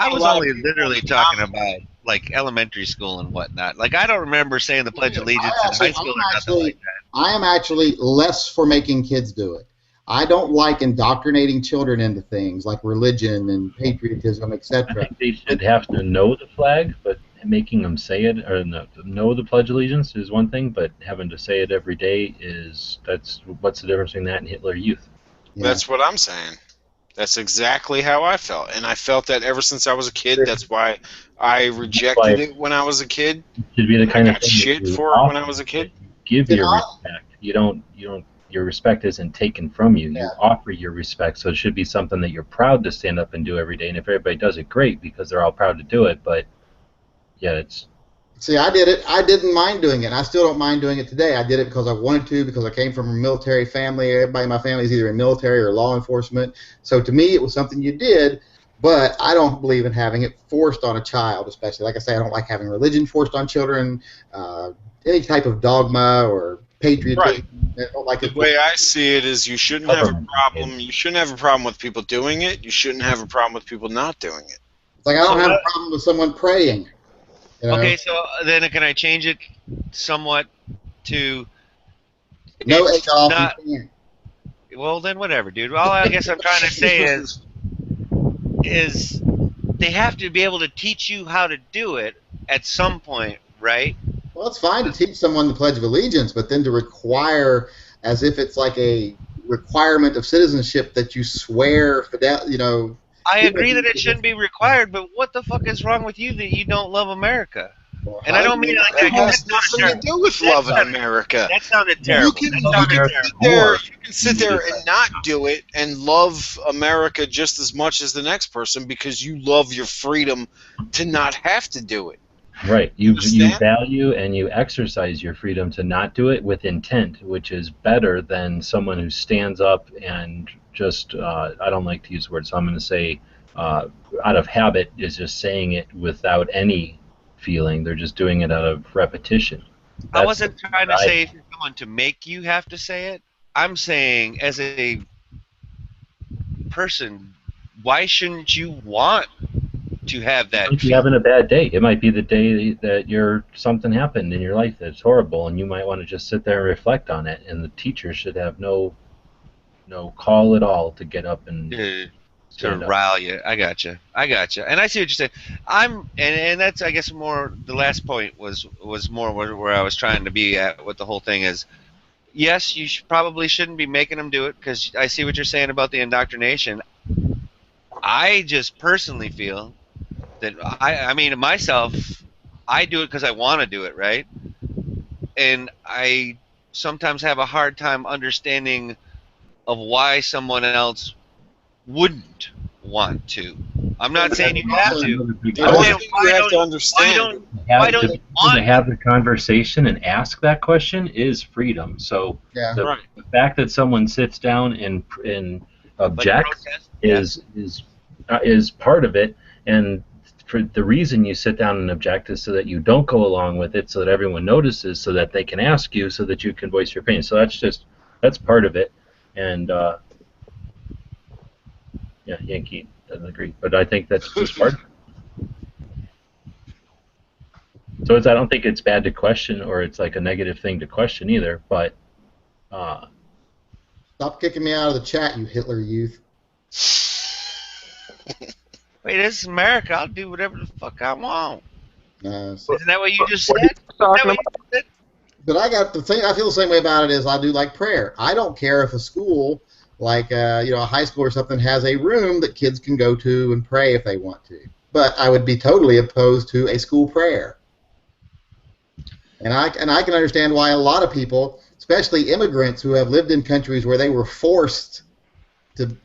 was only literally talking about like elementary school and whatnot. Like I don't remember saying the Pledge of Allegiance in high school or nothing like that. I am actually less for making kids do it. I don't like indoctrinating children into things like religion and patriotism, etc. I think they should have to know the flag, but making them say it or know the Pledge of Allegiance is one thing, but having to say it every day what's the difference between that and Hitler Youth? Yeah. That's what I'm saying. That's exactly how I felt, and I felt that ever since I was a kid. That's why I rejected it when I was a kid. It should be the kind of thing shit for it when I was a kid. Give your respect. You don't. Your respect isn't taken from you. You offer your respect, so it should be something that you're proud to stand up and do every day. And if everybody does it, great, because they're all proud to do it. But yeah, it's. See, I did it. I didn't mind doing it. I still don't mind doing it today. I did it because I wanted to, because I came from a military family. Everybody in my family is either in military or law enforcement. So to me, it was something you did, but I don't believe in having it forced on a child, especially. Like I say, I don't like having religion forced on children, any type of dogma or patriotism. Right. I don't like the way I see it is you shouldn't have a problem. You shouldn't have a problem with people doing it. You shouldn't have a problem with people not doing it. It's like I don't have a problem with someone praying. Okay, so then can I change it somewhat to no Adolf? Not, well, then whatever, dude. All I guess I'm trying to say is they have to be able to teach you how to do it at some point, right? Well, it's fine to teach someone the Pledge of Allegiance, but then to require, as if it's like a requirement of citizenship, that you swear fidel. I agree that it shouldn't be required, but what the fuck is wrong with you that you don't love America? And I don't mean it like It has nothing to do with loving America. That sounded terrible. You can sit there and not do it and love America just as much as the next person because you love your freedom to not have to do it. Right. You value and you exercise your freedom to not do it with intent, which is better than someone who stands up and just, I don't like to use the word, so I'm going to say out of habit is just saying it without any feeling. They're just doing it out of repetition. I wasn't trying to say if you're going to make you have to say it. I'm saying as a person, why shouldn't you want to have that? You might be having a bad day. It might be the day that something happened in your life that's horrible, and you might want to just sit there and reflect on it. And the teacher should have no call at all to get up and to rile you. I gotcha. And I see what you're saying. And that's, I guess, more the last point was more where I was trying to be at with the whole thing is, yes, you probably shouldn't be making them do it because I see what you're saying about the indoctrination. I just personally feel that I mean myself, I do it because I want to do it, right? And I sometimes have a hard time understanding of why someone else wouldn't want to. I'm not saying you have to. You have to understand. Why don't you want to have the conversation and ask that question is freedom. So the fact that someone sits down and objects is part of it, and for the reason you sit down and object is so that you don't go along with it, so that everyone notices, so that they can ask you, so that you can voice your opinion. So that's part of it, and Yankee doesn't agree, but I think that's just part of it. So I don't think it's bad to question, or it's like a negative thing to question either, but stop kicking me out of the chat, you Hitler youth. Wait, this is America. I'll do whatever the fuck I want. Nice. Isn't that what you just said? But I got the thing. I feel the same way about it as I do like prayer. I don't care if a school, like a high school or something, has a room that kids can go to and pray if they want to. But I would be totally opposed to a school prayer. And I can understand why a lot of people, especially immigrants who have lived in countries where they were forced to,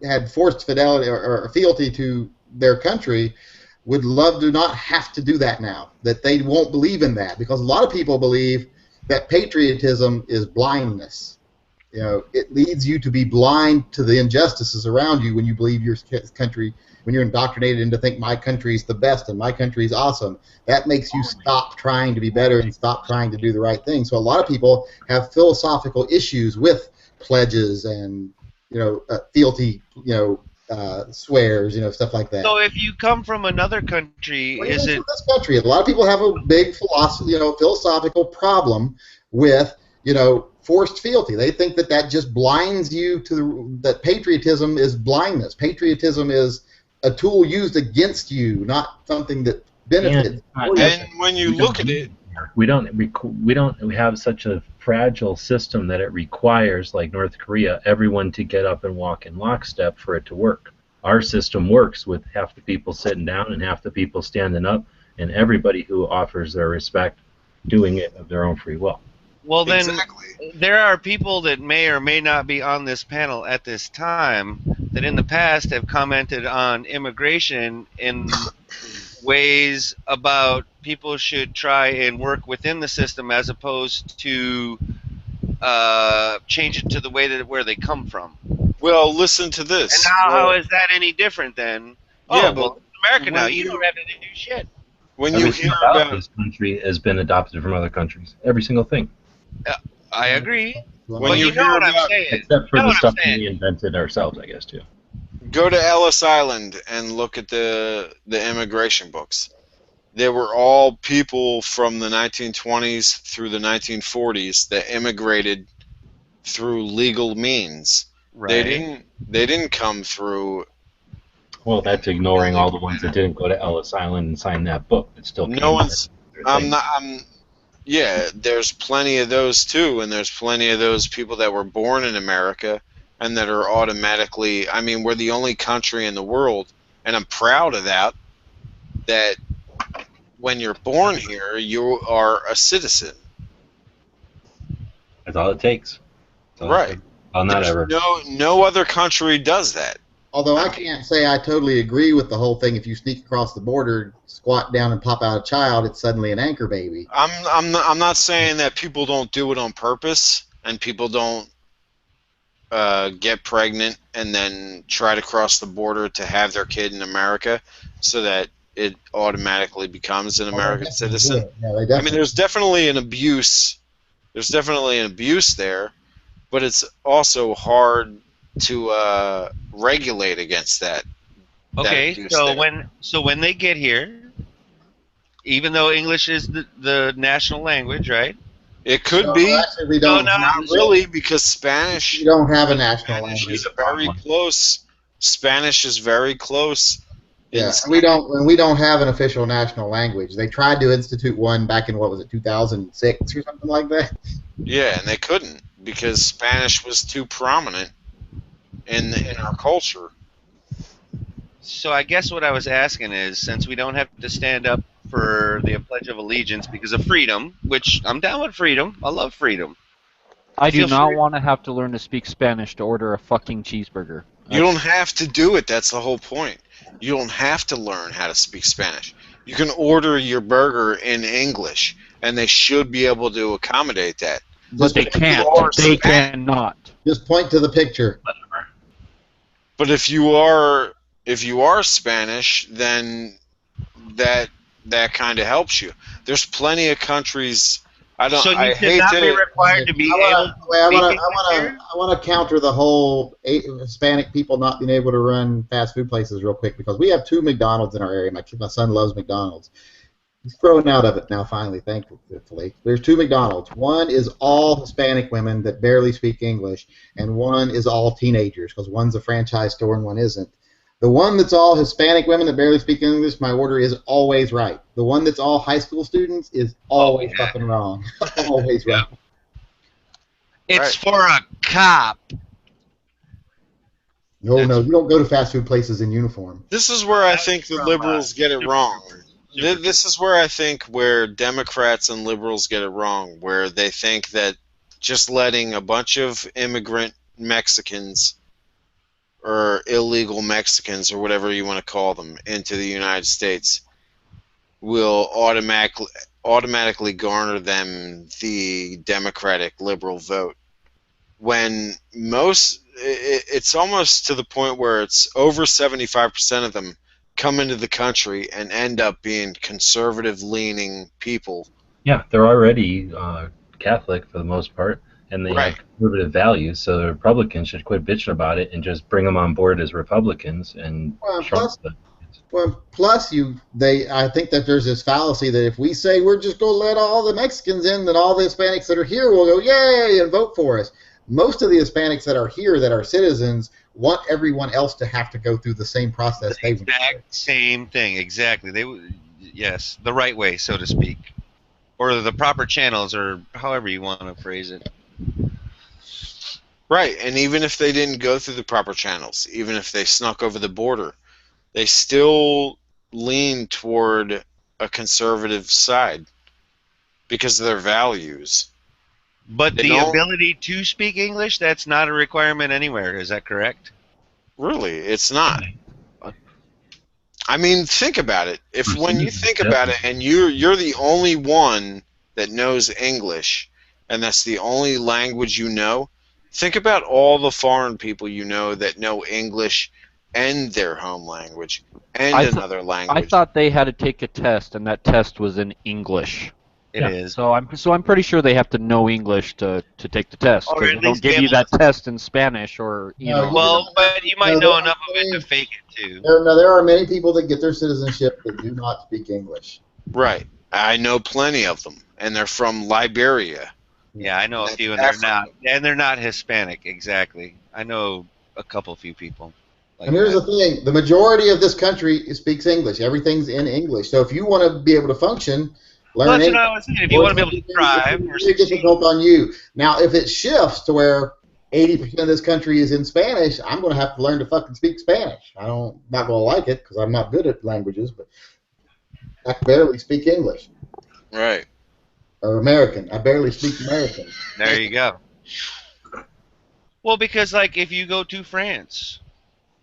had forced fidelity or fealty to their country, would love to not have to do that now, that they won't believe in that, because a lot of people believe that patriotism is blindness. It leads you to be blind to the injustices around you when you believe your country, when you're indoctrinated into think my country's the best and my country's awesome. That makes you stop trying to be better and stop trying to do the right thing. So a lot of people have philosophical issues with pledges and fealty, swears, stuff like that. So if you come from another country, is it this country? A lot of people have a big philosophical problem with, forced fealty. They think that just blinds you to that patriotism is blindness. Patriotism is a tool used against you, not something that benefits. And when you look at it, we don't have such a fragile system that it requires, like North Korea, everyone to get up and walk in lockstep for it to work. Our system works with half the people sitting down and half the people standing up, and everybody who offers their respect doing it of their own free will. Well, then there are people that may or may not be on this panel at this time that in the past have commented on immigration in ways about people should try and work within the system as opposed to change it to the way that where they come from. Well, listen to this. And how is that any different then? Yeah, but it's America now. You don't have to do shit. When you hear about this country has been adopted from other countries, every single thing. I agree. When you hear what I'm about, saying, except for the stuff we invented ourselves, I guess, too. Go to Ellis Island and look at the immigration books. They were all people from the 1920s through the 1940s that immigrated through legal means. Right. They didn't come through Well, that's ignoring all the ones that didn't go to Ellis Island and sign that book that still No came one's. their I'm thing. not. Yeah, there's plenty of those too, and there's plenty of those people that were born in America and that are automatically. I mean, we're the only country in the world, and I'm proud of that. That when you're born here, you are a citizen. That's all it takes. That's all it Right. takes. I'll not There's ever. no other country does that. Although I can't say I totally agree with the whole thing. If you sneak across the border, squat down and pop out a child, it's suddenly an anchor baby. I'm not saying that people don't do it on purpose and people don't get pregnant and then try to cross the border to have their kid in America so that it automatically becomes an American citizen. Yeah, they I definitely. mean, there's definitely an abuse. There's definitely an abuse there, but it's also hard to regulate against that. Okay, abuse so there. when they get here, even though English is the national language, right? It could So be. actually, we don't. Not really, because Spanish. We don't have a national language. is very close. Spanish is very close. Yeah, and we don't have an official national language. They tried to institute one back in what was it, 2006 or something like that. Yeah, and they couldn't because Spanish was too prominent in our culture. So I guess what I was asking is, since we don't have to stand up for the Pledge of Allegiance because of freedom, which I'm down with freedom. I love freedom. I do Feel not free. want to have to learn to speak Spanish to order a fucking cheeseburger. You don't have to do it. That's the whole point. You don't have to learn how to speak Spanish. You can order your burger in English, and they should be able to accommodate that. But they can't. They cannot. Just point to the picture. But if you are Spanish, then that kind of helps you. There's plenty of countries. So you I should hate not to. be required to be able to I want to counter the whole Hispanic people not being able to run fast food places real quick because we have 2 McDonald's in our area. My son loves McDonald's. He's growing out of it now, finally, thankfully. There's 2 McDonald's. One is all Hispanic women that barely speak English, and one is all teenagers because one's a franchise store and one isn't. The one that's all Hispanic women that barely speak English, my order is always right. The one that's all high school students is always fucking wrong. Always right. It's for a cop. No, you don't go to fast food places in uniform. This is where I think the liberals get it wrong. This is where I think where Democrats and liberals get it wrong, where they think that just letting a bunch of immigrant Mexicans or illegal Mexicans or whatever you want to call them into the United States will automatically garner them the Democratic liberal vote. When it's almost to the point where it's over 75% of them come into the country and end up being conservative-leaning people. Yeah, they're already Catholic for the most part, and they have conservative values, so the Republicans should quit bitching about it and just bring them on board as Republicans and trump them. Plus, I think that there's this fallacy that if we say we're just going to let all the Mexicans in, then all the Hispanics that are here will go, yay, and vote for us. Most of the Hispanics that are here that are citizens want everyone else to have to go through the same process they went through. Exact same thing, exactly. Yes, the right way, so to speak. Or the proper channels, or however you want to phrase it. Right, and even if they didn't go through the proper channels, even if they snuck over the border, they still lean toward a conservative side because of their values. But the ability to speak English, that's not a requirement anywhere, is that correct? Really, it's not. I mean, think about it. When you think about it, and you're the only one that knows English, and that's the only language you know, think about all the foreign people you know that know English and their home language and another language. I thought they had to take a test, and that test was in English. It is. So I'm pretty sure they have to know English to take the test. Or Because at they least don't give be you able that test in Spanish or Well, but you might know enough of it to fake it too. There are many people that get their citizenship that do not speak English. Right. I know plenty of them, and they're from Liberia. Yeah, I know a few, and they're not Hispanic exactly. I know a few people. And here's the thing: the majority of this country speaks English. Everything's in English. So if you want to be able to function, learn Well, that's what English. I was saying. If you want to be able to thrive It's or very succeed, difficult on you. Now, if it shifts to where 80% of this country is in Spanish, I'm going to have to learn to fucking speak Spanish. Not going to like it because I'm not good at languages, but I can barely speak English. Right. Or American. I barely speak American. there you go. Well, because like if you go to France,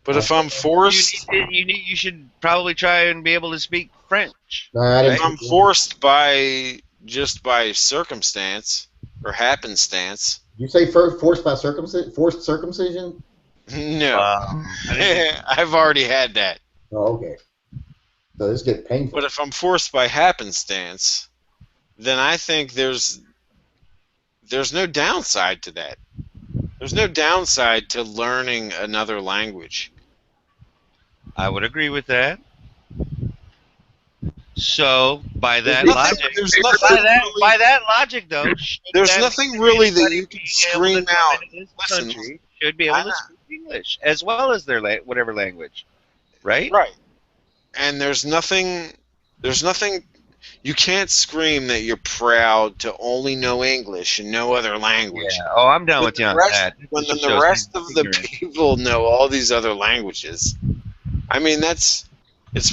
But if I'm forced, you should probably try and be able to speak French. if I'm forced by circumstance or happenstance. You say forced circumcision? No. I've already had that. Oh, okay. So this gets painful. But if I'm forced by happenstance, then I think there's no downside to that. There's no downside to learning another language. I would agree with that. So by that logic, by that logic, though, there's nothing really that you can scream out. Listen, should be able to speak English as well as their whatever language, right? Right. And there's nothing. You can't scream that you're proud to only know English and no other language. Yeah. Oh, I'm down with you on that. When the rest of the people know all these other languages, I mean, it's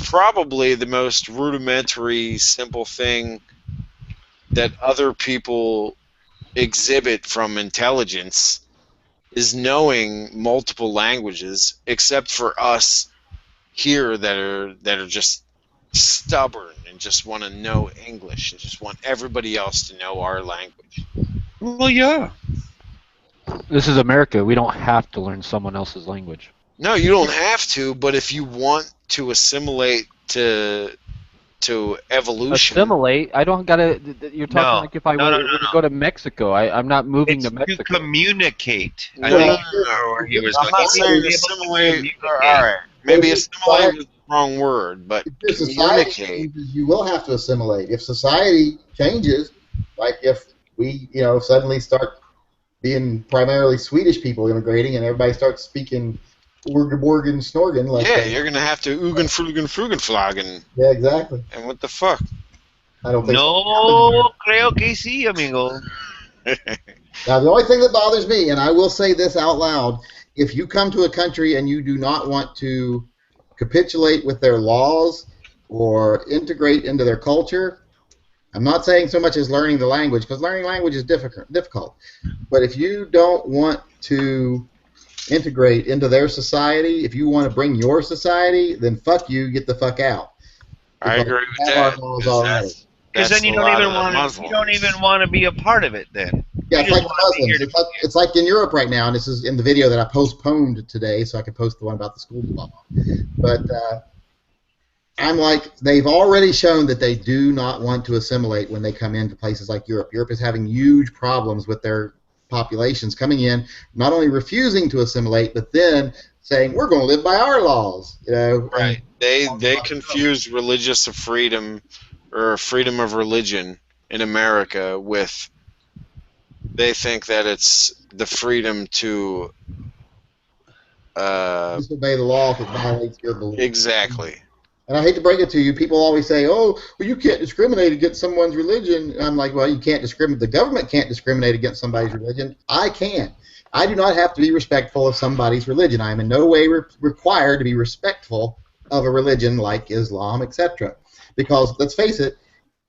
probably the most rudimentary, simple thing that other people exhibit from intelligence is knowing multiple languages, except for us here that are just stubborn and just want to know English and just want everybody else to know our language. Well, yeah. This is America. We don't have to learn someone else's language. No, you don't have to, but if you want to assimilate to evolution. Assimilate? I don't gotta. You're talking like if I were to go to Mexico. I'm not moving to Mexico. To communicate. I'm not saying assimilate. All right, maybe assimilate was the wrong word, but if your society communicate. changes, you will have to assimilate. If society changes, like if we, suddenly start being primarily Swedish people immigrating and everybody starts speaking Borgen Snorgen. Like you're going to have to Ugen Frugen Frugenflagen. Yeah, exactly. And what the fuck? I don't think No, creo que sí, amigo. Now, the only thing that bothers me, and I will say this out loud, if you come to a country and you do not want to capitulate with their laws or integrate into their culture, I'm not saying so much as learning the language, because learning language is difficult. But if you don't want to integrate into their society, if you want to bring your society, then fuck you, get the fuck out. I agree with that. Because then you don't even want to be a part of it. Then yeah, it's like Muslims. It's like in Europe right now, and this is in the video that I postponed today, so I could post the one about the school bomb. But I'm like, they've already shown that they do not want to assimilate when they come into places like Europe. Europe is having huge problems with their populations coming in, not only refusing to assimilate, but then saying we're going to live by our laws. Right? They confuse religious freedom or freedom of religion in America with. They think that it's the freedom to disobey the law if it violates your belief. Exactly. And I hate to break it to you, people always say, "Oh, well, you can't discriminate against someone's religion." And I'm like, "Well, you can't discriminate. The government can't discriminate against somebody's religion. I can. I do not have to be respectful of somebody's religion. I am in no way required to be respectful of a religion like Islam, etc. Because let's face it,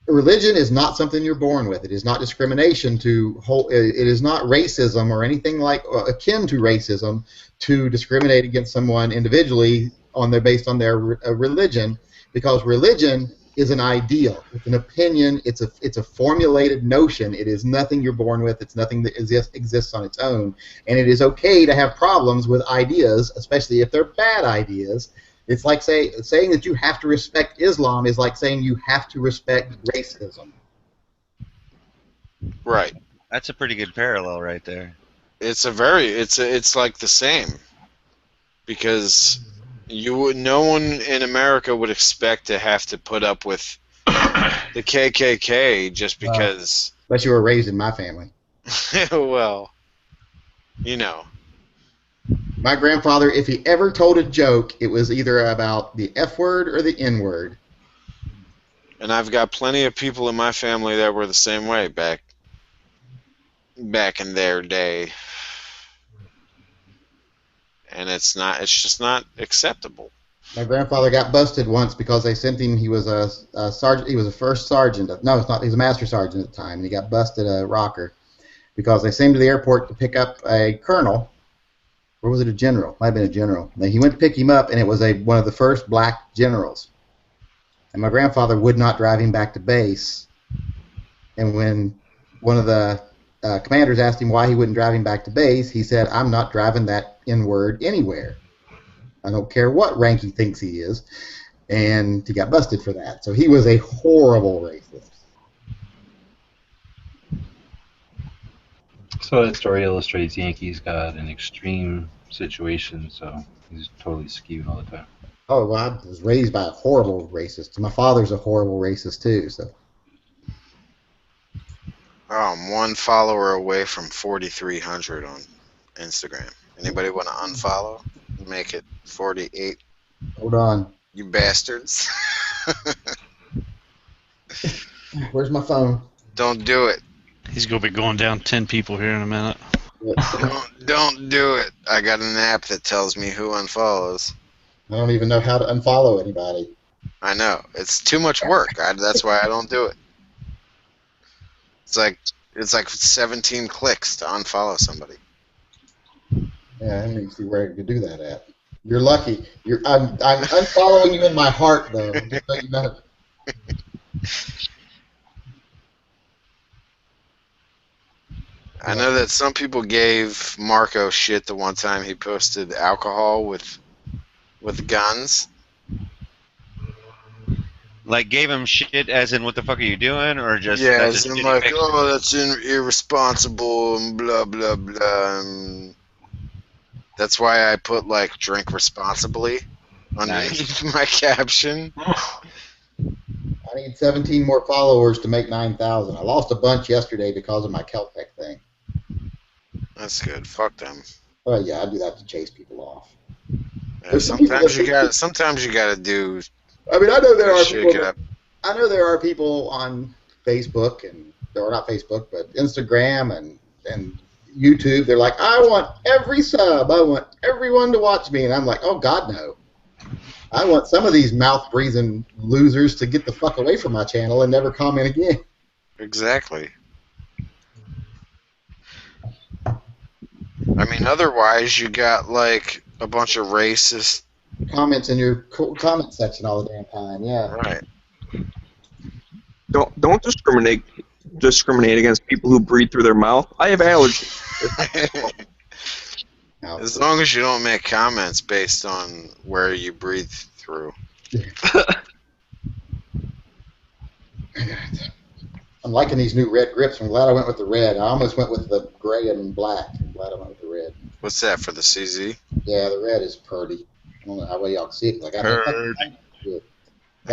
religion is not something you're born with. It is not discrimination it is not racism or anything like akin to racism to discriminate against someone individually based on their religion, because religion is an ideal. It's an opinion. It's a formulated notion. It is nothing you're born with. It's nothing that exists on its own. And it is okay to have problems with ideas, especially if they're bad ideas. It's like saying that you have to respect Islam is like saying you have to respect racism. Right. That's a pretty good parallel right there. It's like the same, because no one in America would expect to have to put up with the KKK just because. Unless you were raised in my family. Well, My grandfather, if he ever told a joke, it was either about the F word or the N word. And I've got plenty of people in my family that were the same way back in their day. And it's just not acceptable. My grandfather got busted once because they sent him. He was a sergeant. He was a first sergeant. No, it's not. He was a master sergeant at the time. And he got busted a rocker because they sent him to the airport to pick up a colonel. Or was it a general? Might have been a general. And he went to pick him up, and it was one of the first black generals. And my grandfather would not drive him back to base. And when one of the commanders asked him why he wouldn't drive him back to base, he said, "I'm not driving that N-word anywhere. I don't care what rank he thinks he is." And he got busted for that. So he was a horrible racist. So that story illustrates Yankees got an extreme situation, so he's totally skewed all the time. Oh, well, I was raised by a horrible racist. My father's a horrible racist, too. So. Oh, I'm one follower away from 4,300 on Instagram. Anybody want to unfollow? Make it 48. Hold on. You bastards. Where's my phone? Don't do it. He's going to be going down 10 people here in a minute. Don't do it. I got an app that tells me who unfollows. I don't even know how to unfollow anybody. I know. It's too much work. That's why I don't do it. It's like 17 clicks to unfollow somebody. Yeah, I need to see where I could do that at. You're lucky. I'm unfollowing you in my heart, though. Just so you know. I know that some people gave Marco shit the one time he posted alcohol with guns. Like gave him shit as in what the fuck are you doing, or just yeah, that's as a in shitty like, picture? oh, that's irresponsible and blah blah blah. And that's why I put like drink responsibly underneath my caption. I need 17 more followers to make 9,000. I lost a bunch yesterday because of my Keltec thing. That's good. Fuck them. Oh yeah, I do that to chase people off. Yeah, sometimes you gotta do. I mean, I know there are shake people. it up. I know there are people on Facebook or not Facebook, but Instagram and YouTube. They're like, I want every sub. I want everyone to watch me, and I'm like, oh God, no. I want some of these mouth-breathing losers to get the fuck away from my channel and never comment again. Exactly. I mean, otherwise you got like a bunch of racist comments in your comment section all the damn time. Yeah. Right. Don't discriminate against people who breathe through their mouth. I have allergies. As long as you don't make comments based on where you breathe through. I'm liking these new red grips. I'm glad I went with the red. I almost went with the gray and black. I'm glad I went with the red. What's that for the CZ? Yeah, the red is purty. I don't know how well y'all can see it. Like You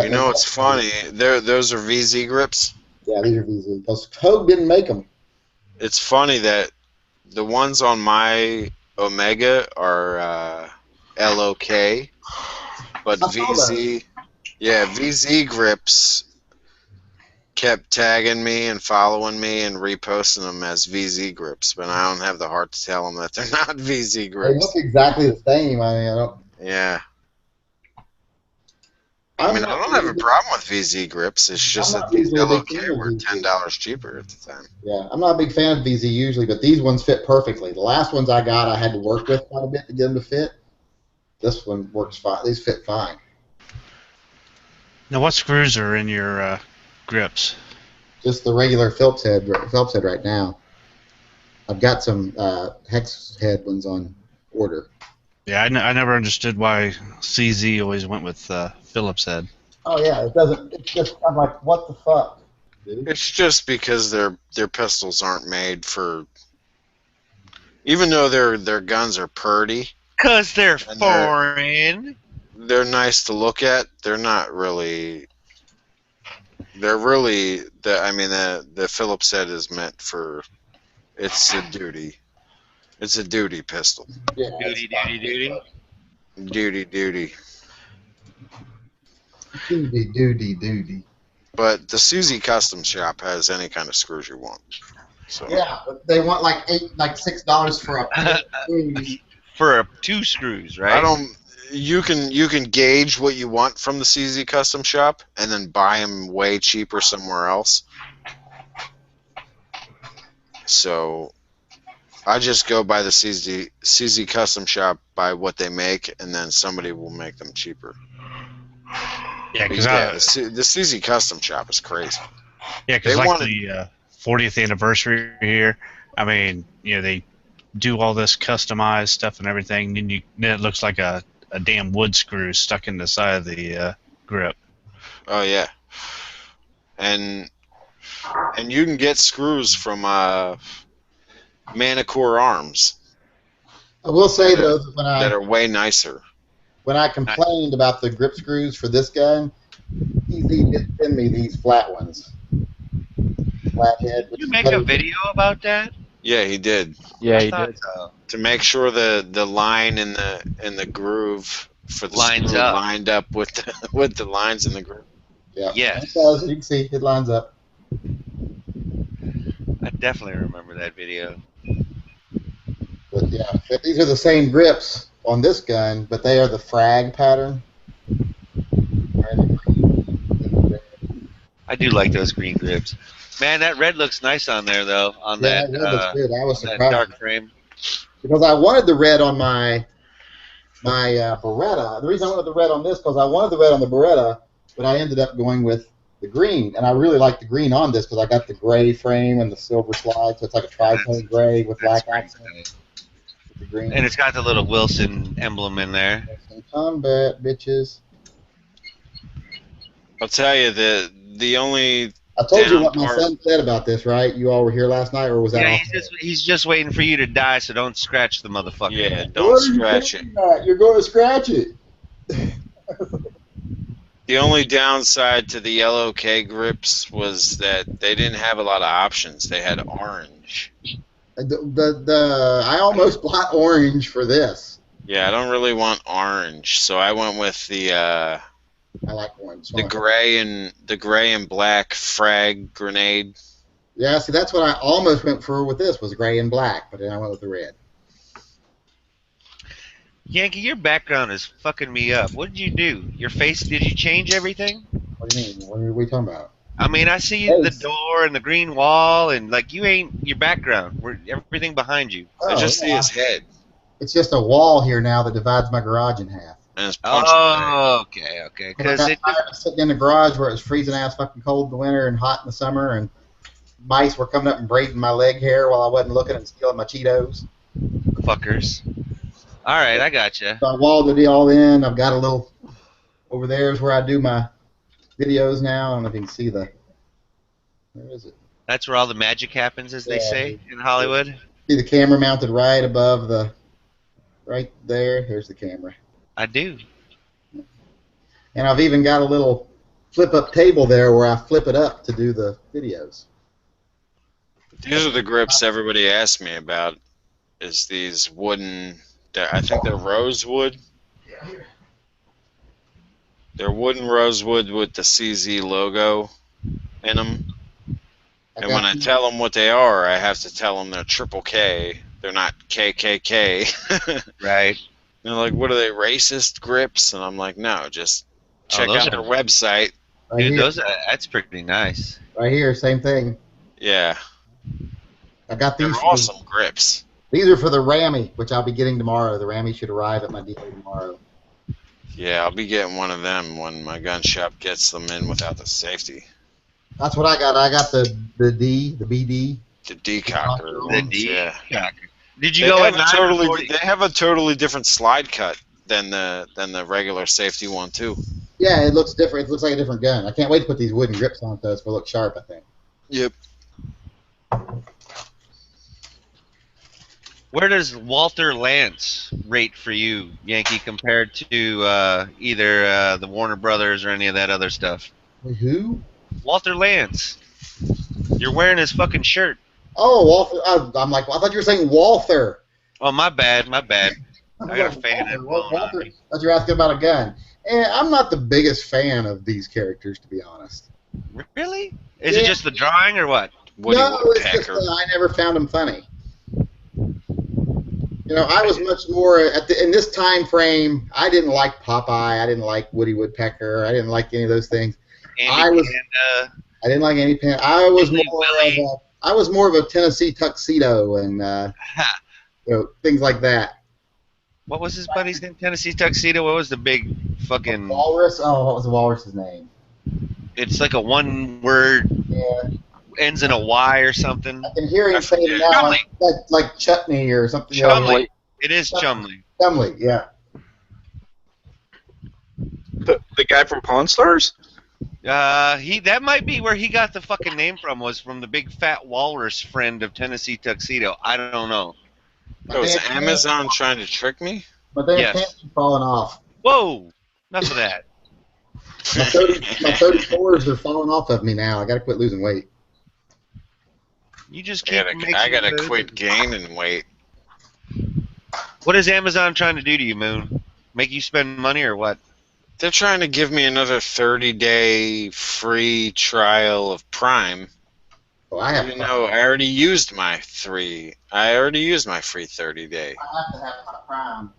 know what's funny? Those are VZ grips. Yeah, these are VZ. Because Hogue didn't make them. It's funny that the ones on my Omega are LOK, but VZ grips kept tagging me and following me and reposting them as VZ grips, but I don't have the heart to tell them that they're not VZ grips. They look exactly the same. I mean, I don't. Yeah. I mean, I don't have a problem with VZ grips. It's just that these LOK were $10 cheaper at the time. Yeah, I'm not a big fan of VZ usually, but these ones fit perfectly. The last ones I got, I had to work with quite a bit to get them to fit. This one works fine. These fit fine. Now, what screws are in your grips? Just the regular Phillips head right now. I've got some hex head ones on order. Yeah, I never understood why CZ always went with Phillips head. Oh yeah, it doesn't. It's just I'm like, what the fuck, dude? It's just because their pistols aren't made for. Even though their guns are purty. 'Cause they're foreign. They're nice to look at. They're not really. They're really the. I mean, the Phillips head is meant for its duty. And they're nice to look at. They're not really. They're really. The. I mean, the Phillips head is meant for its duty. They're really. The. I mean, the Phillips head is meant for its duty. And they're really. The. I mean, the Phillips head is meant for its duty. It's a duty pistol. Yeah, Duty. Duty. Duty. But the Susie Custom Shop has any kind of screws you want. So Yeah, but they want like $6 for a pair of screws. For 2 screws, right? I don't. You can gauge what you want from the CZ Custom Shop and then buy them way cheaper somewhere else. So I just go by the CZ Custom Shop, buy what they make, and then somebody will make them cheaper. Yeah, because the CZ Custom Shop is crazy. Yeah, because the 40th anniversary here, I mean, they do all this customized stuff and everything, then it looks like a damn wood screw stuck in the side of the grip. Oh yeah, and you can get screws from Manicore Arms. I will say though that are way nicer. When I complained about the grip screws for this gun, he did send me these flat ones. Flathead. Did you make a video about that? Yeah, he did. Yeah, he did. So. To make sure the line in the groove for the lines screw up. lined up with the lines in the groove. Yeah. Yes. It does. You can see it lines up. I definitely remember that video. But yeah, these are the same grips on this gun, but they are the frag pattern. I do like those green grips. Man, that red looks nice on there, though. On that that, red looks good. I was surprised. That dark frame. Because I wanted the red on my Beretta. The reason I wanted the red on this because I wanted the red on the Beretta, but I ended up going with the green, and I really like the green on this because I got the gray frame and the silver slide, so it's like a tri-tone gray with black accents. The green. And it's got the little Wilson emblem in there. Combat, bitches. I'll tell you the only. I told you what my son said about this, right? You all were here last night, or was that? Yeah, he's just waiting for you to die, so don't scratch the motherfucker. Yeah, don't scratch it. You're going to scratch it. The only downside to the yellow K grips was that they didn't have a lot of options. They had orange. I almost bought orange for this. Yeah, I don't really want orange, so I went with the. I like orange. The gray and black frag grenade. Yeah, see, that's what I almost went for with this was gray and black, but then I went with the red. Yankee, your background is fucking me up. What did you do? Your face? Did you change everything? What do you mean? What are we talking about? I mean, I see the door and the green wall, and like you ain't your background. Everything behind you. I just see his head. It's just a wall here now that divides my garage in half. And it's okay. Because I got tired of sitting in the garage where it was freezing ass fucking cold in the winter and hot in the summer, and mice were coming up and braiding my leg hair while I wasn't looking and stealing my Cheetos. Fuckers. All right, I got you. So I walled it all in. I've got a little over there is where I do my videos now. I don't know if you can see where is it? That's where all the magic happens, as they say in Hollywood. See the camera mounted right above right there. There's the camera. I do. And I've even got a little flip-up table there where I flip it up to do the videos. These are the grips everybody asks me about. Is these wooden? I think they're rosewood. They're wooden rosewood with the CZ logo in them. And when I tell them what they are, I have to tell them they're triple K. They're not KKK. Right. They're like, what are they, racist grips? And I'm like, no, just check out their website. Dude, that's pretty nice. Right here, same thing. Yeah. I got these. They're awesome grips. These are for the Rammy, which I'll be getting tomorrow. The Rammy should arrive at my dealer tomorrow. Yeah, I'll be getting one of them when my gun shop gets them in without the safety. That's what I got. I got the BD. The D-cocker. The D-cocker. Did you they go have at They have a totally different slide cut than the regular safety one too. Yeah, it looks different. It looks like a different gun. I can't wait to put these wooden grips on those for look sharp, I think. Yep. Where does Walter Lance rate for you, Yankee, compared to either the Warner Brothers or any of that other stuff? Who? Walter Lance. You're wearing his fucking shirt. Oh, Walter. I'm like, I thought you were saying Walther. Oh, my bad. My bad. I got a fan that blown on Walter, me. thought you were asking about a gun. And I'm not the biggest fan of these characters, to be honest. Really? Is it just the drawing or what? Woody No, it's just Woodpecker. I never found them funny. You know, I was much more in this time frame. I didn't like Popeye. I didn't like Woody Woodpecker. I didn't like any of those things. Andy Panda. I didn't like any Panda. I was more of a Tennessee Tuxedo and things like that. What was his buddy's name? Tennessee Tuxedo. What was the big fucking Walrus? Oh, what was the walrus's name? It's like a one word. Yeah. Ends in a Y or something. I can hear him saying it now, like chutney or something. Chumley. It is Chumley. Chumley, yeah. The guy from Pawn Stars? That might be where he got the fucking name from. Was from the big fat walrus friend of Tennessee Tuxedo. I don't know. Oh, is Amazon trying to trick me? But they can't keep falling off. Whoa! Enough of that. My 34s are falling off of me now. I got to quit losing weight. You just keep I gotta quit gaining weight. What is Amazon trying to do to you, Moon? Make you spend money or what? They're trying to give me another 30-day free trial of Prime. Well, I have. Even though I already used my free 30-day. I have to have my Prime.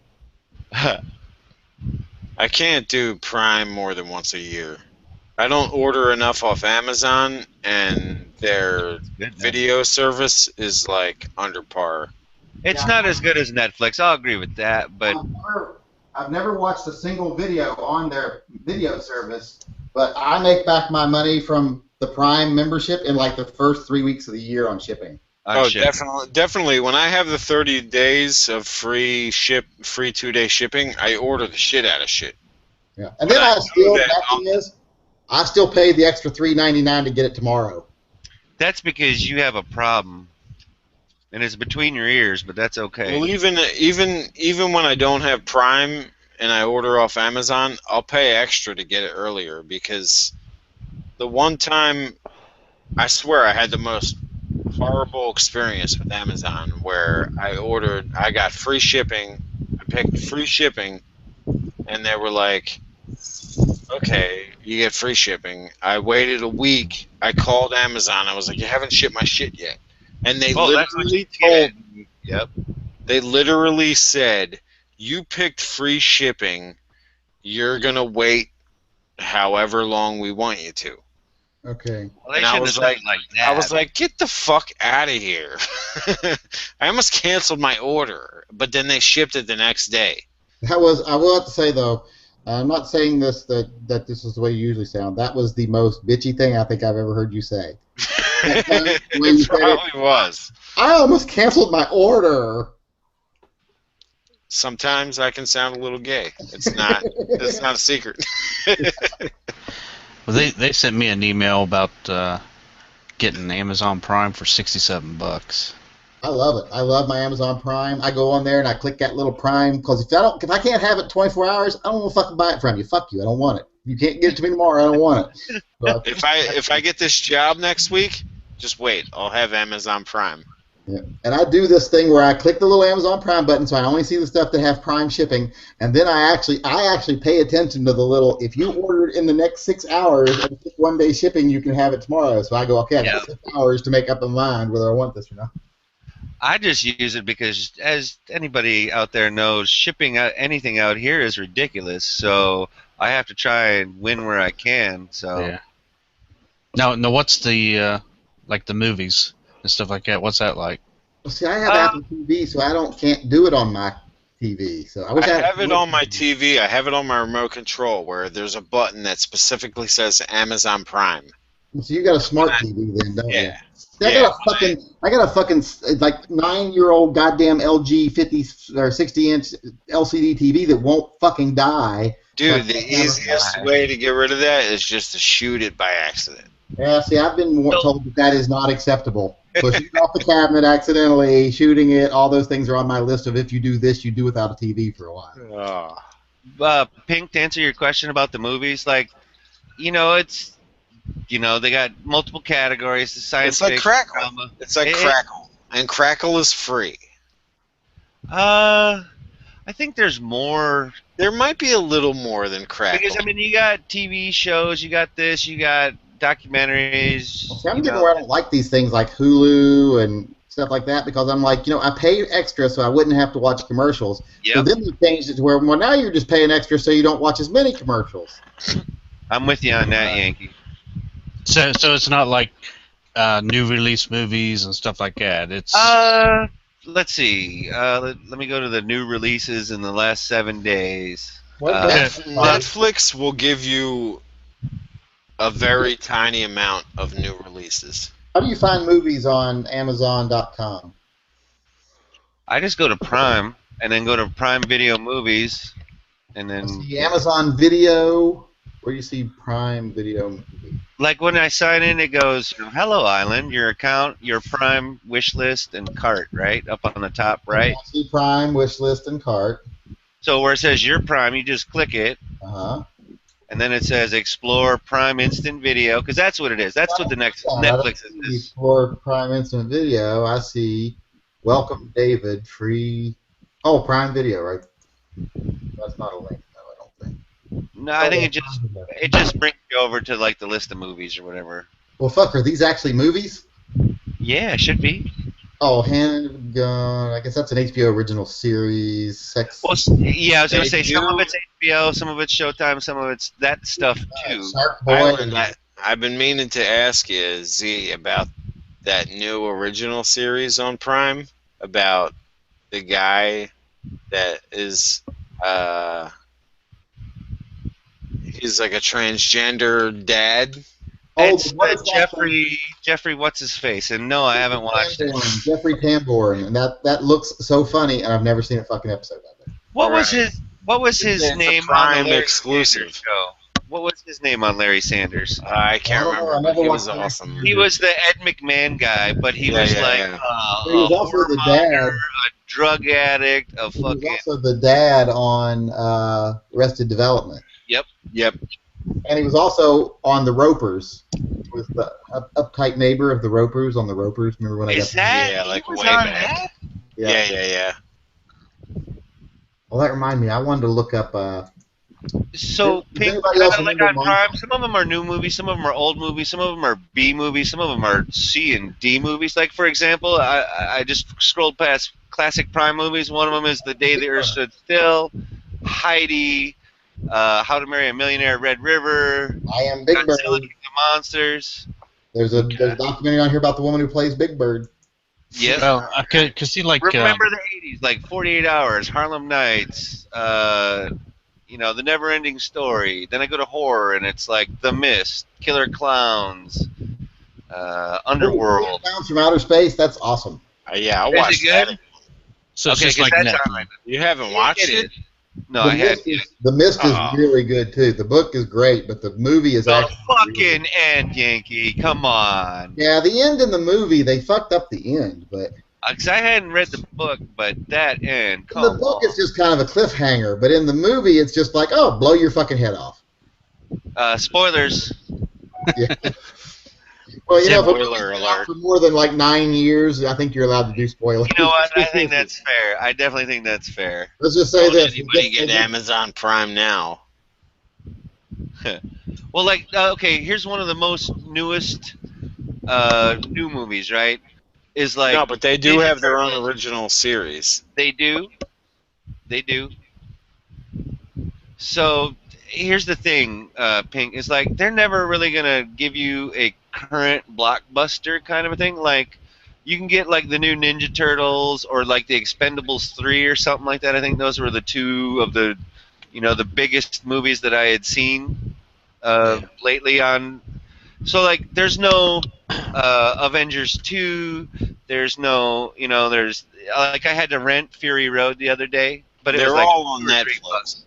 I can't do Prime more than once a year. I don't order enough off Amazon, and their video service is like under par. It's not as good as Netflix. I'll agree with that, but I've never watched a single video on their video service, but I make back my money from the Prime membership in like the first 3 weeks of the year on shipping. Definitely. When I have the 30 days of free 2-day shipping, I order the shit out of shit. Yeah, and then I still pay the extra $3.99 to get it tomorrow. That's because you have a problem, and it's between your ears. But that's okay. Well, even when I don't have Prime and I order off Amazon, I'll pay extra to get it earlier because the one time, I swear I had the most horrible experience with Amazon where I got free shipping, I picked free shipping, and they were like, okay, you get free shipping. I waited a week. I called Amazon. I was like, you haven't shipped my shit yet. And they literally told me, they literally said, you picked free shipping. You're going to wait however long we want you to. Okay. Well, they shouldn't have done it like that. I was like, get the fuck out of here. I almost canceled my order, but then they shipped it the next day. I will have to say, though, I'm not saying this that this is the way you usually sound. That was the most bitchy thing I think I've ever heard you say. It probably was. I almost canceled my order. Sometimes I can sound a little gay. It's not a secret. Well, they sent me an email about getting Amazon Prime for $67. I love it. I love my Amazon Prime. I go on there and I click that little Prime because if I can't have it 24 hours, I don't want to fucking buy it from you. Fuck you. I don't want it. You can't get it to me tomorrow. I don't want it. But, if I get this job next week, just wait. I'll have Amazon Prime. Yeah. And I do this thing where I click the little Amazon Prime button, so I only see the stuff that have Prime shipping, and then I actually pay attention to the little. If you order it in the next 6 hours and it's 1 day shipping, you can have it tomorrow. So I go, okay, I got 6 hours to make up my mind whether I want this or not. I just use it because, as anybody out there knows, shipping anything out here is ridiculous. So I have to try and win where I can. So yeah. Now, what's the like the movies and stuff like that? What's that like? Well, see, I have Apple TV, so I can't do it on my TV. So I have it on my TV. I have it on my remote control where there's a button that specifically says Amazon Prime. So you got a smart TV then, don't you? See, I got a fucking like 9-year-old goddamn LG 50 or 60-inch LCD TV that won't fucking die. Dude, the easiest way to get rid of that is just to shoot it by accident. Yeah, see, I've been told that is not acceptable. Pushing it off the cabinet accidentally, shooting it, all those things are on my list of if you do this, you do without a TV for a while. Pink, to answer your question about the movies, like, it's, they got multiple categories. The science it's like fiction, Crackle. drama. It's like Crackle. And Crackle is free. I think there's more. There might be a little more than Crackle. Because I mean, you got TV shows, you got this, you got documentaries. See, I'm getting where I don't like these things like Hulu and stuff like that because I'm like, I paid extra so I wouldn't have to watch commercials. Yep. So then they changed it to where, well, now you're just paying extra so you don't watch as many commercials. I'm with you on that, Yankee. So it's not like new release movies and stuff like that. It's Let's see. Let me go to the new releases in the last 7 days. Netflix will give you a very tiny amount of new releases. How do you find movies on Amazon.com? I just go to Prime and then go to Prime Video Movies, and then The Amazon Video. Where do you see Prime Video Movie? like when I sign in, it goes, "Hello, Island, your account, your Prime wish list and cart," right up on the top, right? I see Prime wish list and cart. So where it says your Prime, you just click it. And then it says Explore Prime Instant Video, because that's what it is. That's what the next Netflix is. Explore Prime Instant Video. I see Welcome David, free. Oh, Prime Video, right? That's not a link, no, I don't think. No, I think it just brings you over to like the list of movies or whatever. Well, fuck, are these actually movies? Yeah, it should be. Oh, Hand of a Gun. I guess that's an HBO original series. Sex. Well, yeah, I was going to say some of it's HBO, some of it's Showtime, some of it's that stuff too. Island, I've been meaning to ask you, Z, about that new original series on Prime about the guy that is he's like a transgender dad. It's Jeffrey, what's his face? And no, I haven't watched it. Jeffrey Tambor, and that looks so funny, and I've never seen a fucking episode of it. What was his It's a name Prime on the Larry exclusive. Sanders show? What was his name on Larry Sanders? I can't remember, but he was awesome. He was the Ed McMahon guy, but he was like he was also the dad. a drug addict, a He was fucking. also the dad on Arrested Development. Yep. And he was also on The Ropers. He was the uptight neighbor of The Ropers on The Ropers. Remember when I got Yeah, like way back. Yeah. Well, that reminded me. I wanted to look up. So, Does Pink, anybody else like remember on Prime, some of them are new movies, some of them are old movies, some of them are B movies, some of them are C and D movies. Like, for example, I just scrolled past classic Prime movies. One of them is The Day the Earth Stood Still, Heidi, How to Marry a Millionaire, Red River, I Am Big Bird. Godzilla King of Monsters. There's a documentary on here about the woman who plays Big Bird. Yep. Well, I could see like Remember the 80s, like 48 Hours, Harlem Nights, The Never Ending Story. Then I go to horror, and it's like The Mist, Killer Clowns, Underworld. Clowns from Outer Space. That's awesome. Yeah, I'll Is watch it good? that. So it's Okay, just 'cause like that's Netflix. on my- You haven't watched it? No, I had. The Mist is really good too. The book is great, but the movie is The actually fucking end, Yankee. Come on. yeah. The end in the movie, they fucked up the end, but Because I hadn't read the book, but that end. in the book it's just kind of a cliffhanger. But in the movie, it's just like, oh, blow your fucking head off. Spoilers. Yeah. Well, if Spoiler alert. for more than like 9 years, I think you're allowed to do spoilers. You know what? I think that's fair. I definitely think that's fair. Let's just say this. Anybody get Amazon Prime now? Well, like, okay, here's one of the most newest new movies, right? Is like No, but they do Ninja have their own Turtles. original series. They do. They do. So here's the thing, Pink. Is like they're never really gonna give you a current blockbuster kind of a thing. Like you can get like the new Ninja Turtles or like the Expendables 3 or something like that. I think those were the two of the, the biggest movies that I had seen lately on. So like there's no Avengers 2. There's no, there's like I had to rent Fury Road the other day, but it They're was like all on $2 or $3. Netflix.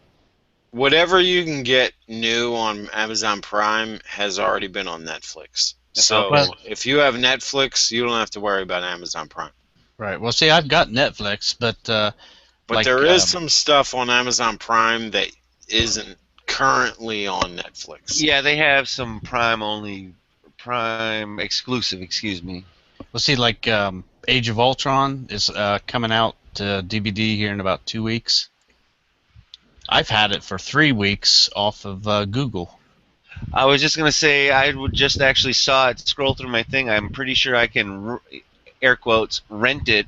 Whatever you can get new on Amazon Prime has already been on Netflix. So Well- if you have Netflix, you don't have to worry about Amazon Prime. Right. Well, see, I've got Netflix, but But like, there is some stuff on Amazon Prime that isn't currently on Netflix. Yeah, they have some Prime exclusive, excuse me. Well, see, like Age of Ultron is coming out to DVD here in about 2 weeks. I've had it for 3 weeks off of Google. I was just gonna say I would just actually saw it scroll through my thing. I'm pretty sure I can air quotes rent it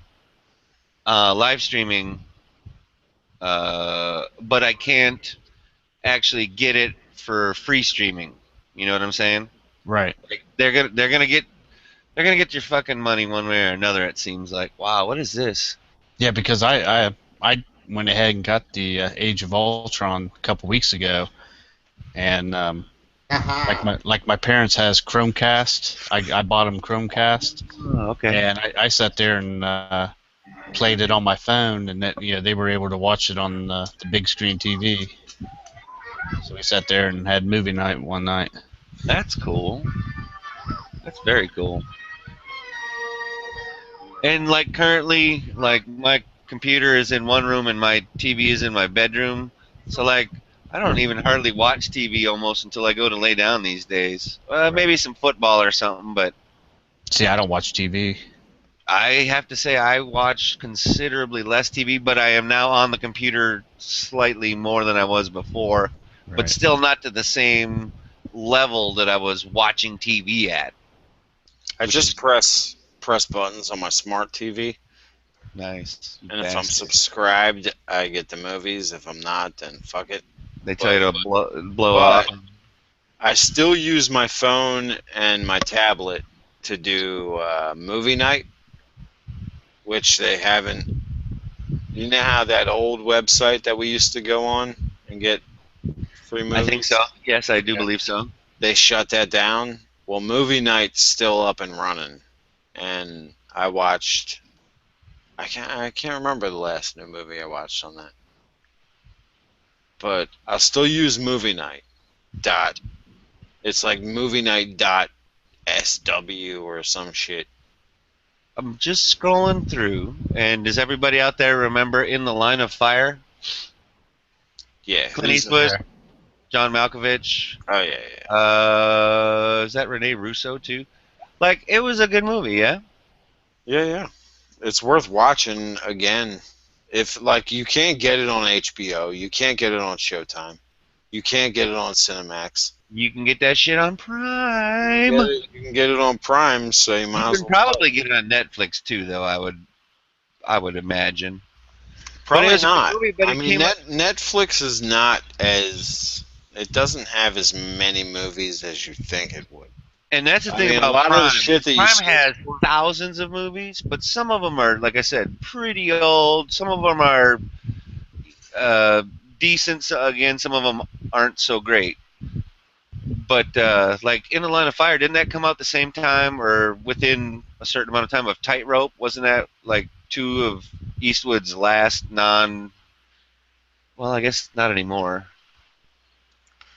live streaming, but I can't actually get it for free streaming. You know what I'm saying? Right. Like, they're gonna get your fucking money one way or another. It seems like. Wow, what is this? Yeah, because I went ahead and got the Age of Ultron a couple weeks ago, and like my parents has Chromecast. I bought them Chromecast. Oh, okay. And I sat there and played it on my phone, and that, they were able to watch it on the big screen TV. So we sat there and had movie night one night. That's cool. That's very cool. And like currently, like my computer is in one room and my TV is in my bedroom. So like I don't even hardly watch TV almost until I go to lay down these days. Maybe some football or something, but See, I don't watch TV. I have to say I watch considerably less TV, but I am now on the computer slightly more than I was before, but Right. still not to the same level that I was watching TV at. I just press buttons on my smart TV. Nice. And if I'm subscribed, I get the movies. If I'm not, then fuck it. They tell you to blow off. I still use my phone and my tablet to do movie night, which they haven't. You know how that old website that we used to go on and get free movies? I think so. Yes, I do believe so. They shut that down. Well, movie night's still up and running, and I watched. I can't remember the last new movie I watched on that, but I'll still use movie night. It's like movie night .sw or some shit. I'm just scrolling through, and does everybody out there remember In the Line of Fire? Yeah. Clint Eastwood, John Malkovich. Oh yeah. Is that Rene Russo too? Like, it was a good movie, yeah. Yeah. It's worth watching again. If like you can't get it on HBO, you can't get it on Showtime, you can't get it on Cinemax. You can get that shit on Prime. You can get it on Prime, so you might You as can well. probably get it on Netflix too, though. I would imagine. Probably But it was a good not. movie, but I it mean, came out- Netflix is not as. It doesn't have as many movies as you think it would. And that's the I thing mean, about a lot Prime. of the shit that you Prime see- has thousands of movies, but some of them are, like I said, pretty old. Some of them are decent. Again, some of them aren't so great. But like In the Line of Fire, didn't that come out the same time or within a certain amount of time of Tightrope? Wasn't that like two of Eastwood's last non? Well, I guess not anymore.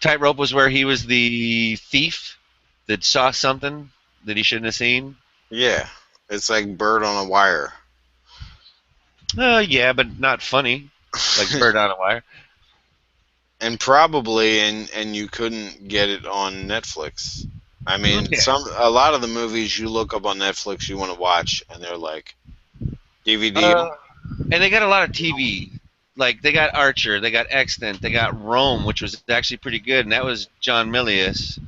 Tightrope was where he was the thief that saw something that he shouldn't have seen. Yeah, it's like Bird on a Wire. Yeah, but not funny, like Bird on a Wire. And probably, and you couldn't get it on Netflix. I mean, Okay. a lot of the movies you look up on Netflix you want to watch, and they're like DVD. And they got a lot of TV. Like, they got Archer, they got Extant, they got Rome, which was actually pretty good, and that was John Milius.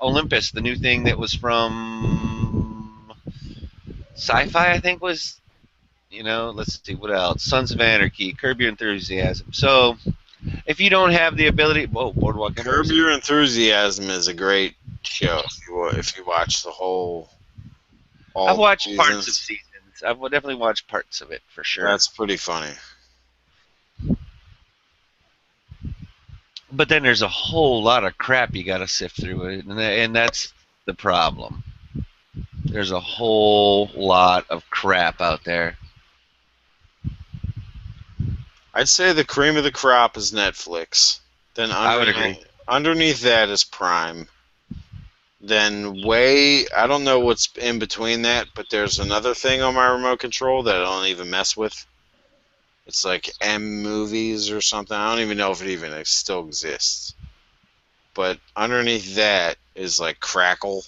Olympus, the new thing that was from Sci-Fi, I think was, let's see, what else? Sons of Anarchy, Curb Your Enthusiasm. So, if you don't have the ability... Whoa, Boardwalk Curb Empire. Your Enthusiasm is a great show if you watch the whole. I've watched seasons. parts of seasons. I've definitely watched parts of it, for sure. That's pretty funny. But then there's a whole lot of crap you got to sift through it, and that's the problem. There's a whole lot of crap out there. I'd say the cream of the crop is Netflix. Then I would agree. Underneath that is Prime. Then I don't know what's in between that, but there's another thing on my remote control that I don't even mess with. It's like M Movies or something. I don't even know if it even still exists. But underneath that is like Crackle.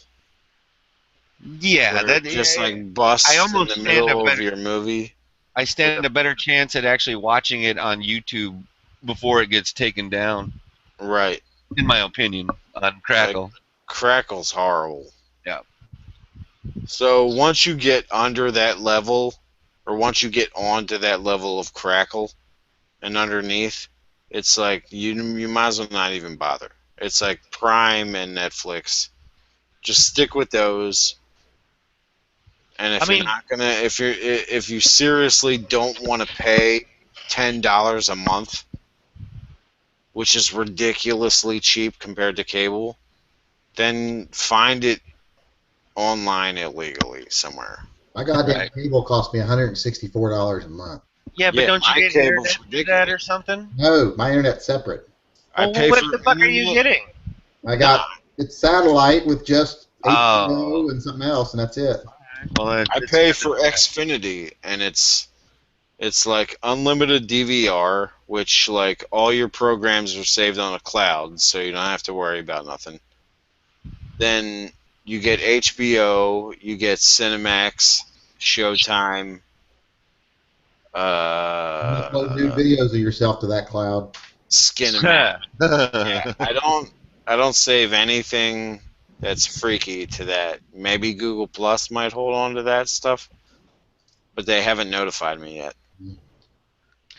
Yeah, where that it just like I busts in almost the stand a middle of better. your movie. I stand a better chance at actually watching it on YouTube before it gets taken down. Right. In my opinion, on Like, Crackle. Crackle's horrible. Yeah. So once you get under that level, or once you get onto that level of Crackle and underneath, it's like you might as well not even bother. It's like Prime and Netflix. Just stick with those. And if if you seriously don't want to pay $10 a month, which is ridiculously cheap compared to cable, then find it online illegally somewhere. My goddamn cable cost me $164 a month. Yeah, but don't you my get cable's internet through that or something? No, my internet's separate. Well, what the fuck are you getting? I got it's satellite with just Oh. HBO and something else, and that's it. Well, I pay for Xfinity, and it's like unlimited DVR, which like all your programs are saved on a cloud, so you don't have to worry about nothing. Then you get HBO, you get Cinemax, Showtime. Upload new videos of yourself to that cloud. Skinemax. Yeah, I don't save anything that's freaky to that. Maybe Google Plus might hold on to that stuff, but they haven't notified me yet.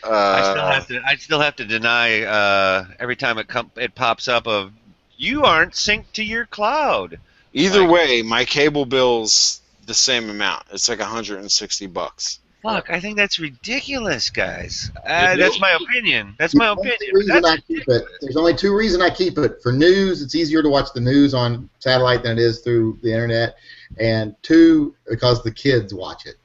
I still have to deny every time it pops up of you aren't synced to your cloud. Either way, my cable bill's the same amount. It's like $160. Fuck, I think that's ridiculous, guys. That's my opinion. That's my opinion. There's only two reasons I keep it. For news, it's easier to watch the news on satellite than it is through the internet. And two, because the kids watch it.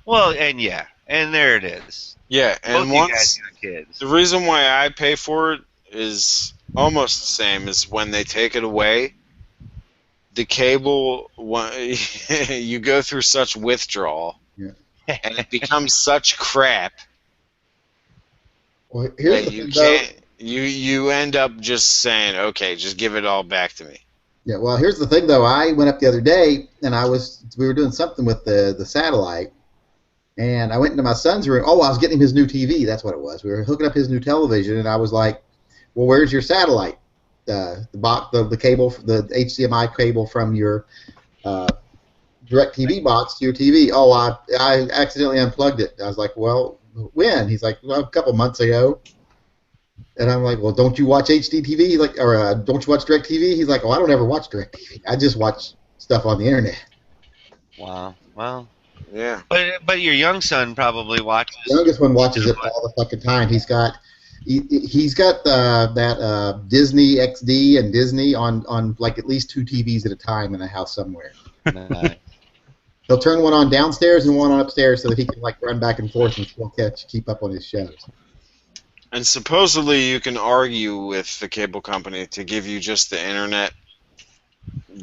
Well, and there it is. Yeah, and Both you guys got kids. the reason why I pay for it is almost the same as when they take it away. The cable, you go through such withdrawal, and it becomes such crap. Well, that you can't. You end up just saying, "Okay, just give it all back to me." Yeah. Well, here's the thing, though. I went up the other day, and we were doing something with the satellite. And I went into my son's room. Oh, I was getting him his new TV. That's what it was. We were hooking up his new television, and I was like, "Well, where's your satellite? The cable, the HDMI cable from your DirecTV box to your TV." Oh, I accidentally unplugged it. I was like, "Well, when?" He's like, "Well, a couple months ago." And I'm like, "Well, don't you watch HDTV?" He's like, or don't you watch DirecTV? He's like, "Oh, I don't ever watch DirecTV. I just watch stuff on the internet." Wow. Well. Yeah. But your young son probably watches. The youngest one watches it all the fucking time. He's got that Disney XD and Disney on like at least two TVs at a time in the house somewhere. Nice. He'll turn one on downstairs and one on upstairs so that he can like run back and forth and still keep up on his shows. And supposedly you can argue with the cable company to give you just the internet,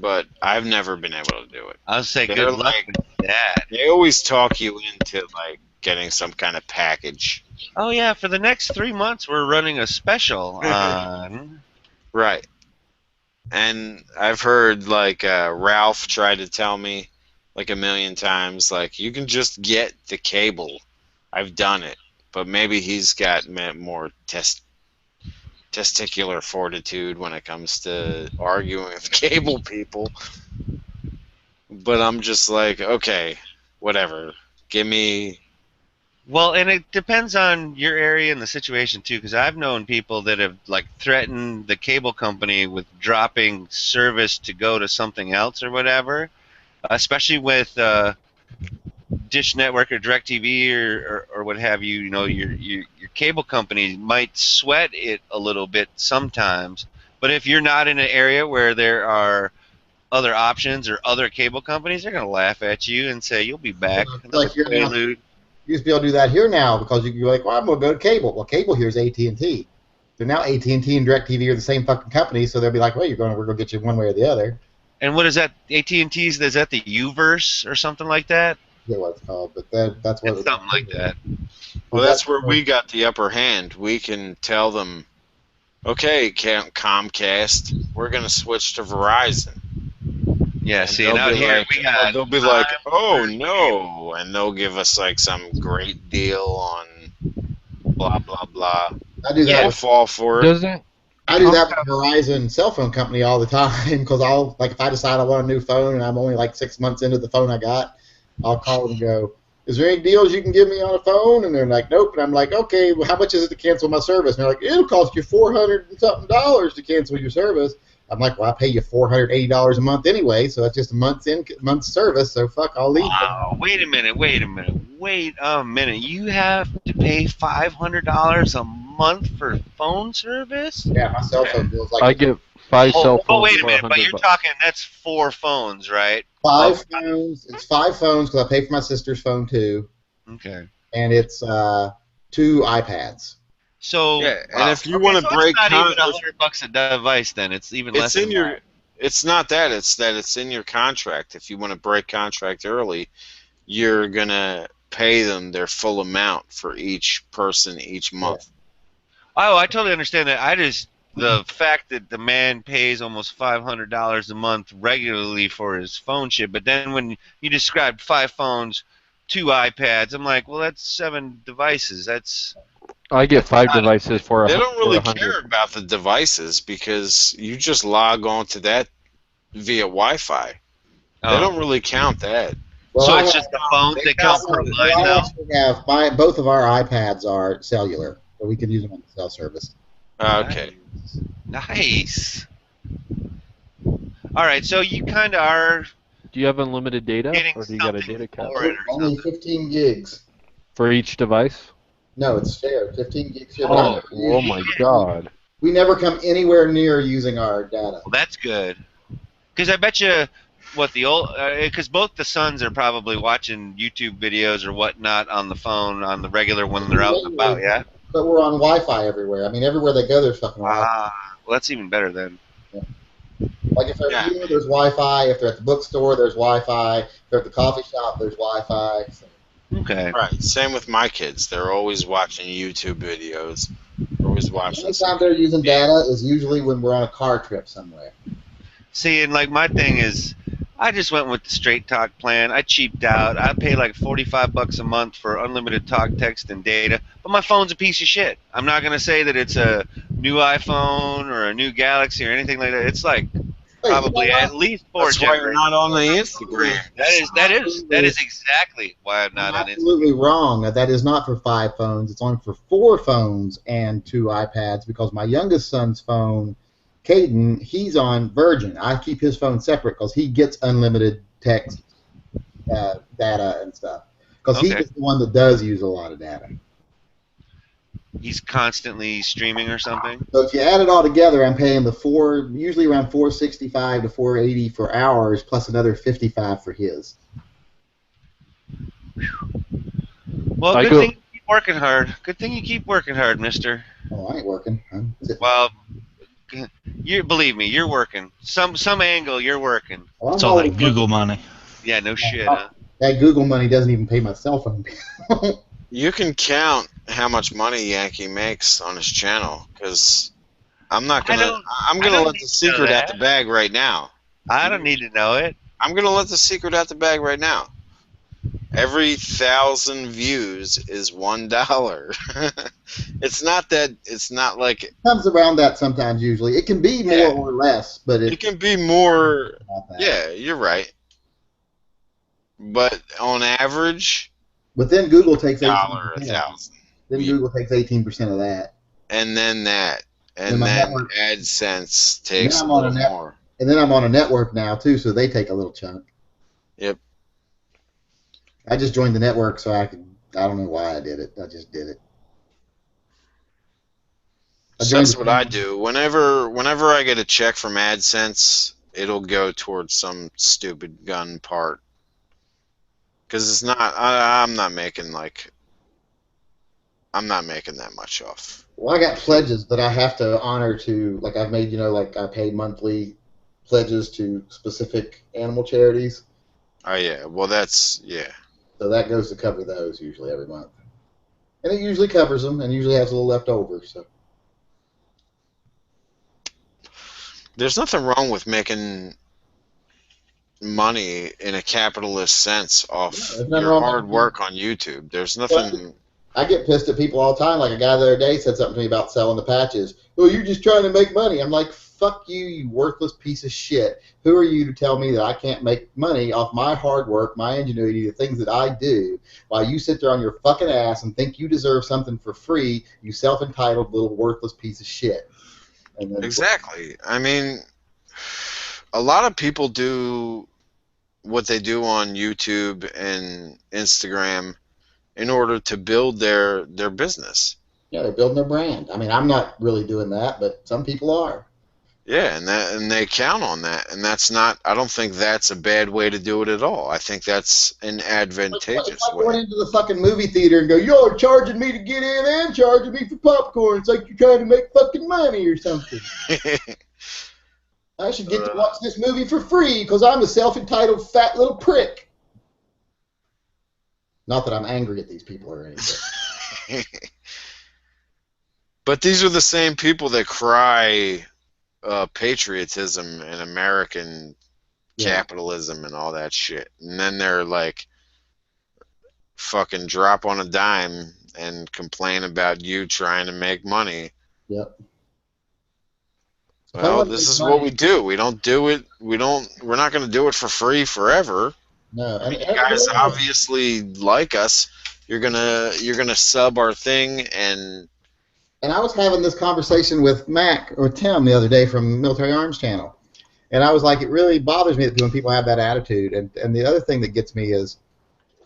but I've never been able to do it. I'll say good luck with that. They always talk you into like getting some kind of package. Oh yeah, for the next 3 months we're running a special on. Right. And I've heard like Ralph tried to tell me like a million times, like you can just get the cable. I've done it, but maybe he's got more testicular fortitude when it comes to arguing with cable people. But I'm just like, okay, whatever. Give me. Well, and it depends on your area and the situation too, because I've known people that have like threatened the cable company with dropping service to go to something else or whatever, especially with Dish Network or DirecTV or what have you. You know, your cable company might sweat it a little bit sometimes, but if you're not in an area where there are other options or other cable companies, they're going to laugh at you and say you'll be back. Like you're now, you used to be able to do that here now because you can be like, well, I'm going to go to cable. Well, cable here is AT&T. They're now AT&T and DirecTV are the same fucking company, so they'll be like, well, we're going to get you one way or the other. And what is that? AT&T's? Is that the Uverse or something like that? Yeah, what it's called, but that's what it's something like that. Well, that's where we got the upper hand. We can tell them, okay, Comcast, we're going to switch to Verizon. Yeah, And see, and they'll out be here like, we got they'll be like, oh no, and they'll give us like some great deal on blah blah blah. I do that We'll with fall for it. Doesn't I do that with the Verizon cell phone company all the time because I'll like if I decide I want a new phone and I'm only like 6 months into the phone I got, I'll call them and go, "Is there any deals you can give me on a phone?" And they're like, "Nope." And I'm like, "Okay, well, how much is it to cancel my service?" And they're like, "It'll cost you $400 and something to cancel your service." I'm like, "Well, I pay you $480 a month anyway, so that's just a month's service. So fuck, I'll leave." Wow, wait a minute. You have to pay $500 a month for phone service? Yeah, my cell phone bill's like I get 5 cell Oh, phones wait a for minute. But you're $100. talking that's 4 phones, right? five phones. It's 5 phones because I pay for my sister's phone too, Okay. and it's 2 iPads. So Yeah, and if you want to so break it's not even $100 a device, then it's even less it's in than your. that. It's not that. It's that it's in your contract. If you want to break contract early, you're gonna pay them their full amount for each person each month. Oh, I totally understand that. The fact that the man pays almost $500 a month regularly for his phone shit, but then when you described 5 phones, 2 iPads, I'm like, well, that's 7 devices. That's I get 5 devices for They a don't for really 100. care about the devices because you just log on to that via Wi-Fi. They don't really count that. Well, so I it's have, just the phones that count per line I now? actually have both of our iPads are cellular, so we can use them on the cell service. Okay. Nice. All right, so you kind of are Do you have unlimited data, getting or do you got a data cap Only 15 gigs. for each device? No, it's shared. 15 gigs shared. Oh my God! We never come anywhere near using our data. Well, that's good. Because I bet you because both the sons are probably watching YouTube videos or whatnot on the phone on the regular when they're out and about, yeah? But we're on Wi-Fi everywhere. I mean, everywhere they go, there's fucking Wi-Fi. Well, that's even better then. Like if they're here, there's Wi-Fi. If they're at the bookstore, there's Wi-Fi. If they're at the coffee shop, there's Wi-Fi. So. Okay. Right. Same with my kids. They're always watching YouTube videos. Always The watching. only time they're using data is usually when we're on a car trip somewhere. See, and like my thing is, I just went with the straight talk plan. I cheaped out. I pay like $45 a month for unlimited talk, text, and data. But my phone's a piece of shit. I'm not gonna say that it's a new iPhone or a new Galaxy or anything like that. It's like probably at least 4 That's why you're generations. not on the Instagram. That is exactly why I'm not on Instagram. Absolutely wrong. That is not for 5 phones. It's only for 4 phones and 2 iPads because my youngest son's phone, Caden, he's on Virgin. I keep his phone separate because he gets unlimited text, data, and stuff. Because he's the one that does use a lot of data. He's constantly streaming or something. So if you add it all together, I'm paying usually around $465 to $480 for ours, plus another $55 for his. Well, good thing you keep working hard. Good thing you keep working hard, mister. Oh, I ain't working. Well, believe me, you're working. Some angle, you're working. Well, It's all that Google money. Yeah, no shit, huh? That Google money doesn't even pay my cell phone bill. You can count how much money Yankee makes on his channel, because I'm gonna let the secret out the bag right now. I don't need to know it. I'm gonna let the secret out the bag right now. Every 1,000 views is $1. It's not like It comes around that sometimes. Usually, it can be more or less, but it can be more. Yeah, you're right. But on average, but then Google takes $1 a 1,000. Then Google takes 18% of that. And then that, and my then network- AdSense takes a I'm on little a more. And then I'm on a network now too, so they take a little chunk. Yep. I just joined the network, so I don't know why I did it. I just did it. So that's what I do. Whenever I get a check from AdSense, it'll go towards some stupid gun part. Because it's not. I'm not making that much off. Well, I got pledges that I have to honor to, like I've made, like I pay monthly pledges to specific animal charities. Oh yeah, well yeah. So that goes to cover those usually every month, and it usually covers them, and usually has a little left over. So there's nothing wrong with making money in a capitalist sense off There's nothing your wrong hard with work on YouTube. There's But nothing. I get pissed at people all the time. Like a guy the other day said something to me about selling the patches. Oh, you're just trying to make money. I'm like, fuck you, you worthless piece of shit. Who are you to tell me that I can't make money off my hard work, my ingenuity, the things that I do, while you sit there on your fucking ass and think you deserve something for free, you self-entitled little worthless piece of shit. And then, Exactly. I mean, a lot of people do what they do on YouTube and Instagram in order to build their business. yeah, they're building their brand. I mean, I'm not really doing that, but some people are. Yeah, and they count on that, and that's not. I don't think that's a bad way to do it at all. I think that's an advantageous It's like way. going into the fucking movie theater and go, you're charging me to get in and charging me for popcorn. It's like you're trying to make fucking money or something. I should get to watch this movie for free because I'm a self-entitled fat little prick. Not that I'm angry at these people or anything. But these are the same people that cry patriotism and American capitalism and all that shit, and then they're like fucking drop on a dime and complain about you trying to make money. Yep. Well, this is what we do. We don't do it. We're not going to do it for free forever. No. I mean, you guys obviously like us. You're gonna sub our thing, and I was having this conversation with Mac or Tim the other day from Military Arms Channel, and I was like, it really bothers me that when people have that attitude. And the other thing that gets me is,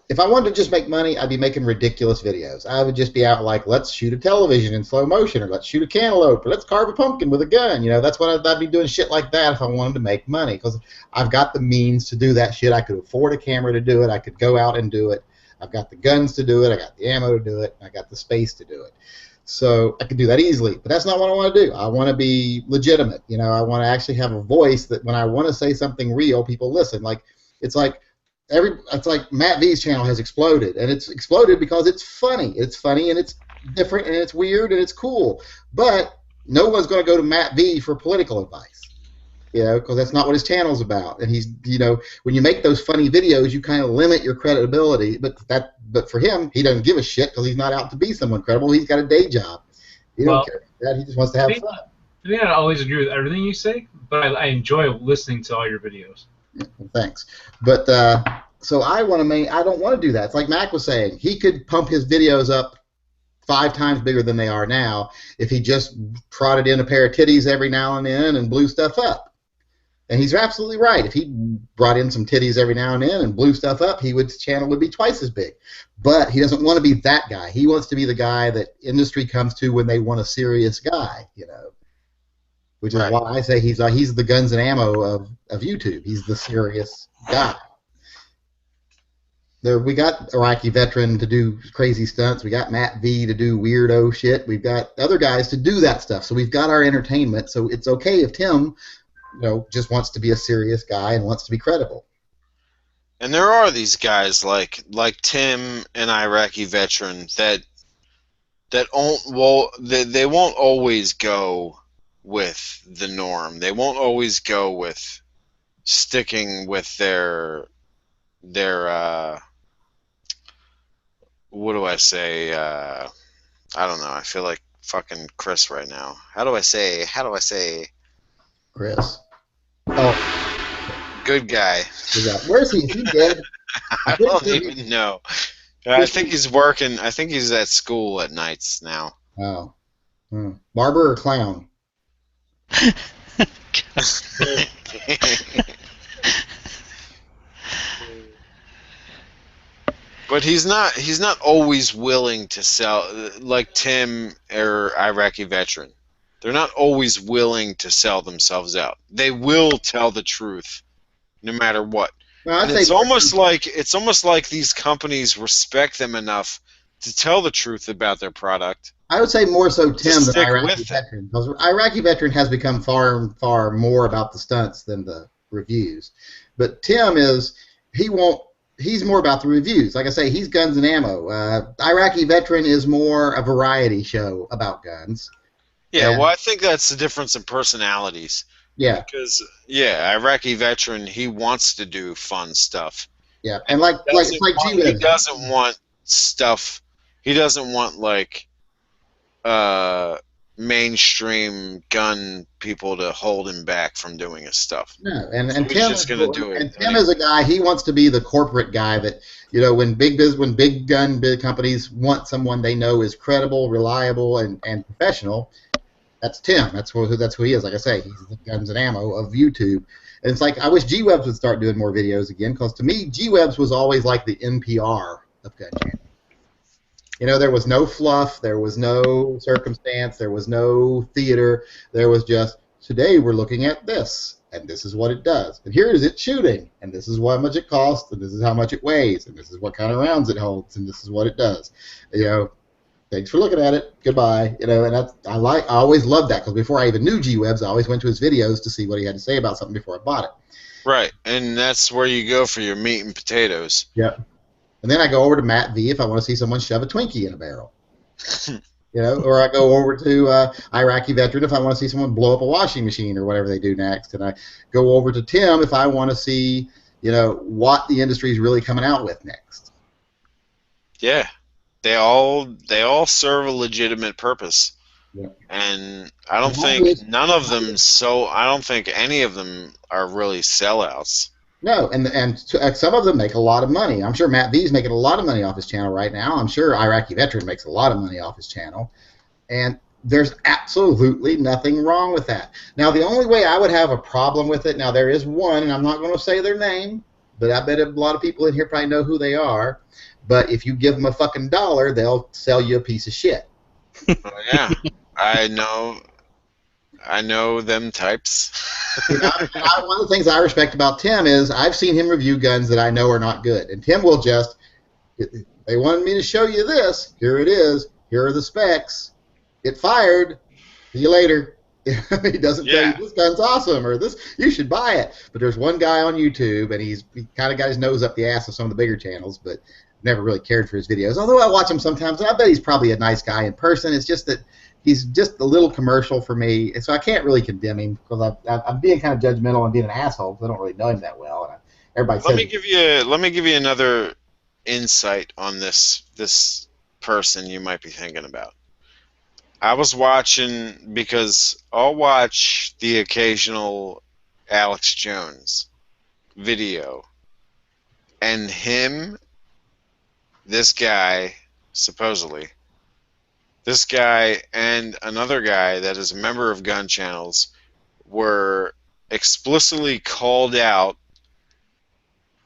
if I wanted to just make money, I'd be making ridiculous videos. I would just be out like, let's shoot a television in slow motion, or let's shoot a cantaloupe, or let's carve a pumpkin with a gun. You know, that's what I'd be doing, shit like that if I wanted to make money, because I've got the means to do that shit. I could afford a camera to do it. I could go out and do it. I've got the guns to do it. I got the ammo to do it. I got the space to do it. So I could do that easily, but that's not what I want to do. I want to be legitimate. You know, I want to actually have a voice that when I want to say something real, people listen. Like, it's like Matt V's channel has exploded, and it's exploded because it's funny. It's funny, and it's different, and it's weird, and it's cool. But no one's going to go to Matt V for political advice, you know, because that's not what his channel's about. And he's, you know, when you make those funny videos, you kind of limit your credibility. But for him, he doesn't give a shit because he's not out to be someone credible. He's got a day job. He don't care about that. He just wants to have fun. I think I always agree with everything you say, but I enjoy listening to all your videos. Well, thanks. But so I don't want to do that. It's like Mac was saying. He could pump his videos up 5 times bigger than they are now if he just prodded in a pair of titties every now and then and blew stuff up. And he's absolutely right. If he brought in some titties every now and then and blew stuff up, his channel would be twice as big. But he doesn't want to be that guy. He wants to be the guy that industry comes to when they want a serious guy, you know. Which is why I say he's the guns and ammo of YouTube. He's the serious guy. We got Iraqi veteran to do crazy stunts. We got Matt V to do weirdo shit. We've got other guys to do that stuff. So we've got our entertainment. So it's okay if Tim, you know, just wants to be a serious guy and wants to be credible. And there are these guys like Tim, an Iraqi veteran, that they won't always go with the norm. They won't always go with sticking with their what do I say? I don't know. I feel like fucking Chris right now. How do I say Chris? Oh, good guy. Where's he? Is he dead? I don't even know. I think he's working. I think he's at school at nights now. Oh. Barber or clown? But he's not always willing to sell, like Tim or Iraqi veteran. They're not always willing to sell themselves out. They will tell the truth, no matter what. Well, and it's almost like these companies respect them enough to tell the truth about their product. I would say more so Tim than Iraqi veteran, because Iraqi veteran has become far more about the stunts than the reviews. But Tim he's more about the reviews. Like I say, he's guns and ammo. Iraqi veteran is more a variety show about guns. Yeah, well, I think that's the difference in personalities. Yeah. Because Iraqi veteran, he wants to do fun stuff. Yeah, and like it's like He G-Webs. doesn't want stuff. He doesn't want like mainstream gun people to hold him back from doing his stuff. No, So and he's Tim just gonna do it. and Tim is a guy. He wants to be the corporate guy that when big companies want someone they know is credible, reliable, and professional. That's Tim. That's who he is. Like I say, he's the guns and ammo of YouTube. And it's like I wish G-Webs would start doing more videos again, because to me, G-Webs was always like the NPR of gun channel. There was no fluff, there was no circumstance, there was no theater. There was just, today we're looking at this, and this is what it does. And here is it shooting, and this is how much it costs, and this is how much it weighs, and this is what kind of rounds it holds, and this is what it does. Thanks for looking at it. Goodbye. And I always loved that, because before I even knew G-Webs, I always went to his videos to see what he had to say about something before I bought it. Right, and that's where you go for your meat and potatoes. Yep. And then I go over to Matt V if I want to see someone shove a Twinkie in a barrel. Or I go over to Iraqi veteran if I want to see someone blow up a washing machine or whatever they do next. And I go over to Tim if I want to see, what the industry is really coming out with next. Yeah. They all serve a legitimate purpose. Yeah. And I don't think any of them are really sellouts. No, and some of them make a lot of money. I'm sure Matt V's making a lot of money off his channel right now. I'm sure Iraqi Veteran makes a lot of money off his channel. And there's absolutely nothing wrong with that. Now, the only way I would have a problem with it, now there is one, and I'm not going to say their name, but I bet a lot of people in here probably know who they are. But if you give them a fucking $1, they'll sell you a piece of shit. Yeah, I know them types. One of the things I respect about Tim is I've seen him review guns that I know are not good. And Tim will just, they wanted me to show you this. Here it is. Here are the specs. It fired. See you later. He doesn't tell you this gun's awesome or this you should buy it. But there's one guy on YouTube, and he kind of got his nose up the ass of some of the bigger channels, but never really cared for his videos. Although I watch him sometimes, and I bet he's probably a nice guy in person. It's just that he's just a little commercial for me, and so I can't really condemn him because I'm being kind of judgmental and being an asshole because I don't really know him that well. And everybody Let me give you another insight on this person you might be thinking about. I was watching, because I'll watch the occasional Alex Jones video, and this guy and another guy that is a member of gun channels were explicitly called out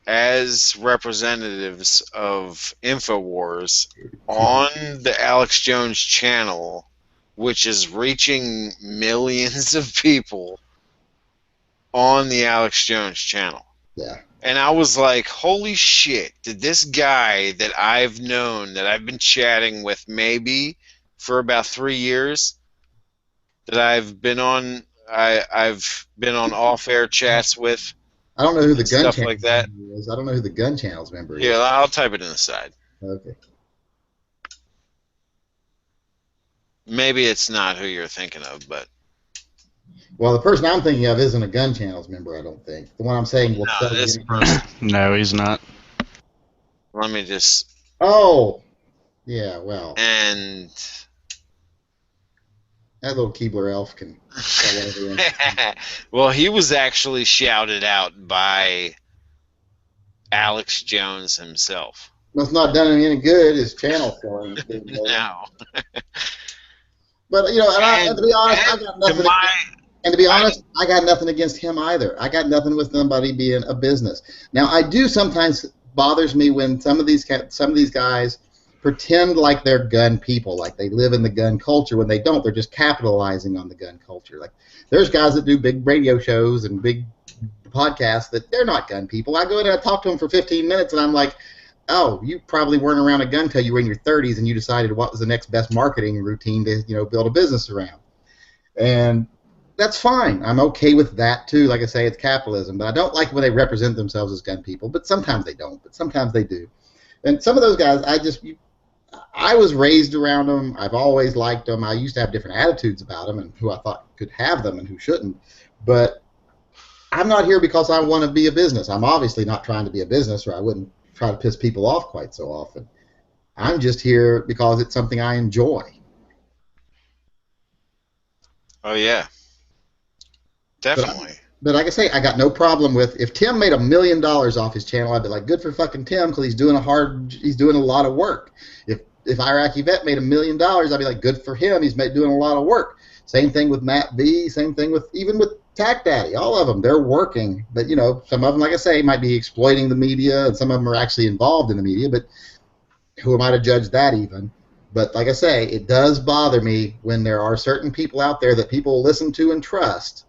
as representatives of InfoWars on the Alex Jones channel, which is reaching millions of people on the Alex Jones channel. Yeah. And I was like, holy shit, did this guy that I've known, that I've been chatting with maybe for about 3 years, that I've been on off-air chats with, I don't know who the gun stuff channel like that. is. I don't know who the gun channel's member is. Yeah, I'll type it in the side. Okay. Maybe it's not who you're thinking of, but Well, the person I'm thinking of isn't a gun channel's member, I don't think. The one I'm saying will tell this you. person. No, he's not. Let me just. Oh, yeah. Well, and that little Keebler elf can. Well, he was actually shouted out by Alex Jones himself. Must not done him any good. His channel selling. No. But and to be honest, I got nothing. And to be honest, I got nothing against him either. I got nothing with somebody being a business. Now, I do sometimes bothers me when some of these guys pretend like they're gun people, like they live in the gun culture when they don't. They're just capitalizing on the gun culture. Like there's guys that do big radio shows and big podcasts that they're not gun people. I go in and I talk to them for 15 minutes, and I'm like, oh, you probably weren't around a gun till you were in your 30s, and you decided what was the next best marketing routine to build a business around. And that's fine. I'm okay with that too. Like I say, it's capitalism, but I don't like when they represent themselves as gun people. But sometimes they don't. But sometimes they do. And some of those guys, I was raised around them. I've always liked them. I used to have different attitudes about them and who I thought could have them and who shouldn't. But I'm not here because I want to be a business. I'm obviously not trying to be a business, or I wouldn't try to piss people off quite so often. I'm just here because it's something I enjoy. Oh yeah, definitely. But like I say, I got no problem with if Tim made $1 million off his channel. I'd be like, good for fucking Tim because he's doing a lot of work. If Iraqi Vet made $1 million, I'd be like, good for him. He's doing a lot of work. Same thing with Matt V. Same thing with Tack Daddy. All of them, they're working. But some of them, like I say, might be exploiting the media, and some of them are actually involved in the media. But who am I to judge that even? But like I say, it does bother me when there are certain people out there that people listen to and trust.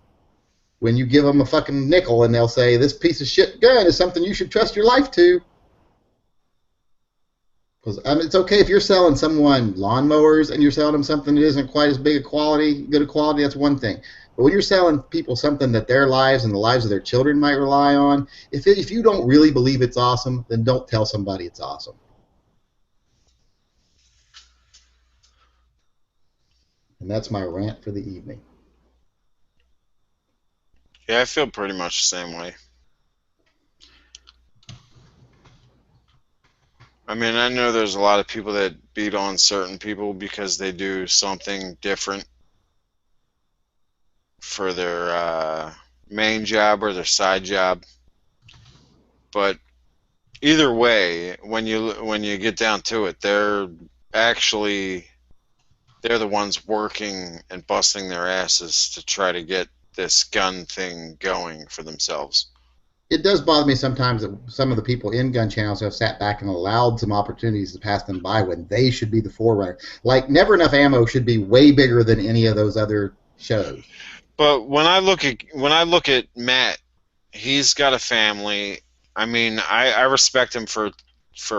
When you give them a fucking nickel and they'll say, this piece of shit gun is something you should trust your life to. Because it's okay if you're selling someone lawnmowers and you're selling them something that isn't quite as good a quality, that's one thing. But when you're selling people something that their lives and the lives of their children might rely on, if you don't really believe it's awesome, then don't tell somebody it's awesome. And that's my rant for the evening. Yeah, I feel pretty much the same way. I mean, I know there's a lot of people that beat on certain people because they do something different for their main job or their side job. But either way, when you get down to it, they're the ones working and busting their asses to try to get this gun thing going for themselves. It does bother me sometimes that some of the people in gun channels have sat back and allowed some opportunities to pass them by when they should be the forerunner. Like Never Enough Ammo should be way bigger than any of those other shows. But when I look at Matt, he's got a family. I mean, I respect him for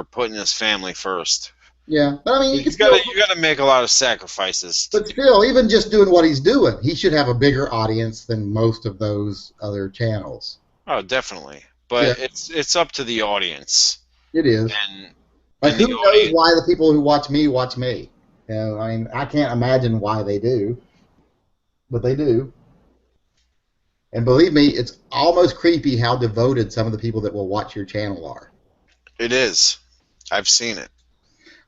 putting his family first. Yeah, but I mean, you got to make a lot of sacrifices. But still, even just doing what he's doing, he should have a bigger audience than most of those other channels. Oh, definitely. But yeah, it's up to the audience. It is. And who knows why the people who watch me watch me? I mean, I can't imagine why they do, but they do. And believe me, it's almost creepy how devoted some of the people that will watch your channel are. It is. I've seen it.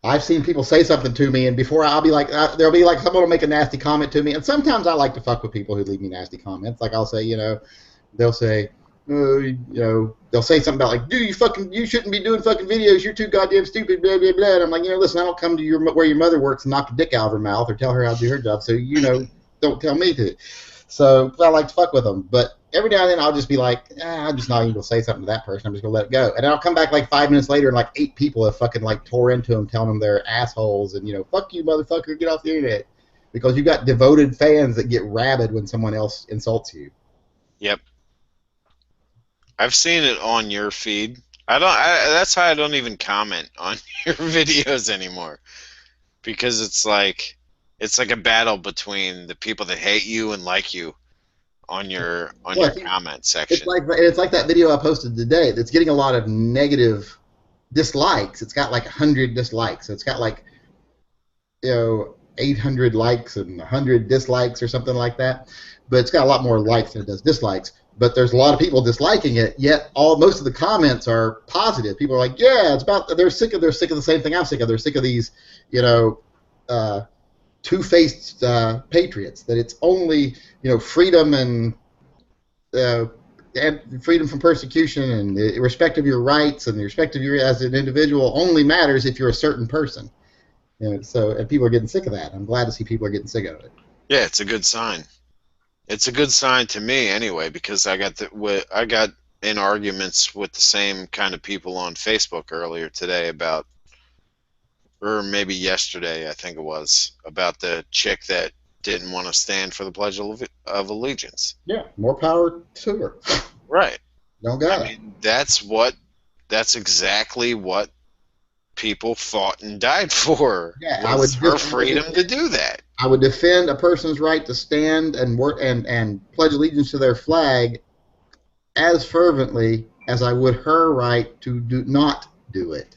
I've seen people say something to me, and before I'll be like, there'll be like someone will make a nasty comment to me, and sometimes I like to fuck with people who leave me nasty comments. Like I'll say, they'll say, they'll say something about like, dude, you shouldn't be doing fucking videos. You're too goddamn stupid, blah blah blah. And I'm like, listen, I don't come to where your mother works and knock the dick out of her mouth or tell her how to do her job. So don't tell me to. So I like to fuck with them, but every now and then I'll just be like, I'm just not even gonna say something to that person. I'm just gonna let it go, and then I'll come back like 5 minutes later, and like 8 people have fucking like tore into them, telling them they're assholes, and fuck you, motherfucker, get off the internet, because you've got devoted fans that get rabid when someone else insults you. Yep, I've seen it on your feed. That's how I don't even comment on your videos anymore, because it's like a battle between the people that hate you and like you on your comment section. It's like that video I posted today that's getting a lot of negative dislikes. It's got like 100 dislikes. So it's got like 800 likes and 100 dislikes or something like that. But it's got a lot more likes than it does dislikes. But there's a lot of people disliking it. Yet most of the comments are positive. People are like, yeah, it's about they're sick of the same thing I'm sick of. They're sick of these two-faced patriots, that it's only freedom and freedom from persecution and the respect of your rights and the respect of you as an individual only matters if you're a certain person. And people are getting sick of that. I'm glad to see people are getting sick of it. Yeah, it's a good sign. It's a good sign to me anyway, because I got in arguments with the same kind of people on Facebook earlier today about, or maybe yesterday, I think it was, about the chick that didn't want to stand for the Pledge of Allegiance. Yeah, more power to her. Right. Don't got it. I mean, that's exactly what people fought and died for. Yeah, for freedom to do that. I would defend a person's right to stand and work and pledge allegiance to their flag as fervently as I would her right to not do it.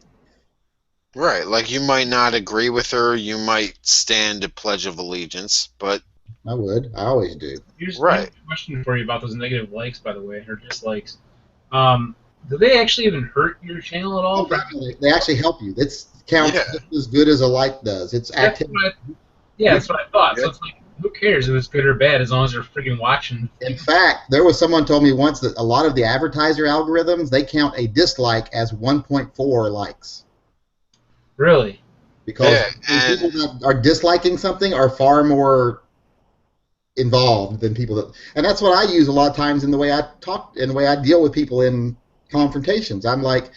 Right, like you might not agree with her, you might stand a Pledge of Allegiance, but I would. I always do. Here's Right. a question for you about those negative likes, by the way, or dislikes. Do they actually even hurt your channel at all? Oh, definitely. They actually help you. It counts Yeah. just as good as a like does. It's active. That's what I thought. So it's like, who cares if it's good or bad as long as they're freaking watching? In fact, there was someone told me once that a lot of the advertiser algorithms, they count a dislike as 1.4 likes. Really? Because Yeah, people that are disliking something are far more involved than people that, and that's what I use a lot of times in the way I talk and the way I deal with people in confrontations. I'm like,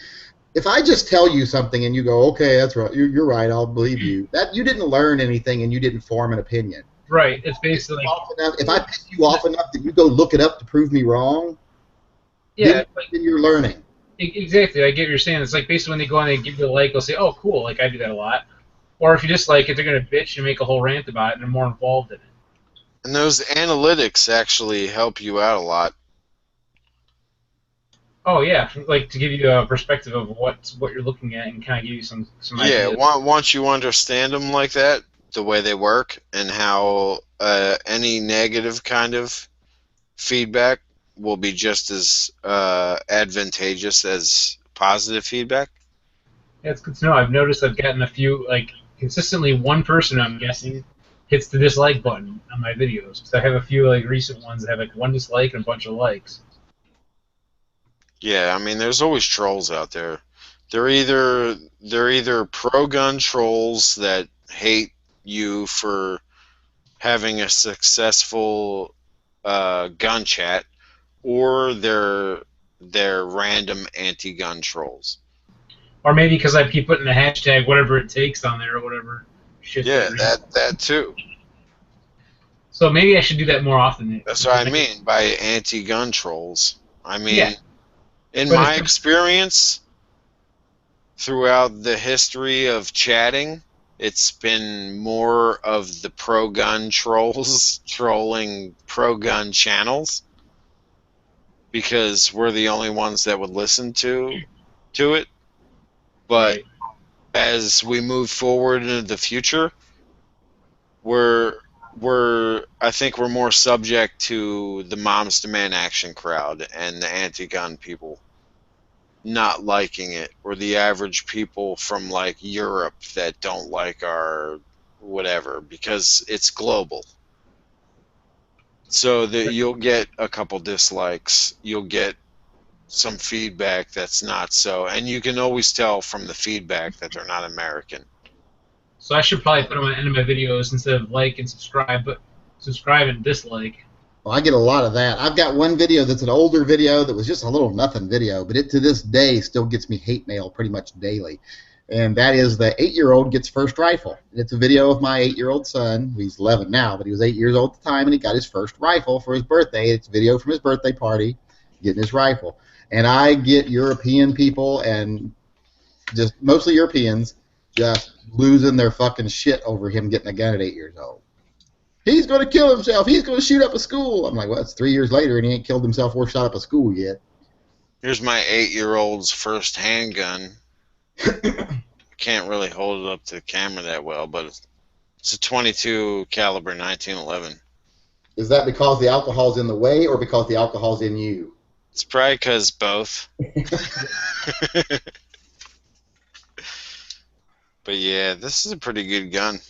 if I just tell you something and you go, okay, that's right, you're right, I'll believe you. That you didn't learn anything and you didn't form an opinion. Right. It's basically if I piss you off enough that you go look it up to prove me wrong, then you're learning. Exactly. I get what you're saying. It's like basically when they go on and give you a like, they'll say, "Oh, cool." Like I do that a lot. Or if you dislike it, they're gonna bitch and make a whole rant about it, and they're more involved in it. and those analytics actually help you out a lot. Oh yeah, like to give you a perspective of what you're looking at and kind of give you some Yeah, ideas. once you understand them like that, the way they work, and how any negative kind of feedback will be just as advantageous as positive feedback. Yeah, it's good to know. I've noticed I've gotten a few, like consistently one person, I'm guessing, hits the dislike button on my videos. Because I have a few like recent ones that have like one dislike and a bunch of likes. Yeah, I mean, there's always trolls out there. They're either pro-gun trolls that hate you for having a successful gun chat, or they're random anti-gun trolls. Or maybe because I keep putting the hashtag whatever it takes on there or whatever shit. Yeah, that too. So maybe I should do that more often. That's what I mean by anti-gun trolls. I mean, Yeah. in But my experience, throughout the history of chatting, it's been more of the pro-gun trolls trolling pro-gun channels, because we're the only ones that would listen to it. But as we move forward into the future, I think we're more subject to the Moms Demand Action crowd and the anti-gun people not liking it, or the average people from like Europe that don't like our whatever, because it's global. So that you'll get a couple dislikes, you'll get some feedback that's not so, and you can always tell from the feedback that they're not American. So I should probably put them at the end of my videos instead of like and subscribe, but subscribe and dislike. Well, I get a lot of that. I've got one video that's an older video that was just a little nothing video, but it to this day still gets me hate mail pretty much daily. And that is the 8-year-old gets first rifle. And it's a video of my 8-year-old son. He's 11 now, but he was 8 years old at the time, and he got his first rifle for his birthday. It's a video from his birthday party, getting his rifle. And I get European people, and just mostly Europeans, just losing their fucking shit over him getting a gun at 8 years old. He's going to kill himself. He's going to shoot up a school. I'm like, well, it's 3 years later, and he ain't killed himself or shot up a school yet. Here's my 8-year-old's first handgun. I can't really hold it up to the camera that well, but it's a .22 caliber 1911. Is that because the alcohol's in the way, or because the alcohol's in you? It's probably because both. But yeah, this is a pretty good gun.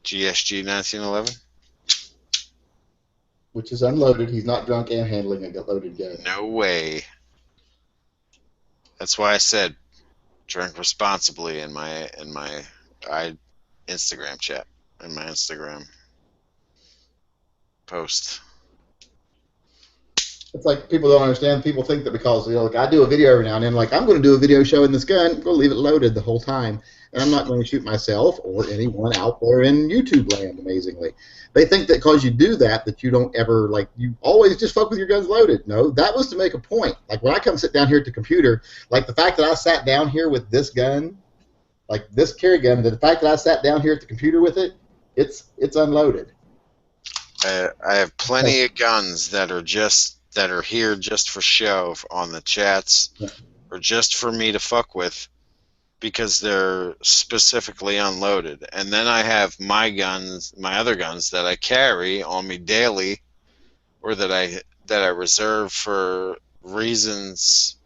GSG 1911. Which is unloaded. He's not drunk and handling a loaded gun. No way. That's why I said drink responsibly in my Instagram chat, in my Instagram post. It's like people don't understand. People think that because, you know, like I do a video every now and then, like I'm going to do a video showing this gun, I'm going to leave it loaded the whole time, and I'm not going to shoot myself or anyone out there in YouTube land. Amazingly, they think that because you do that, that you don't ever, like, you always just fuck with your guns loaded. No, that was to make a point. Like when I come sit down here at the computer, like the fact that I sat down here with this gun, like this carry gun, the fact that I sat down here at the computer with it, it's unloaded. I have plenty of guns that are here just for show on the chats, or just for me to fuck with. because they're specifically unloaded. And then I have my guns, my other guns that I carry on me daily, or that I reserve for reasons,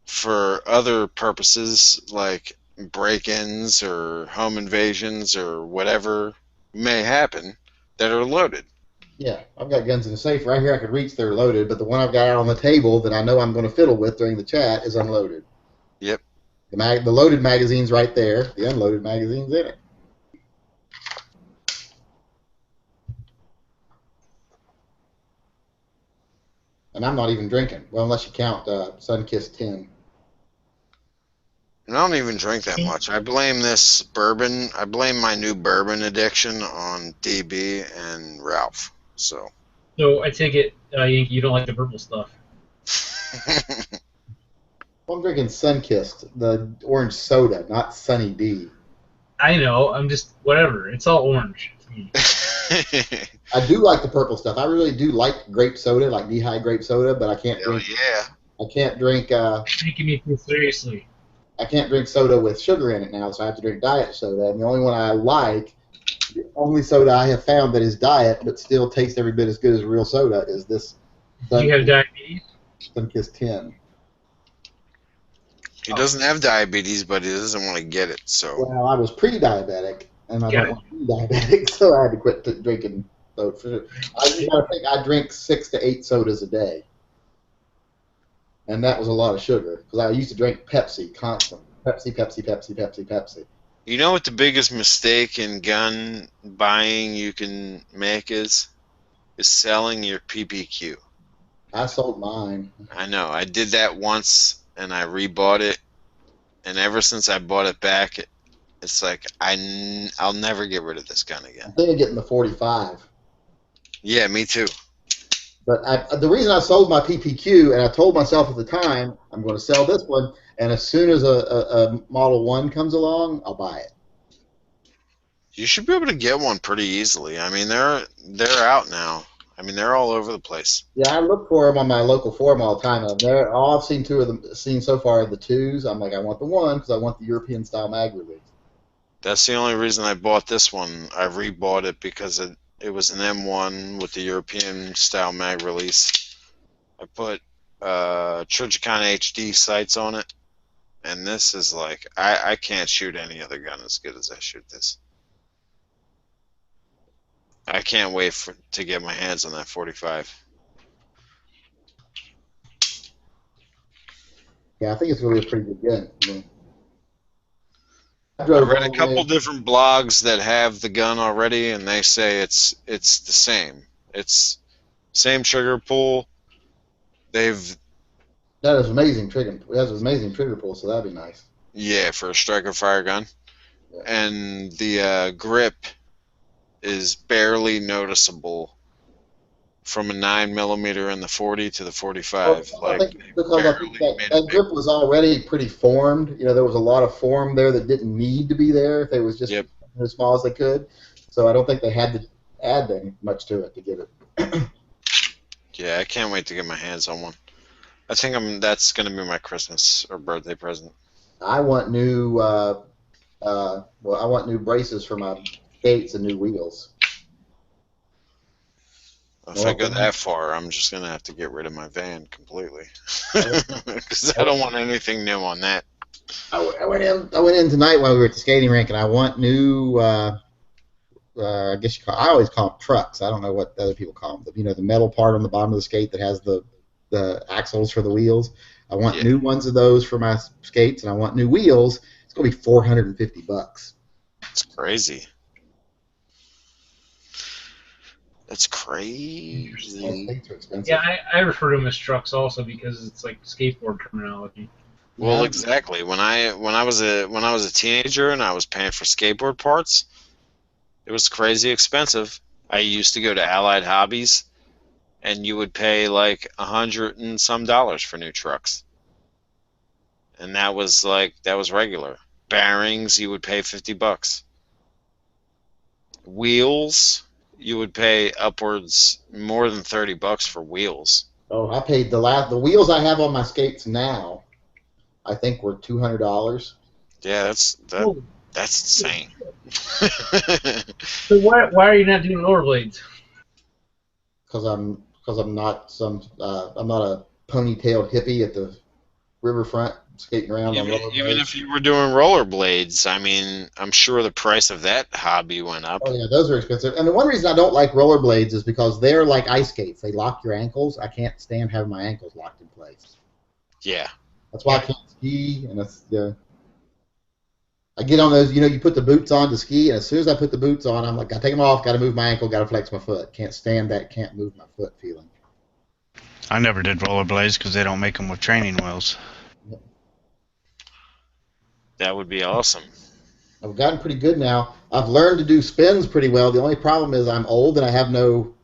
for other purposes like break-ins or home invasions or whatever may happen, that are loaded. Yeah, I've got guns in the safe right here. I could reach, they're loaded, but the one I've got out on the table that I know I'm going to fiddle with during the chat is unloaded. Yep. The loaded magazine's right there. The unloaded magazine's in it. And I'm not even drinking. Well, unless you count Sunkist 10. I don't even drink that much. I blame this bourbon. I blame my new bourbon addiction on DB and Ralph. So. So I take it, Yankee, you don't like the purple stuff. Well, I'm drinking Sunkist, the orange soda, not Sunny D. I know. I'm just whatever. It's all orange. I do like the purple stuff. I really do like grape soda, like Lehigh grape soda, but I can't drink. Yeah. I can't drink. Taking me too seriously. I can't drink soda with sugar in it now, so I have to drink diet soda. And the only one I like, the only soda I have found that is diet but still tastes every bit as good as real soda, is this. Do you have diabetes? Sunkist 10. He doesn't have diabetes, but he doesn't want to get it. So. Well, I was pre-diabetic, and I don't want to be diabetic, so I had to quit drinking soda. I think I drink 6 to 8 sodas a day. And that was a lot of sugar, because I used to drink Pepsi constantly. Pepsi. You know what the biggest mistake in gun buying you can make is selling your PPQ. I sold mine. I know. I did that once, and I rebought it. And ever since I bought it back, it's like I'll never get rid of this gun again. I'm thinking of getting the 45. Yeah, me too. But the reason I sold my PPQ, and I told myself at the time, I'm going to sell this one, and as soon as a Model 1 comes along, I'll buy it. You should be able to get one pretty easily. I mean, they're out now. I mean, they're all over the place. Yeah, I look for them on my local forum all the time. All I've seen seen so far are the 2s. I'm like, I want the 1 because I want the European style mag release. That's the only reason I bought this one. I rebought it because it was an M1 with the European style mag release. I put Trigicon HD sights on it, and this is like I can't shoot any other gun as good as I shoot this. I can't wait to get my hands on that 45. Yeah, I think it's really a pretty good gun. I mean, I read a couple different blogs that have the gun already, and they say it's the same. It's same trigger pull. That is amazing trigger. It has an amazing trigger pull, so that'd be nice. Yeah, for a striker fire gun, yeah. And the grip is barely noticeable from a 9mm in the 40 to the 45. Well, I think that grip was already pretty formed. You know, there was a lot of form there that didn't need to be there if it was just as small as they could. So I don't think they had to add much to it to get it. Yeah, I can't wait to get my hands on one. I think that's going to be my Christmas or birthday present. I want new. I want new braces for my skates and new wheels. If I go that far, I'm just going to have to get rid of my van completely. Because I don't want anything new on that. I went in tonight while we were at the skating rink, and I want new, I guess I always call them trucks. I don't know what other people call them. You know, the metal part on the bottom of the skate that has the axles for the wheels. I want new ones of those for my skates, and I want new wheels. It's going to be $450. That's crazy. That's crazy. Yeah, I refer to them as trucks also because it's like skateboard terminology. Well, exactly. When I was a teenager and I was paying for skateboard parts, it was crazy expensive. I used to go to Allied Hobbies, and you would pay like $100 and some for new trucks, and that was regular. Bearings, you would pay $50. Wheels, you would pay upwards more than $30 for wheels. Oh, I paid the wheels I have on my skates now I think, were $200. Yeah, that's Holy. insane. So why are you not doing rollerblades? Because I'm not I'm not a ponytailed hippie at the riverfront skating around on Even rollerblades. if you were doing rollerblades, I mean, I'm sure the price of that hobby went up. Oh yeah, those are expensive. And the one reason I don't like rollerblades is because they're like ice skates. They lock your ankles. I can't stand having my ankles locked in place. Yeah. That's why I can't ski. And that's I get on those. You put the boots on to ski, and as soon as I put the boots on, I'm like, I take them off. Got to move my ankle. Got to flex my foot. Can't stand that. Can't move my foot feeling. I never did rollerblades because they don't make them with training wheels. That would be awesome. I've gotten pretty good now. I've learned to do spins pretty well. The only problem is I'm old and I have no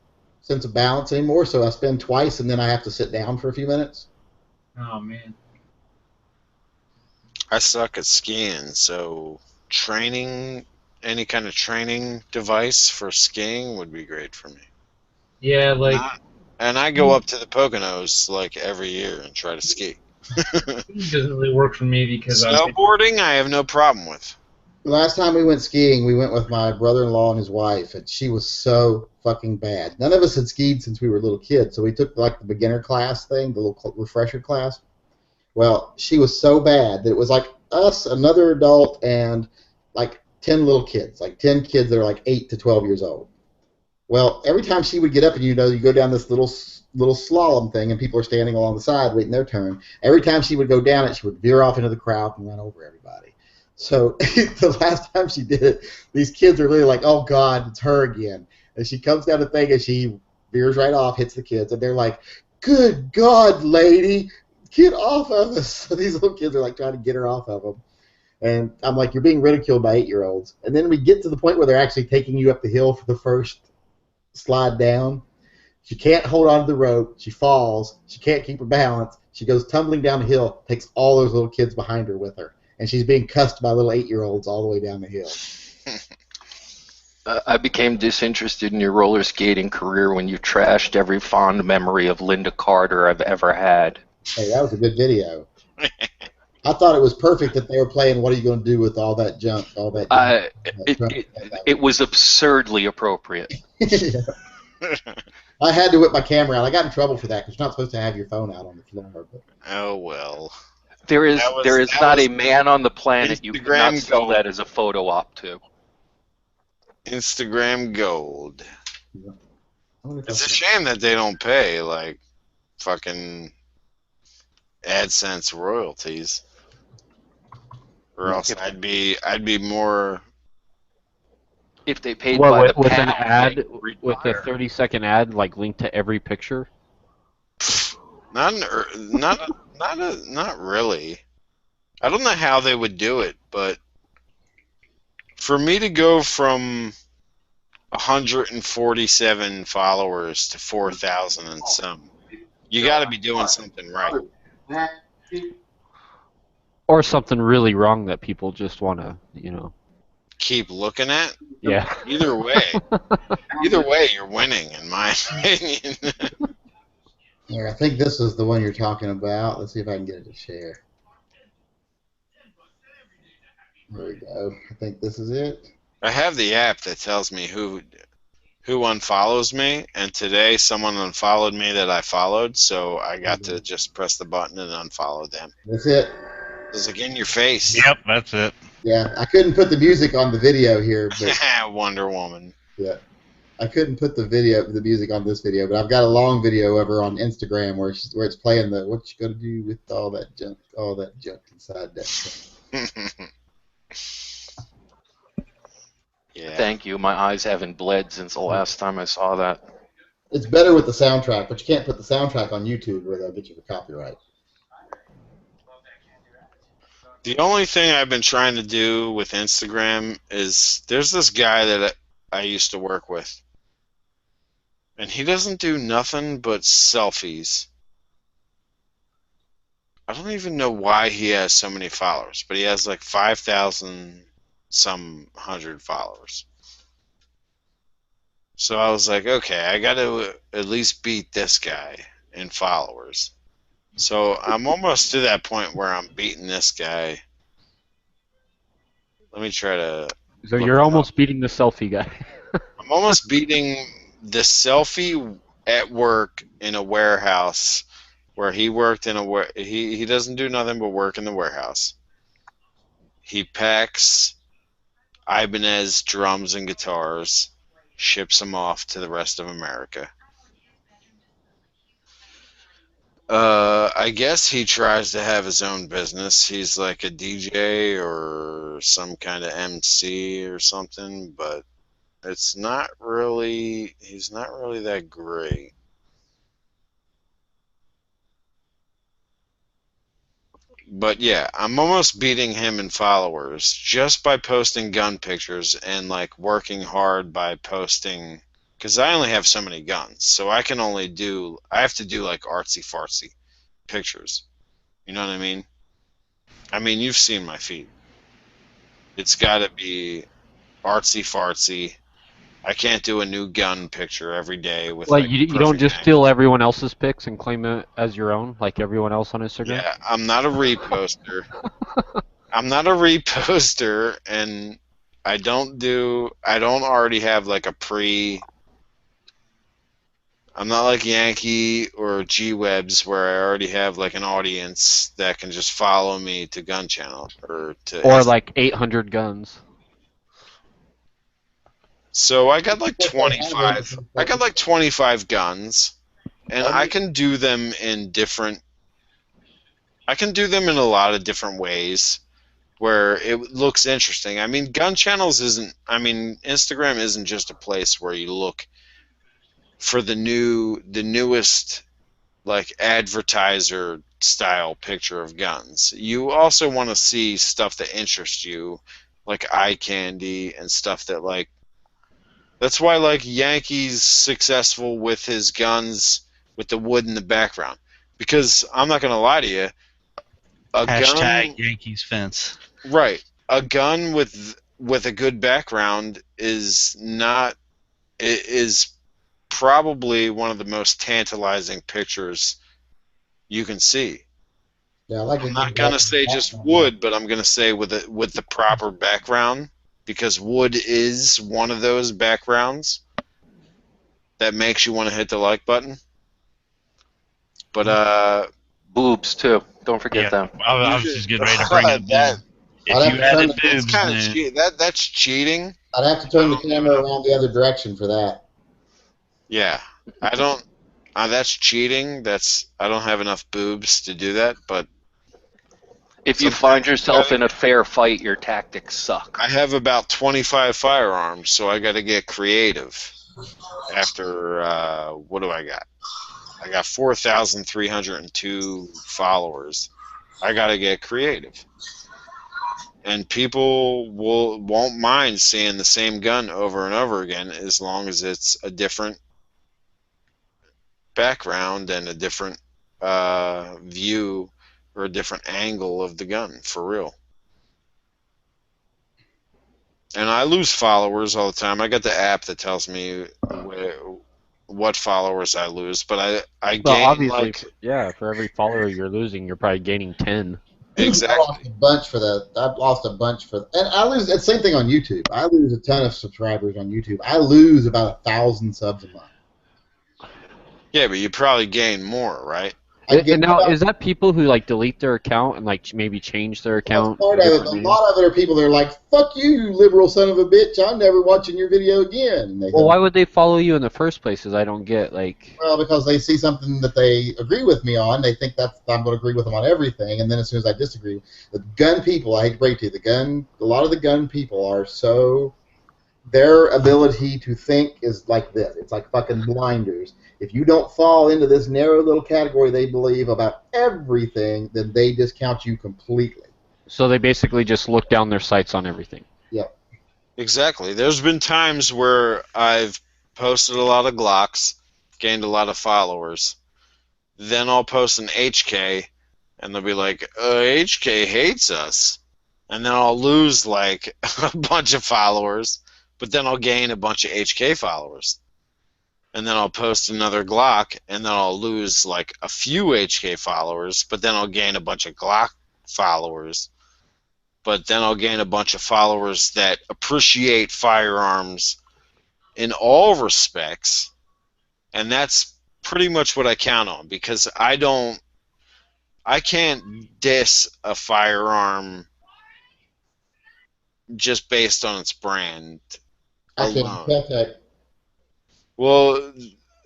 sense of balance anymore, so I spin twice and then I have to sit down for a few minutes. Oh man. I suck at skiing, so any kind of training device for skiing would be great for me. Yeah, like. And I go up to the Poconos like every year and try to ski. It doesn't really work for me because snowboarding, I have no problem with. The last time we went skiing, we went with my brother-in-law and his wife, and she was so fucking bad. None of us had skied since we were little kids, so we took like the beginner class thing, the little refresher class. Well, she was so bad that it was like us, another adult, and like 10 little kids, like 10 kids that are like 8 to 12 years old. Well, every time she would get up and you go down this little slalom thing and people are standing along the side waiting their turn. Every time she would go down it, she would veer off into the crowd and run over everybody. So the last time she did it, these kids are really like, oh God, it's her again. And she comes down the thing and she veers right off, hits the kids, and they're like, good God, lady, get off of us. So these little kids are like trying to get her off of them. And I'm like, you're being ridiculed by 8-year-olds. And then we get to the point where they're actually taking you up the hill for the first slide down. She can't hold on to the rope. She falls. She can't keep her balance. She goes tumbling down the hill, takes all those little kids behind her with her. And she's being cussed by little 8-year-olds all the way down the hill. I became disinterested in your roller skating career when you trashed every fond memory of Linda Carter I've ever had. Hey, that was a good video. I thought it was perfect that they were playing What Are You Going to Do with All That Junk? It was absurdly appropriate. I had to whip my camera out. I got in trouble for that because you're not supposed to have your phone out on the floor. But. Oh, well. There is not a man on the planet you cannot sell that as a photo op to. Instagram gold. It's a shame that they don't pay like fucking AdSense royalties, or else I'd be more. If they paid What, by the with pound, an ad, with a 30-second ad like linked to every picture. Not really. I don't know how they would do it, but for me to go from 147 followers to 4,000 and some, you got to be doing something right. Or something really wrong that people just want to, keep looking at. Yeah. Either way, you're winning, in my opinion. Here, I think this is the one you're talking about. Let's see if I can get it to share. There we go. I think this is it. I have the app that tells me who unfollows me, and today someone unfollowed me that I followed, so I got to just press the button and unfollow them. That's it. It's like in your face. Yep, that's it. Yeah, I couldn't put the music on the video here, but Wonder Woman. Yeah, I couldn't put the music on this video, but I've got a long video of her on Instagram where it's playing the "What You Gonna Do with all that junk inside that thing." Yeah. Thank you. My eyes haven't bled since the last time I saw that. It's better with the soundtrack, but you can't put the soundtrack on YouTube or they'll get you for copyright. The only thing I've been trying to do with Instagram is there's this guy that I used to work with, and he doesn't do nothing but selfies. I don't even know why he has so many followers, but he has like 5,000 some hundred followers. So I was like, okay, I got to at least beat this guy in followers. So I'm almost to that point where I'm beating this guy. Let me try to. So look you're him up. almost beating the selfie guy. I'm almost beating the selfie at work in a warehouse where he worked in a he doesn't do nothing but work in the warehouse. He packs Ibanez drums and guitars, ships them off to the rest of America. I guess he tries to have his own business. He's like a DJ or some kind of MC or something, but it's not really, he's not really that great. But yeah, I'm almost beating him in followers just by posting gun pictures and like working hard by posting, because I only have so many guns, so I have to do like artsy fartsy pictures. You know what I mean? I mean, you've seen my feed. It's got to be artsy fartsy. I can't do a new gun picture every day with Like like you don't perfect just angle. steal everyone else's pics and claim it as your own, like everyone else on Instagram. Yeah, I'm not a reposter. I'm not a reposter, and I don't already have like a I'm not like Yankee or G-Webs where I already have like an audience that can just follow me to Gun Channel or to Or Insta. like 800 guns. So I got like 25. I got like 25 guns, and I can do them in different. I can do them in a lot of different ways where it looks interesting. I mean, Gun Channels isn't. I mean, Instagram isn't just a place where you look for the newest like advertiser style picture of guns. You also want to see stuff that interests you, like eye candy and stuff that like. That's why like Yankees successful with his guns with the wood in the background. Because I'm not gonna lie to you, a Hashtag gun Yankees fence. right. A gun with a good background is not it is probably one of the most tantalizing pictures you can see. Yeah, I like I'm a not good gonna background. say just wood, but I'm gonna say with the proper background because wood is one of those backgrounds that makes you want to hit the like button. But Boobs too. Don't forget Yeah, them. I was just getting ready to bring up that boob. If you added boobs, kind of then that's cheating. I'd have to turn the camera around the other direction for that. Yeah, I don't. That's cheating. I don't have enough boobs to do that. But If you find yourself in a fair fight, your tactics suck. I have about 25 firearms, so I got to get creative. After what do I got? I got 4,302 followers. I got to get creative. And people won't mind seeing the same gun over and over again as long as it's a different background and a different view or a different angle of the gun, for real. And I lose followers all the time. I got the app that tells me what followers I lose, but I Well, gain obviously, like for every follower you're losing, you're probably gaining 10. exactly. I lost a bunch for that. I've lost a bunch for, and I lose. It's the same thing on YouTube. I lose a ton of subscribers on YouTube. I lose about 1,000 subs a month. Yeah, but you probably gain more, right? And now, is that people who like delete their account and like maybe change their account? Part to of it, different but a names? lot of it are people that are like, "Fuck you, you liberal son of a bitch! I'm never watching your video again." And they Well, why would they follow you in the first place? Is I don't get like. well, because they see something that they agree with me on, they think I'm going to agree with them on everything, and then as soon as I disagree, the gun people, I hate to break to you, a lot of the gun people are so, their ability to think is like this. It's like fucking blinders. If you don't fall into this narrow little category they believe about everything, then they discount you completely. So they basically just look down their sights on everything. Yep. Exactly. There's been times where I've posted a lot of Glocks, gained a lot of followers. Then I'll post an HK, and they'll be like, HK hates us. And then I'll lose like a bunch of followers, but then I'll gain a bunch of HK followers. and then I'll post another Glock, and then I'll lose like a few HK followers, but then I'll gain a bunch of Glock followers, but then I'll gain a bunch of followers that appreciate firearms in all respects, and that's pretty much what I count on, because I can't diss a firearm just based on its brand I can't alone. tell that. Well,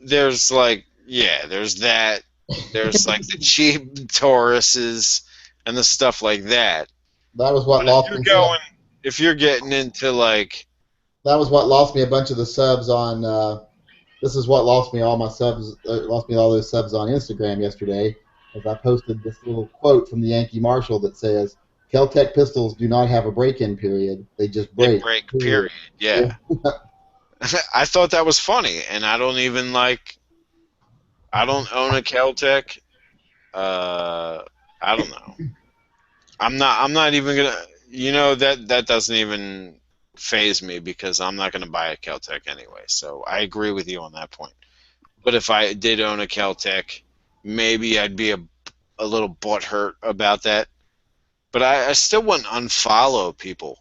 there's like, yeah, there's that. There's like the cheap Tauruses and the stuff like that. That was what But lost me. if you're getting into like, that was what lost me a bunch of the subs on. This is what lost me all my subs. Lost me all those subs on Instagram yesterday, as I posted this little quote from the Yankee Marshal that says, "Kel-Tec pistols do not have a break-in period; they just break." they break, period. Yeah. I thought that was funny, and I don't even like. I don't own a Kel-Tec. I don't know. I'm not even gonna. That doesn't even phase me, because I'm not gonna buy a Kel-Tec anyway. So I agree with you on that point. But if I did own a Kel-Tec, maybe I'd be a little butthurt about that. But I still wouldn't unfollow people.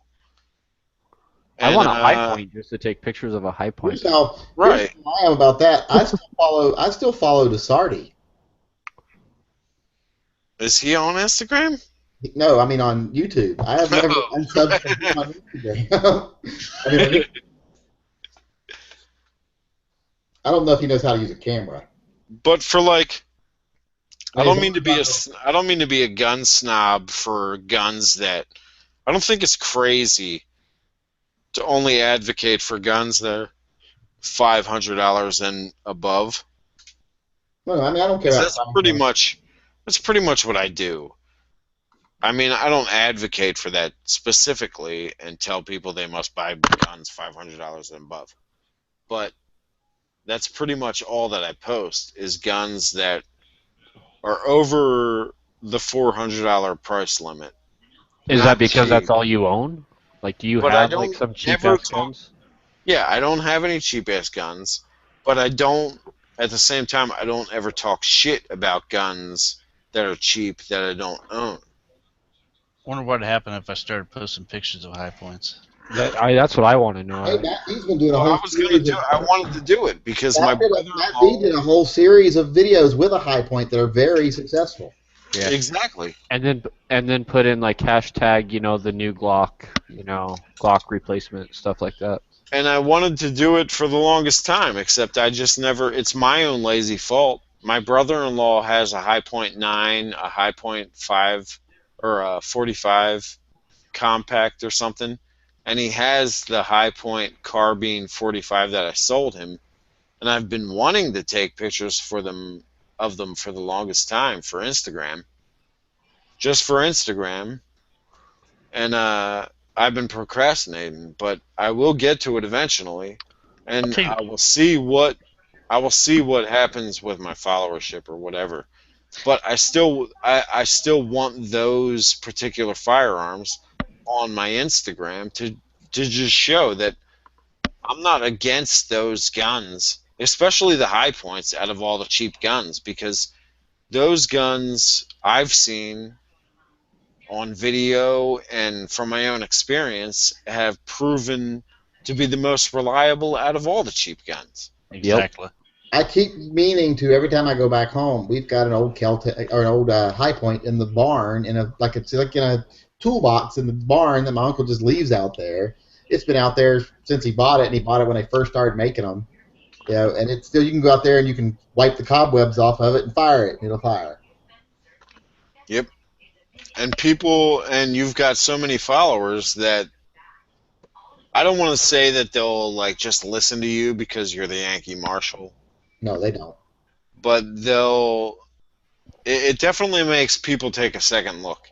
I want a high point just to take pictures of a high point. Here's how I am about that. I still follow DeSardi. Is he on Instagram? No, I mean on YouTube. I have never unsubbed him on Instagram. I don't know if he knows how to use a camera. But for like, I don't mean to be a gun snob for guns that. I don't think it's crazy to only advocate for guns that are $500 and above. No, I mean, I don't care. That's pretty much what I do. I mean, I don't advocate for that specifically and tell people they must buy guns $500 and above. But that's pretty much all that I post, is guns that are over the $400 price limit. Is that because that's all you own? Like, do you have like some cheap ass guns? Yeah, I don't have any cheap ass guns, but I don't. At the same time, I don't ever talk shit about guns that are cheap that I don't own. Wonder what would happen if I started posting pictures of high points. That's what I want to know. Hey, Matt B's been doing a whole series. I wanted to do it because Matt B did a whole series of videos with a high point that are very successful. Yeah. Exactly. And then put in like hashtag, the new Glock, Glock replacement, stuff like that. And I wanted to do it for the longest time, except I just never. It's my own lazy fault. My brother-in-law has a High Point 9, a High Point 5, or a 45 compact or something, and he has the High Point carbine 45 that I sold him, and I've been wanting to take pictures of them for the longest time for Instagram, just for Instagram, and I've been procrastinating, but I will get to it eventually, and I will see what happens with my followership or whatever. But I still want those particular firearms on my Instagram to just show that I'm not against those guns, especially the high points out of all the cheap guns, because those guns I've seen on video and from my own experience have proven to be the most reliable out of all the cheap guns. Exactly. I keep meaning to, every time I go back home, we've got an old Kel-Tec or an old High Point in the barn, in a toolbox in the barn that my uncle just leaves out there. It's been out there since he bought it, and he bought it when they first started making them. And it's still, you can go out there and you can wipe the cobwebs off of it and fire it, and it'll fire. Yep. And you've got so many followers that I don't want to say that they'll like just listen to you because you're the Yankee Marshal. No, they don't. But it definitely makes people take a second look.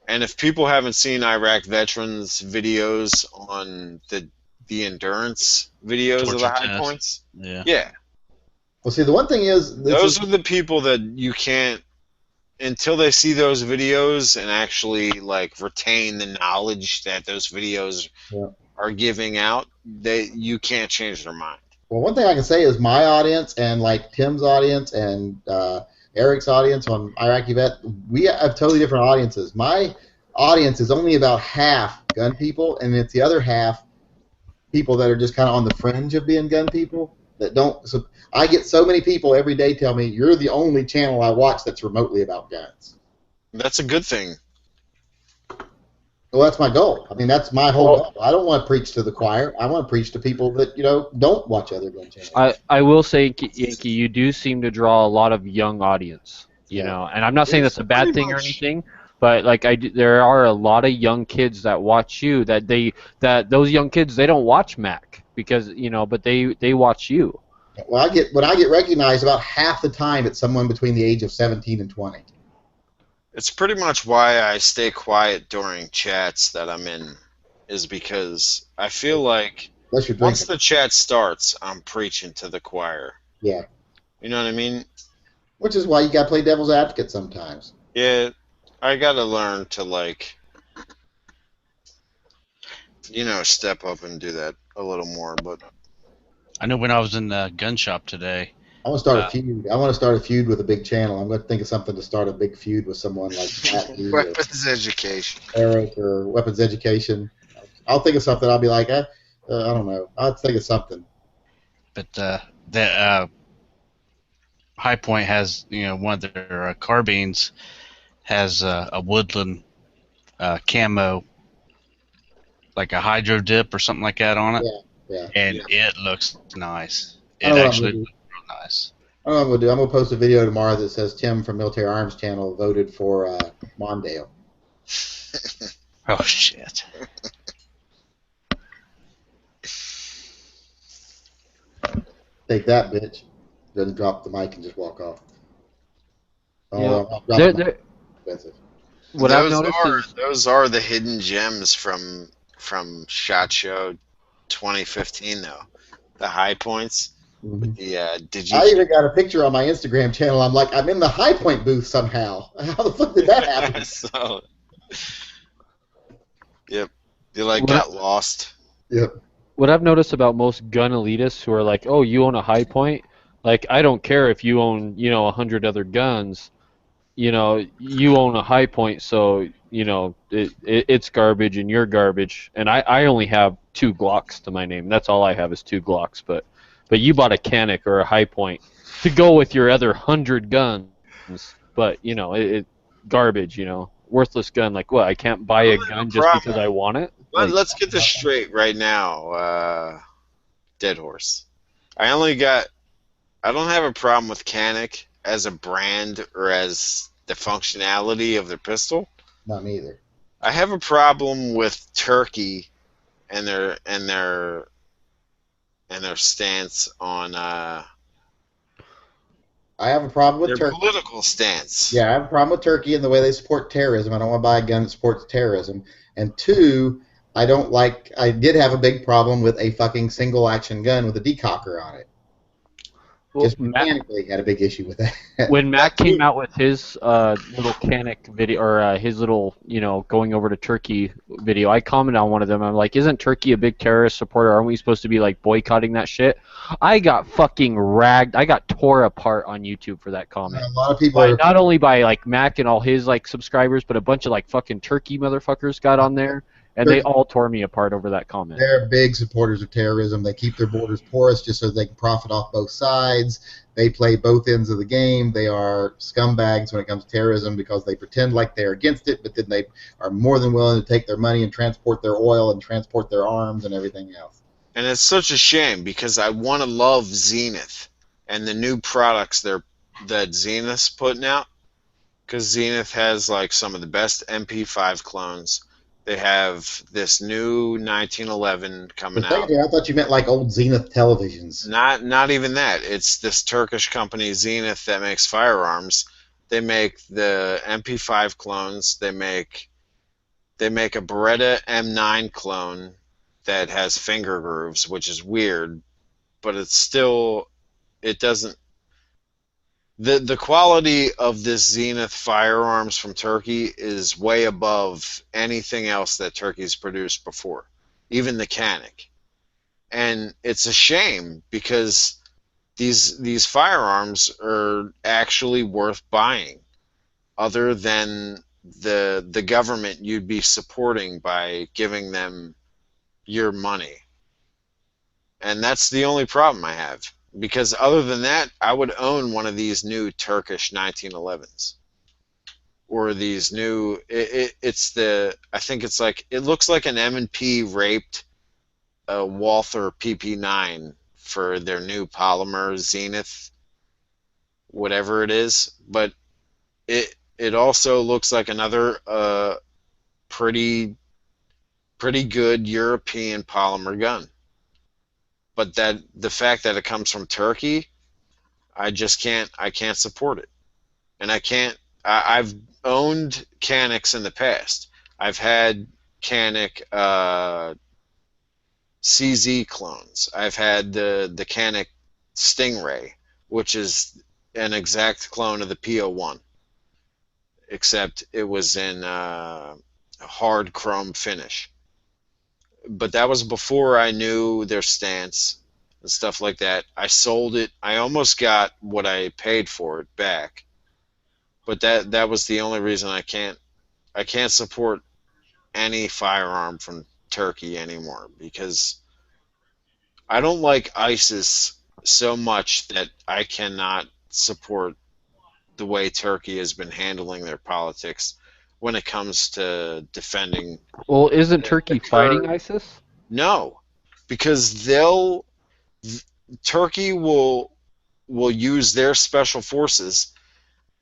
And if people haven't seen Iraq veterans videos on the endurance videos of the high points, yeah. Well, see, the one thing is, those are the people that you can't, until they see those videos and actually like retain the knowledge that those videos are giving out, you can't change their mind. Well, one thing I can say is my audience and like Tim's audience and Eric's audience on Iraqi Vet, we have totally different audiences. My audience is only about half gun people, and it's the other half people that are just kind of on the fringe of being gun people that don't. So I get so many people every day tell me you're the only channel I watch that's remotely about guns. That's a good thing. Well, that's my goal. I mean, that's my whole goal. I don't want to preach to the choir. I want to preach to people that don't watch other gun channels. I will say, Yankee, you do seem to draw a lot of young audience. You know, and I'm not saying that's a bad thing or anything, but like there are a lot of young kids that watch you. That those young kids, they don't watch Mac because but they watch you. Well, when I get recognized, about half the time it's someone between the age of 17 and 20. It's pretty much why I stay quiet during chats that I'm in, is because I feel like once the chat starts, I'm preaching to the choir. Yeah. You know what I mean? Which is why you gotta play devil's advocate sometimes. Yeah, I gotta learn to step up and do that a little more. But I know when I was in the gun shop today. I want to start a feud. I want to start a feud with a big channel. I'm going to think of something to start a big feud with someone like Weapons Education, Eric, or Weapons Education. I'll think of something. I'll be like, I don't know. I'll think of something. But High Point has, one of their carbines has a woodland camo, like a hydro dip or something like that on it. Yeah. And it looks nice. It actually looks real nice. I don't know what I'm going to do. I'm going to post a video tomorrow that says Tim from Military Arms Channel voted for Mondale. Oh, shit. Take that, bitch. Doesn't drop the mic and just walk off. Those are the hidden gems from SHOT Show 2015, though. The high points. With the, I even got a picture on my Instagram channel. I'm like, I'm in the High Point booth somehow. How the fuck did that happen? Yep. You got lost. Yep. What I've noticed about most gun elitists who are like, oh, you own a High Point? Like, I don't care if you own, 100 other guns. You own a High Point, so, it's garbage and you're garbage. And I only have 2 Glocks to my name. That's all I have is 2 Glocks. But you bought a Canic or a High Point to go with your other 100 guns. But, it garbage, worthless gun. Like, what, I can't buy a gun just because I want it? Let's get this straight right now, Dead Horse. I don't have a problem with Canic as a brand or as the functionality of their pistol. Not me either. I have a problem with Turkey and their stance on I have a problem with their Turkey. political stance. Yeah, I have a problem with Turkey and the way they support terrorism. I don't want to buy a gun that supports terrorism. And 2, I did have a big problem with a fucking single action gun with a decocker on it. Well, Just mechanically had a big issue with that. When Matt came out with his little Canic video, or his little, going over to Turkey video, I commented on one of them. I'm like, isn't Turkey a big terrorist supporter? Aren't we supposed to be like boycotting that shit? I got fucking ragged. I got tore apart on YouTube for that comment. A lot of people not only by like Mac and all his like subscribers, but a bunch of like fucking Turkey motherfuckers got on there. And they all tore me apart over that comment. They're big supporters of terrorism. They keep their borders porous just so they can profit off both sides. They play both ends of the game. They are scumbags when it comes to terrorism because they pretend like they're against it, but then they are more than willing to take their money and transport their oil and transport their arms and everything else. And it's such a shame because I want to love Zenith and the new products that Zenith's putting out, because Zenith has like some of the best MP5 clones. They have this new 1911 coming out. I thought you meant like old Zenith televisions. Not even that. It's this Turkish company, Zenith, that makes firearms. They make the MP5 clones. They make a Beretta M9 clone that has finger grooves, which is weird, but it doesn't. The quality of this Zenith firearms from Turkey is way above anything else that Turkey's produced before, even the Canic. And it's a shame because these firearms are actually worth buying, other than the government you'd be supporting by giving them your money. And that's the only problem I have. Because other than that, I would own one of these new Turkish 1911s, or these new. It's the. I think it's like it looks like an M&P raped a Walther PP9 for their new polymer Zenith, whatever it is. But it also looks like another pretty pretty good European polymer gun. But that the fact that it comes from Turkey, I can't support it. And I can't I've owned Canics in the past. I've had Canic CZ clones. I've had the Canic Stingray, which is an exact clone of the PO1, except it was in hard chrome finish. But that was before I knew their stance and stuff like that. I sold it. I almost got what I paid for it back, but that was the only reason I can't support any firearm from Turkey anymore, because I don't like ISIS so much that I cannot support the way Turkey has been handling their politics when it comes to defending Well, isn't Turkey the fighting Kurd. ISIS? No, because Turkey will use their special forces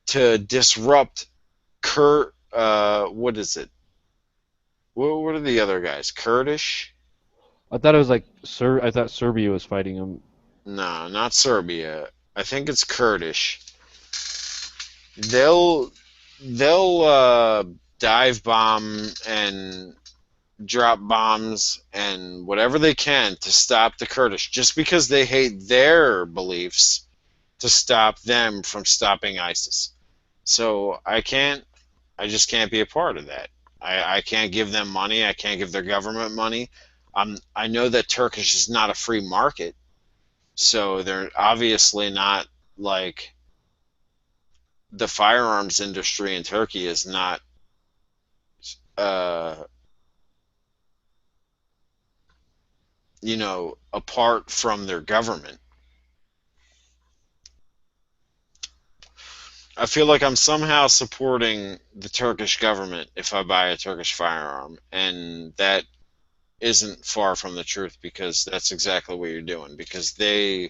to disrupt what is it? What are the other guys? Kurdish? I thought it was like I thought Serbia was fighting them. No, not Serbia. I think it's Kurdish. They'll dive bomb and drop bombs and whatever they can to stop the Kurdish, just because they hate their beliefs, to stop them from stopping ISIS. So I just can't be a part of that. I can't give them money. I can't give their government money. I know that Turkish is not a free market, so they're obviously not like the firearms industry in Turkey is not uh, apart from their government. I feel like I'm somehow supporting the Turkish government if I buy a Turkish firearm, and that isn't far from the truth, because that's exactly what you're doing, because they're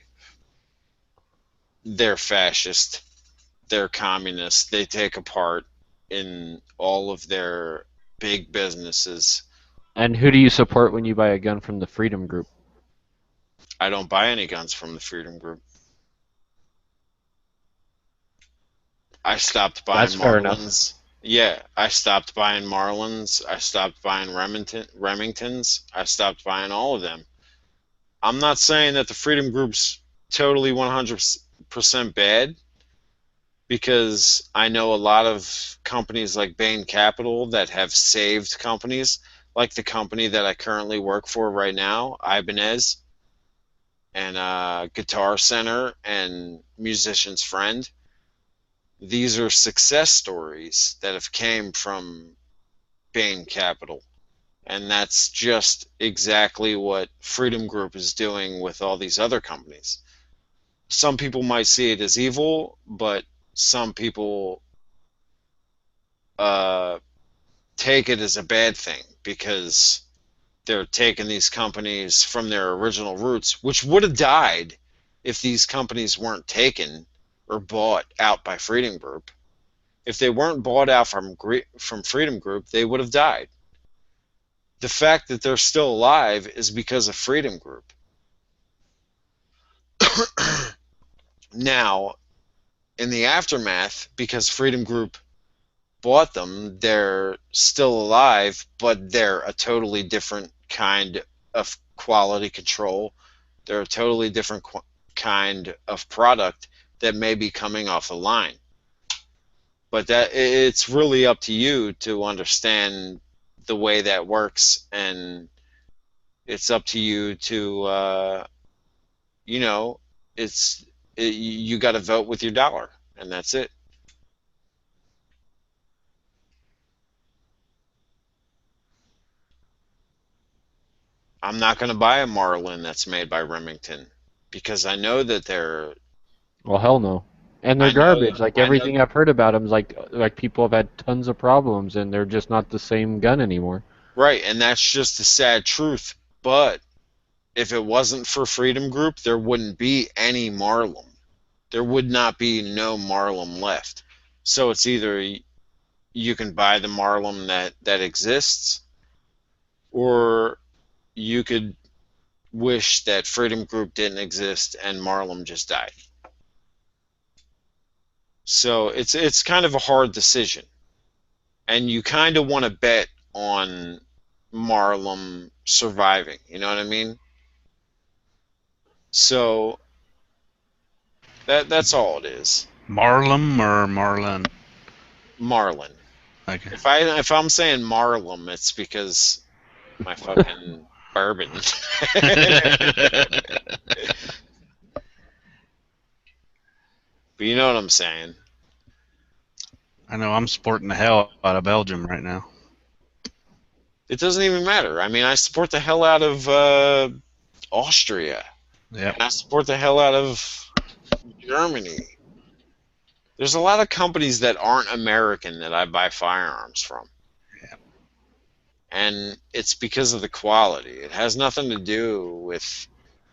fascist, they're communist, they take apart in all of their big businesses. And who do you support when you buy a gun from the Freedom Group? I don't buy any guns from the Freedom Group. I stopped buying That's fair enough. Marlins. Yeah, I stopped buying Marlins. I stopped buying Remingtons. I stopped buying all of them. I'm not saying that the Freedom Group's totally 100% bad, because I know a lot of companies like Bain Capital that have saved companies, like the company that I currently work for right now, Ibanez, and Guitar Center, and Musician's Friend. These are success stories that have came from Bain Capital. And that's just exactly what Freedom Group is doing with all these other companies. Some people might see it as evil, but some people uh, take it as a bad thing, because they're taking these companies from their original roots, which would have died if these companies weren't taken or bought out by Freedom Group. If they weren't bought out from Freedom Group, they would have died. The fact that they're still alive is because of Freedom Group. Now, in the aftermath, because Freedom Group bought them, they're still alive, but they're a totally different kind of quality control. They're a totally different kind of product that may be coming off the line. But that it's really up to you to understand the way that works, and it's up to you to, you know, you got to vote with your dollar, and that's it. I'm not going to buy a Marlin that's made by Remington because I know that they're. Well, hell no. And they're I know. garbage. Like I know. everything I've heard about them, like people have had tons of problems, and they're just not the same gun anymore. Right, and that's just the sad truth. But if it wasn't for Freedom Group, there wouldn't be any Marlin. There would not be no Marlin left. So it's either you can buy the Marlin that exists, or you could wish that Freedom Group didn't exist and Marlin just died. So it's kind of a hard decision, and you kind of want to bet on Marlin surviving. You know what I mean? So that's all it is. Marlin or Marlin? Marlin. Okay. If I'm saying Marlin, it's because my fucking bourbon. But you know what I'm saying. I know I'm sporting the hell out of Belgium right now. It doesn't even matter. I mean, I support the hell out of Austria. Yeah. And I support the hell out of Germany. There's a lot of companies that aren't American that I buy firearms from. Yeah. And it's because of the quality. It has nothing to do with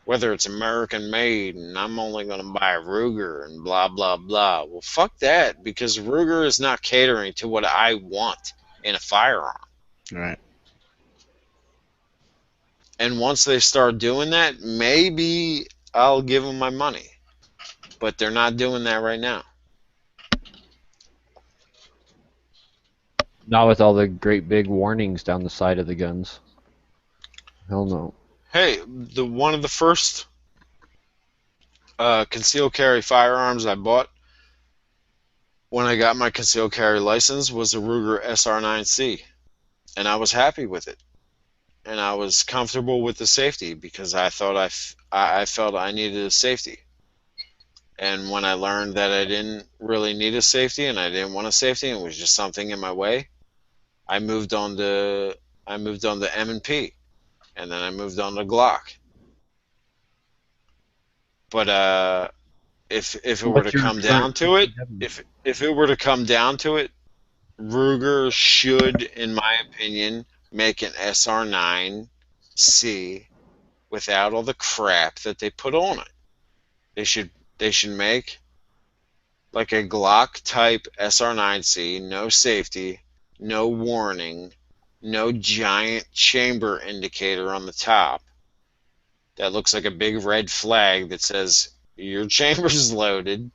whether it's American made and I'm only going to buy a Ruger and blah, blah, blah. Well, fuck that, because Ruger is not catering to what I want in a firearm. Right. And once they start doing that, maybe I'll give them my money. But they're not doing that right now. Not with all the great big warnings down the side of the guns. Hell no. Hey, one of the first concealed carry firearms I bought when I got my concealed carry license was a Ruger SR9C, and I was happy with it, and I was comfortable with the safety because I thought I felt I needed a safety. And when I learned that I didn't really need a safety and I didn't want a safety and it was just something in my way, I moved on to M&P, and then I moved on to Glock. But if it were to come down to it, if it were to come down to it, Ruger should, in my opinion, make an SR9C without all the crap that they put on it. They should make like a Glock type SR9C, no safety, no warning, no giant chamber indicator on the top that looks like a big red flag that says your chamber's loaded.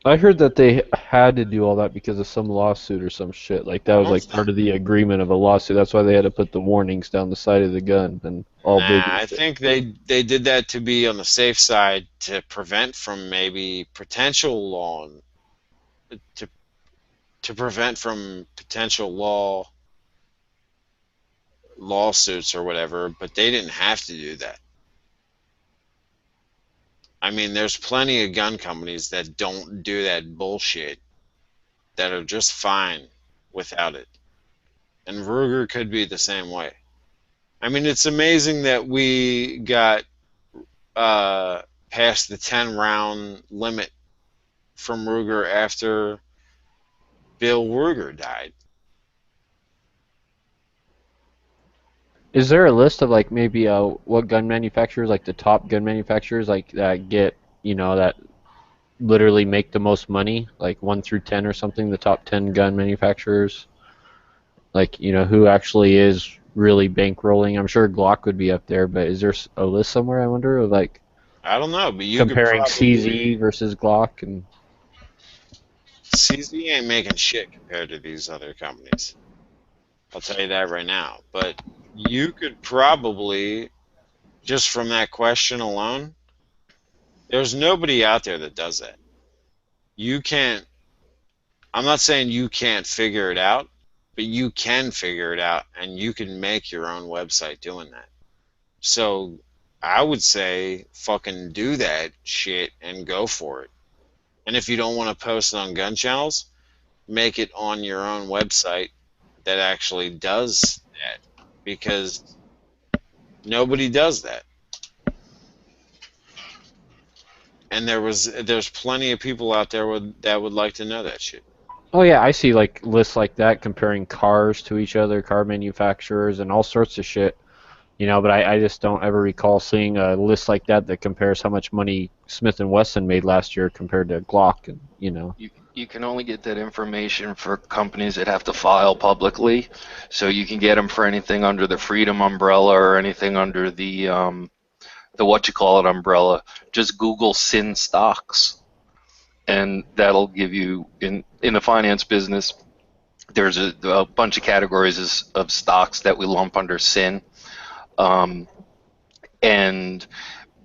I heard that they had to do all that because of some lawsuit or some shit. Like that was like part of the agreement of a lawsuit. That's why they had to put the warnings down the side of the gun and all big. I think they did that to be on the safe side to prevent from maybe potential lawsuits or whatever, but they didn't have to do that. I mean, there's plenty of gun companies that don't do that bullshit that are just fine without it. And Ruger could be the same way. I mean, it's amazing that we got past the 10-round limit from Ruger after Bill Ruger died. Is there a list of like maybe what gun manufacturers, like the top gun manufacturers, like that get, you know, that literally make the most money, like 1 through 10 or something, the top 10 gun manufacturers? Like, you know, who actually is really bankrolling? I'm sure Glock would be up there, but is there a list somewhere, I wonder, of like I don't know, but you comparing could probably, CZ versus Glock? And CZ ain't making shit compared to these other companies. I'll tell you that right now. But you could probably, just from that question alone, there's nobody out there that does that. You can't, I'm not saying you can't figure it out, but you can figure it out, and you can make your own website doing that. So I would say fucking do that shit and go for it. And if you don't want to post it on gun channels, make it on your own website that actually does that, because nobody does that. And there's plenty of people out there that would like to know that shit. Oh yeah, I see like lists like that comparing cars to each other, car manufacturers, and all sorts of shit. You know, but I just don't ever recall seeing a list like that that compares how much money Smith and Wesson made last year compared to Glock, and you know. You can only get that information for companies that have to file publicly, so you can get them for anything under the Freedom umbrella or anything under the what you call it umbrella. Just Google SIN stocks, and that'll give you in the finance business. There's a bunch of categories of stocks that we lump under SIN, and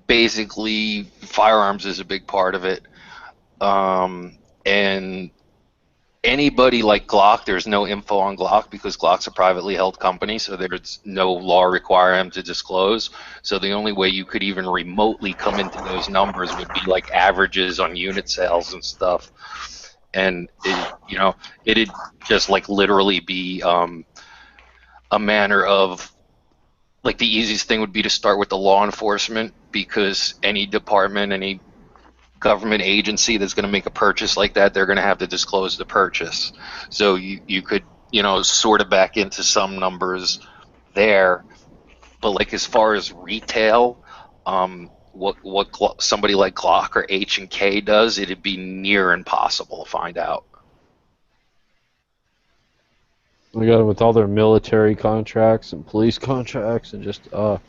basically firearms is a big part of it. And anybody like Glock, there's no info on Glock because Glock's a privately held company, so there's no law requiring them to disclose. So the only way you could even remotely come into those numbers would be like averages on unit sales and stuff. And it'd just like literally be a manner of, like, the easiest thing would be to start with the law enforcement, because any department, any government agency that's going to make a purchase like that, they're going to have to disclose the purchase. So you could, sort of back into some numbers there. But like as far as retail, what somebody like Glock or H&K does, it'd be near impossible to find out. We got it with all their military contracts and police contracts and just Well,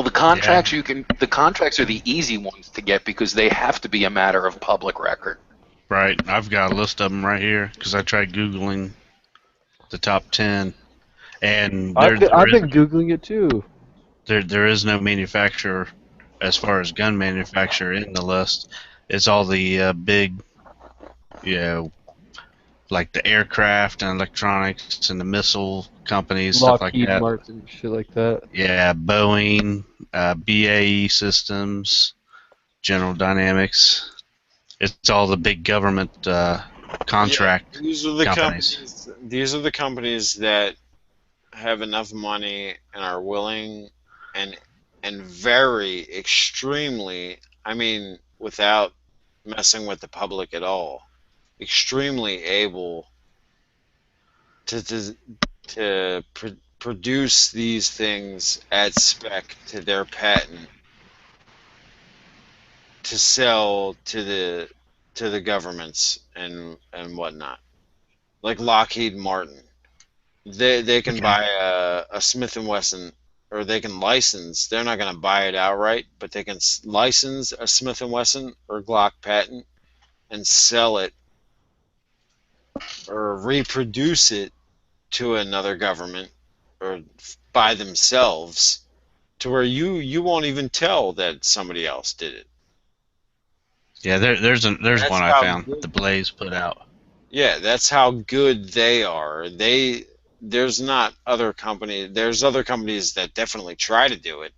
the contracts the contracts are the easy ones to get because they have to be a matter of public record. Right. I've got a list of them right here because I tried Googling the top 10. And I've been Googling it too. There is no manufacturer as far as gun manufacturer in the list. It's all the big, like the aircraft and electronics and the missile companies, stuff like Lockheed that. Martin, shit like that. Yeah, Boeing, BAE Systems, General Dynamics. It's all the big government contract These are the companies. These are the companies that have enough money and are willing and very extremely, I mean, without messing with the public at all, extremely able to produce these things at spec to their patent to sell to the governments and whatnot, like Lockheed Martin. They can buy a Smith and Wesson, or they can license. They're not going to buy it outright, but they can license a Smith and Wesson or Glock patent and sell it or reproduce it to another government or by themselves, to where you won't even tell that somebody else did it. Yeah, there's one I found. The Blaze put out. Yeah, that's how good they are. There's not other companies. There's other companies that definitely try to do it.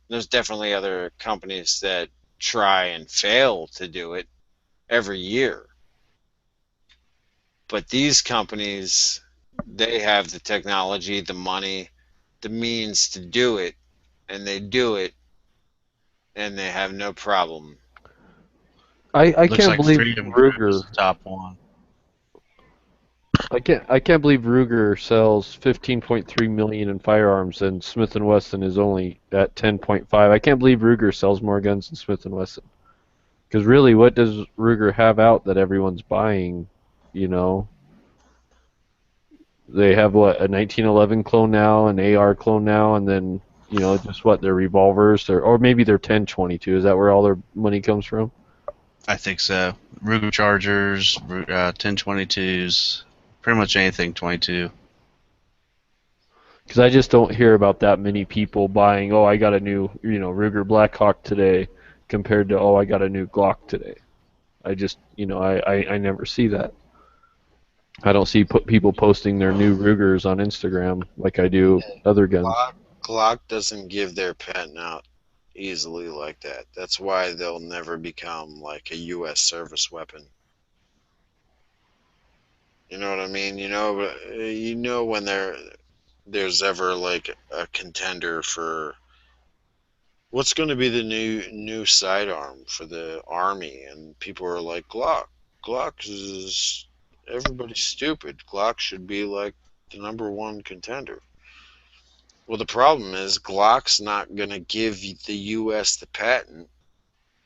There's definitely other companies that try and fail to do it every year. But these companies, they have the technology, the money, the means to do it, and they do it, and they have no problem. I can't believe Ruger is the top one. I can't believe Ruger sells 15.3 million in firearms and Smith and Wesson is only at 10.5. I can't believe Ruger sells more guns than Smith and Wesson. Because really, what does Ruger have out that everyone's buying? You know, they have what, a 1911 clone now, an AR clone now, and then just what, their revolvers, or maybe their 1022. Is that where all their money comes from? I think so. Ruger Chargers, 1022s, pretty much anything 22. Because I just don't hear about that many people buying, I got a new, Ruger Blackhawk today, compared to, I got a new Glock today. I just, I never see that. I don't see people posting their new Rugers on Instagram like I do other guns. Glock doesn't give their patent out easily like that. That's why they'll never become like a U.S. service weapon. You know what I mean? You know when there's ever like a contender for what's going to be the new sidearm for the army, and people are like Glock. Glock is everybody's stupid. Glock should be like the #1 contender. Well, the problem is Glock's not going to give the U.S. the patent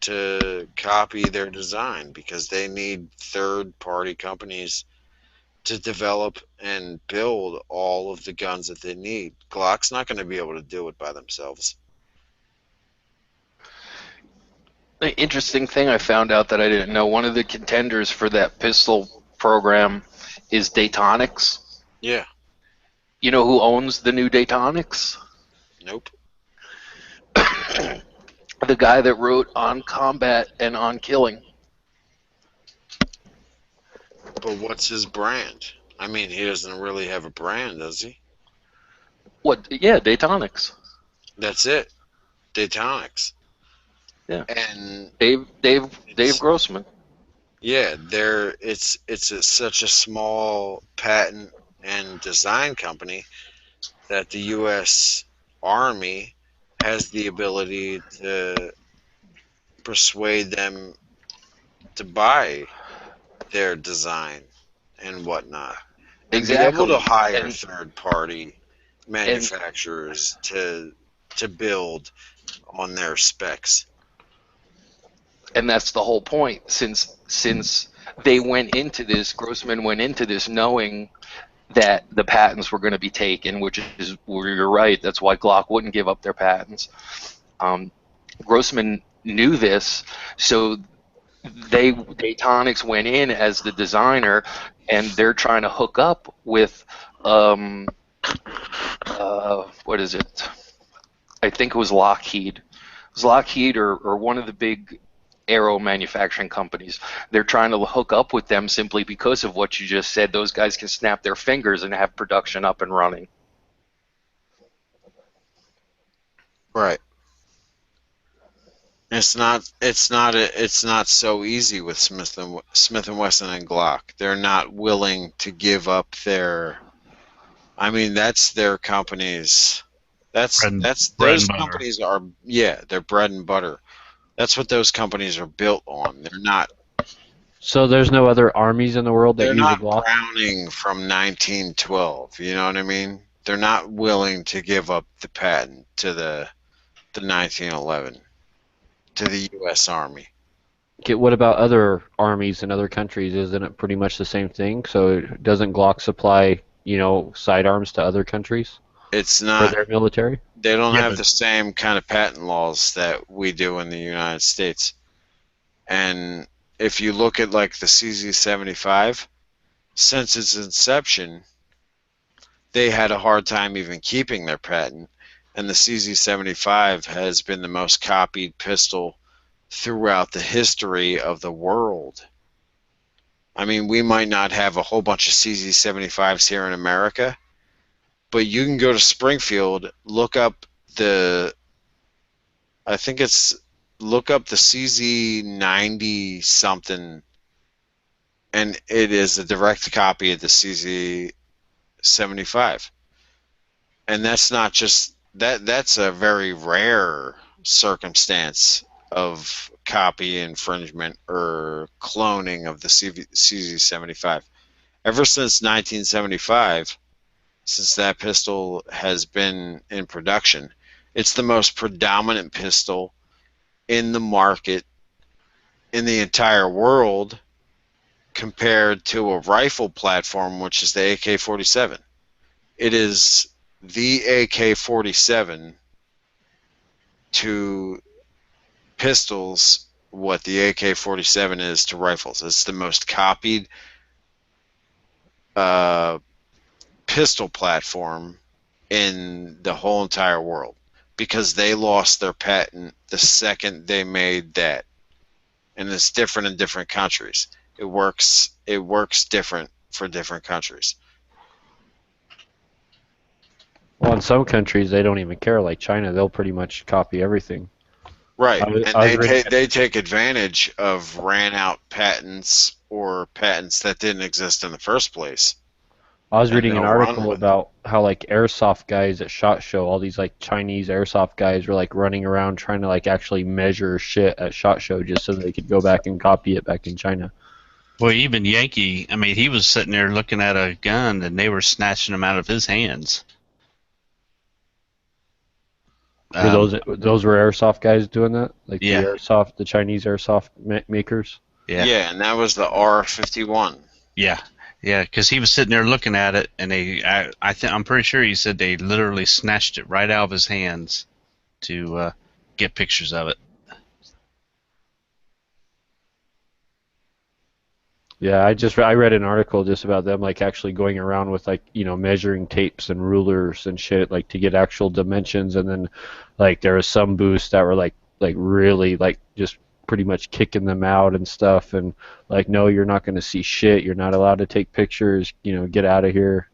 to copy their design because they need third-party companies to develop and build all of the guns that they need. Glock's not going to be able to do it by themselves. An interesting thing I found out that I didn't know. One of the contenders for that pistol program is Daytonics. Yeah. You know who owns the new Daytonics? Nope. The guy that wrote On Combat and On Killing. But what's his brand? I mean, he doesn't really have a brand, does he? What? Yeah, Daytonics. That's it. Daytonics. Yeah. And Dave Grossman. Yeah, it's such a small patent and design company that the U.S. Army has the ability to persuade them to buy their design and whatnot, and Exactly. be able to hire third-party manufacturers to build on their specs. And that's the whole point. Since they went into this, Grossman went into this knowing that the patents were going to be taken, which is where you're right. That's why Glock wouldn't give up their patents. Grossman knew this, so Daytonics went in as the designer, and they're trying to hook up with what is it? I think it was Lockheed. It was Lockheed or one of the big aero manufacturing companies. They're trying to hook up with them simply because of what you just said. Those guys can snap their fingers and have production up and running. Right. It's not so easy with Smith and Wesson and Glock. They're not willing to give up their. I mean, that's their companies. Those companies are they're bread and butter. That's what those companies are built on. They're not. So there's no other armies in the world that They're use a not Glock? Browning from 1912. You know what I mean? They're not willing to give up the patent to the 1911 to the U.S. Army. Okay, what about other armies in other countries? Isn't it pretty much the same thing? So doesn't Glock supply, sidearms to other countries? It's not. For their military? They don't have the same kind of patent laws that we do in the United States. And if you look at like the CZ75, since its inception, they had a hard time even keeping their patent. And the CZ75 has been the most copied pistol throughout the history of the world. I mean, we might not have a whole bunch of CZ75s here in America, but you can go to Springfield, look up the CZ90 something, and it is a direct copy of the CZ75. And that's not just that's a very rare circumstance of copy infringement or cloning of the CZ75. Ever since 1975, since that pistol has been in production, it's the most predominant pistol in the market in the entire world compared to a rifle platform, which is the AK-47. It is the AK-47 to pistols what the AK-47 is to rifles. It's the most copied pistol platform in the whole entire world because they lost their patent the second they made that. And it's different in different countries. It works different for different countries. Well, in some countries they don't even care. Like China, they'll pretty much copy everything. Right, I and was reading. they take advantage of ran out patents or patents that didn't exist in the first place, I was and reading an they'll run article with. about how like airsoft guys at SHOT Show, all these like Chinese airsoft guys were like running around trying to like actually measure shit at SHOT Show just so they could go back and copy it back in China. Well, even Yankee, I mean, he was sitting there looking at a gun, and they were snatching him out of his hands. Were those were airsoft guys doing that? Like Yeah. the Chinese airsoft makers? Yeah, and that was the R51. Yeah, because he was sitting there looking at it, and I'm pretty sure he said they literally snatched it right out of his hands to get pictures of it. Yeah, I read an article just about them like actually going around with like measuring tapes and rulers and shit like to get actual dimensions, and then like there was some booths that were like really like just pretty much kicking them out and stuff, and like, no, you're not going to see shit, you're not allowed to take pictures, get out of here.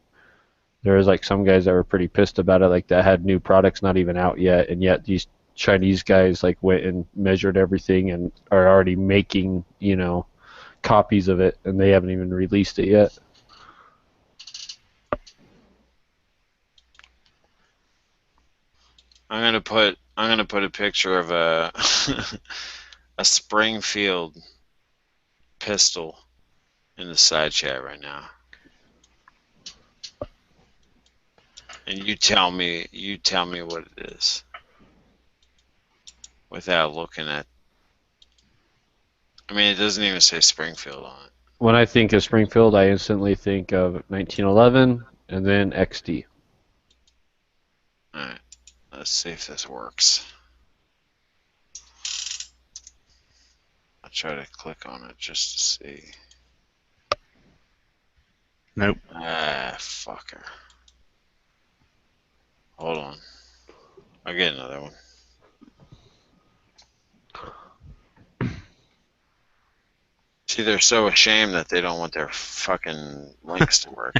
There was like some guys that were pretty pissed about it, like that had new products not even out yet, and yet these Chinese guys like went and measured everything and are already making copies of it, and they haven't even released it yet. I'm gonna put a picture of a a Springfield pistol in the side chat right now, and you tell me what it is without looking at. I mean, it doesn't even say Springfield on it. When I think of Springfield, I instantly think of 1911 and then XD. Alright, let's see if this works. I'll try to click on it just to see. Nope. Ah, fucker. Hold on. I'll get another one. See, they're so ashamed that they don't want their fucking links to work.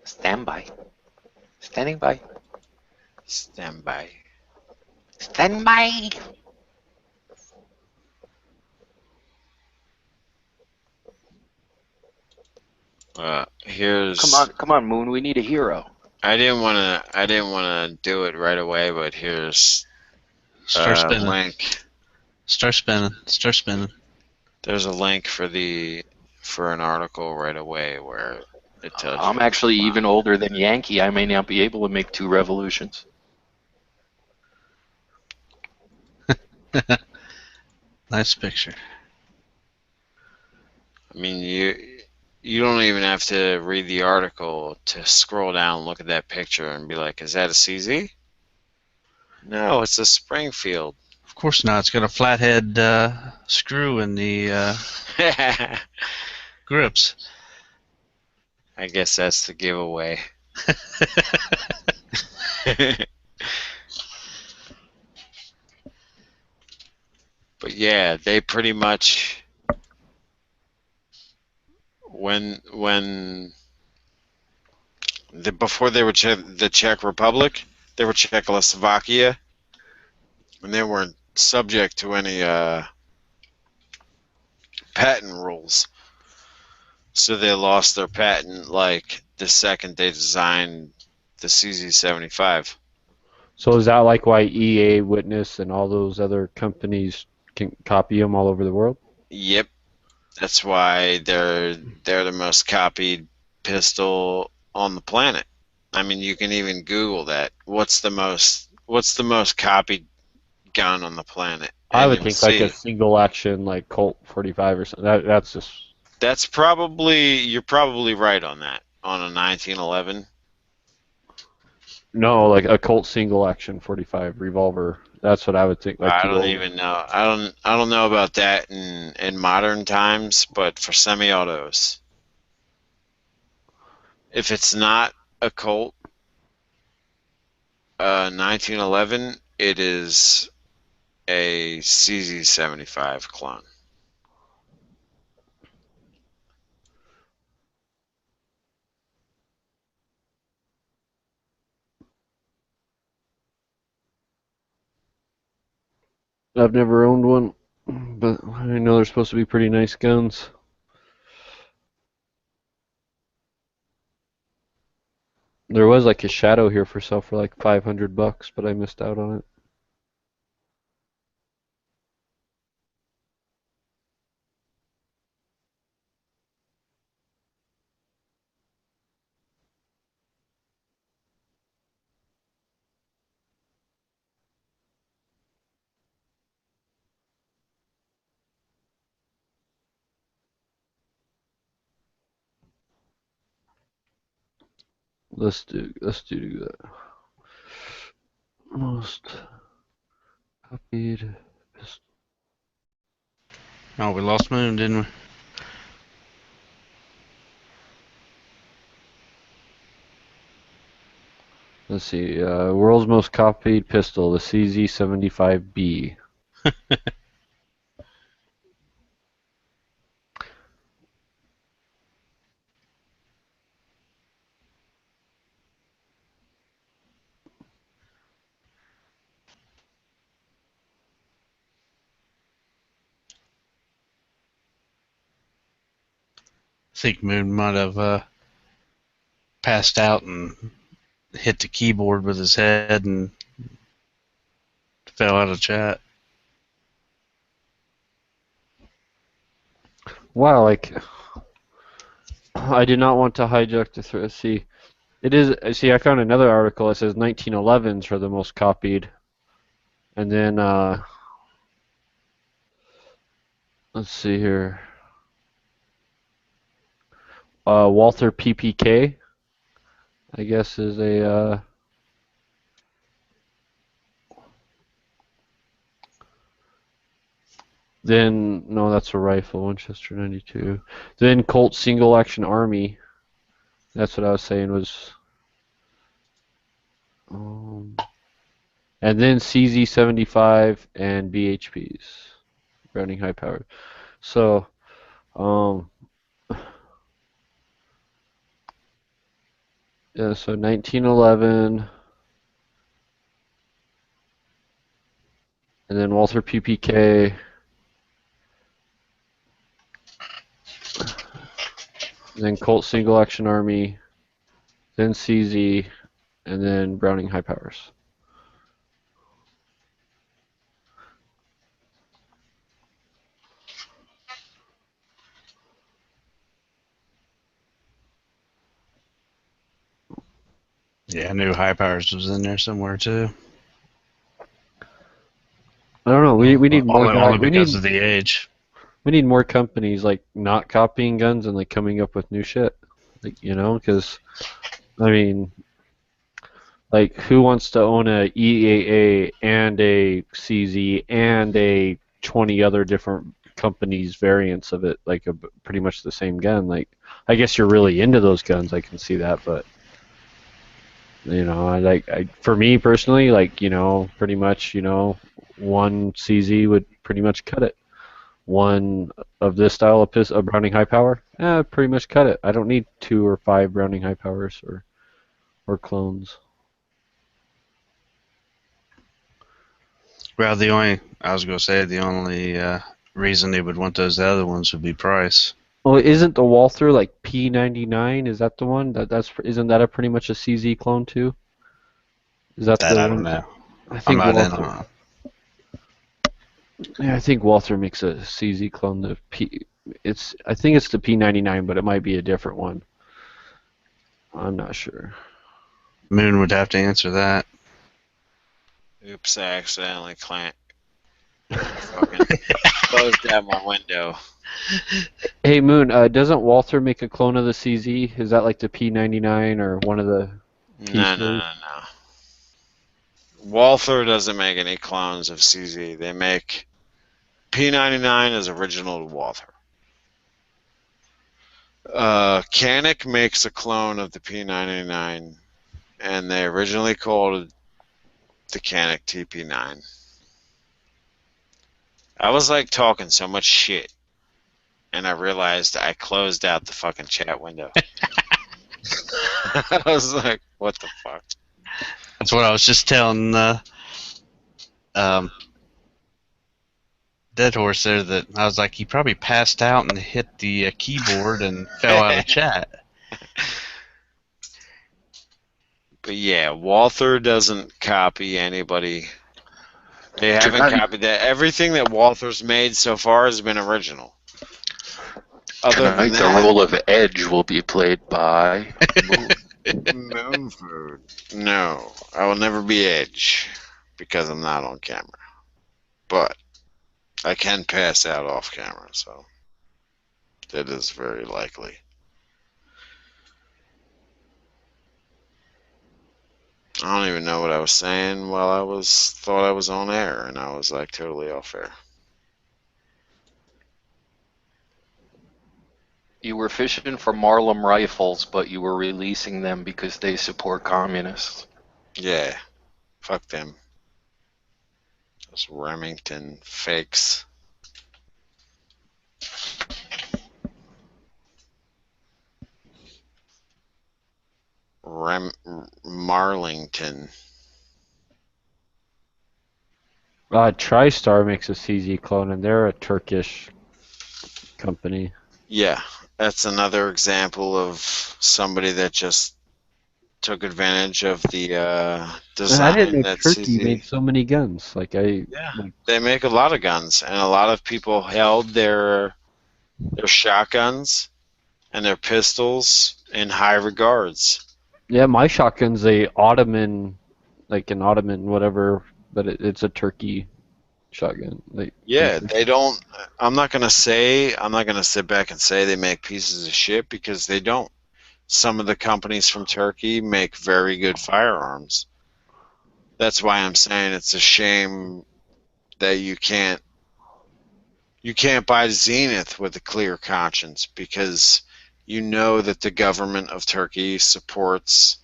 Stand by. Standing by. Stand by. Stand by. Here's. Come on, Moon. We need a hero. I didn't wanna do it right away, but here's Start a spinning. link. Start spinning. There's a link for an article right away where it tells you. I'm actually even older than Yankee. I may not be able to make 2 revolutions. Nice picture. I mean, you don't even have to read the article to scroll down and look at that picture and be like, is that a CZ? No, it's a Springfield. Of course not. It's got a flathead screw in the grips. I guess that's the giveaway. But yeah, they pretty much before they were the Czech Republic, they were Czechoslovakia, and they weren't subject to any patent rules. So they lost their patent like the second they designed the CZ75. So is that like why EA, Witness, and all those other companies can copy them all over the world? Yep, that's why they're the most copied pistol on the planet. I mean, you can even Google that. What's the most copied gun on the planet? I And would you'll think like a see. single action like Colt 45 or something. That's just You're probably right on that. On a 1911. no, like a Colt single action 45 revolver. That's what I would think. Like I the don't old, even know. I don't know about that in modern times, but for semi-autos, if it's not a Colt, 1911. It is a CZ75 clone. I've never owned one, but I know they're supposed to be pretty nice guns. There was like a Shadow here for sale for like $500, but I missed out on it. Let's do that. Most copied pistol. Oh, we lost Moon, didn't we? Let's see. World's most copied pistol, the CZ75B. I think Moon might have passed out and hit the keyboard with his head and fell out of chat. Wow, like I did not want to hijack the thread. See, it is. See, I found another article that says 1911s are the most copied, and then let's see here. Walther PPK, I guess, is a. Then no, that's a rifle, Winchester 92. Then Colt Single Action Army. That's what I was saying was. And then CZ75 and BHPs, Browning High Power. So, yeah, so 1911, and then Walther PPK, then Colt Single Action Army, then CZ, and then Browning High Powers. Yeah, I knew High Powers was in there somewhere too. I don't know. We need more guys. Only because of the age. We need more companies like not copying guns and like coming up with new shit. Like, because I mean, like who wants to own a EAA and a CZ and a 20 other different companies variants of it, like pretty much the same gun? Like, I guess you're really into those guns. I can see that, but for me personally, like, pretty much, one CZ would pretty much cut it. One of this style of Browning High Power, pretty much cut it. I don't need 2 or 5 Browning High Powers or clones. Well, I was going to say the only reason they would want those other ones would be price. Well, isn't the Walther like P99? Is that the one? Isn't that a pretty much a CZ clone too? Is that I the one? don't know. I think I'm not Walther. Yeah, I think Walther makes a CZ clone. I think it's the P99, but it might be a different one. I'm not sure. Moon would have to answer that. Oops, I accidentally fucking closed down my window. Hey Moon, doesn't Walther make a clone of the CZ? Is that like the P99 or one of the No. Walther doesn't make any clones of CZ. They make P99 as original to Walther. Canik makes a clone of the P99, and they originally called the Canik TP9. I was like talking so much shit, and I realized I closed out the fucking chat window. I was like, what the fuck? That's what I was just telling Dead Horse there, that I was like, he probably passed out and hit the keyboard and fell out of chat. But yeah, Walther doesn't copy anybody. They haven't copied that. Everything that Walther's made so far has been original. Other than Tonight, the that, role of Edge will be played by Moon. Moon Food. No, I will never be Edge because I'm not on camera. But I can pass out off camera, so that is very likely. I don't even know what I was saying while thought I was on air, and I was like totally off air. You were fishing for Marlin rifles, but you were releasing them because they support communists. Yeah, fuck them. Those Remington fakes. Marlington. TriStar makes a CZ clone, and they're a Turkish company. Yeah, that's another example of somebody that just took advantage of the design. And I didn't know that Turkey CZ. made so many guns. They make a lot of guns, and a lot of people held their shotguns and their pistols in high regards. Yeah, my shotgun's an Ottoman whatever, but it's a Turkey shotgun. Yeah, they don't. I'm not gonna sit back and say they make pieces of shit, because they don't. Some of the companies from Turkey make very good firearms. That's why I'm saying it's a shame that you can't buy Zenith with a clear conscience, because you know that the government of Turkey supports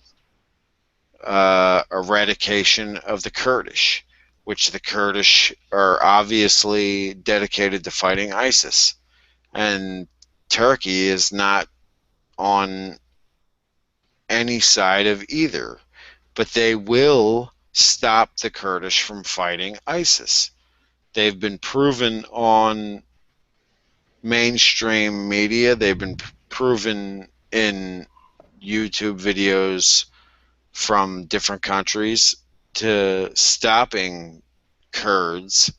eradication of the Kurdish, which the Kurdish are obviously dedicated to fighting ISIS. And Turkey is not on any side of either, but they will stop the Kurdish from fighting ISIS. They've been proven on mainstream media, they've been proven in YouTube videos from different countries to stopping Kurds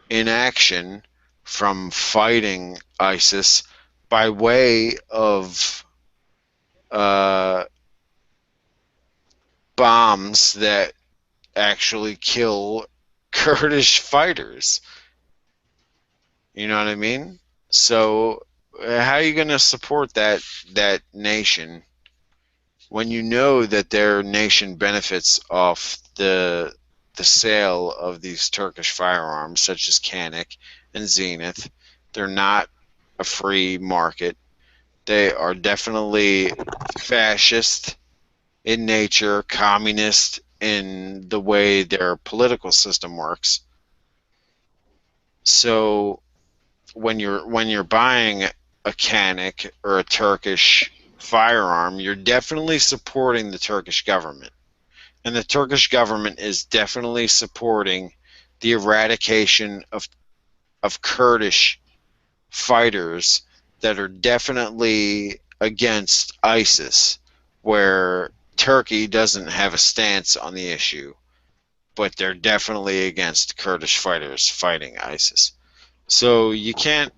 in action from fighting ISIS by way of bombs that actually kill Kurdish fighters. You know what I mean? So how are you going to support that nation when you know that their nation benefits off the sale of these Turkish firearms, such as Canik and Zenith? They're not a free market. They are definitely fascist in nature, communist in the way their political system works. So when you're buying a Canik or a Turkish firearm, you're definitely supporting the Turkish government. And the Turkish government is definitely supporting the eradication of Kurdish fighters that are definitely against ISIS, where Turkey doesn't have a stance on the issue, but they're definitely against Kurdish fighters fighting ISIS. So you can't,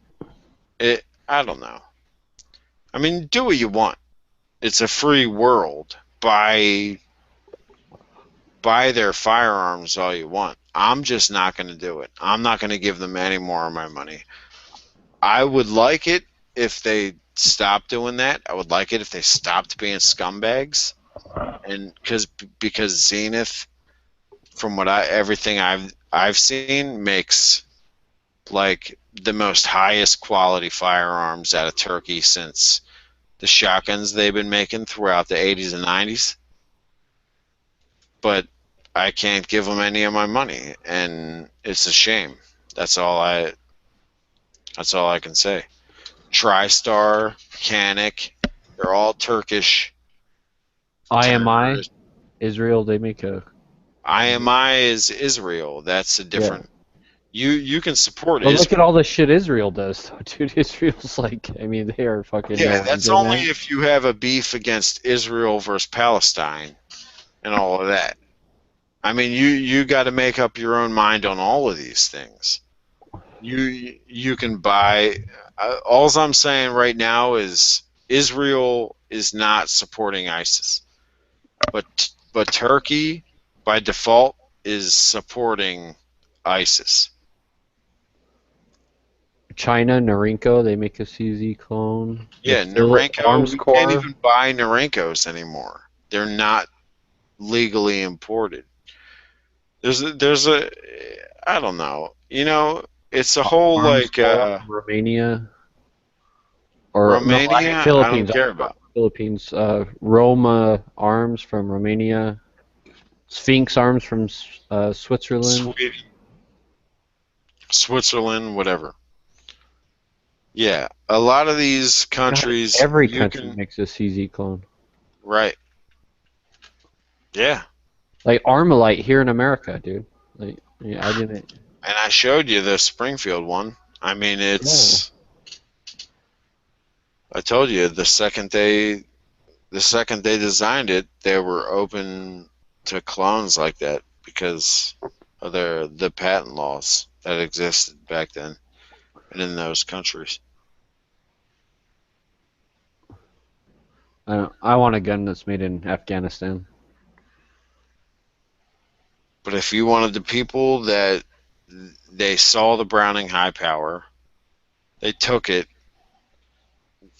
I don't know. I mean, do what you want. It's a free world. Buy their firearms all you want. I'm just not going to do it. I'm not going to give them any more of my money. I would like it if they stopped doing that. I would like it if they stopped being scumbags. And because Zenith, from everything I've seen, makes like the most highest quality firearms out of Turkey since the shotguns they've been making throughout the 80s and 90s. But I can't give them any of my money, and it's a shame. That's all I can say. TriStar, Canik, they're all Turkish. IMI, Israel, they make a. IMI is Israel. That's a different. You can support But Israel. look at all the shit Israel does, though, dude. Israel's like, I mean, they are fucking. Yeah, no that's angel, only man. if you have a beef against Israel versus Palestine and all of that. I mean, you got to make up your own mind on all of these things. You can buy. All I'm saying right now is Israel is not supporting ISIS, but Turkey by default is supporting ISIS. China, Norinco, they make a CZ clone. Yeah, The Philip Norinco. Arms We can't Corps. even buy Norincos anymore. They're not legally imported. There's a I don't know. You know, it's a whole Arms like Corps from Romania. Or no, Romania. I don't Philippines. care about. Philippines. Roma Arms from Romania. Sphinx Arms from Switzerland. Sweden, Switzerland, whatever. Yeah, a lot of these countries. God, every you country can makes a CZ clone. right. Yeah, Like Armalite here in America, dude. Like, yeah, I didn't. and I showed you the Springfield one. I mean, it's. I told you the second they designed it, they were open to clones like that because of the patent laws that existed back then and in those countries. I want a gun that's made in Afghanistan. But if you wanted the people that they saw the Browning high power, they took it,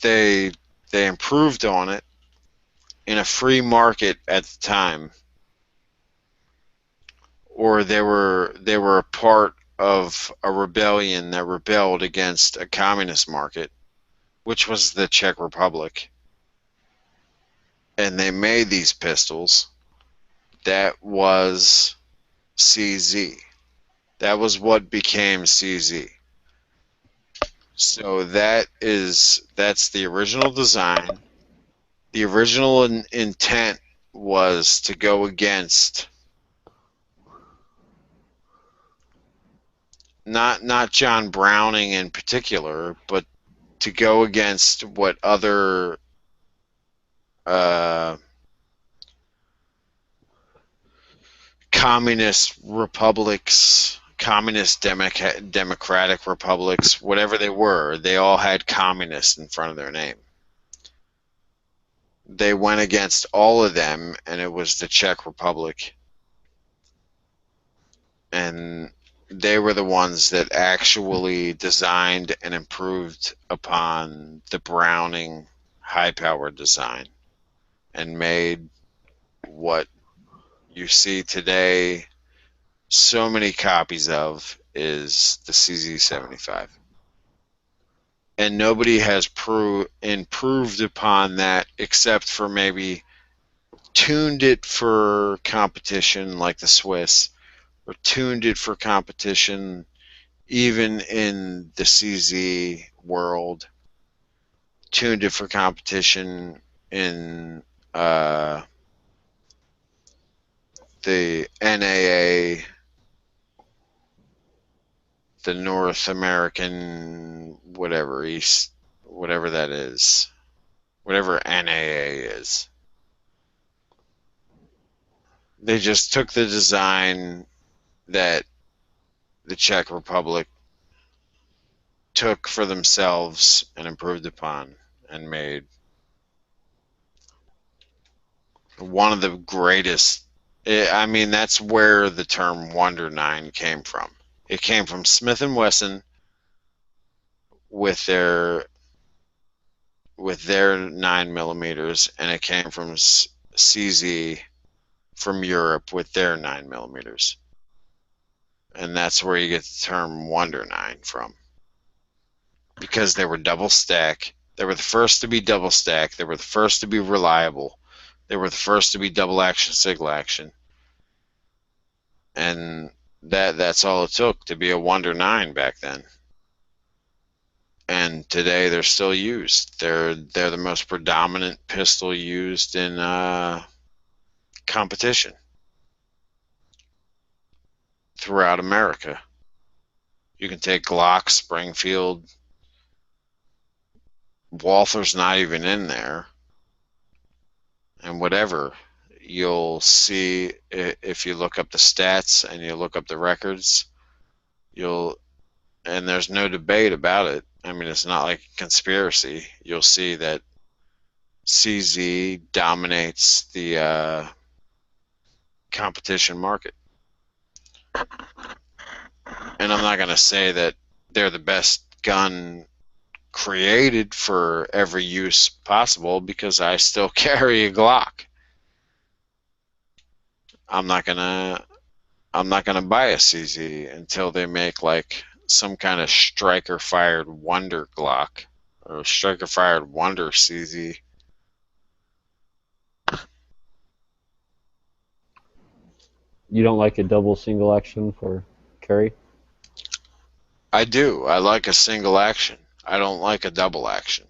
they improved on it in a free market at the time, or they were a part of a rebellion that rebelled against a communist market, which was the Czech Republic, and they made these pistols. That was CZ. That was what became CZ. So that's the original design. The original intent was to go against not John Browning in particular, but to go against what other communist republics, communist democratic republics, whatever they were, they all had communist in front of their name. They went against all of them, and it was the Czech Republic. And they were the ones that actually designed and improved upon the Browning high-powered design and made what you see today so many copies of is the CZ75. And nobody has improved upon that except for maybe tuned it for competition like the Swiss, or tuned it for competition even in the CZ world, tuned it for competition in the NAA, the North American, whatever that is, whatever NAA is. They just took the design that the Czech Republic took for themselves and improved upon and made one of the greatest. I mean, that's where the term Wonder 9 came from. It came from Smith & Wesson with their 9mm, and it came from CZ from Europe with their 9mm. And that's where you get the term Wonder 9 from. Because they were double stack. They were the first to be double stack. They were the first to be reliable. They were the first to be double action, single action. and that's all it took to be a Wonder 9 back then. And today they're still used. They're the most predominant pistol used in competition throughout America. You can take Glock, Springfield, Walther's not even in there, and whatever. You'll see if you look up the stats and you look up the records, and there's no debate about it. I mean, it's not like a conspiracy. You'll see that CZ dominates the competition market. And I'm not going to say that they're the best gun created for every use possible, because I still carry a Glock. I'm not gonna buy a CZ until they make like some kind of striker fired Wonder Glock or striker fired Wonder CZ. You don't like a double single action for carry? I do. I like a single action. I don't like a double action.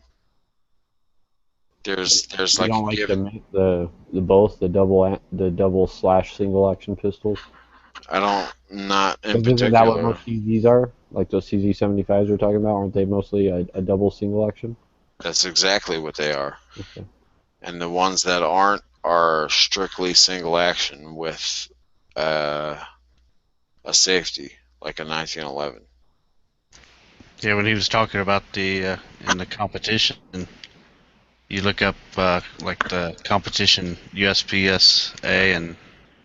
There's You like don't a like given. the both the double slash single action pistols? I don't, not in Isn't that what particular. most CZs are? Like those CZ75s we're talking about, aren't they mostly a double single action? That's exactly what they are. Okay. And the ones that aren't are strictly single action with a safety, like a 1911. Yeah, when he was talking about the in the competition, you look up like the competition USPSA and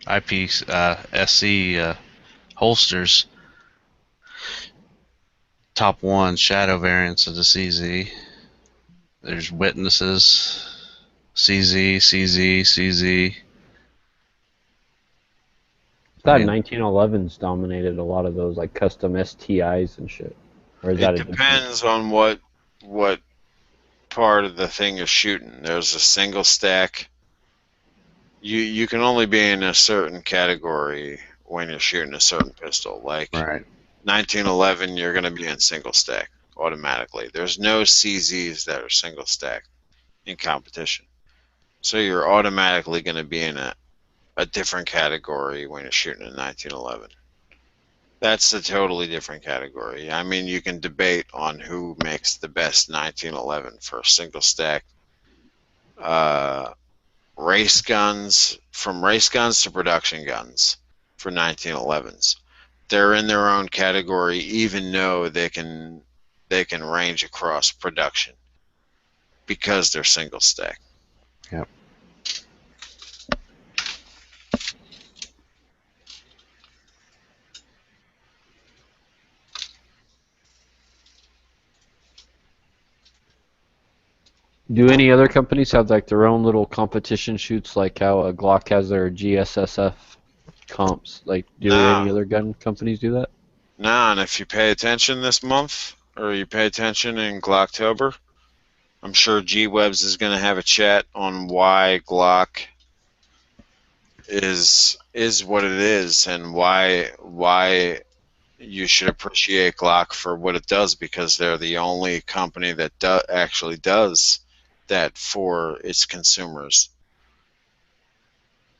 IPSC holsters. Top one shadow variants of the CZ. There's witnesses, CZ, CZ, CZ. I thought I mean, 1911s dominated a lot of those, like custom STIs and shit. Or is that It a different? depends on what part of the thing you're shooting. There's a single stack. You can only be in a certain category when you're shooting a certain pistol. Like right. 1911, you're going to be in single stack automatically. There's no CZs that are single stack in competition. So you're automatically going to be in a different category when you're shooting a 1911. That's a totally different category. I mean, you can debate on who makes the best 1911 for single stack race guns, from race guns to production guns for 1911s. They're in their own category, even though they can range across production because they're single stack. Yep. Do any other companies have like their own little competition shoots, like how a Glock has their GSSF comps? Like, do any Nah, other gun companies do that? nah, and if you pay attention this month, or you pay attention in Glocktober, I'm sure G-Webs is going to have a chat on why Glock is what it is, and why you should appreciate Glock for what it does, because they're the only company that actually does that for its consumers.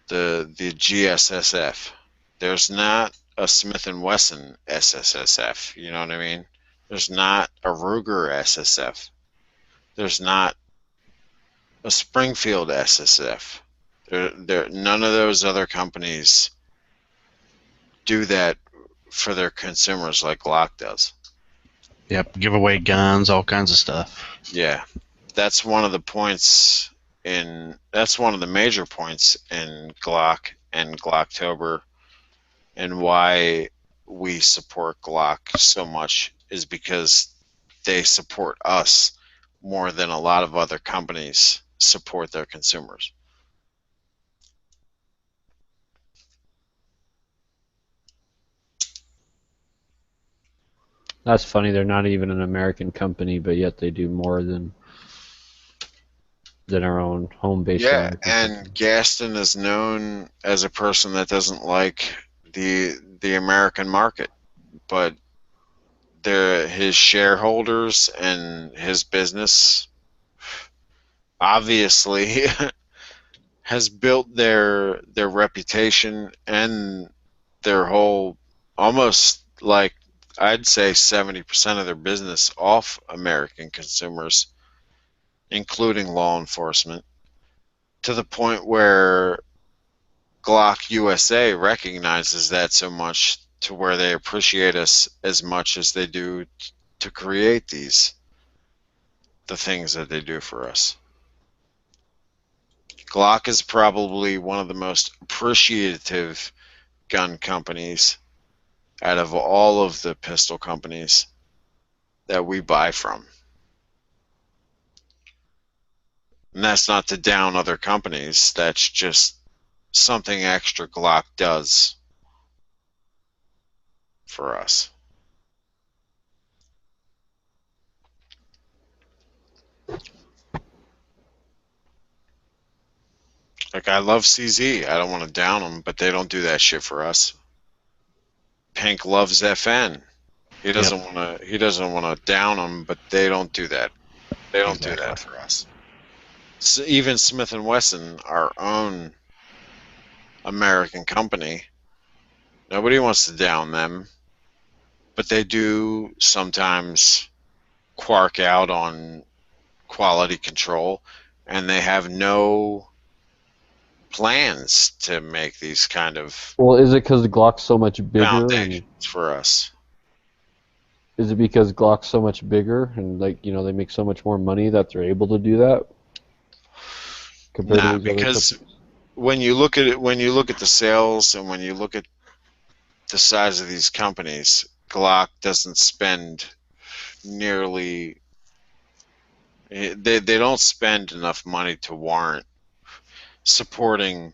The GSSF. There's not a Smith and Wesson SSSF. You know what I mean? There's not a Ruger SSF. There's not a Springfield SSF. None of those other companies do that for their consumers like Glock does. Yep. Give away guns, all kinds of stuff. Yeah, that's one of the points that's one of the major points in Glock and Glocktober, and why we support Glock so much is because they support us more than a lot of other companies support their consumers. That's funny. They're not even an American company, but yet they do more than our own home-based Yeah, American company. and Gaston is known as a person that doesn't like the American market, but his shareholders and his business obviously has built their reputation and their whole, almost like I'd say 70% of their business off American consumers, including law enforcement, to the point where Glock USA recognizes that so much to where they appreciate us as much as they do to create the things that they do for us. Glock is probably one of the most appreciative gun companies out of all of the pistol companies that we buy from. And that's not to down other companies, that's just something extra Glock does for us. Like, I love CZ. I don't want to down them, but they don't do that shit for us. Pink loves FN. He doesn't want to. He doesn't want to down them, but they don't do that. They don't do that for us. So even Smith and Wesson, our own American company, nobody wants to down them, but they do sometimes quark out on quality control, and they have no plans to make these kind of Well, is it because the Glock's so much bigger? foundations for us. Is it because Glock's so much bigger and, like, you know, they make so much more money that they're able to do that? Compared to Nah, these other because companies? when you look at it, when you look at the sales and when you look at the size of these companies, Glock doesn't spend nearly. They don't spend enough money to warrant supporting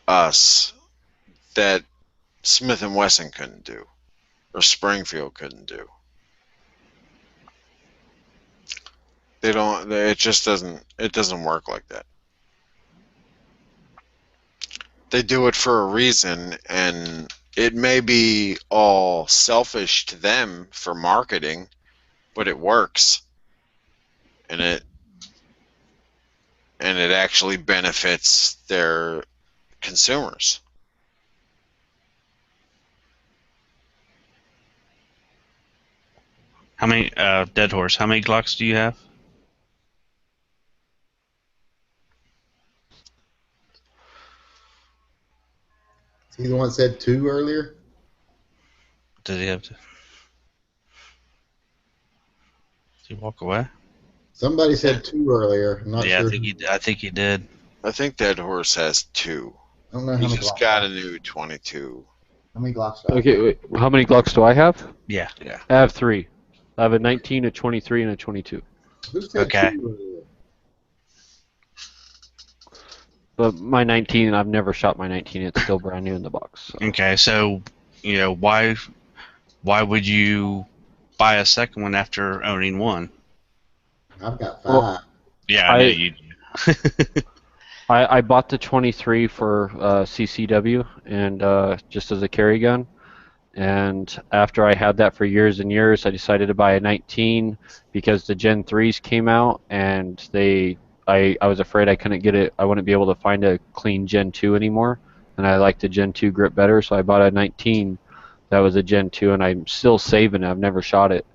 us that Smith and Wesson couldn't do, or Springfield couldn't do. They don't. It just doesn't. It doesn't work like that. They do it for a reason, and it may be all selfish to them for marketing, but it works, and it actually benefits their consumers. How many, Dead Horse, how many Glocks do you have? Is he the one that said 2 earlier? Did he have to? Did he walk away? Somebody said 2 earlier. I'm not Yeah, sure. I think he did. I think Dead Horse has 2. I don't know how He many just Glocks. got a new 22. How many Glocks do I have? Okay, wait, how many Glocks do I have? Yeah. I have 3. I have a 19, a 23, and a 22. Who said Okay. 2 earlier? But my 19, I've never shot my 19. It's still brand new in the box. So. Okay, so, you know, why would you buy a second one after owning one? I've got 5. Well, Yeah, I know you do. I bought the 23 for CCW and just as a carry gun. And after I had that for years and years, I decided to buy a 19 because the Gen 3s came out, and I was afraid I couldn't get it. I wouldn't be able to find a clean Gen 2 anymore, and I liked the Gen 2 grip better, so I bought a 19 that was a Gen 2, and I'm still saving it. I've never shot it.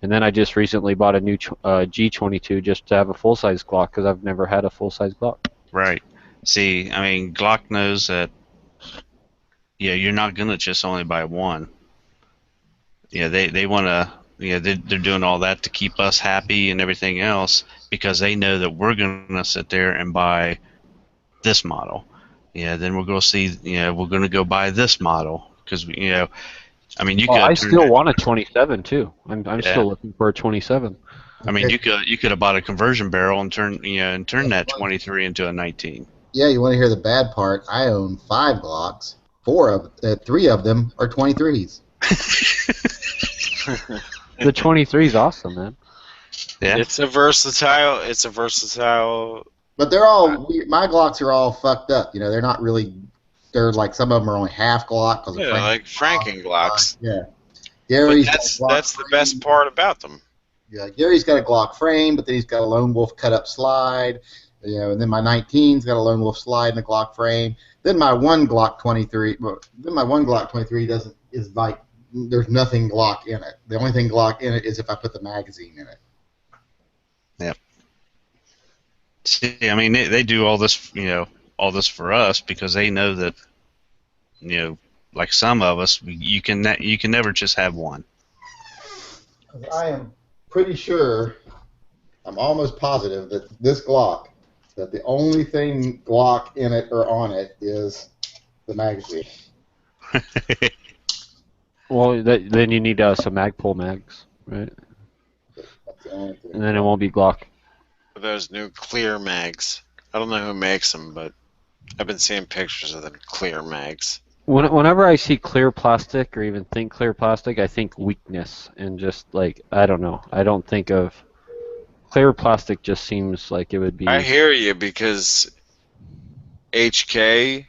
And then I just recently bought a new G22 just to have a full-size Glock because I've never had a full-size Glock. Right. See, I mean, Glock knows that, yeah, you're not going to just only buy one. Yeah, they want to, yeah, they're doing all that to keep us happy and everything else because they know that we're going to sit there and buy this model. Yeah, then we're going to see, you know, we're going to go buy this model because, you know, I mean, you could. I still want a 27 too. I'm still looking for a 27. I mean, you could have bought a conversion barrel and turn that 23 into a 19. Yeah, you want to hear the bad part? I own 5 Glocks. 3 of them are 23s. The 23 is awesome, man. Yeah. It's a versatile. But they're all my Glocks are all fucked up. You know, they're not really they're like some of them are only half Glock because of Yeah, like Franken Glocks. Yeah. But Gary's got a Glock that's the best part about them. Yeah, Gary's got a Glock frame, but then he's got a Lone Wolf cut-up slide, and then my 19's got a Lone Wolf slide and a Glock frame. Then my one Glock 23, is like there's nothing Glock in it. The only thing Glock in it is if I put the magazine in it. Yep. See, I mean, they do all this, all this for us because they know that, like some of us, you can never just have one. I am pretty sure, I'm almost positive that this Glock, that the only thing Glock in it or on it is the magazine. Well, then you need some Magpul mags, right? That's the only thing. And then it won't be Glock. Those new clear mags. I don't know who makes them, but I've been seeing pictures of them clear mags. Whenever I see clear plastic or even think clear plastic, I think weakness and just like I don't know. I don't think of clear plastic. Just seems like it would be. I hear you because HK,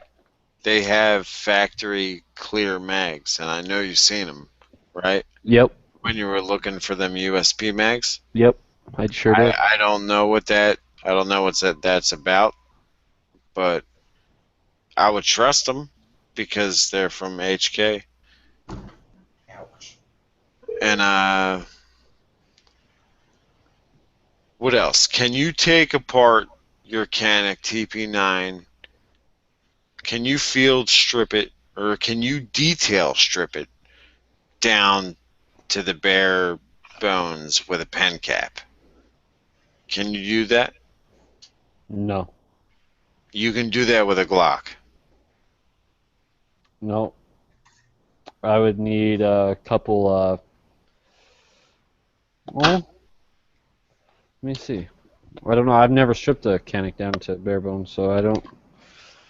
they have factory clear mags, and I know you've seen them, right? Yep. When you were looking for them USP mags. Yep, I sure did. I don't know what that's about, but I would trust them because they're from HK. Ouch. And what else? Can you take apart your Canik TP9? Can you field strip it, or can you detail strip it down to the bare bones with a pen cap? Can you do that? No. You can do that with a Glock. No. I would need a couple. Well, let me see. I don't know. I've never stripped a Canik down to bare bones, so I don't.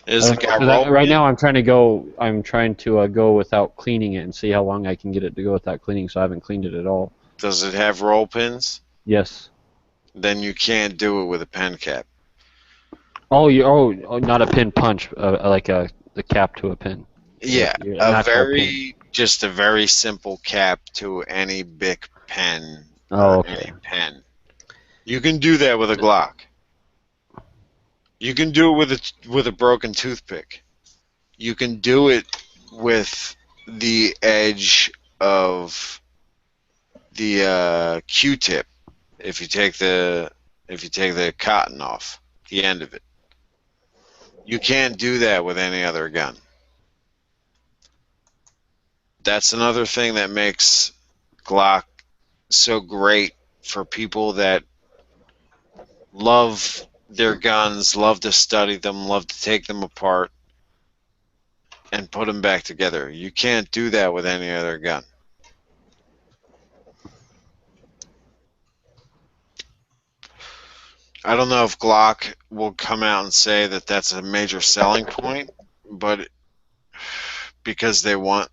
Is it got roll right now, I'm trying to go. I'm trying to go without cleaning it and see how long I can get it to go without cleaning. So I haven't cleaned it at all. Does it have roll pins? Yes. Then you can't do it with a pen cap. Oh, not a pin punch, like the cap to a pin. Yeah, Pin. just a very simple cap to any Bic pen Oh, or okay. any pen. You can do that with a Glock. You can do it with a broken toothpick. You can do it with the edge of the Q-tip if you take the cotton off the end of it. You can't do that with any other gun. That's another thing that makes Glock so great for people that love their guns, love to study them, love to take them apart and put them back together. You can't do that with any other gun. I don't know if Glock will come out and say that that's a major selling point, but because they want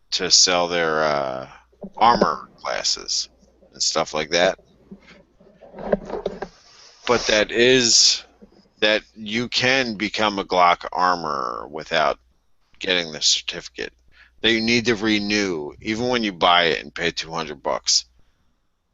to sell their armor classes and stuff like that. But that you can become a Glock armorer without getting the certificate. That you need to renew, even when you buy it and pay $200.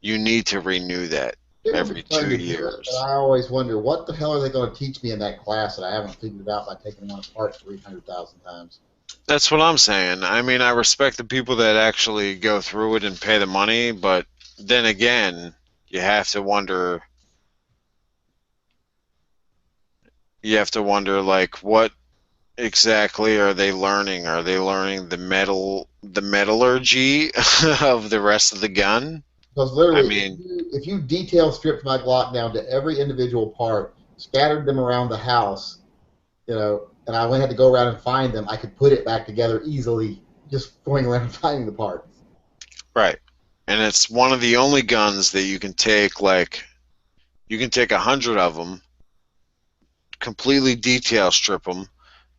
You need to renew that every 2 years. And I always wonder, what the hell are they going to teach me in that class that I haven't figured out by taking one apart 300,000 times? That's what I'm saying. I mean, I respect the people that actually go through it and pay the money, but then again, you have to wonder. Like, what exactly are they learning? Are they learning the metallurgy of the rest of the gun? Because literally, I mean, if you detail stripped my Glock down to every individual part, scattered them around the house, and I had to go around and find them, I could put it back together easily just going around and finding the parts. right. And it's one of the only guns that you can take, you can take 100 of them, completely detail strip them,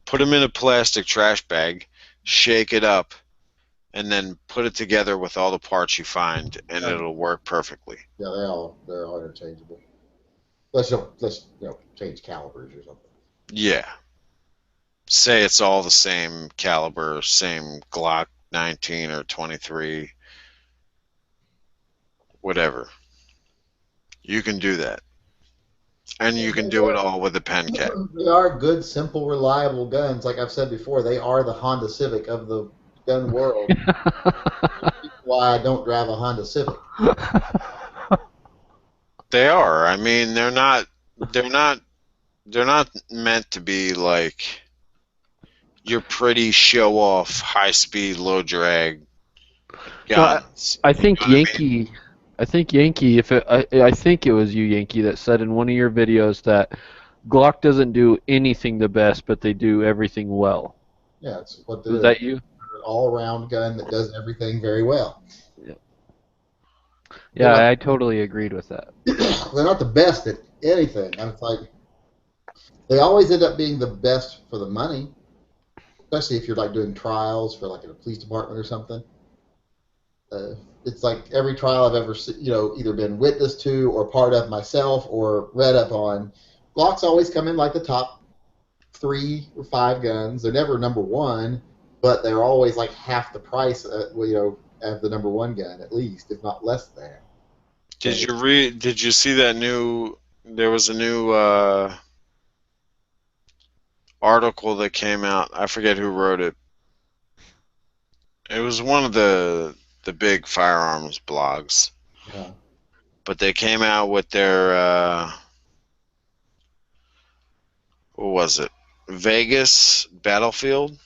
put them in a plastic trash bag, shake it up, and then put it together with all the parts you find, and it'll work perfectly. Yeah, they're all interchangeable. Let's change calibers or something. Yeah. say it's all the same caliber, same Glock 19 or 23, whatever. You can do that. And you can do it all with a pen cap. They are good, simple, reliable guns. Like I've said before, they are the Honda Civic of the gun world. Why I don't drive a Honda Civic. They are. I mean, they're not meant to be like your pretty show off high speed low drag No, I, guns. I You know think what I mean? Yankee. I think Yankee. I think it was you, Yankee, that said in one of your videos that Glock doesn't do anything the best, but they do everything well. Yeah, it's what Was they're that you? an all-around gun that does everything very well. Yeah, I totally agreed with that. They're not the best at anything. And it's like they always end up being the best for the money, especially if you're like doing trials for like in a police department or something. It's like every trial I've ever either been witness to or part of myself or read up on. Glocks always come in like the top 3 or 5 guns. They're never number one, but they're always like half the price, of the number one gun at least, if not less than. Did you see that new? There was a new article that came out. I forget who wrote it. It was one of the big firearms blogs. Yeah. But they came out with their what was it? Vegas Battlefield.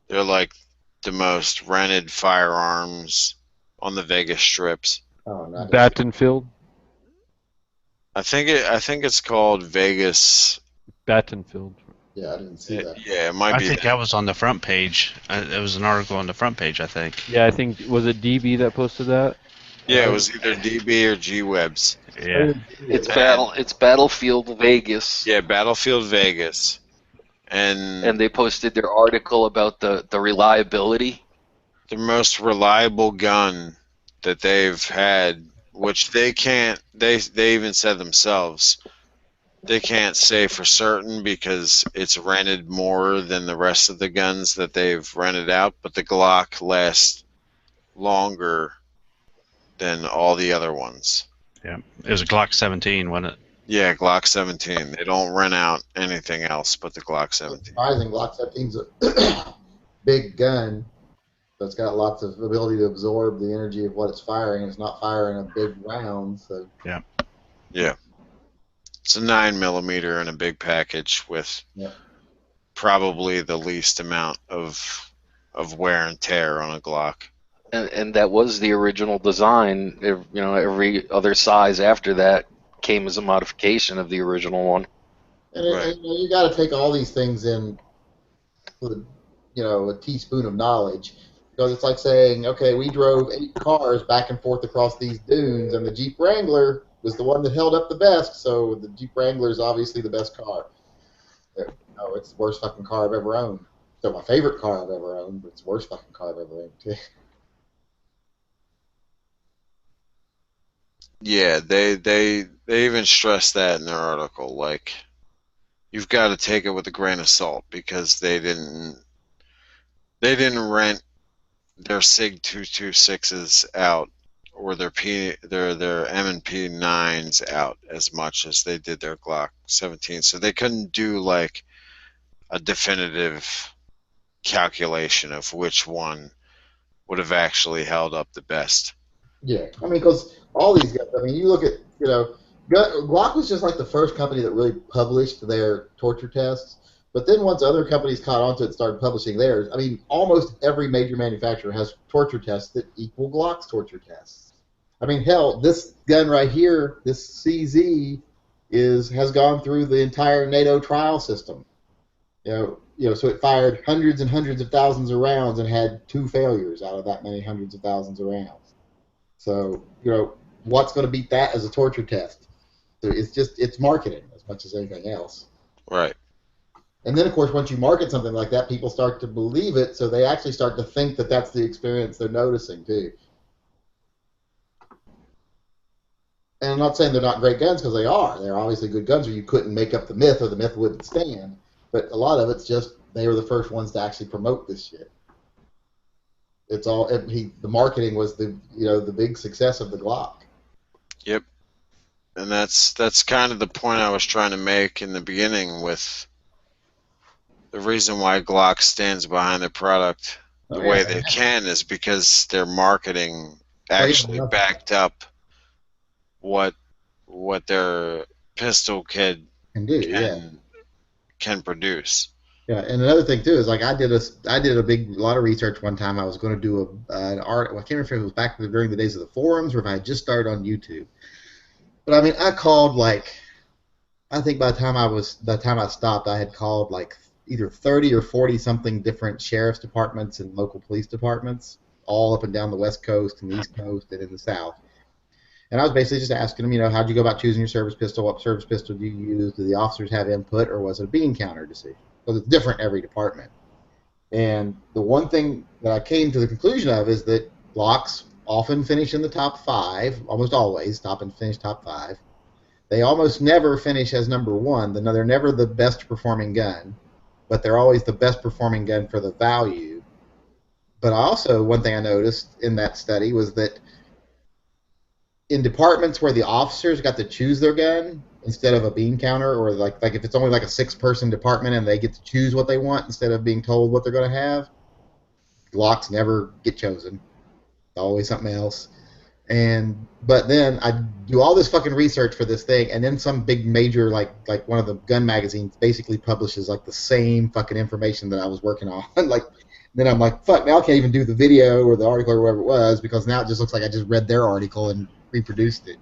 They're like the most rented firearms on the Vegas strips. Oh, not Battenfield. I think it's called Vegas. Battenfield. Yeah, I didn't see that. Yeah, it might I be. think that was on the front page. It was an article on the front page, I think. Yeah, I think was it DB that posted that? Yeah, it was either DB or G Webs. Yeah. It's Battlefield Vegas. Yeah, Battlefield Vegas. And they posted their article about the reliability. The most reliable gun that they've had, which they can't, they even said themselves, they can't say for certain because it's rented more than the rest of the guns that they've rented out, but the Glock lasts longer than all the other ones. Yeah, it was a Glock 17, wasn't it? Yeah, Glock 17. They don't rent out anything else but the Glock 17. Surprising, Glock 17's a big gun, so it's got lots of ability to absorb the energy of what it's firing. It's not firing a big round, so yeah. It's a 9mm in a big package with probably the least amount of wear and tear on a Glock. And that was the original design. Every other size after that came as a modification of the original one. And you got to take all these things in with a teaspoon of knowledge, because it's like saying, okay, we drove 8 cars back and forth across these dunes, and the Jeep Wrangler was the one that held up the best, so the Jeep Wrangler is obviously the best car. It's the worst fucking car I've ever owned. So my favorite car I've ever owned, but it's the worst fucking car I've ever owned too. Yeah, they even stress that in their article. Like, you've got to take it with a grain of salt because they didn't rent their Sig 226s out or their M&P 9s out as much as they did their Glock 17. So they couldn't do like a definitive calculation of which one would have actually held up the best. Yeah, I mean, because all these guys, I mean, you look at, Glock was just like the first company that really published their torture tests. But then once other companies caught on to it and started publishing theirs, I mean, almost every major manufacturer has torture tests that equal Glock's torture tests. I mean, hell, this gun right here, this CZ, has gone through the entire NATO trial system. So it fired hundreds and hundreds of thousands of rounds and had 2 failures out of that many hundreds of thousands of rounds. So, what's going to beat that as a torture test? So it's marketing as much as anything else. Right. And then, of course, once you market something like that, people start to believe it, so they actually start to think that that's the experience they're noticing, too. And I'm not saying they're not great guns, because they are. They're obviously good guns, or you couldn't make up the myth, or the myth wouldn't stand. But a lot of it's just they were the first ones to actually promote this shit. It's all the marketing was the big success of the Glock. Yep. And that's kind of the point I was trying to make in the beginning with the reason why Glock stands behind their product the way they can is because their marketing actually backed up what their pistol can produce. Yeah, and another thing too is like I did a lot of research one time. I was going to do an art. Well, I can't remember if it was back during the days of the forums or if I had just started on YouTube. But I mean, I called I think by the time I stopped, I had called like either 30 or 40 something different sheriff's departments and local police departments, all up and down the West Coast and the East Coast and in the South. And I was basically just asking them, how'd you go about choosing your service pistol? What service pistol do you use? Do the officers have input, or was it a bean counter decision? Because it's different in every department. And the one thing that I came to the conclusion of is that Glocks often finish in the top 5, almost always finish top 5. They almost never finish as number 1. They're never the best performing gun, but they're always the best performing gun for the value. But one thing I noticed in that study was that in departments where the officers got to choose their gun instead of a bean counter, or like if it's only like a 6-person department and they get to choose what they want instead of being told what they're going to have, Glocks never get chosen. It's always something else. But then I do all this fucking research for this thing, and then some big major like one of the gun magazines basically publishes like the same fucking information that I was working on. Then I'm like, fuck, now I can't even do the video or the article or whatever it was, because now it just looks like I just read their article and reproduced it.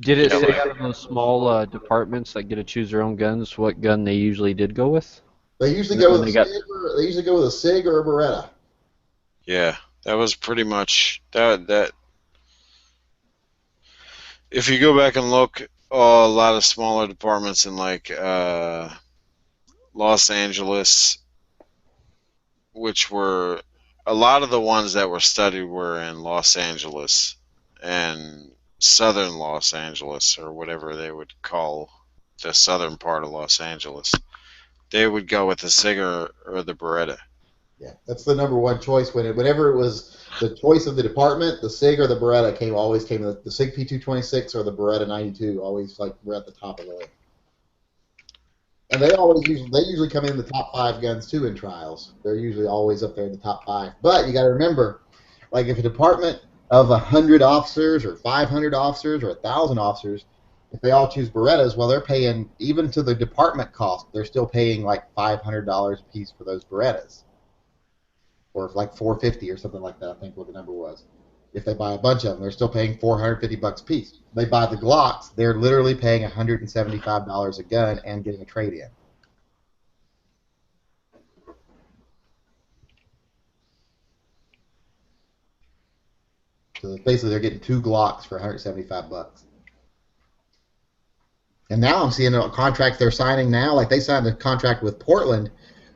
Did it say from those small departments that get to choose their own guns what gun they usually did go with? They usually go with a SIG or a Beretta. Yeah, that was pretty much that. If you go back and look, a lot of smaller departments in like Los Angeles, which were a lot of the ones that were studied were in Los Angeles and southern Los Angeles, or whatever they would call the southern part of Los Angeles. They would go with the SIG or the Beretta. Yeah, that's the number one choice. Whenever it was the choice of the department, the SIG or the Beretta always came. The SIG P226 or the Beretta 92 always were at the top of the list. And they usually come in the top 5 guns too in trials. They're usually always up there in the top 5. But you got to remember, like if a department of 100 officers or 500 officers or 1,000 officers, if they all choose Berettas, well, they're paying, even to the department cost, they're still paying like $500 a piece for those Berettas. Or like $450 or something like that, I think what the number was. If they buy a bunch of them, they're still paying $450 a piece. They buy the Glocks, they're literally paying $175 a gun and getting a trade-in. So basically, they're getting 2 Glocks for $175. And now I'm seeing a contract they're signing now. Like they signed a contract with Portland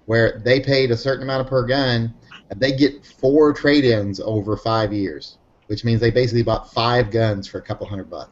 where they paid a certain amount per gun, and they get 4 trade-ins over 5 years, which means they basically bought 5 guns for a couple $100.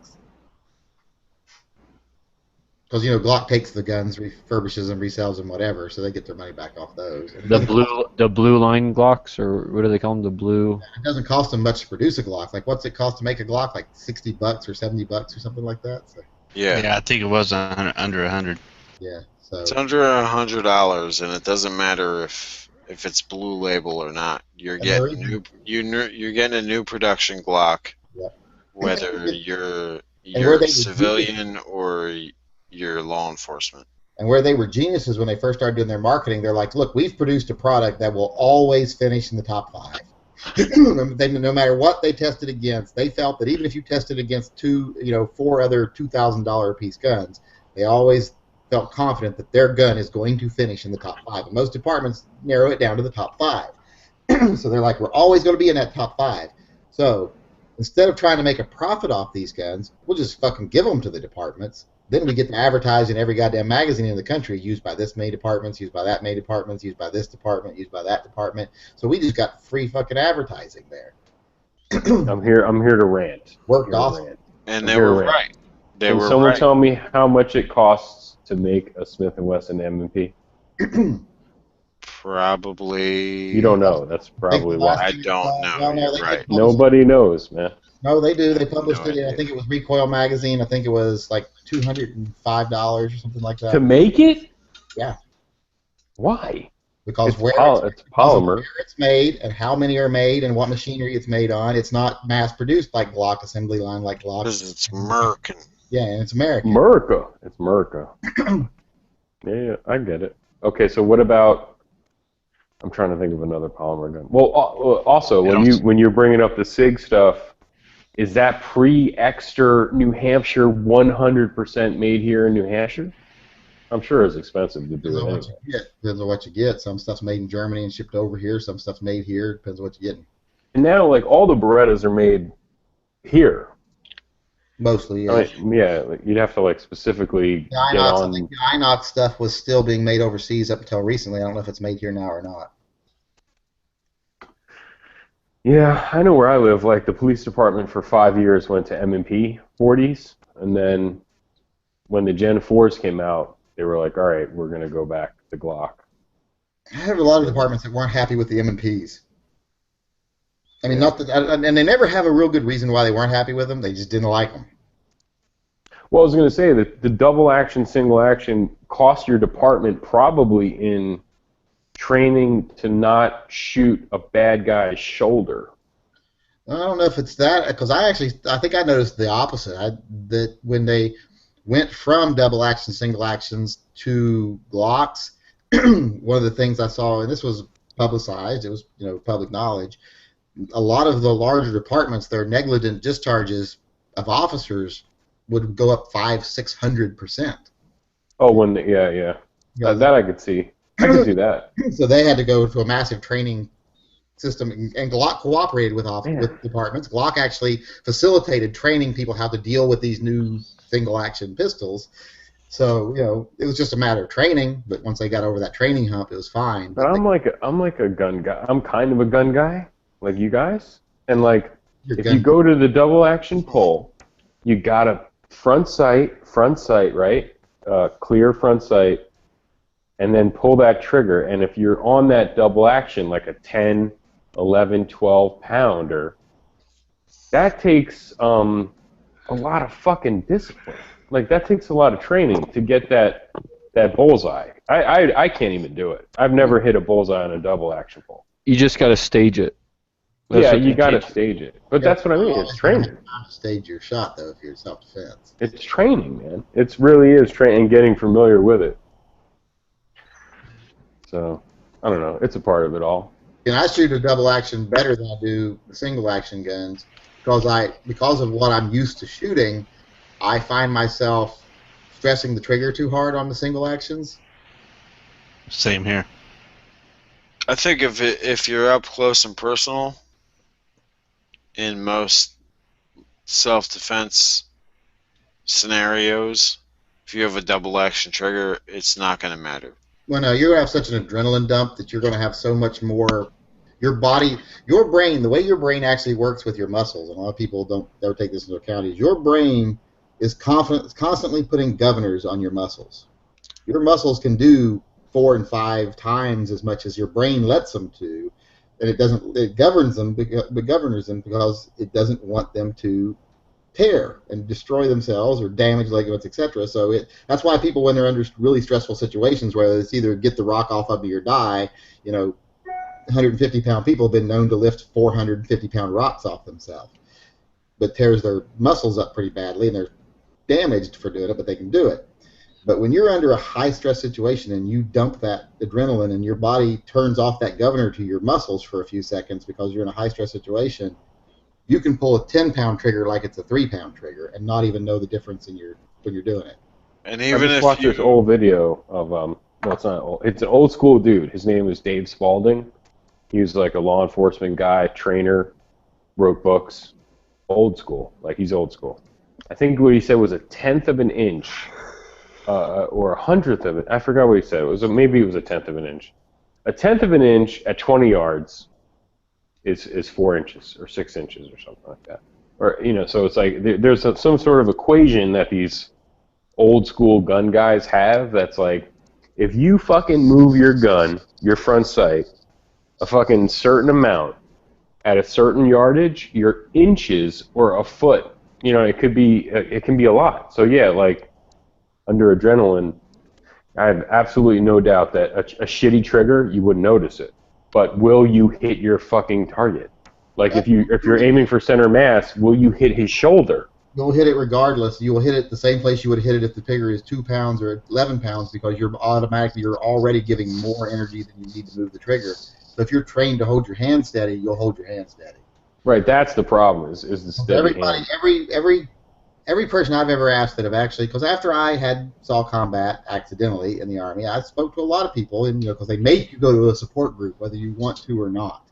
Because Glock takes the guns, refurbishes them, resells them, whatever, so they get their money back off those. The blue line Glocks, or what do they call them? The blue. It doesn't cost them much to produce a Glock. Like, what's it cost to make a Glock? Like $60 or $70 or something like that. So. Yeah, I think it was under 100. Yeah, so it's under $100, and it doesn't matter if it's blue label or not. You're getting you're getting a new production Glock, whether you're a civilian or you're law enforcement. And where they were geniuses when they first started doing their marketing, they're like, look, we've produced a product that will always finish in the top 5. No matter what they tested against, they felt that even if you tested against 4 other $2,000 a piece guns, they always felt confident that their gun is going to finish in the top 5. And most departments narrow it down to the top 5. So they're like, we're always going to be in that top 5. So instead of trying to make a profit off these guns, we'll just fucking give them to the departments. Then we get to advertise in every goddamn magazine in the country, used by this many departments, used by that many departments, used by this department, used by that department. So we just got free fucking advertising there. I'm here to rant. Worked awesome. And they were right. They Can were someone right. tell me how much it costs to make a Smith & Wesson M&P? Probably. You don't know. That's I think the probably last why. I thing I don't saw, know. well, no, You're they right. did publish it. Nobody knows, man. No, they do. I They have published no it. I idea. think it was Recoil Magazine. I think it was like $205 or something like To that. make it? Yeah. Why? Because It's where it's because of polymer. where it's made and how many are made and what machinery it's made on. It's not mass produced like Glock assembly line like Glock. Because it's American. Yeah, and it's American. America. It's America. Yeah, I get it. Okay, so what about? I'm trying to think of another polymer gun. Well, also when you're bringing up the SIG stuff, is that pre-Exter New Hampshire 100% made here in New Hampshire? I'm sure it's expensive to do Depends it on anyway. what you get. Depends on what you get. Some stuff's made in Germany and shipped over here. Some stuff's made here. Depends on what you're getting. And now, like, all the Berettas are made here. Mostly, yeah. I mean, yeah, like, you'd have to like specifically The get Inox, I on. think the Inox stuff was still being made overseas up until recently. I don't know if it's made here now or not. Yeah, I know where I live. Like the police department for 5 years went to M&P 40s, and then when the Gen 4s came out, they were like, "All right, we're gonna go back to Glock." I have a lot of departments that weren't happy with the M&Ps. I mean, not that, and they never have a real good reason why they weren't happy with them. They just didn't like them. Well, I was gonna say that the double action, single action cost your department probably in training to not shoot a bad guy's shoulder. I don't know if it's that, because I think I noticed the opposite. That when they went from double action, single actions to Glocks, one of the things I saw, and this was publicized, it was public knowledge, a lot of the larger departments, their negligent discharges of officers would go up 500-600%. Oh, yeah. That I could see. I could see that. So they had to go to a massive training system, and Glock cooperated with departments. Glock actually facilitated training people how to deal with these new single-action pistols. So it was just a matter of training. But once they got over that training hump, it was fine. But I'm like a gun guy. I'm kind of a gun guy, like you guys. And like, if you go to the double action pull, you got a front sight, right? Clear front sight. And then pull that trigger, and if you're on that double action, like a 10, 11, 12 pounder, that takes a lot of fucking discipline. Like, that takes a lot of training to get that bullseye. I can't even do it. I've never hit a bullseye on a double action pull. You just got to stage it. Yeah, you got to stage it. But that's what I mean. It's training. Stage your shot, though, if you're self-defense. It's training, man. It really is training and getting familiar with it. So, I don't know. It's a part of it all. And I shoot a double action better than I do the single action guns because of what I'm used to shooting. I find myself stressing the trigger too hard on the single actions. Same here. I think if you're up close and personal, in most self-defense scenarios, if you have a double action trigger, it's not going to matter. Well, no, you have such an adrenaline dump that you're going to have so much more. Your body, your brain, the way your brain actually works with your muscles, and a lot of people don't ever take this into account, is your brain is constantly putting governors on your muscles. Your muscles can do 4 and 5 times as much as your brain lets them to, and it governs them, but governs them because it doesn't want them to tear and destroy themselves or damage ligaments, etc. So that's why people, when they're under really stressful situations, whether it's either get the rock off of me or die, 150-pound people have been known to lift 450-pound rocks off themselves, but tears their muscles up pretty badly, and they're damaged for doing it, but they can do it. But when you're under a high-stress situation and you dump that adrenaline and your body turns off that governor to your muscles for a few seconds because you're in a high-stress situation, you can pull a 10-pound trigger like it's a 3-pound trigger and not even know the difference when you're doing it. And even I just watched this old video of no, it's not old. It's an old school dude. His name is Dave Spalding. He was like a law enforcement guy, trainer, wrote books. Old school, like he's old school. I think what he said was 1/10 of an inch, or 100th of it. I forgot what he said. Maybe it was 1/10 of an inch. 1/10 of an inch at 20 yards is 4 inches or 6 inches or something like that. or so it's like there's some sort of equation that these old school gun guys have that's like, if you fucking move your gun, your front sight, a fucking certain amount at a certain yardage, your inches or a foot, it can be a lot. So yeah, like under adrenaline, I have absolutely no doubt that a shitty trigger, you wouldn't notice it. But will you hit your fucking target? Like if you're aiming for center mass, will you hit his shoulder? You'll hit it regardless. You will hit it the same place you would hit it if the trigger is 2 pounds or 11 pounds, because you're already giving more energy than you need to move the trigger. So if you're trained to hold your hand steady, you'll hold your hand steady. Right, that's the problem. Is the steady hand. Every person I've ever asked that have actually, because after I saw combat accidentally in the Army, I spoke to a lot of people, and because they make you go to a support group whether you want to or not.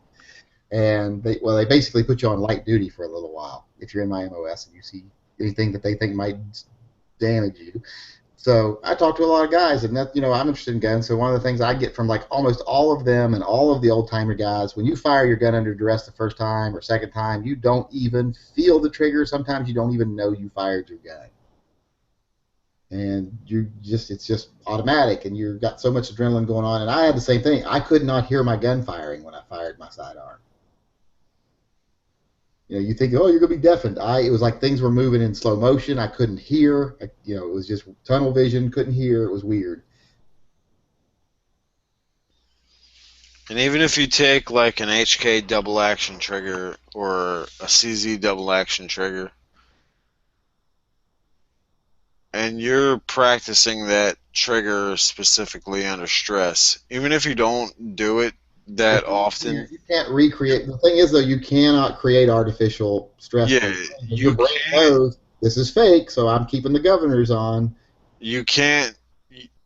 And they basically put you on light duty for a little while if you're in my MOS and you see anything that they think might damage you. So I talked to a lot of guys, and that I'm interested in guns. So one of the things I get from like almost all of them and all of the old timer guys, when you fire your gun under duress the first time or second time, you don't even feel the trigger. Sometimes you don't even know you fired your gun, and it's just automatic, and you've got so much adrenaline going on. And I had the same thing. I could not hear my gun firing when I fired my sidearm. You think, oh, you're going to be deafened. It was like things were moving in slow motion. I couldn't hear. It was just tunnel vision. Couldn't hear. It was weird. And even if you take like an HK double action trigger or a CZ double action trigger, and you're practicing that trigger specifically under stress, even if you don't do it that often, you can't recreate. The thing is, though, you cannot create artificial stress. Yeah, your brain knows this is fake, so I'm keeping the governors on. You can't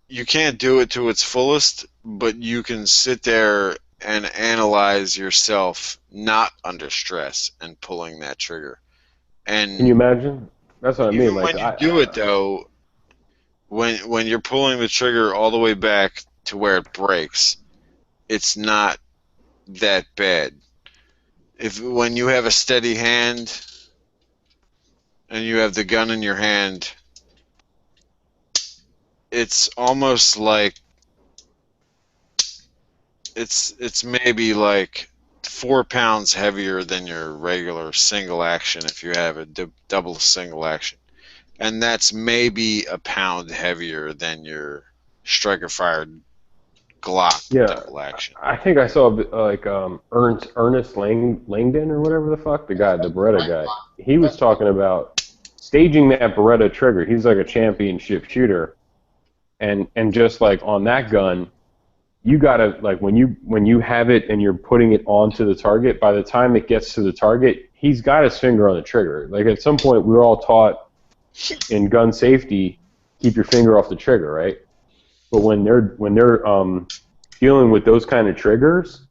do it to its fullest, but you can sit there and analyze yourself not under stress and pulling that trigger. And can you imagine? That's what I mean. Like, when you do it though, when you're pulling the trigger all the way back to where it breaks, it's not that bad. When you have a steady hand and you have the gun in your hand, it's almost like it's maybe like 4 pounds heavier than your regular single action if you have a double single action, and that's maybe a pound heavier than your striker fired Glock double action. I think I saw like Ernest Langdon or whatever the fuck, the Beretta guy. He was talking about staging that Beretta trigger. He's like a championship shooter, and just like on that gun, you gotta, like, when you have it and you're putting it onto the target, by the time it gets to the target, he's got his finger on the trigger. Like at some point, we were all taught in gun safety, keep your finger off the trigger, right? But when they're dealing with those kind of triggers,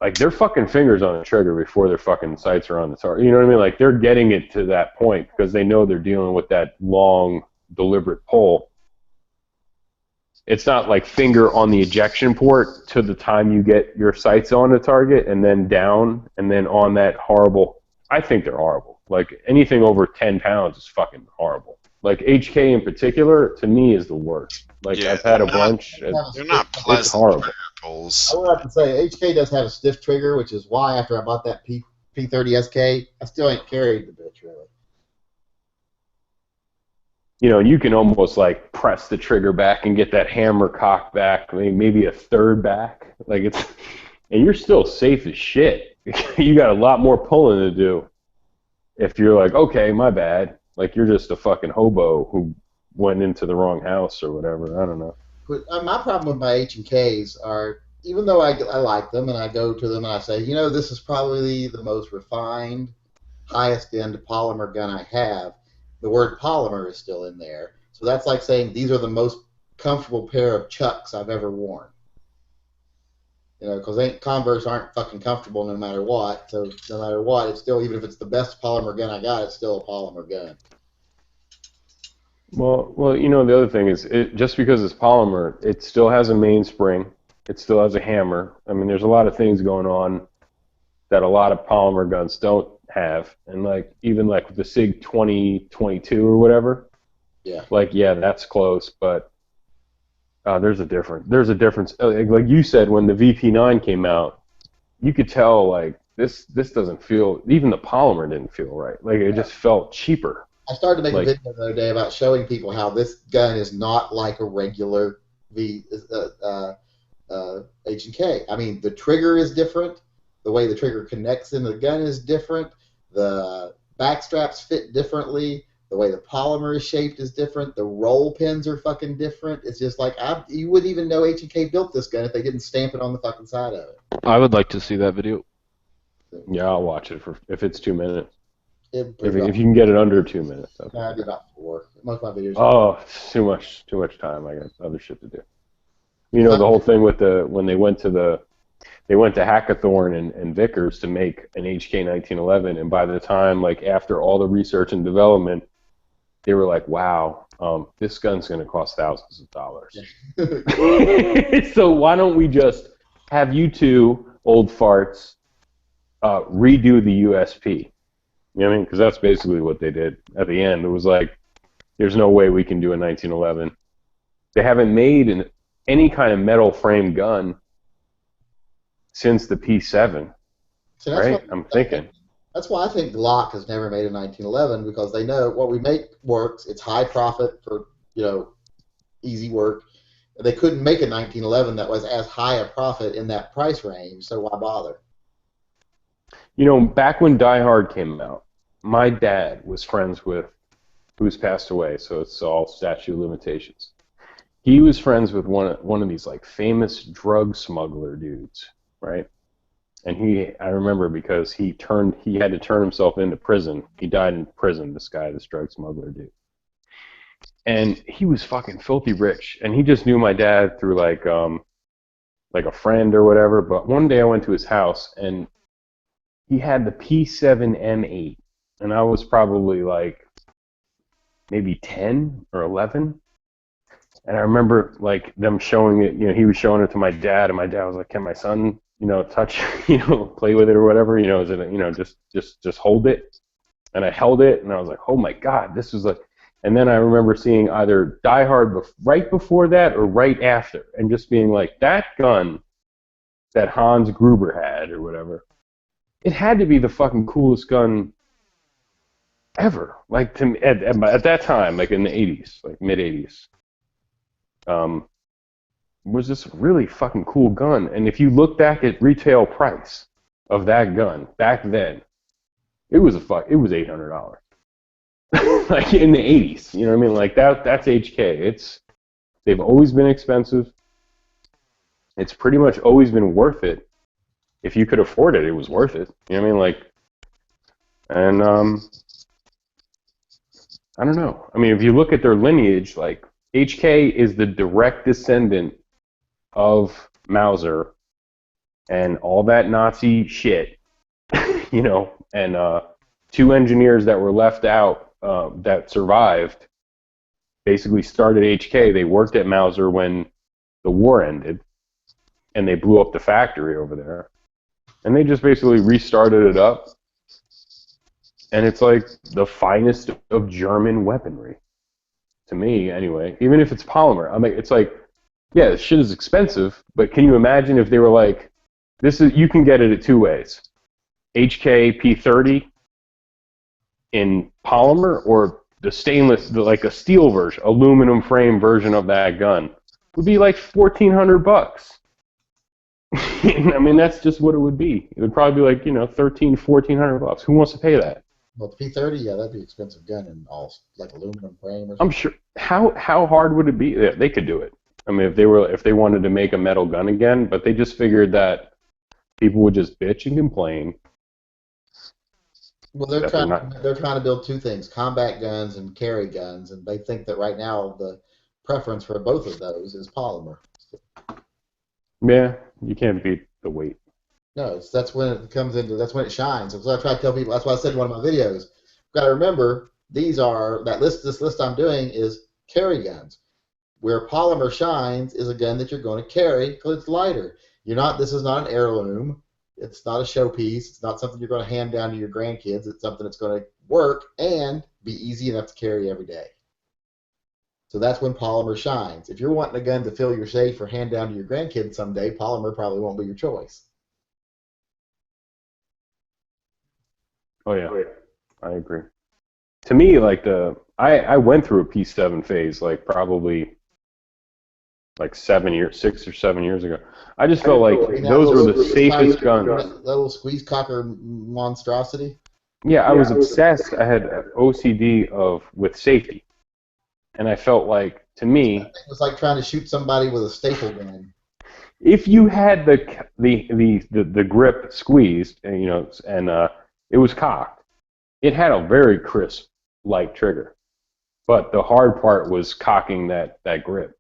like their fucking fingers on the trigger before their fucking sights are on the target. You know what I mean? Like they're getting it to that point because they know they're dealing with that long, deliberate pull. It's not like finger on the ejection port to the time you get your sights on the target and then down and then on that horrible. I think they're horrible. Like anything over 10 pounds is fucking horrible. Like HK in particular, to me, is the worst. Like I've had a bunch. They're not pleasant. It's horrible. I would have to say HK does have a stiff trigger, which is why after I bought that P30 SK, I still ain't carried the bitch really. You can almost like press the trigger back and get that hammer cocked back, maybe a third back. Like and you're still safe as shit. You got a lot more pulling to do. If you're like, okay, my bad. Like you're just a fucking hobo who went into the wrong house or whatever. I don't know. But my problem with my H&Ks are, even though I like them and I go to them and I say, this is probably the most refined, highest end polymer gun I have, the word polymer is still in there. So that's like saying these are the most comfortable pair of Chucks I've ever worn. Because Converse aren't fucking comfortable no matter what. So no matter what, it's still, even if it's the best polymer gun I got, it's still a polymer gun. Well, the other thing is, just because it's polymer, it still has a mainspring. It still has a hammer. I mean, there's a lot of things going on that a lot of polymer guns don't. have, and like even like with the Sig 2022 or whatever, Yeah. like yeah, that's close, but there's a difference. There's a difference. Like you said, when the VP9 came out, you could tell like this doesn't feel. Even the polymer didn't feel right. Like it just felt cheaper. I started to make a Like video the other day about showing people how this gun is not like a regular H&K. I mean, the trigger is different. The way the trigger connects in the gun is different. The back straps fit differently. The way the polymer is shaped is different. The roll pins are fucking different. It's just like you wouldn't even know H&K built this gun if they didn't stamp it on the fucking side of it. I would like to see that video. yeah, I'll watch it for if it's 2 minutes. If If you can get it under 2 minutes. Okay. I'd be about 4. Most of my videos. Oh, it's too much time. I got other shit to do. You know the whole thing with when they went to Hackathorn and Vickers to make an HK 1911, and by the time like after all the research and development, they were like, "Wow, this gun's going to cost thousands of dollars." So why don't we just have you two old farts redo the USP? You know what I mean? Because that's basically what they did at the end. It was like, there's no way we can do a 1911. They haven't made any kind of metal frame gun since the P7, So right? I'm thinking. That's why I think Glock has never made a 1911, because they know what we make works. It's high profit for easy work. They couldn't make a 1911 that was as high a profit in that price range, so why bother? You know, back when Die Hard came out, my dad was friends with, who's passed away, so it's all statute of limitations. He was friends with one of these like famous drug smuggler dudes, right? And I remember because he had to turn himself into prison. He died in prison, this drug smuggler dude. And he was fucking filthy rich, and he just knew my dad through like a friend or whatever. But one day I went to his house, and he had the P7 M8, and I was probably like maybe 10 or 11. And I remember like them showing it. He was showing it to my dad, and my dad was like, "Can my son, touch, play with it or whatever? Is it, just hold it?" And I held it, and I was like, "Oh my God, this was like." And then I remember seeing either Die Hard right before that or right after, and just being like, that gun that Hans Gruber had or whatever, it had to be the fucking coolest gun ever. Like at that time, like in the 80s, like mid 80s. Was this really fucking cool gun. And if you look back at retail price of that gun back then, it was $800. Like in the 80s, you know what I mean? Like that's HK. They've always been expensive. It's pretty much always been worth it. If you could afford it, it was worth it. You know what I mean? Like, and I don't know. I mean, if you look at their lineage, like HK is the direct descendant of Mauser and all that Nazi shit, and two engineers that were left out that survived basically started HK. They worked at Mauser when the war ended, and they blew up the factory over there. And they just basically restarted it up, and it's like the finest of German weaponry. To me, anyway. Even if it's polymer. I mean, it's like, yeah, this shit is expensive, but can you imagine if they were like, you can get it 2 ways. HK P30 in polymer, or the stainless, like a steel version, aluminum frame version of that gun would be like $1,400. I mean, that's just what it would be. It would probably be like, $1,400. Who wants to pay that? Well, the P30, yeah, that'd be an expensive gun and all, like aluminum frame or something. I'm sure. How hard would it be? Yeah, they could do it. I mean, if they wanted to make a metal gun again, but they just figured that people would just bitch and complain. Well, they're trying to build two things: combat guns and carry guns, and they think that right now the preference for both of those is polymer. Yeah, you can't beat the weight. No, that's when it comes into. That's when it shines. So I try to tell people. That's why I said in one of my videos. You've got to remember, this list I'm doing is carry guns. Where polymer shines is a gun that you're going to carry because it's lighter. This is not an heirloom. It's not a showpiece. It's not something you're going to hand down to your grandkids. It's something that's going to work and be easy enough to carry every day. So that's when polymer shines. If you're wanting a gun to fill your safe or hand down to your grandkids someday, polymer probably won't be your choice. Oh yeah, I agree. To me, like I went through a P7 phase, like probably like 6 or 7 years ago. I just felt like those were the safest guns. That little squeeze cocker monstrosity. Yeah, I was obsessed. I had OCD with safety, and I felt like, to me, It was like trying to shoot somebody with a staple gun. if you had the grip squeezed, and it was cocked, it had a very crisp light trigger, but the hard part was cocking that grip.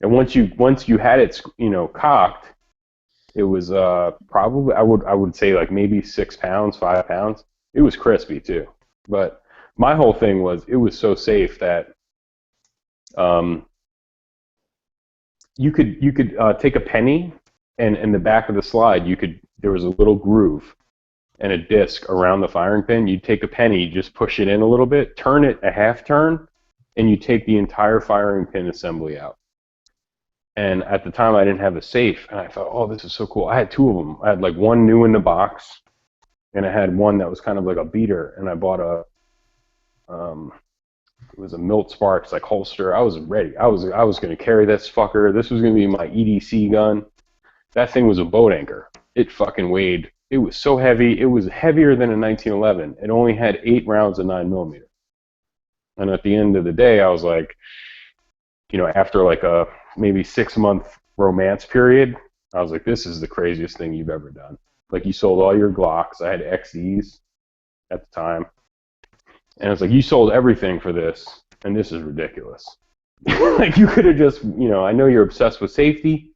And once you had it, cocked, it was probably I would say like maybe 6 pounds, 5 pounds. It was crispy too. But my whole thing was it was so safe that you could take a penny, and in the back of the slide there was a little groove and a disc around the firing pin. You'd take a penny, just push it in a little bit, turn it a half turn, and you take the entire firing pin assembly out. And at the time, I didn't have a safe, and I thought, oh, this is so cool. I had 2 of them. I had like one new in the box, and I had one that was kind of like a beater, and I bought it was a Milt Sparks like holster. I was ready. I was going to carry this fucker. This was going to be my EDC gun. That thing was a boat anchor. It fucking weighed. It was so heavy. It was heavier than a 1911. It only had 8 rounds of 9mm. And at the end of the day, I was like, after like a maybe 6-month romance period, I was like, this is the craziest thing you've ever done. Like, you sold all your Glocks. I had XEs at the time. And it's like, you sold everything for this, and this is ridiculous. Like, you could have just, I know you're obsessed with safety,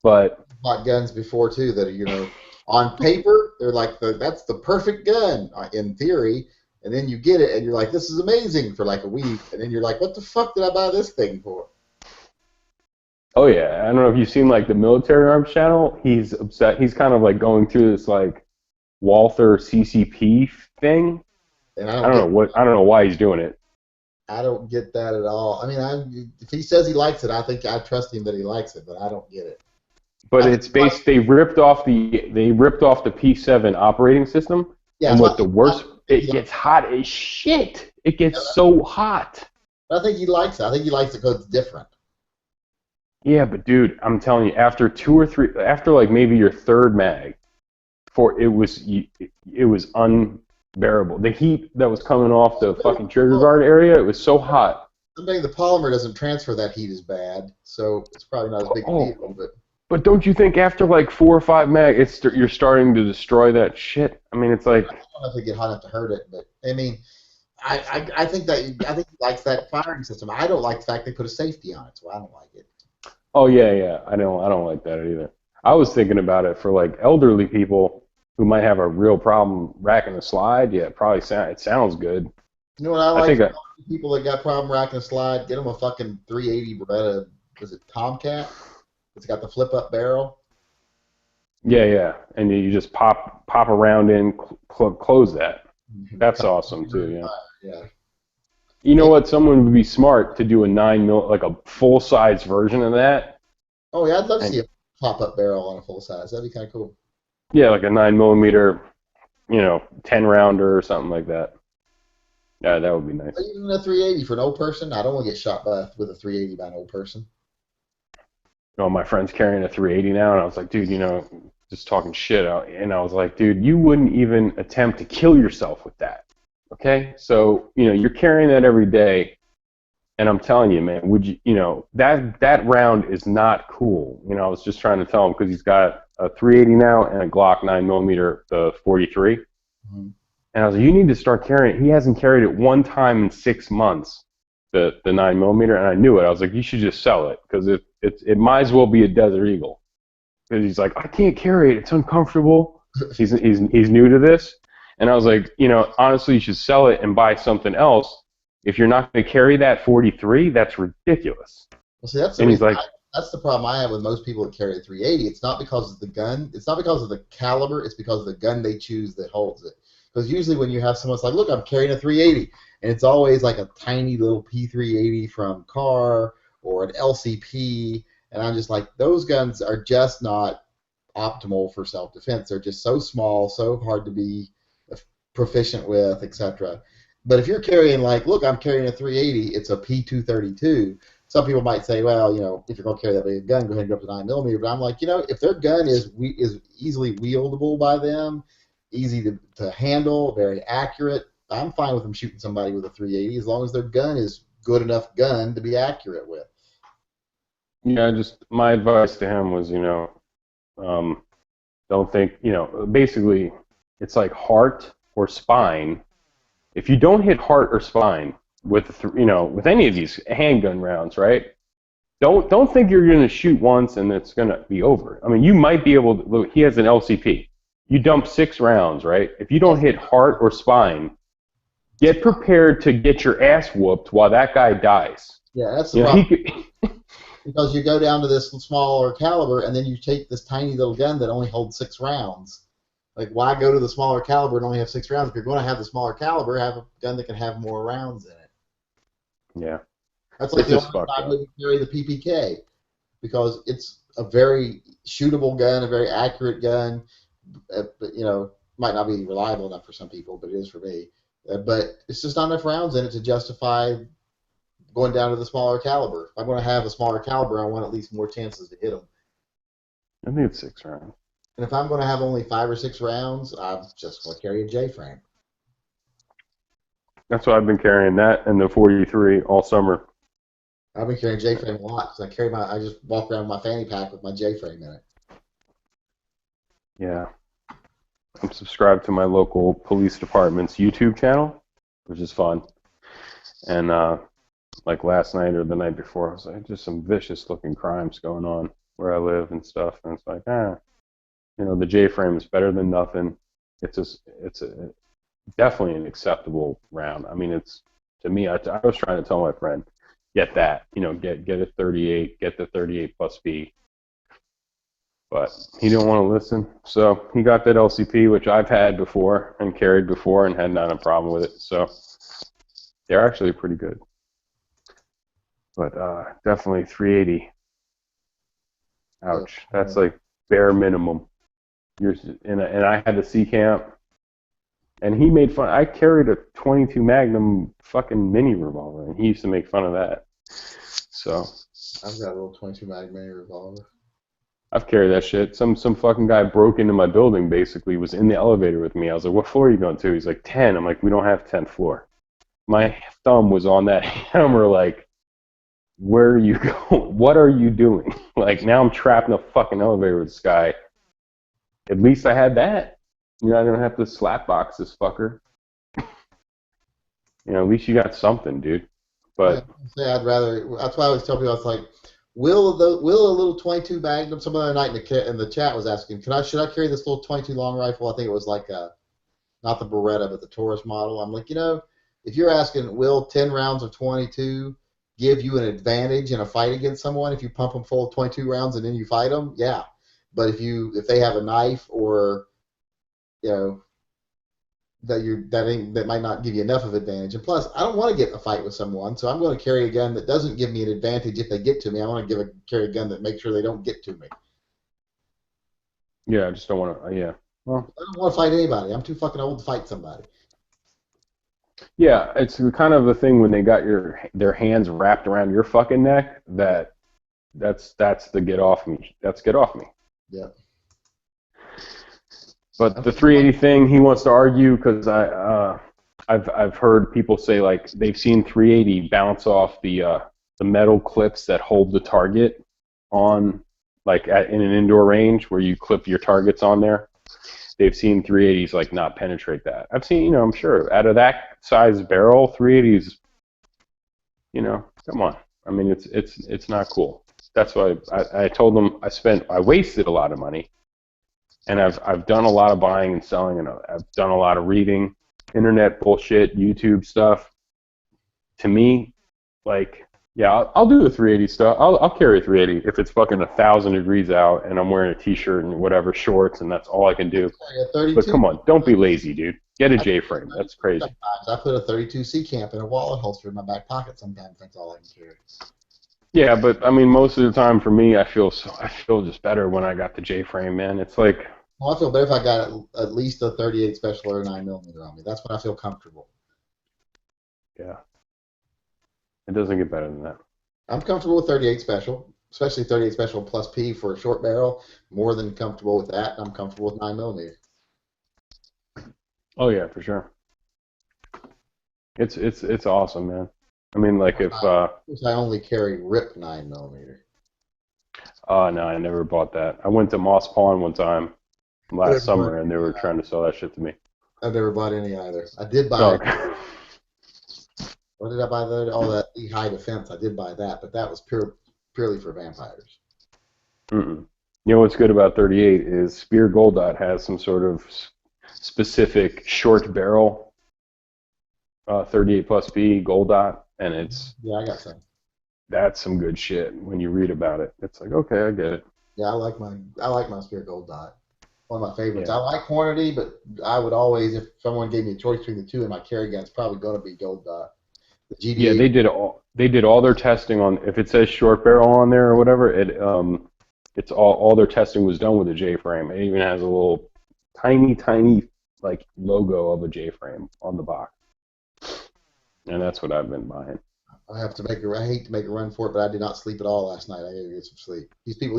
but... Bought guns before, too, that are, on paper, they're like, that's the perfect gun, in theory, and then you get it, and you're like, this is amazing for like a week, and then you're like, what the fuck did I buy this thing for? Oh, yeah. I don't know if you've seen, like, the Military Arms channel. He's upset. He's kind of, like, going through this, like, Walther CCP thing. And I don't know why he's doing it. I don't get that at all. I mean, if he says he likes it, I think I trust him that he likes it, but I don't get it. But it's based. They ripped off the P7 operating system. Yeah, and what the worst? It gets hot as shit. It gets so hot. I think he likes it. I think he likes it because it's different. Yeah, but dude, I'm telling you, after 2 or 3, after like maybe your 3rd mag, it was unbearable. The heat that was coming off the fucking trigger guard area, it was so hot. I'm betting the polymer doesn't transfer that heat as bad, so it's probably not as big a deal. But don't you think after like 4 or 5 mag, you're starting to destroy that shit? I mean, it's like... I don't know if it get hot enough to hurt it, but I mean, I think he likes that firing system. I don't like the fact they put a safety on it, so I don't like it. Oh yeah, I don't like that either. I was thinking about it for like elderly people who might have a real problem racking a slide. Yeah, it sounds good. You know what I like? People that got problem racking a slide, get them a fucking 380 Beretta. Was it Tomcat? It's got the flip up barrel. Yeah, and you just pop a round in, close that. That's awesome too. Yeah. You know what? Someone would be smart to do a 9mm, like a full-size version of that. Oh yeah, I'd love to see a pop-up barrel on a full size. That'd be kind of cool. Yeah, like a 9mm, 10-rounder or something like that. Yeah, that would be nice. Even a 380 for an old person. I don't want to get shot with a 380 by an old person. Oh, my friend's carrying a 380 now, and I was like, dude, just talking shit out. And I was like, dude, you wouldn't even attempt to kill yourself with that. Okay, so you're carrying that every day, and I'm telling you, man, would you, that round is not cool. I was just trying to tell him because he's got a 380 now and a Glock 9mm, the 43, and I was like, you need to start carrying it. He hasn't carried it one time in 6 months, the 9mm, and I knew it. I was like, you should just sell it because it might as well be a Desert Eagle. Because he's like, I can't carry it. It's uncomfortable. He's new to this. And I was like, honestly, you should sell it and buy something else. If you're not going to carry that 43, that's ridiculous. Well, see, that's and he's like, That's the problem I have with most people that carry a 380. It's not because of the gun. It's not because of the caliber. It's because of the gun they choose that holds it. Because usually when you have someone's like, look, I'm carrying a 380, and it's always like a tiny little P380 from Car or an LCP, and I'm just like, those guns are just not optimal for self-defense. They're just so small, so hard to be proficient with, etc. But if you're carrying like, look, I'm carrying a 380, it's a P232. Some people might say, well, if you're going to carry that big a gun, go ahead and go up to 9mm. But I'm like, if their gun is easily wieldable by them, easy to handle, very accurate, I'm fine with them shooting somebody with a 380 as long as their gun is good enough gun to be accurate with. Yeah, just my advice to him was, don't think, basically, it's like heart or spine. If you don't hit heart or spine with, with any of these handgun rounds, right? Don't think you're going to shoot once and it's going to be over. I mean, you might be able to. Look, he has an LCP. You dump 6 rounds, right? If you don't hit heart or spine, get prepared to get your ass whooped while that guy dies. Yeah, that's the problem. Because you go down to this smaller caliber and then you take this tiny little gun that only holds 6 rounds. Like, why go to the smaller caliber and only have 6 rounds? If you're going to have the smaller caliber, have a gun that can have more rounds in it. Yeah. That's like the only reason I would carry the PPK, because it's a very shootable gun, a very accurate gun. But, might not be reliable enough for some people, but it is for me. But it's just not enough rounds in it to justify going down to the smaller caliber. If I'm going to have a smaller caliber, I want at least more chances to hit them. I think it's 6 rounds. And if I'm going to have only 5 or 6 rounds, I'm just going to carry a J-frame. That's why I've been carrying that and the 43 all summer. I've been carrying J-frame a lot because I just walk around with my fanny pack with my J-frame in it. Yeah. I'm subscribed to my local police department's YouTube channel, which is fun. And like last night or the night before, I was like, just some vicious looking crimes going on where I live and stuff. And it's like, the J-frame is better than nothing. It's definitely an acceptable round. I mean, it's, to me, I was trying to tell my friend, get that, get a 38, get the 38 plus B. But he didn't want to listen, so he got that LCP, which I've had before and carried before and had not a problem with it. So they're actually pretty good. But definitely 380. Ouch. That's like bare minimum. And I had the C camp, and he made fun. I carried a 22 Magnum fucking mini revolver, and he used to make fun of that. So I've got a little 22 Magnum mini revolver. I've carried that shit. Some fucking guy broke into my building, basically, was in the elevator with me. I was like, what floor are you going to? He's like, 10. I'm like, we don't have 10th floor. My thumb was on that hammer, like, where are you going? What are you doing? Like, now I'm trapped in a fucking elevator with this guy. At least I had that. I don't have to slap box this fucker. At least you got something, dude. But I'd rather. That's why I always tell people, it's like, will a little 22 Magnum? Some other night in the chat was asking, should I carry this little 22 long rifle? I think it was like not the Beretta, but the Taurus model. I'm like, if you're asking, will 10 rounds of 22 give you an advantage in a fight against someone if you pump them full of 22 rounds and then you fight them? Yeah. But if they have a knife or that might not give you enough of advantage. And plus, I don't want to get in a fight with someone, so I'm going to carry a gun that doesn't give me an advantage if they get to me. I want to carry a gun that makes sure they don't get to me. Yeah, I just don't want to. Yeah. Well, I don't want to fight anybody. I'm too fucking old to fight somebody. Yeah, it's kind of the thing when they got their hands wrapped around your fucking neck. That's the get off me. That's get off me. Yeah. But the 380 thing, he wants to argue because I've heard people say like they've seen 380 bounce off the metal clips that hold the target on like in an indoor range where you clip your targets on there. They've seen 380s like not penetrate that. I've seen, I'm sure out of that size barrel, 380s, come on. I mean, it's not cool. That's why I told them I wasted a lot of money. And I've done a lot of buying and selling, and I've done a lot of reading, internet bullshit, YouTube stuff. To me, like, Yeah, I'll do the 380 stuff. I'll carry a 380 if it's fucking 1,000 degrees out and I'm wearing a t-shirt and whatever shorts and that's all I can do. But come on, don't be lazy, dude. Get a J-frame. That's crazy. Sometimes I put a 32 Camp in a wallet holster in my back pocket. Sometimes that's all I can carry. Yeah, but I mean, most of the time for me, I feel just better when I got the J-frame, man. It's like, Well, I feel better if I got at least a 38 special or a 9mm on me. That's when I feel comfortable. yeah, it doesn't get better than that. I'm comfortable with 38 special, especially 38 special plus P for a short barrel. More than comfortable with that. I'm comfortable with 9mm. Oh yeah, for sure. It's awesome, man. I mean, like if I only carry RIP 9mm. Oh no, I never bought that. I went to Moss Pawn one time last summer, and they were trying to sell that shit to me. I've never bought any either. I did buy. Oh. What did I buy? All that high defense. I did buy that, but that was purely for vampires. Mm-mm. You know what's good about 38 is Spear Gold Dot has some sort of specific short barrel 38 plus B Gold Dot, and it's I got some. That's some good shit. When you read about it, it's like, okay, I get it. Yeah, I like my Spear Gold Dot. One of my favorites. Yeah. I like quantity, but I would always, if someone gave me a choice between the two in my carry gun, it's probably going to be Gold Dot. The GDA. Yeah, they did all their testing on, if it says short barrel on there or whatever, it's all their testing was done with a J frame. It even has a little tiny like logo of a J frame on the box, and that's what I've been buying. I hate to make a run for it, but I did not sleep at all last night. I got to get some sleep.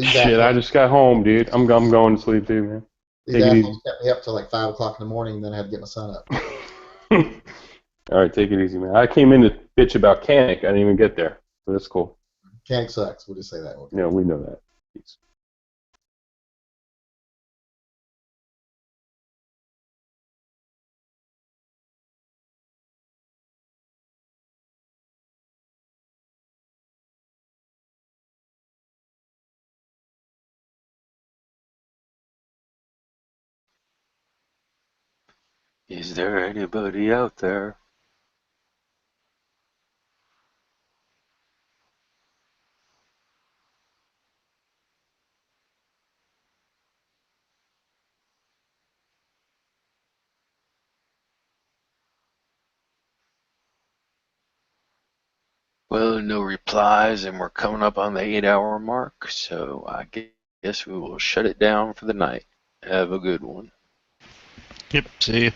Shit, I just got home, dude. I'm going to sleep too, man. These assholes kept me up till like 5 o'clock in the morning, and then I had to get my son up. All right, take it easy, man. I came in to bitch about Canic. I didn't even get there, but it's cool. Canic sucks. We'll just say that. Yeah, we know that. Peace. Is there anybody out there? Well, no replies, and we're coming up on the 8-hour mark, so I guess we will shut it down for the night. Have a good one. Yep, see you.